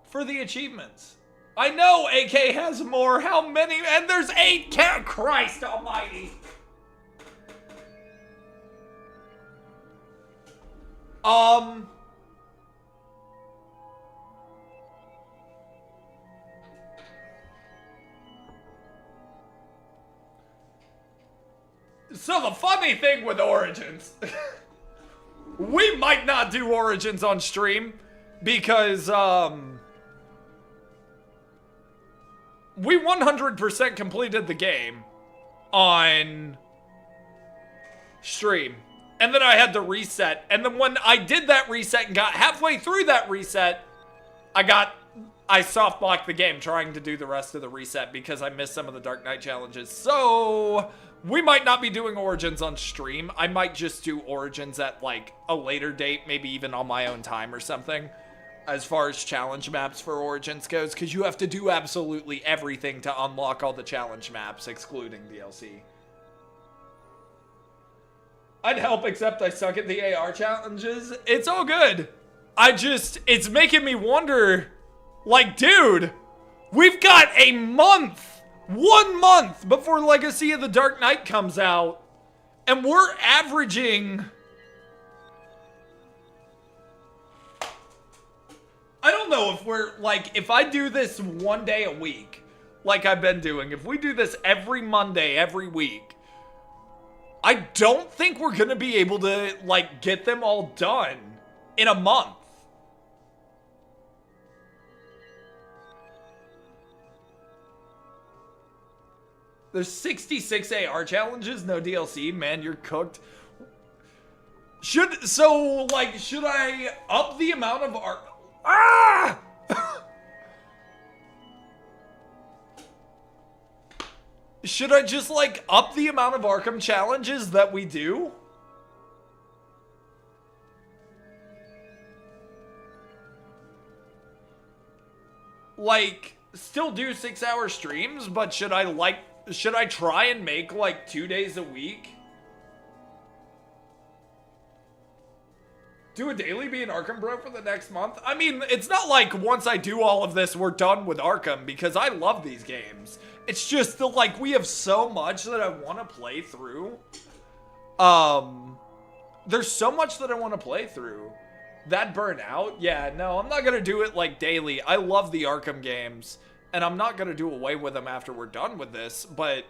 for the achievements? I know AK has more. How many? And there's 8. Christ almighty. So the funny thing with Origins, we might not do Origins on stream because, we 100% completed the game on stream. And then I had to reset. And then when I did that reset and got halfway through that reset, I soft blocked the game trying to do the rest of the reset because I missed some of the Dark Knight challenges. So we might not be doing Origins on stream. I might just do Origins at like a later date, maybe even on my own time or something. As far as challenge maps for Origins goes, because you have to do absolutely everything to unlock all the challenge maps, excluding DLC. I'd help, except I suck at the AR challenges. It's all good. It's making me wonder, like, dude, we've got a month, 1 month before Legacy of the Dark Knight comes out, and we're averaging... I don't know if we're, like, if I do this 1 day a week, like I've been doing, if we do this every Monday, every week, I don't think we're gonna be able to, like, get them all done in a month. There's 66 AR challenges, no DLC, man, you're cooked. Should I up the amount of art? Ah! Should I just, like, up the amount of Arkham challenges that we do? Like, still do 6-hour streams, but should I try and make, like, 2 days a week? Do a daily, be an Arkham bro for the next month? I mean, it's not like once I do all of this, we're done with Arkham, because I love these games. It's just that, like, we have so much that I want to play through. There's so much that I want to play through. That Burnout? Yeah, no, I'm not going to do it, like, daily. I love the Arkham games, and I'm not going to do away with them after we're done with this, but...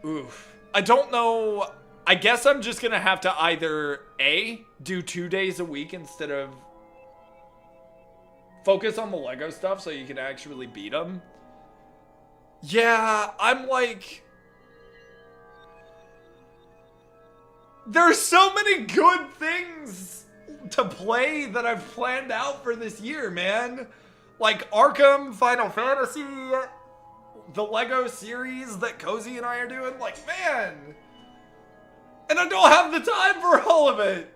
Oof. I don't know... I guess I'm just gonna have to either A, do 2 days a week instead of focus on the Lego stuff so you can actually beat them. Yeah, I'm like... There's so many good things to play that I've planned out for this year, man. Like Arkham, Final Fantasy, the Lego series that Cozy and I are doing. Like, man... And I don't have the time for all of it.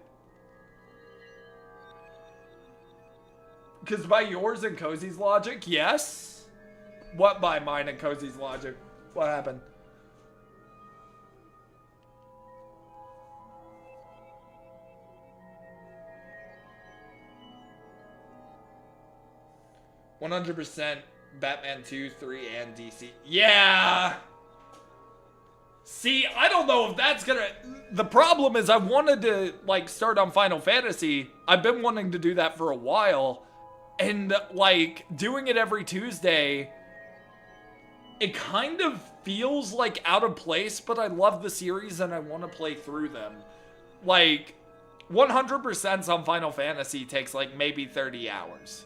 Because by yours and Cozy's logic, yes. What by mine and Cozy's logic? What happened? $100%. Batman 2, 3, and DC. Yeah! See, I don't know if that's gonna... The problem is I wanted to, like, start on Final Fantasy. I've been wanting to do that for a while. And, like, doing it every Tuesday, it kind of feels, like, out of place, but I love the series and I want to play through them. Like, 100% on Final Fantasy takes, like, maybe 30 hours.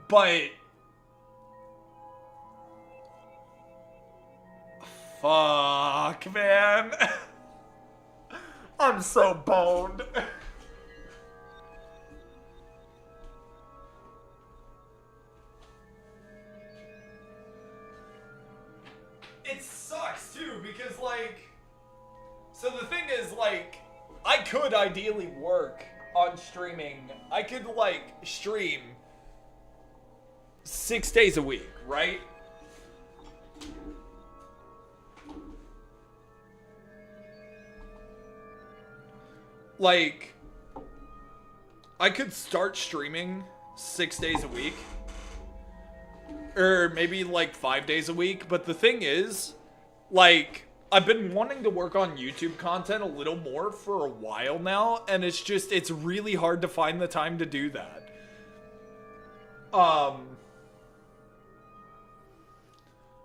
But... Fuck, man. I'm so boned. It sucks, too, because, like... So the thing is, like, I could ideally work on streaming. I could, like, stream 6 days a week, right? Like, I could start streaming 6 days a week. Or maybe like 5 days a week. But the thing is, like, I've been wanting to work on YouTube content a little more for a while now. And it's just, it's really hard to find the time to do that.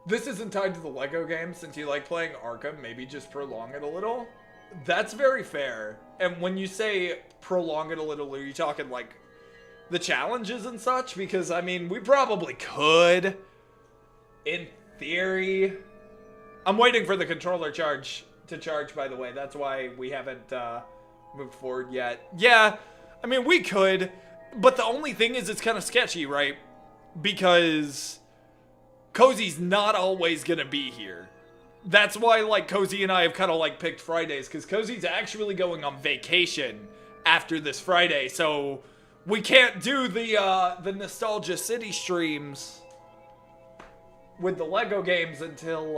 This isn't tied to the Lego game. Since you like playing Arkham, maybe just prolong it a little. That's very fair. And when you say prolong it a little, are you talking like the challenges and such? Because, I mean, we probably could. In theory. I'm waiting for the controller to charge, by the way. That's why we haven't moved forward yet. Yeah, I mean, we could. But the only thing is it's kind of sketchy, right? Because Cozy's not always going to be here. That's why, like, Cozy and I have kind of, like, picked Fridays, because Cozy's actually going on vacation after this Friday, so we can't do the Nostalgia City streams with the Lego games until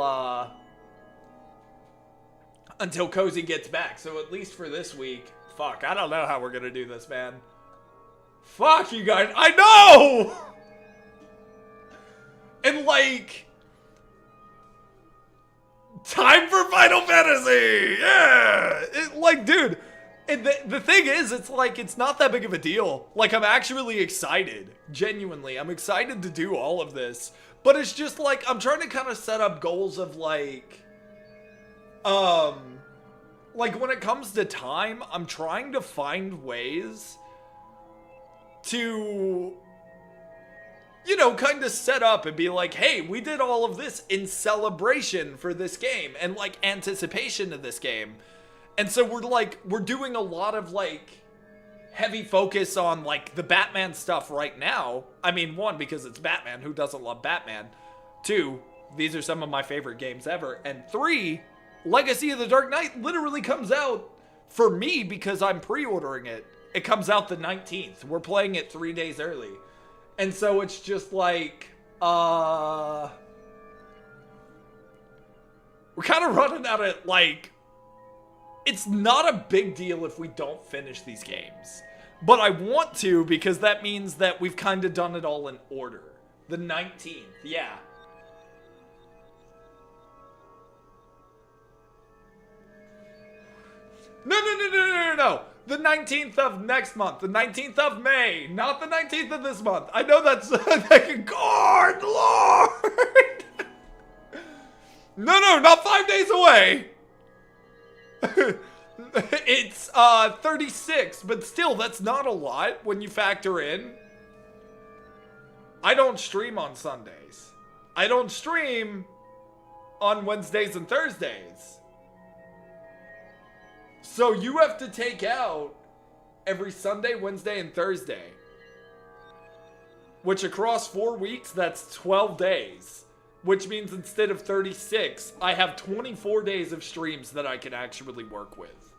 Cozy gets back. So at least for this week, fuck, I don't know how we're gonna do this, man. Fuck you guys, I know! And, like... Time for Final Fantasy! Yeah! Like, dude, the thing is, it's like, it's not that big of a deal. Like, I'm actually excited. Genuinely, I'm excited to do all of this. But it's just, like, I'm trying to kind of set up goals of, like... Like, when it comes to time, I'm trying to find ways to... you know, kind of set up and be like, hey, we did all of this in celebration for this game and, like, anticipation of this game. And so we're doing a lot of, like, heavy focus on, like, the Batman stuff right now. I mean, one, because it's Batman. Who doesn't love Batman? Two, these are some of my favorite games ever. And three, Legacy of the Dark Knight literally comes out for me because I'm pre-ordering it. It comes out the 19th. We're playing it 3 days early. And so it's just like, we're kind of running out of, like, it's not a big deal if we don't finish these games. But I want to, because that means that we've kind of done it all in order. The 19th, yeah. No. The 19th of next month. The 19th of May. Not the 19th of this month. I know that's... like, God, Lord! No, not 5 days away. It's 36, but still, that's not a lot when you factor in. I don't stream on Sundays. I don't stream on Wednesdays and Thursdays. So you have to take out every Sunday, Wednesday, and Thursday. Which across 4 weeks, that's 12 days. Which means instead of 36, I have 24 days of streams that I can actually work with.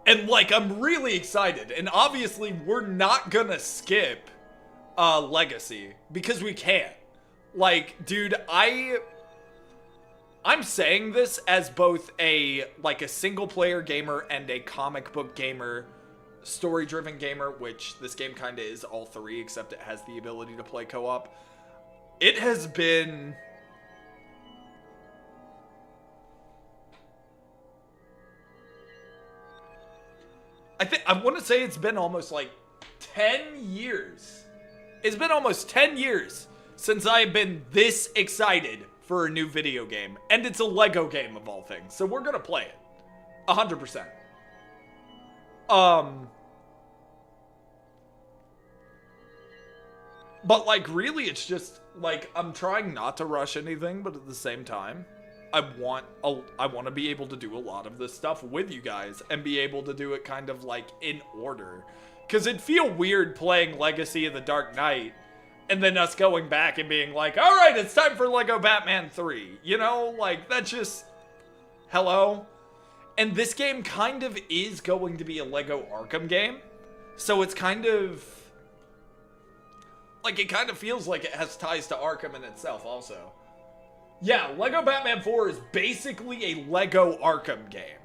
And, like, I'm really excited. And obviously, we're not gonna skip Legacy. Because we can't. Like, dude, I'm saying this as both a single player gamer and a comic book gamer story-driven gamer, which this game kind of is all three, except it has the ability to play co-op, it has been... I want to say it's been almost like 10 years. It's been almost 10 years since I've been this excited for a new video game. And it's a Lego game of all things. So we're going to play it. 100%. But like really it's just like I'm trying not to rush anything, but at the same time I want to be able to do a lot of this stuff with you guys and be able to do it kind of like in order. Because it'd feel weird playing Legacy of the Dark Knight and then us going back and being like, all right, it's time for Lego Batman 3. You know, like that's just, hello? And this game kind of is going to be a Lego Arkham game. So it's kind of, like it kind of feels like it has ties to Arkham in itself also. Yeah, Lego Batman 4 is basically a Lego Arkham game.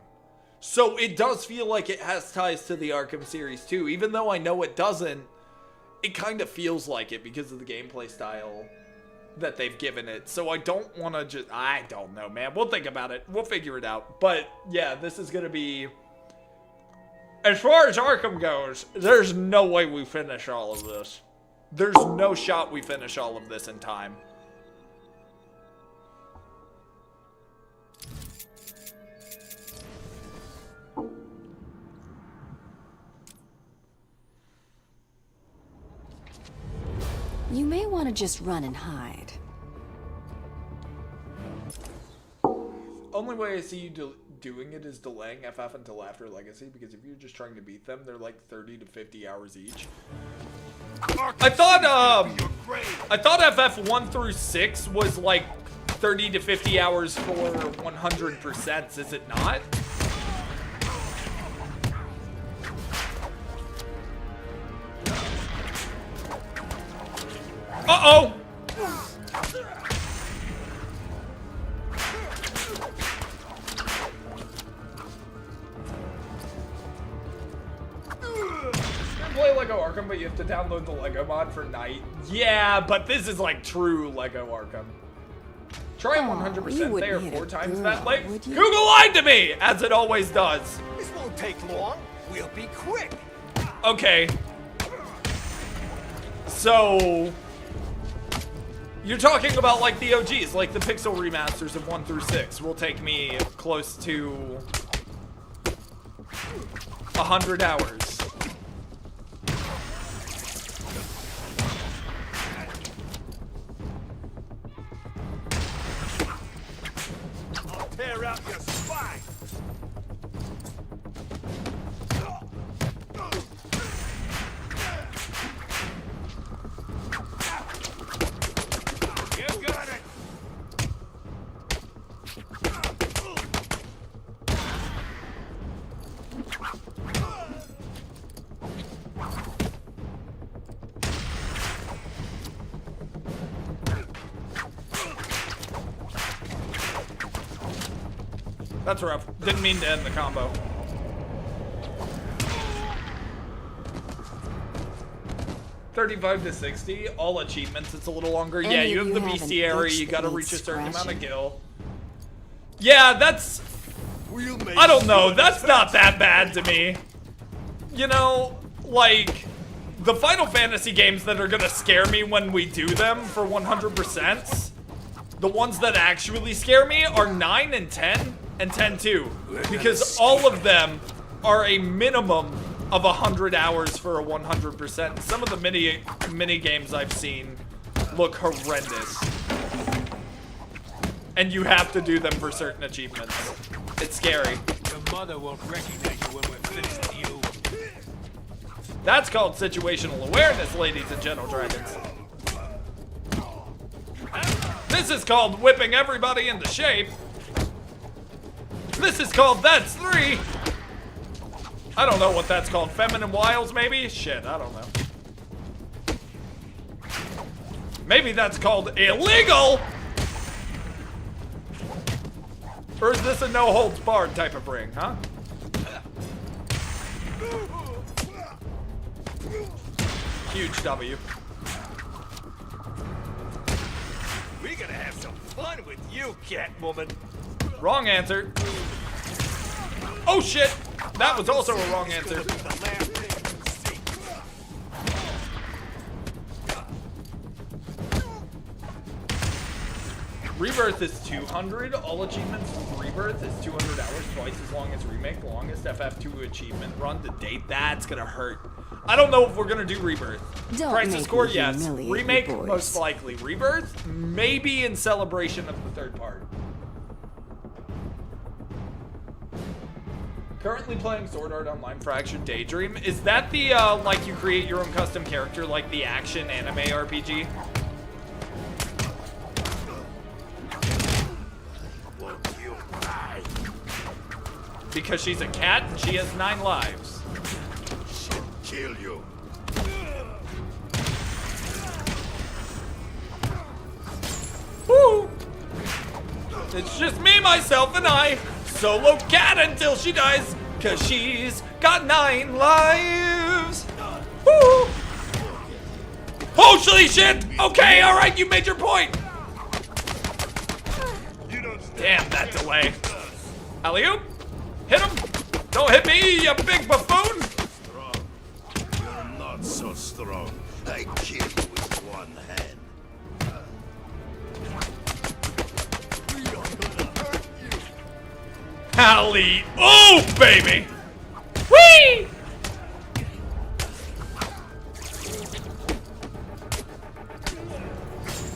So it does feel like it has ties to the Arkham series too. Even though I know it doesn't, it kind of feels like it because of the gameplay style that they've given it. So I don't want to just... I don't know, man. We'll think about it. We'll figure it out. But yeah, this is going to be... As far as Arkham goes, there's no way we finish all of this. There's no shot we finish all of this in time. You may want to just run and hide. Only way I see you doing it is delaying FF until after Legacy, because if you're just trying to beat them, they're like 30 to 50 hours each. I thought FF 1 through 6 was like 30 to 50 hours for 100%, is it not? Uh-oh! Play Lego Arkham, but you have to download the Lego mod for Night. Yeah, but this is like true Lego Arkham. Try 100% there 4 times that late. Google lied to me, as it always does. This won't take long. We'll be quick. Okay. So... you're talking about like the OGs, like the pixel remasters of 1 through 6 will take me close to 100 hours. I'll tear out your spine. That's rough. Didn't mean to end the combo. $35 to $60, all achievements. It's a little longer. Yeah, you have the bestiary. You got to reach a certain amount of gil. Yeah, that's. I don't know. That's not that bad to me. You know, like the Final Fantasy games that are gonna scare me when we do them for 100%. The ones that actually scare me are 9 and 10. And 10 too, because all of them are a minimum of 100 hours for a 100%. Some of the mini games I've seen look horrendous, and you have to do them for certain achievements. It's scary. Your mother won't recognize you when we're finished with you. That's called situational awareness, ladies and gentle dragons. This is called whipping everybody into shape. This is called That's 3. I don't know what that's called. Feminine Wiles, maybe? Shit, I don't know. Maybe that's called illegal. Or is this a no holds barred type of ring, huh? Huge W. We're gonna have some fun with you, Catwoman. Wrong answer. Oh shit! That was also a wrong answer. Rebirth is 200. All achievements from Rebirth is 200 hours, twice as long as Remake. Longest FF2 achievement run to date. That's gonna hurt. I don't know if we're gonna do Rebirth. Crisis Core, yes. Remake, most likely. Rebirth, maybe in celebration of the third part. Currently playing Sword Art Online Fractured Daydream. Is that the, like, you create your own custom character, like the action anime RPG? Because she's a cat and she has 9 lives. She'll kill you. Woo! It's just me, myself, and I. Solo cat until she dies. Cause she's got 9 lives. Woo! Holy shit! Okay, alright, you made your point. Damn, that delay. Alley-oop. Hit him! Don't hit me, you big buffoon! Strong. You're not so strong. I kill you with one hand. Alley, oh baby! Whee!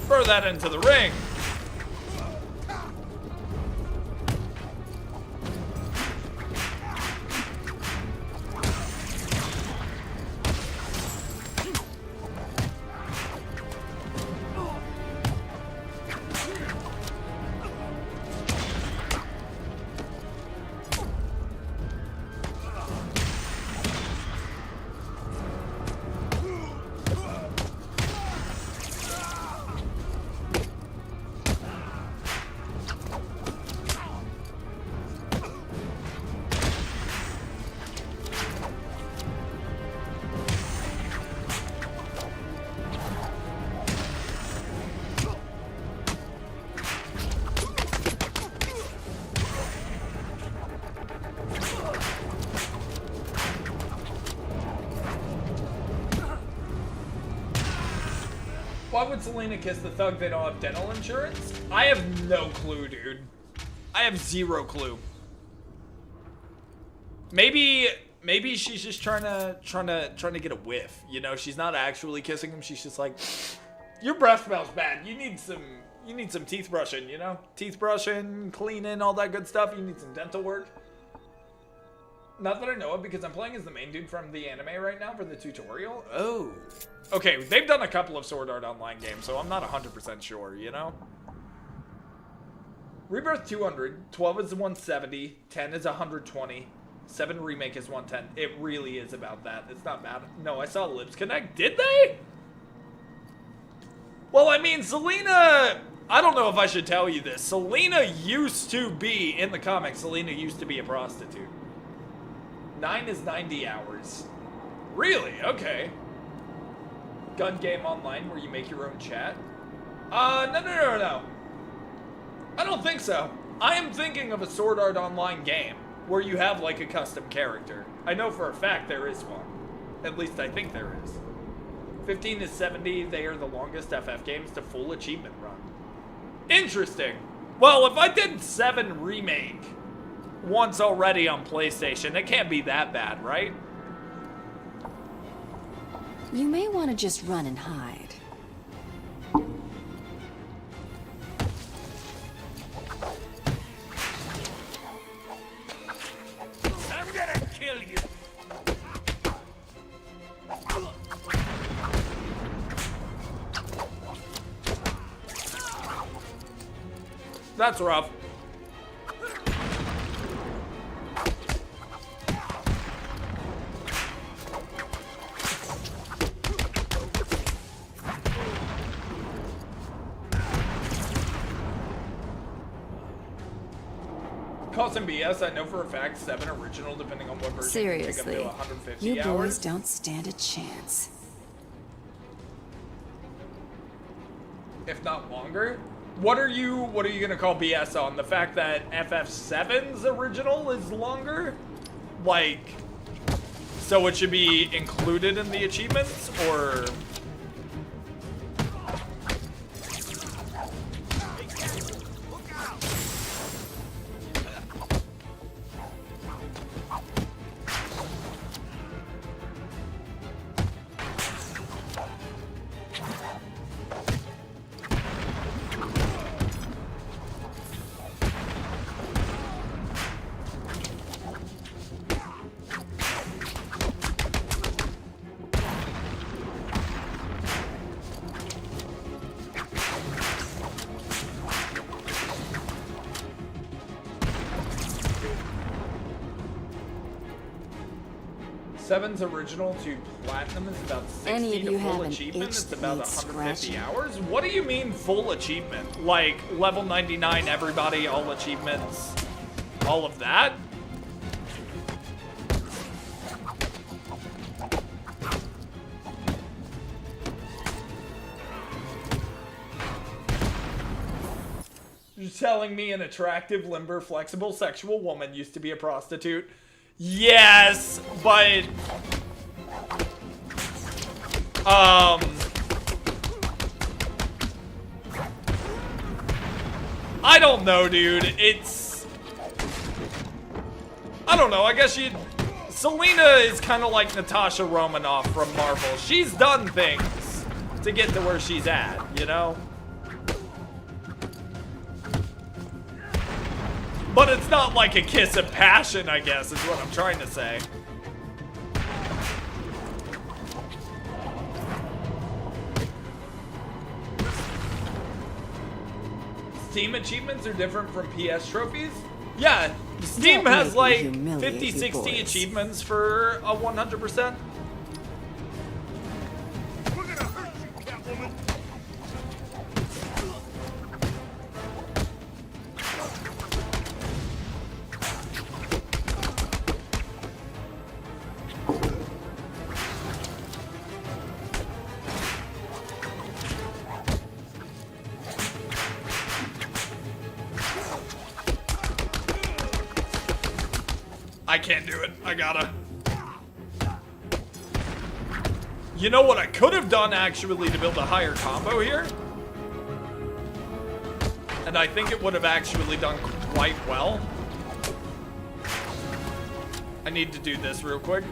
Throw that into the ring. Why would Selena kiss the thug they don't have dental insurance? I have no clue, dude. I have 0 clue. Maybe she's just trying to get a whiff. You know, she's not actually kissing him. She's just like, your breath smells bad. You need some teeth brushing, you know? Teeth brushing, cleaning, all that good stuff. You need some dental work. Not that I know of, because I'm playing as the main dude from the anime right now for the tutorial. Oh. Okay, they've done a couple of Sword Art Online games, so I'm not 100% sure, you know? Rebirth 200, 12 is 170, 10 is 120, 7 Remake is 110. It really is about that. It's not bad. No, I saw Lips Connect. Did they? Well, I mean, Selena... I don't know if I should tell you this. Selena used to be, in the comics, Selena used to be a prostitute. 9 is 90 hours. Really? Okay. Gun game online where you make your own chat? No. I don't think so. I am thinking of a Sword Art Online game where you have like a custom character. I know for a fact there is one. At least I think there is. 15 is 70. They are the longest FF games to full achievement run. Interesting. Well, if I did 7 Remake once already on PlayStation, it can't be that bad, right? You may want to just run and hide. I'm gonna kill you. That's rough. Call some BS. I know for a fact 7 original, depending on what version. Seriously, you take up to 150 you hours. boys don't stand a chance. if not longer. What are you gonna call BS on? The fact that FF7's original is longer? Like, so it should be included in the achievements, or? Seven's original to platinum is about 60 to full achievement. It's about 150 hours. What do you mean full achievement? Like level 99, everybody, all achievements, all of that? You're telling me an attractive, limber, flexible, sexual woman used to be a prostitute? Yes, but I don't know, dude. I don't know. I guess Selena is kind of like Natasha Romanoff from Marvel. She's done things to get to where she's at, you know? But it's not like a kiss of passion, I guess, is what I'm trying to say. Steam achievements are different from PS trophies? Yeah, Steam has like 50, 60 achievements for a 100%. We're gonna hurt you, Catwoman. I can't do it. I gotta. You know what I could have done actually to build a higher combo here? And I think it would have actually done quite well. I need to do this real quick.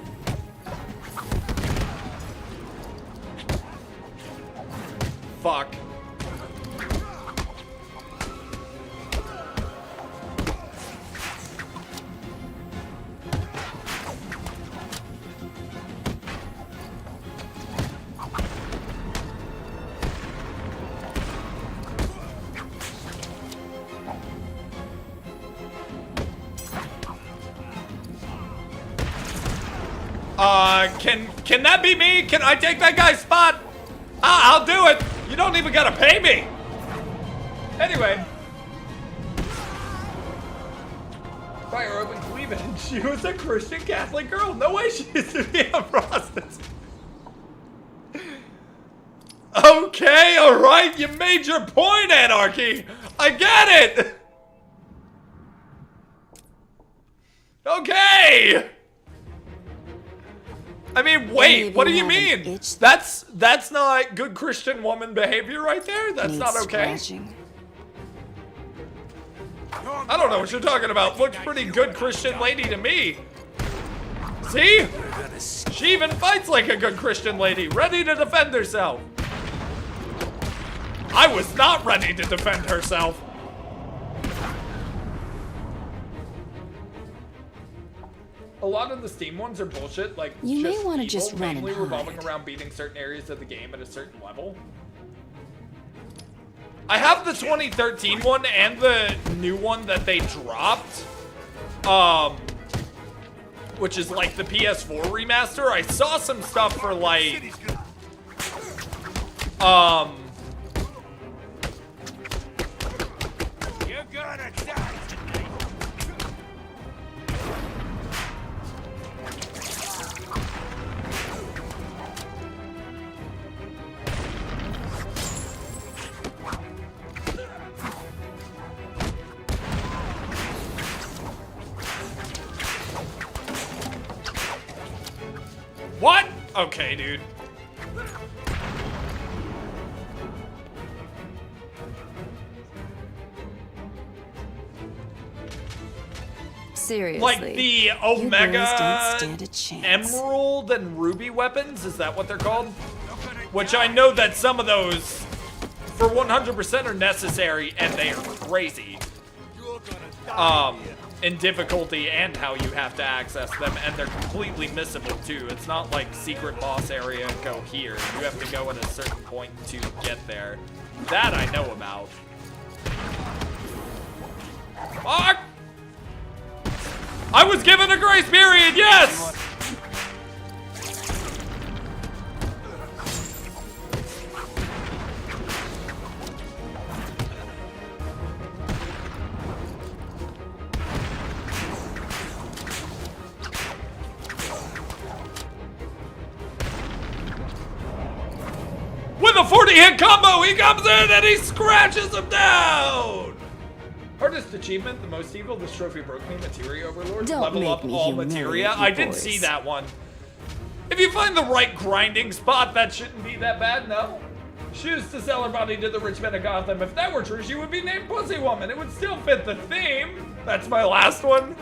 Fuck. Can that be me? Can I take that guy's spot? I'll do it. You don't even gotta pay me. Anyway. Fire open cleavage. She was a Christian Catholic girl. No way she used to be a prostitute. Okay, alright. You made your point, Anarchy. I get it. Okay. I mean, wait, what do you mean? That's not good Christian woman behavior right there? That's not okay? I don't know what you're talking about. Looks pretty good Christian lady to me. See? She even fights like a good Christian lady, ready to defend herself. I was not ready to defend herself. A lot of the Steam ones are bullshit, like you may want to just run mainly and revolving around beating certain areas of the game at a certain level. I have the 2013 one and the new one that they dropped, which is like the PS4 remaster. I saw some stuff for like, You're gonna die tonight. What? Okay, dude. Seriously. Like the you girls don't Omega stand a chance. Emerald and Ruby weapons? Is that what they're called? Which I know that some of those, for 100%, are necessary, and they are crazy. In difficulty and how you have to access them, and they're completely missable too. It's not like secret boss area, go here. You have to go at a certain point to get there. That I know about. Fuck! I was given a grace period, yes! With a 40-hit combo, he comes in and he scratches him down! Hardest achievement, the most evil, this trophy broke me, Materia Overlord. Don't Level make up me all humiliate materia. you I did boys. see that one. If you find the right grinding spot, that shouldn't be that bad, no? She used to sell her body to the rich men of Gotham. If that were true, she would be named Pussy Woman. It would still fit the theme. That's my last one.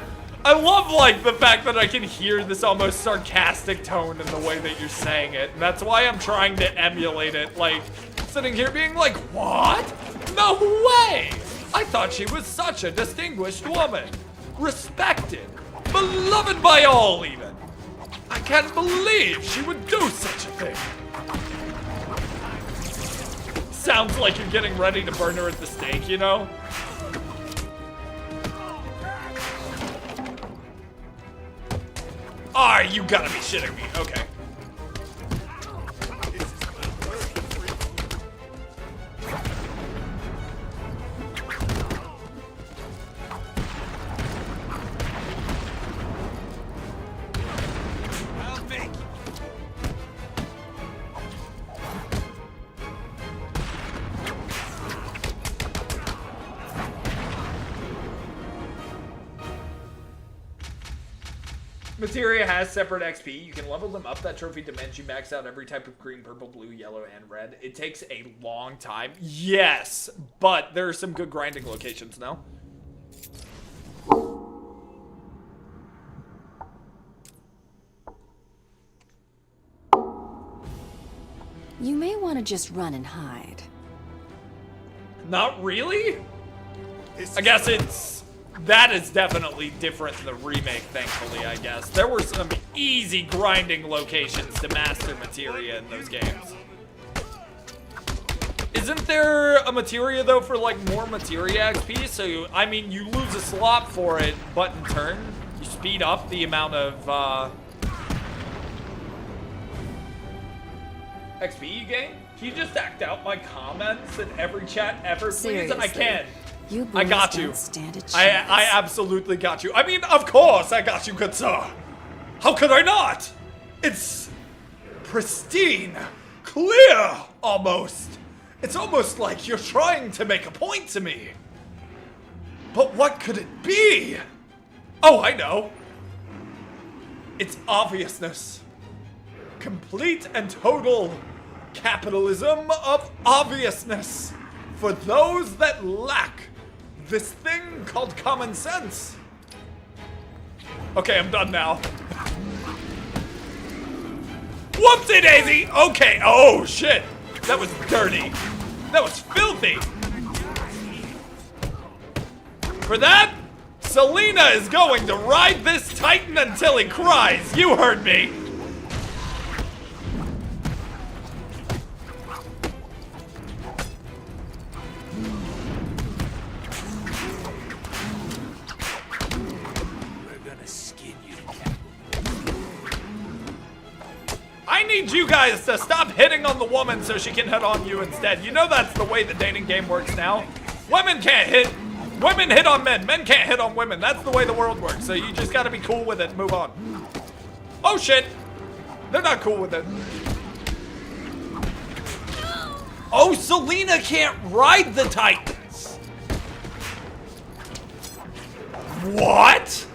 I love, like, the fact that I can hear this almost sarcastic tone in the way that you're saying it. And that's why I'm trying to emulate it. Like, sitting here being like, what? No way! I thought she was such a distinguished woman. Respected. Beloved by all, even. I can't believe she would do such a thing. Sounds like you're getting ready to burn her at the stake, you know? Ah, you gotta be shitting me. Okay. Materia has separate XP. You can level them up. That trophy demands you max out every type of green, purple, blue, yellow, and red. It takes a long time. Yes, but there are some good grinding locations, no? You may want to just run and hide. Not really? I guess that is definitely different in the remake, thankfully, I guess. There were some easy grinding locations to master materia in those games. Isn't there a materia, though, for, like, more materia XP? So, I mean, you lose a slot for it, button turn. You speed up the amount of, XP you gain? Can you just act out my comments in every chat ever, please? Seriously. I can. You I boys got you. don't stand a chance. I absolutely got you. I mean, of course I got you, good sir. How could I not? It's pristine, clear, almost. It's almost like you're trying to make a point to me. But what could it be? Oh, I know. It's obviousness. Complete and total capitalism of obviousness for those that lack this thing called common sense. Okay, I'm done now. Whoopsie daisy! Okay, oh shit! That was dirty. That was filthy. For that, Selena is going to ride this Titan until he cries. You heard me. I need you guys to stop hitting on the woman so she can hit on you instead. You know that's the way the dating game works now. Women can't hit. Women hit on men. Men can't hit on women. That's the way the world works. So you just gotta be cool with it and move on. Oh shit. They're not cool with it. Oh, Selena can't ride the Titans. What?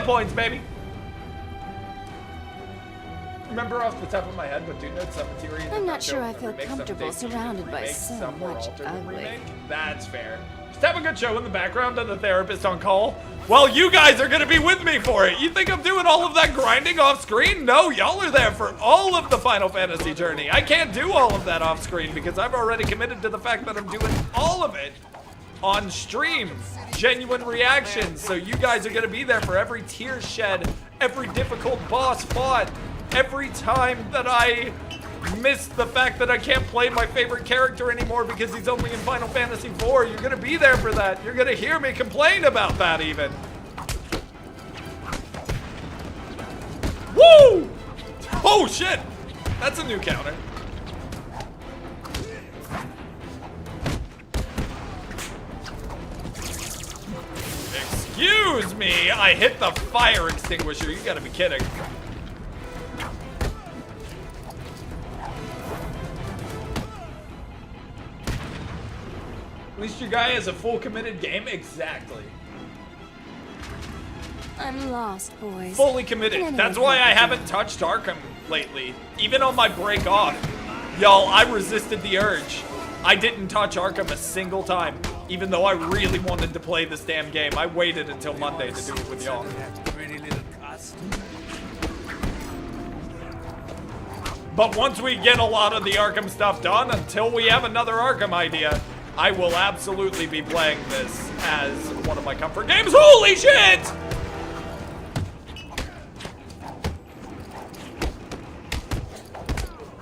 points, baby. Remember off the top of my head, but do note some material. I'm not sure I feel comfortable surrounded by so much ugly. That's fair. Just have a good show in the background and the therapist on call. Well, you guys are gonna be with me for it. You think I'm doing all of that grinding off screen? No, y'all are there for all of the Final Fantasy journey. I can't do all of that off screen because I've already committed to the fact that I'm doing all of it on stream. Genuine reactions. So you guys are gonna be there for every tear shed, every difficult boss fought, every time that I miss the fact that I can't play my favorite character anymore because he's only in Final Fantasy IV. You're gonna be there for that. You're gonna hear me complain about that even. Woo! Oh shit! That's a new counter. Excuse me! I hit the fire extinguisher. You gotta be kidding. At least your guy has a full committed game. Exactly. I'm lost, boys. Fully committed. That's why I haven't touched Arkham lately. Even on my break off. Y'all, I resisted the urge. I didn't touch Arkham a single time. Even though I really wanted to play this damn game. I waited until Monday to do it with y'all. But once we get a lot of the Arkham stuff done, until we have another Arkham idea, I will absolutely be playing this as one of my comfort games. Holy shit!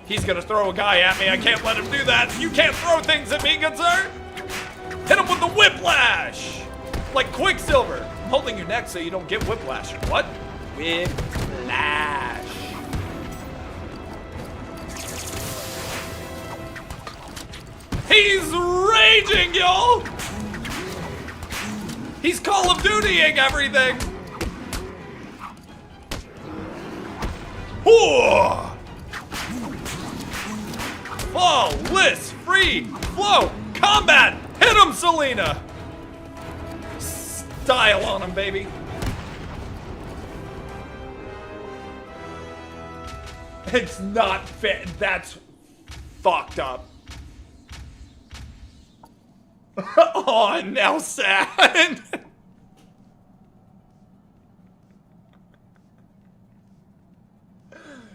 He's gonna throw a guy at me. I can't let him do that. You can't throw things at me, good sir. Hit him with the whiplash. Like Quicksilver. I'm holding your neck so you don't get whiplash. What? Whiplash. He's raging, y'all! He's Call of Dutying everything! Whoa! Flawless, free, flow, combat! Hit him, Selena! Style on him, baby. It's not fit. That's fucked up. Oh, now sad.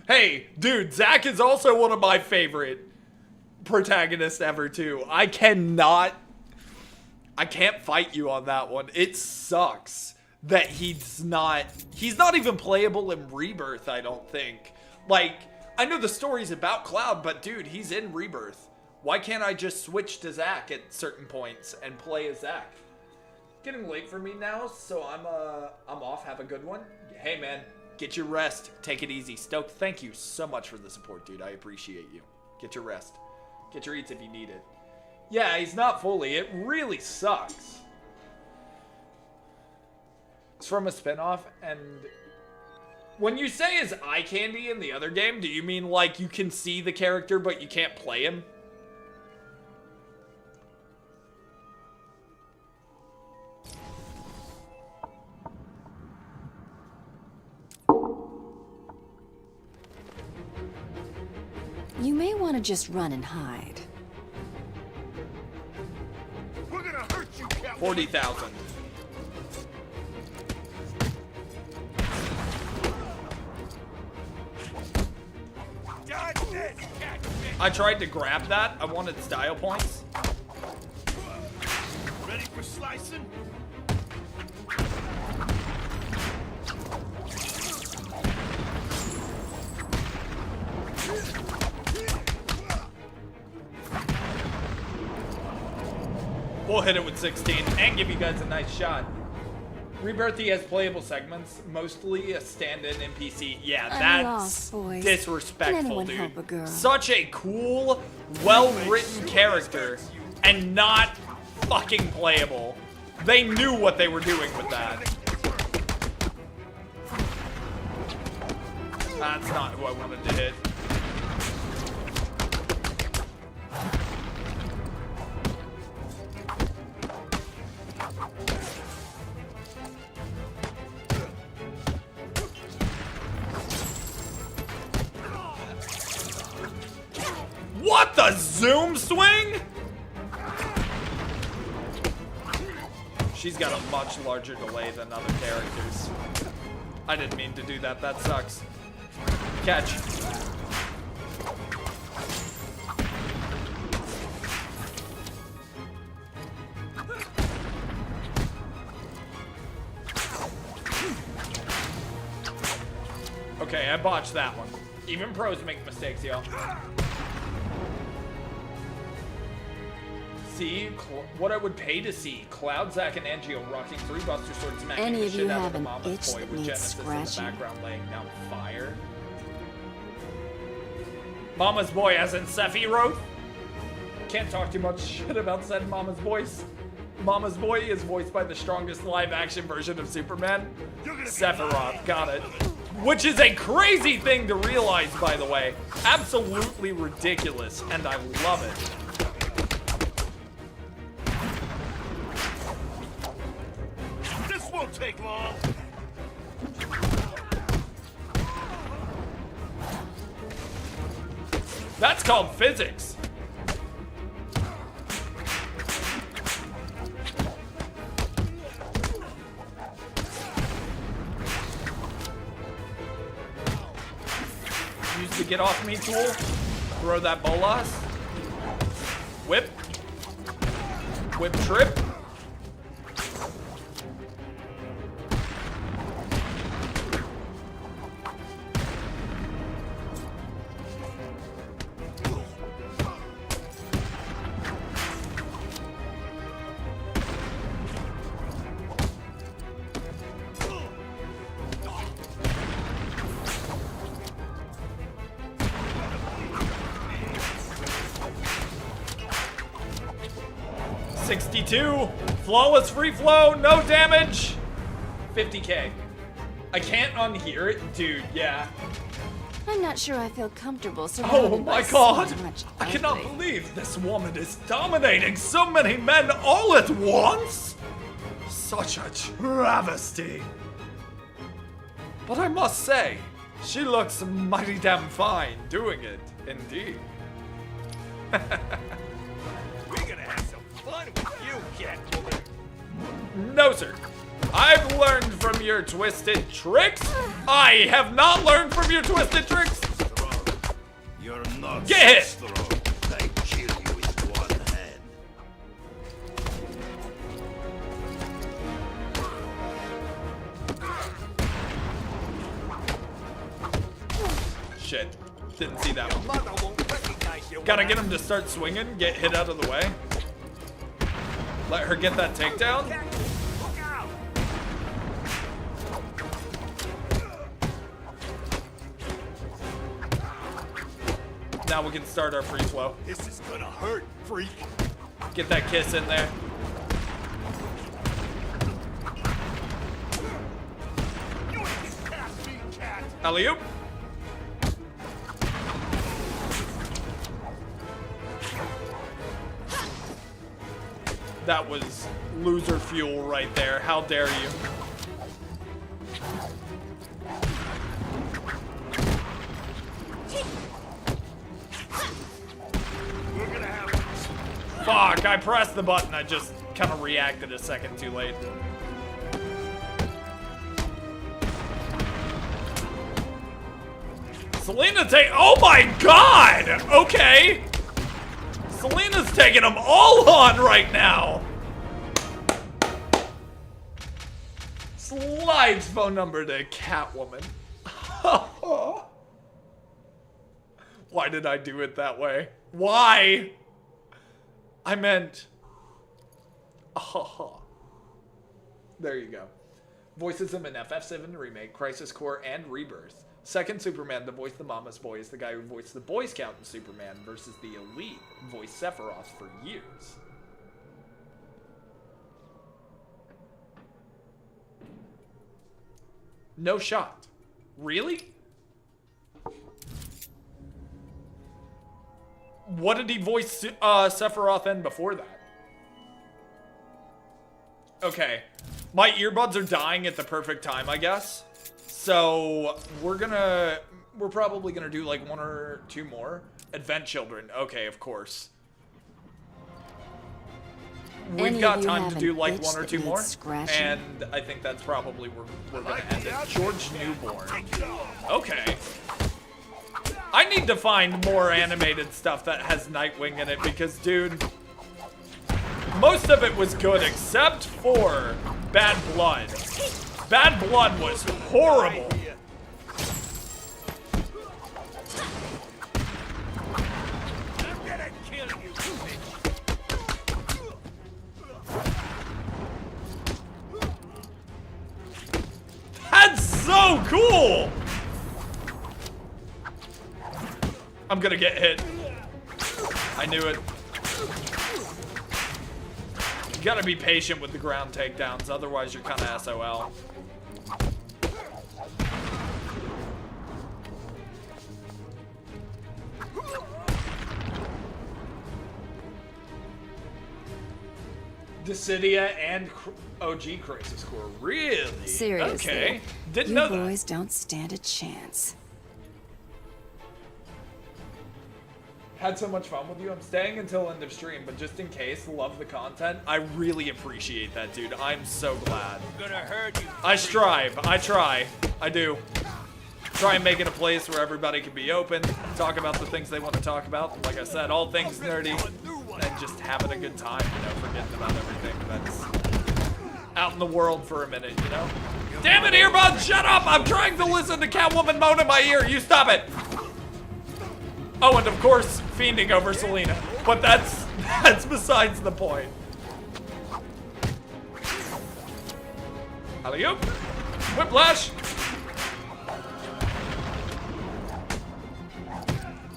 Hey, dude, Zack is also one of my favorite protagonists ever, too. I can't fight you on that one. It sucks that he's not even playable in Rebirth, I don't think. Like, I know the story's about Cloud, but dude, he's in Rebirth. Why can't I just switch to Zack at certain points and play as Zack? Getting late for me now, so I'm off. Have a good one. Hey man, get your rest. Take it easy. Stoked, thank you so much for the support, dude. I appreciate you. Get your rest. Get your eats if you need it. Yeah, he's not fully. It really sucks. It's from a spinoff, and when you say is eye candy in the other game, do you mean like you can see the character but you can't play him? You may want to just run and hide. We're gonna hurt you, Catwoman. 40,000. I tried to grab that. I wanted style points. Ready for slicing? We'll hit it with 16 and give you guys a nice shot. Rebirth, he has playable segments, mostly a stand-in NPC. Yeah, that's disrespectful, dude. Such a cool, well-written character, and not fucking playable. They knew what they were doing with that. That's not who I wanted to hit. What the zoom swing? She's got a much larger delay than other characters. I didn't mean to do that. That sucks. Catch. Okay, I botched that one. Even pros make mistakes, y'all. See what I would pay to see Cloud, Zack, and Angio rocking 3 Buster Swords, smacking Any the of you shit out have of the an Mama's itch Boy that with needs Genesis in the scratching? background laying down fire. Mama's Boy as in Sephiroth? Can't talk too much shit about said Mama's voice. Mama's Boy is voiced by the strongest live-action version of Superman, Sephiroth. Got it. Which is a crazy thing to realize, by the way. Absolutely ridiculous, and I love it. This won't take long. That's called physics. Use the get off me tool. Throw that bolas. Whip. Whip trip. Flawless free flow, no damage. 50k. I can't unhear it, dude. Yeah. I'm not sure I feel comfortable surrounded Oh by my god! so much I cannot ugly. believe this woman is dominating so many men all at once! Such a travesty. But I must say, she looks mighty damn fine doing it, indeed. We're gonna have some fun with you, Catwoman. No, sir. I've learned from your twisted tricks. I have not learned from your twisted tricks. You're not Get hit. strong. I kill you with one hand. Shit. Didn't see that one. Mother won't recognize you. Gotta get him to start swinging, get hit out of the way. Let her get that takedown. Look out! Now we can start our free flow. This is gonna hurt, freak. Get that kiss in there. You ain't get past me, cat. Alley-oop. That was loser fuel right there. How dare you? We're gonna have Fuck, I pressed the button. I just kind of reacted a second too late. Selena oh my god! Okay. Selena's taking them all on right now. Slides phone number to Catwoman. Why did I do it that way? Why? I meant... There you go. Voices him in FF7 Remake, Crisis Core, and Rebirth. Second Superman to voice the Mama's Boy is the guy who voiced the Boy Scout in Superman versus the Elite, voiced Sephiroth for years. No shot. Really? What did he voice Sephiroth in before that? Okay. My earbuds are dying at the perfect time, I guess. So, we're gonna we're probably gonna do like 1 or 2 more. Advent Children. Okay, of course. We've got time to do like 1 or 2 more, and I think that's probably where we're gonna end it. George Newborn. Okay. I need to find more animated stuff that has Nightwing in it because, dude, most of it was good except for Bad Blood. Bad Blood was horrible. That's so cool! I'm gonna get hit. I knew it. You gotta be patient with the ground takedowns, otherwise you're kinda SOL. Dissidia and OG Crisis Core. Really? Seriously. Okay. Didn't You know that. boys don't stand a chance. Had so much fun with you. I'm staying until end of stream, but just in case, love the content. I really appreciate that, dude. I'm so glad. Gonna hurt you. I strive. I try. I do. Try and make it a place where everybody can be open, talk about the things they want to talk about. Like I said, all things nerdy, and just having a good time, you know, forgetting about everything that's out in the world for a minute, you know? Damn it, earbuds, shut up! I'm trying to listen to Catwoman moan in my ear. You stop it! Oh, and of course, fiending over Selena. But that's besides the point. Alley-oop. Whiplash.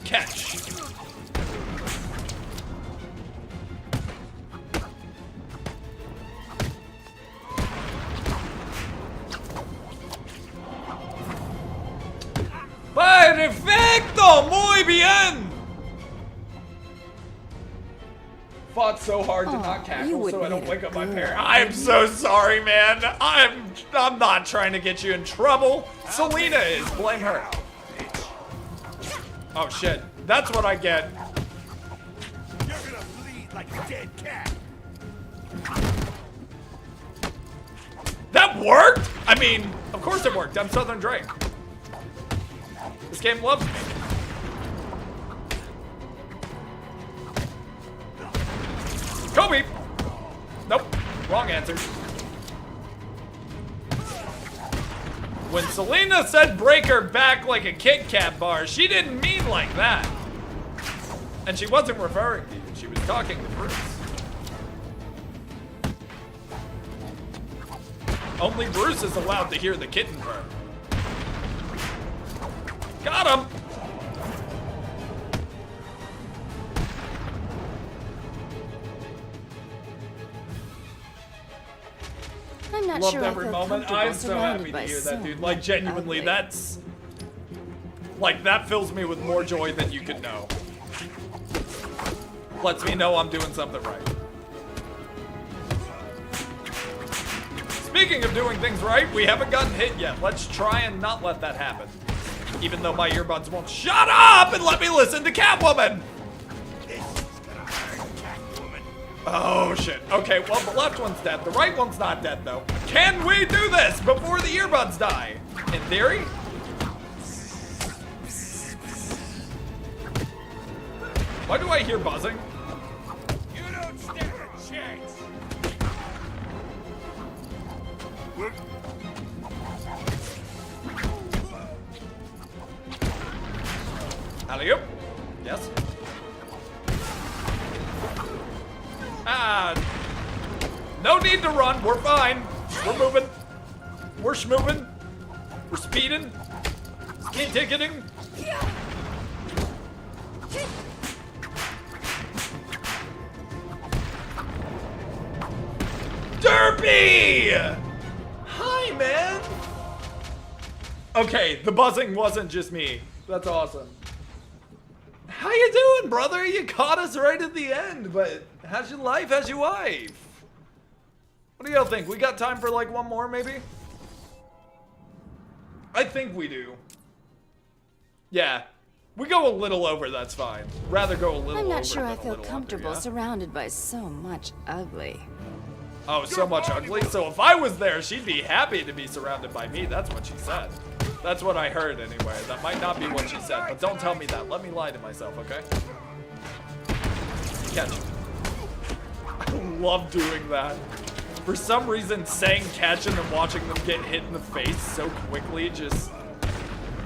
Catch. Perfecto, muy bien. Fought so hard to not cackle so I don't wake up my parents. I'm so sorry, man. I'm not trying to get you in trouble. Selena is. Blame her. Oh shit. That's what I get. You're gonna bleed like a dead cat. That worked? I mean, of course it worked. I'm Southern Drake. This game loves me. Kobe! Nope. Wrong answer. When Selena said break her back like a Kit Kat bar, she didn't mean like that. And she wasn't referring to you. She was talking to Bruce. Only Bruce is allowed to hear the kitten purr. Got him! I'm not Loved sure I every feel moment. comfortable I'm so surrounded happy to by hear so that, dude. Like, much genuinely, ugly. that's... Like, that fills me with more joy than you could know. Lets me know I'm doing something right. Speaking of doing things right, we haven't gotten hit yet. Let's try and not let that happen. Even though my earbuds won't shut up and let me listen to Catwoman! Oh shit. Okay, well the left one's dead. The right one's not dead though. Can we do this before the earbuds die? In theory? Why do I hear buzzing? You don't stand a chance. Alley-oop. Yes. Ah. No need to run. We're fine. We're moving. We're schmoving. We're speeding. Speed ticketing. Derpy! Hi, man. Okay, the buzzing wasn't just me. That's awesome. How you doing, brother? You caught us right at the end, but how's your life? How's your wife? What do y'all think? We got time for like one more, maybe? I think we do. Yeah. We go a little over, that's fine. Rather go a little over. I'm not sure than I a feel little comfortable under, yeah? surrounded by so much ugly. Oh, so much ugly? So if I was there, she'd be happy to be surrounded by me. That's what she said. That's what I heard anyway. That might not be what she said, but don't tell me that. Let me lie to myself, okay? Catch. I love doing that. For some reason, saying catch and then watching them get hit in the face so quickly just...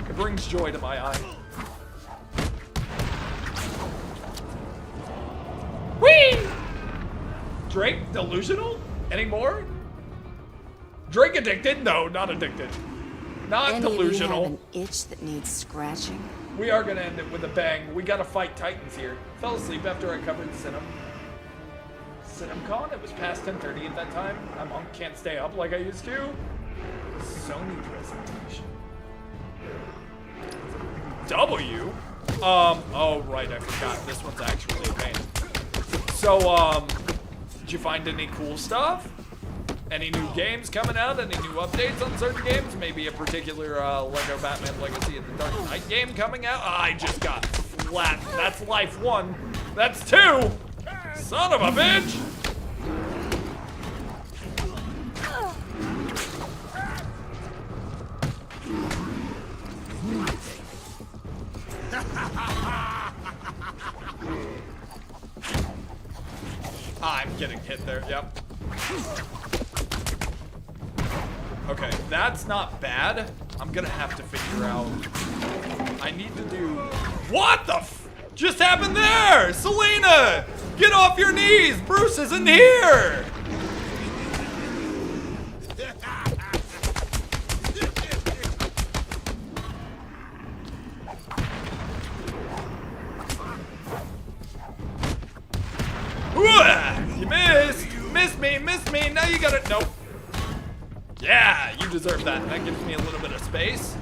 It brings joy to my eye. Whee! Drake delusional? Anymore? Drake addicted? No, not addicted. Not Any of you delusional. have an itch that needs scratching? We are gonna end it with a bang. We gotta fight Titans here. Fell asleep after I covered CinemaCon. It was past 10:30 at that time. I'm on, can't stay up like I used to. Sony presentation. W? Oh right, I forgot. This one's actually a pain. So, did you find any cool stuff? Any new games coming out? Any new updates on certain games? Maybe a particular Lego Batman Legacy of the Dark Knight game coming out? I just got flat. That's life 1. That's 2. Son of a bitch. I'm getting hit there, yep. Okay, that's not bad. I'm gonna have to figure out... I need to do... What the f... just happened there? Selena! Get off your knees! Bruce isn't here! You missed! Missed me! Now you gotta... Nope. Yeah, you deserve that. That gives me a little bit of space.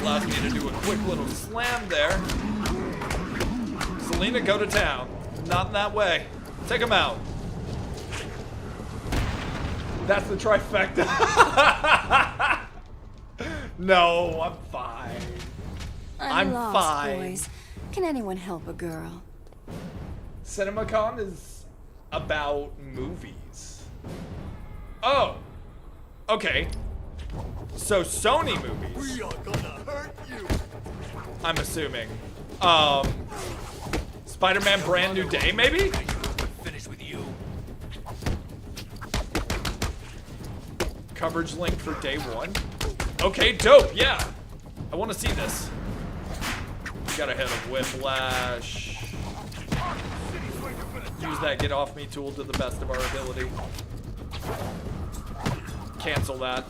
Allows me to do a quick little slam there. Selena, go to town. Not in that way. Take him out. That's the trifecta. No, I'm fine. I'm lost, fine. Boys. Can anyone help a girl? CinemaCon is about movies. Oh. Okay. So Sony movies. We are gonna hurt you. I'm assuming. Spider-Man Brand New Day, maybe? Finish with you. Coverage link for day 1. Okay, dope, yeah. I want to see this. Gotta hit a whiplash. Use that get off me tool to the best of our ability. Cancel that.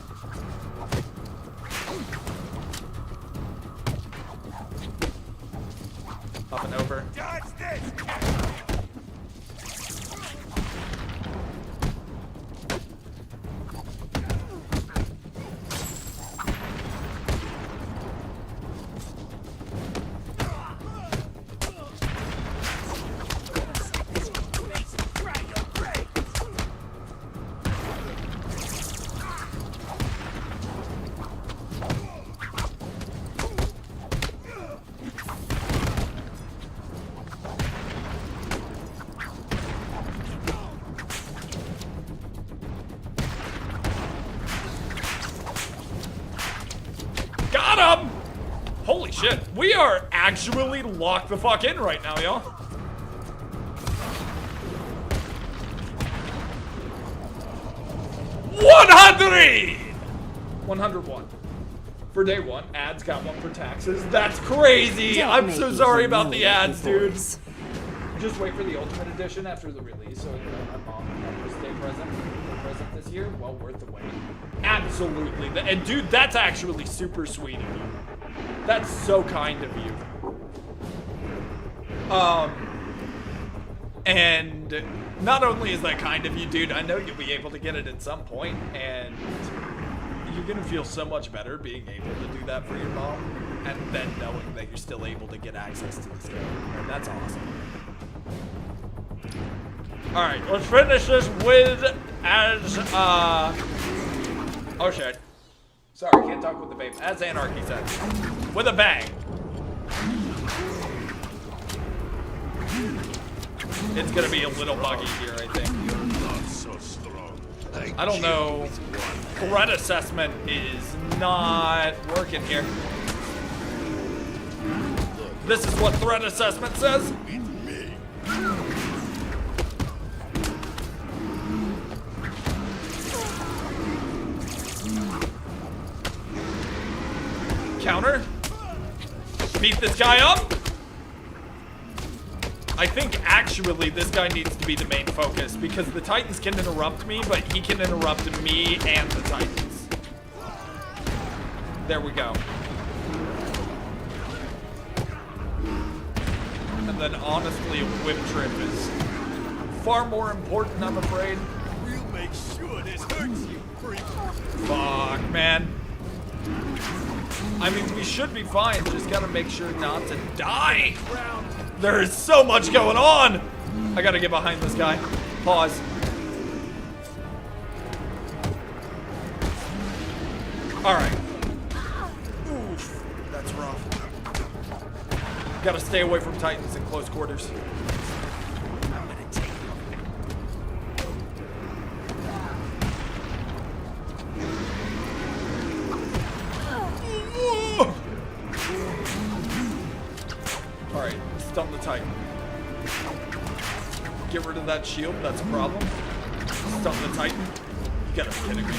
Up and over. Dodge this. Got him! Holy shit, we are actually locked the fuck in right now, y'all. $100! 101. For day 1, ads got 1 for taxes. That's crazy! Don't I'm make so me sorry about the humiliate ads, you dude. boys. Just wait for the Ultimate Edition after the release, so my mom can stay present this year. Well worth the wait. Absolutely. And dude, that's actually super sweet of you. That's so kind of you. And not only is that kind of you, dude, I know you'll be able to get it at some point, and you're gonna feel so much better being able to do that for your mom, and then knowing that you're still able to get access to this game. And that's awesome. Alright, let's finish this with oh shit. Sorry, can't talk with the babe. As Anarchy said. With a bang. It's gonna be a little buggy here, I think. You're not so strong. I don't know. Threat assessment is not working here. This is what threat assessment says. Counter. Beat this guy up. I think actually this guy needs to be the main focus because the Titans can interrupt me, but he can interrupt me and the Titans. There we go. And then honestly, a whip trip is far more important, I'm afraid. We'll make sure this hurts you, freak. Fuck, man. I mean, we should be fine, just gotta make sure not to die. There is so much going on. I gotta get behind this guy. Pause. All right. Oof, that's rough. Gotta stay away from Titans in close quarters. I'm gonna take them. All right, stun the Titan. Get rid of that shield, that's a problem. Stun the Titan. You gotta be kidding me.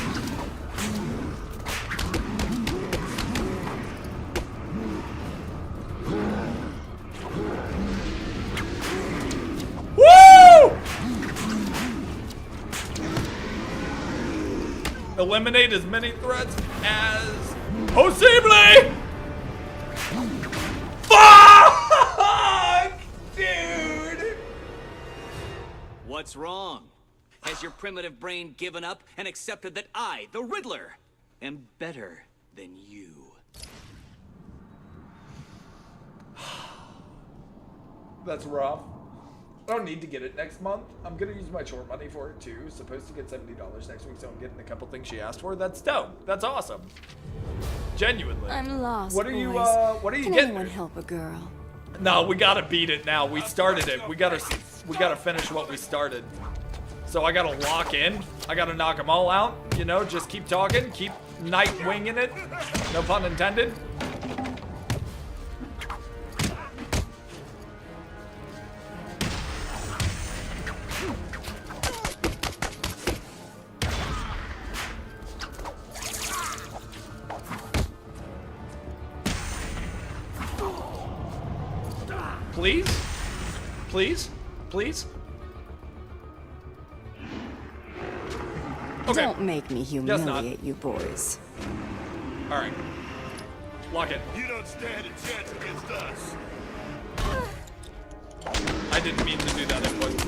Woo! Eliminate as many threats as possibly. Fuck, dude. What's wrong? Has your primitive brain given up and accepted that I, the Riddler, am better than you? That's rough. I don't need to get it next month. I'm gonna use my chore money for it too. Supposed to get $70 next week, so I'm getting a couple things she asked for. That's dope. That's awesome. Genuinely. I'm lost. What are you? boys. What are you Can getting? anyone help a girl? No, we gotta beat it now. We started it. We gotta finish what we started. So I gotta lock in. I gotta knock them all out. You know, just keep talking, keep night winging it. No pun intended. Please? Please? Please? Okay. Don't make me Guess not. humiliate you boys. Alright. Lock it. You don't stand a chance against us. I didn't mean to do that, it was.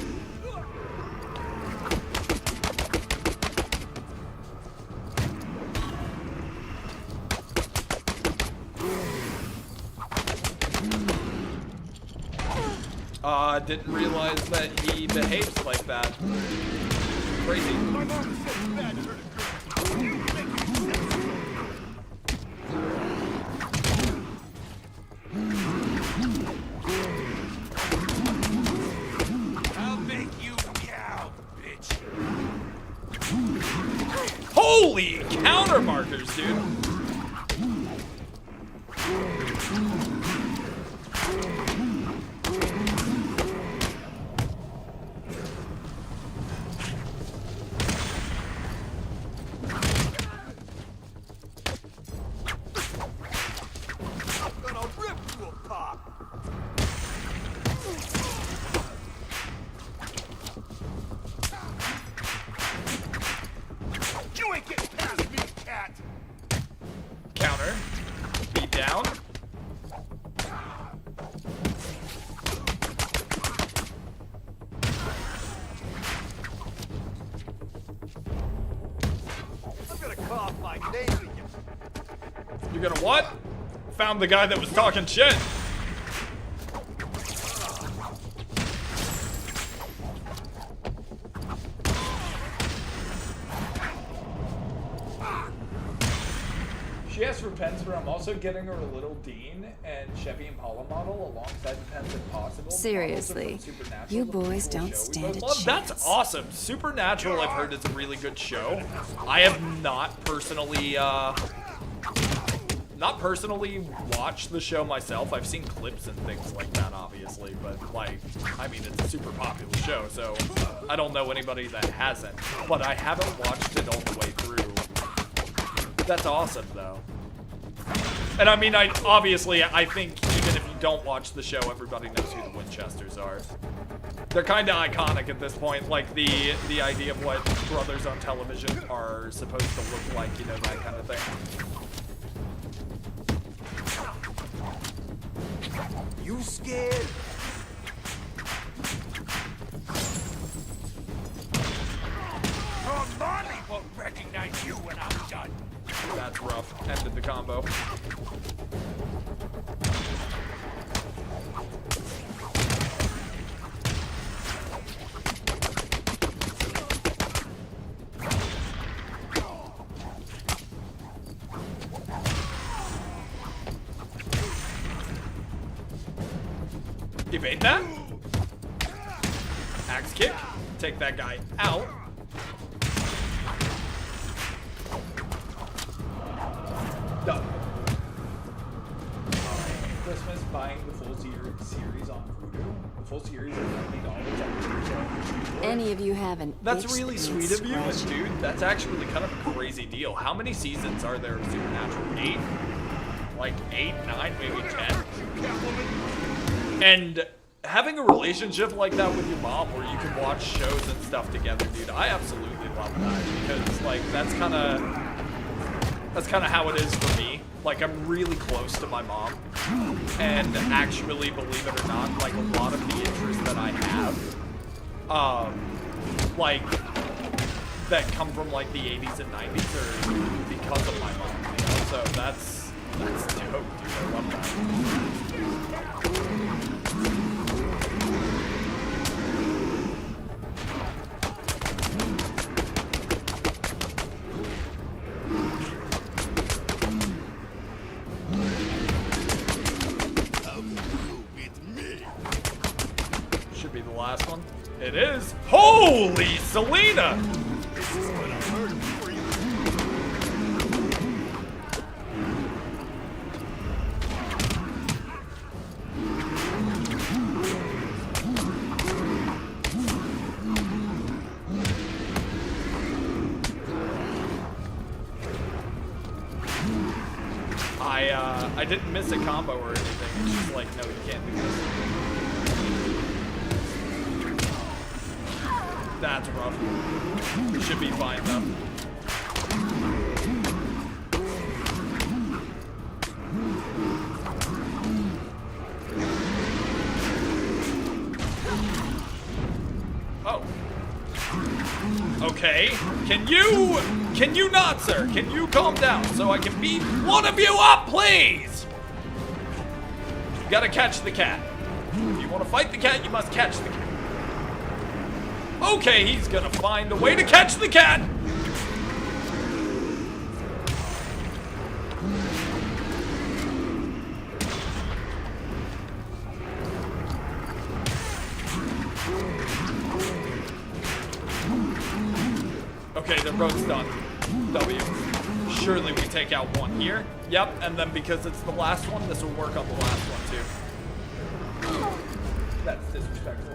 Didn't realize that he behaves like that. Crazy. My mom said it's bad to hurt a girl. You make it I'll make you meow, bitch. Holy counter markers, dude. You ain't getting past me, cat! Counter. Beat down. I'm gonna cough my name at you. You're gonna what? Found the guy that was talking shit. She asked for Pence, but I'm also getting her a little Dean and Chevy Impala model alongside the Pence if possible. Seriously, you boys don't stand a chance. That's awesome. Supernatural, I've heard, is a really good show. I have not personally watched the show myself. I've seen clips and things like that, obviously, but like, I mean, it's a super popular show, so I don't know anybody that hasn't, but I haven't watched it all the way through. That's awesome, though. And I mean, I think even if you don't watch the show, everybody knows who the Winchesters are. They're kind of iconic at this point, like the idea of what brothers on television are supposed to look like, you know, that kind of thing. You scared? Your mommy won't recognize you when I'm done. That's rough. Ended the combo. Evade that. Axe kick. Take that guy out. Done. Christmas buying the full series on Voodoo. The full series is $90. Any of you haven't. That's really sweet of you, and dude, that's actually kind of a crazy deal. How many seasons are there of Supernatural? 8? Like 8, 9, maybe 10? And having a relationship like that with your mom where you can watch shows and stuff together, dude, I absolutely love that, because like that's kind of how it is for me. Like, I'm really close to my mom, and actually, believe it or not, like a lot of the interests that I have, like that come from like the 80s and 90s are because of my mom, you know? So that's dope, dude. I love that. Should be the last one. It is. Holy Selena! This is what I heard for you. I didn't miss a combo or anything. It's just like, no, you can't do this. That's rough. Should be fine though. Oh. Okay. Can you not, sir? Can you calm down so I can beat one of you up, please? You gotta catch the cat. If you want to fight the cat, you must catch the cat. Okay, he's gonna find a way to catch the cat. Okay, they're both done. W. Surely we take out one here. Yep, and then because it's the last one, this will work on the last one too. That's disrespectful.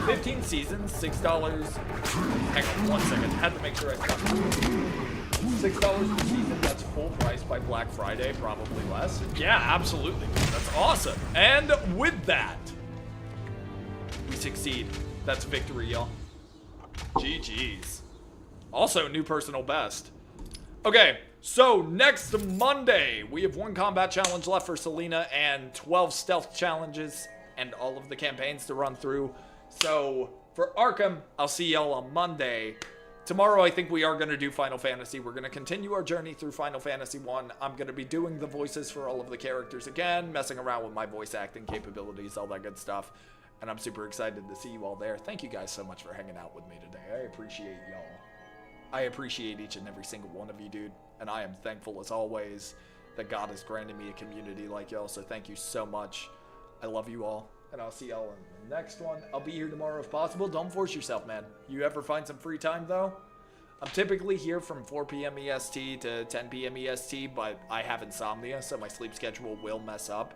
15 seasons, $6. Hang on 1 second. Had to make sure I got $6 per season. That's full price by Black Friday, probably less. Yeah, absolutely. That's awesome. And with that, we succeed. That's victory, y'all. GG's. Also, new personal best. Okay, so next Monday, we have 1 combat challenge left for Selena and 12 stealth challenges and all of the campaigns to run through. So for Arkham, I'll see y'all on Monday. Tomorrow, I think we are going to do Final Fantasy. We're going to continue our journey through Final Fantasy 1. I'm going to be doing the voices for all of the characters again, messing around with my voice acting capabilities, all that good stuff. And I'm super excited to see you all there. Thank you guys so much for hanging out with me today. I appreciate y'all. I appreciate each and every single one of you, dude. And I am thankful as always. that God has granted me a community like y'all, so thank you so much. I love you all, and I'll see y'all in the next one. I'll be here tomorrow if possible. Don't force yourself, man. You ever find some free time, though? I'm typically here from 4 p.m. EST to 10 p.m. EST, but I have insomnia, so my sleep schedule will mess up.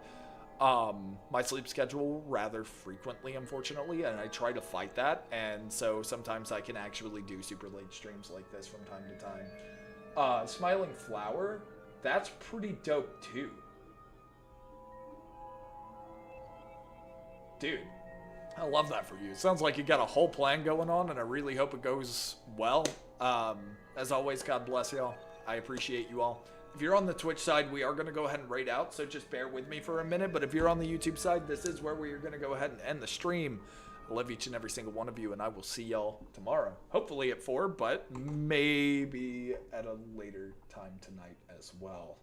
My sleep schedule rather frequently, unfortunately, and I try to fight that, and so sometimes I can actually do super late streams like this from time to time. Smiling Flower, that's pretty dope too. Dude, I love that for you. It sounds like you got a whole plan going on, and I really hope it goes well. As always, God bless y'all. I appreciate you all. If you're on the Twitch side, we are going to go ahead and raid out, so just bear with me for a minute. But if you're on the YouTube side, this is where we are going to go ahead and end the stream. I love each and every single one of you, and I will see y'all tomorrow. Hopefully at 4, but maybe at a later time tonight as well.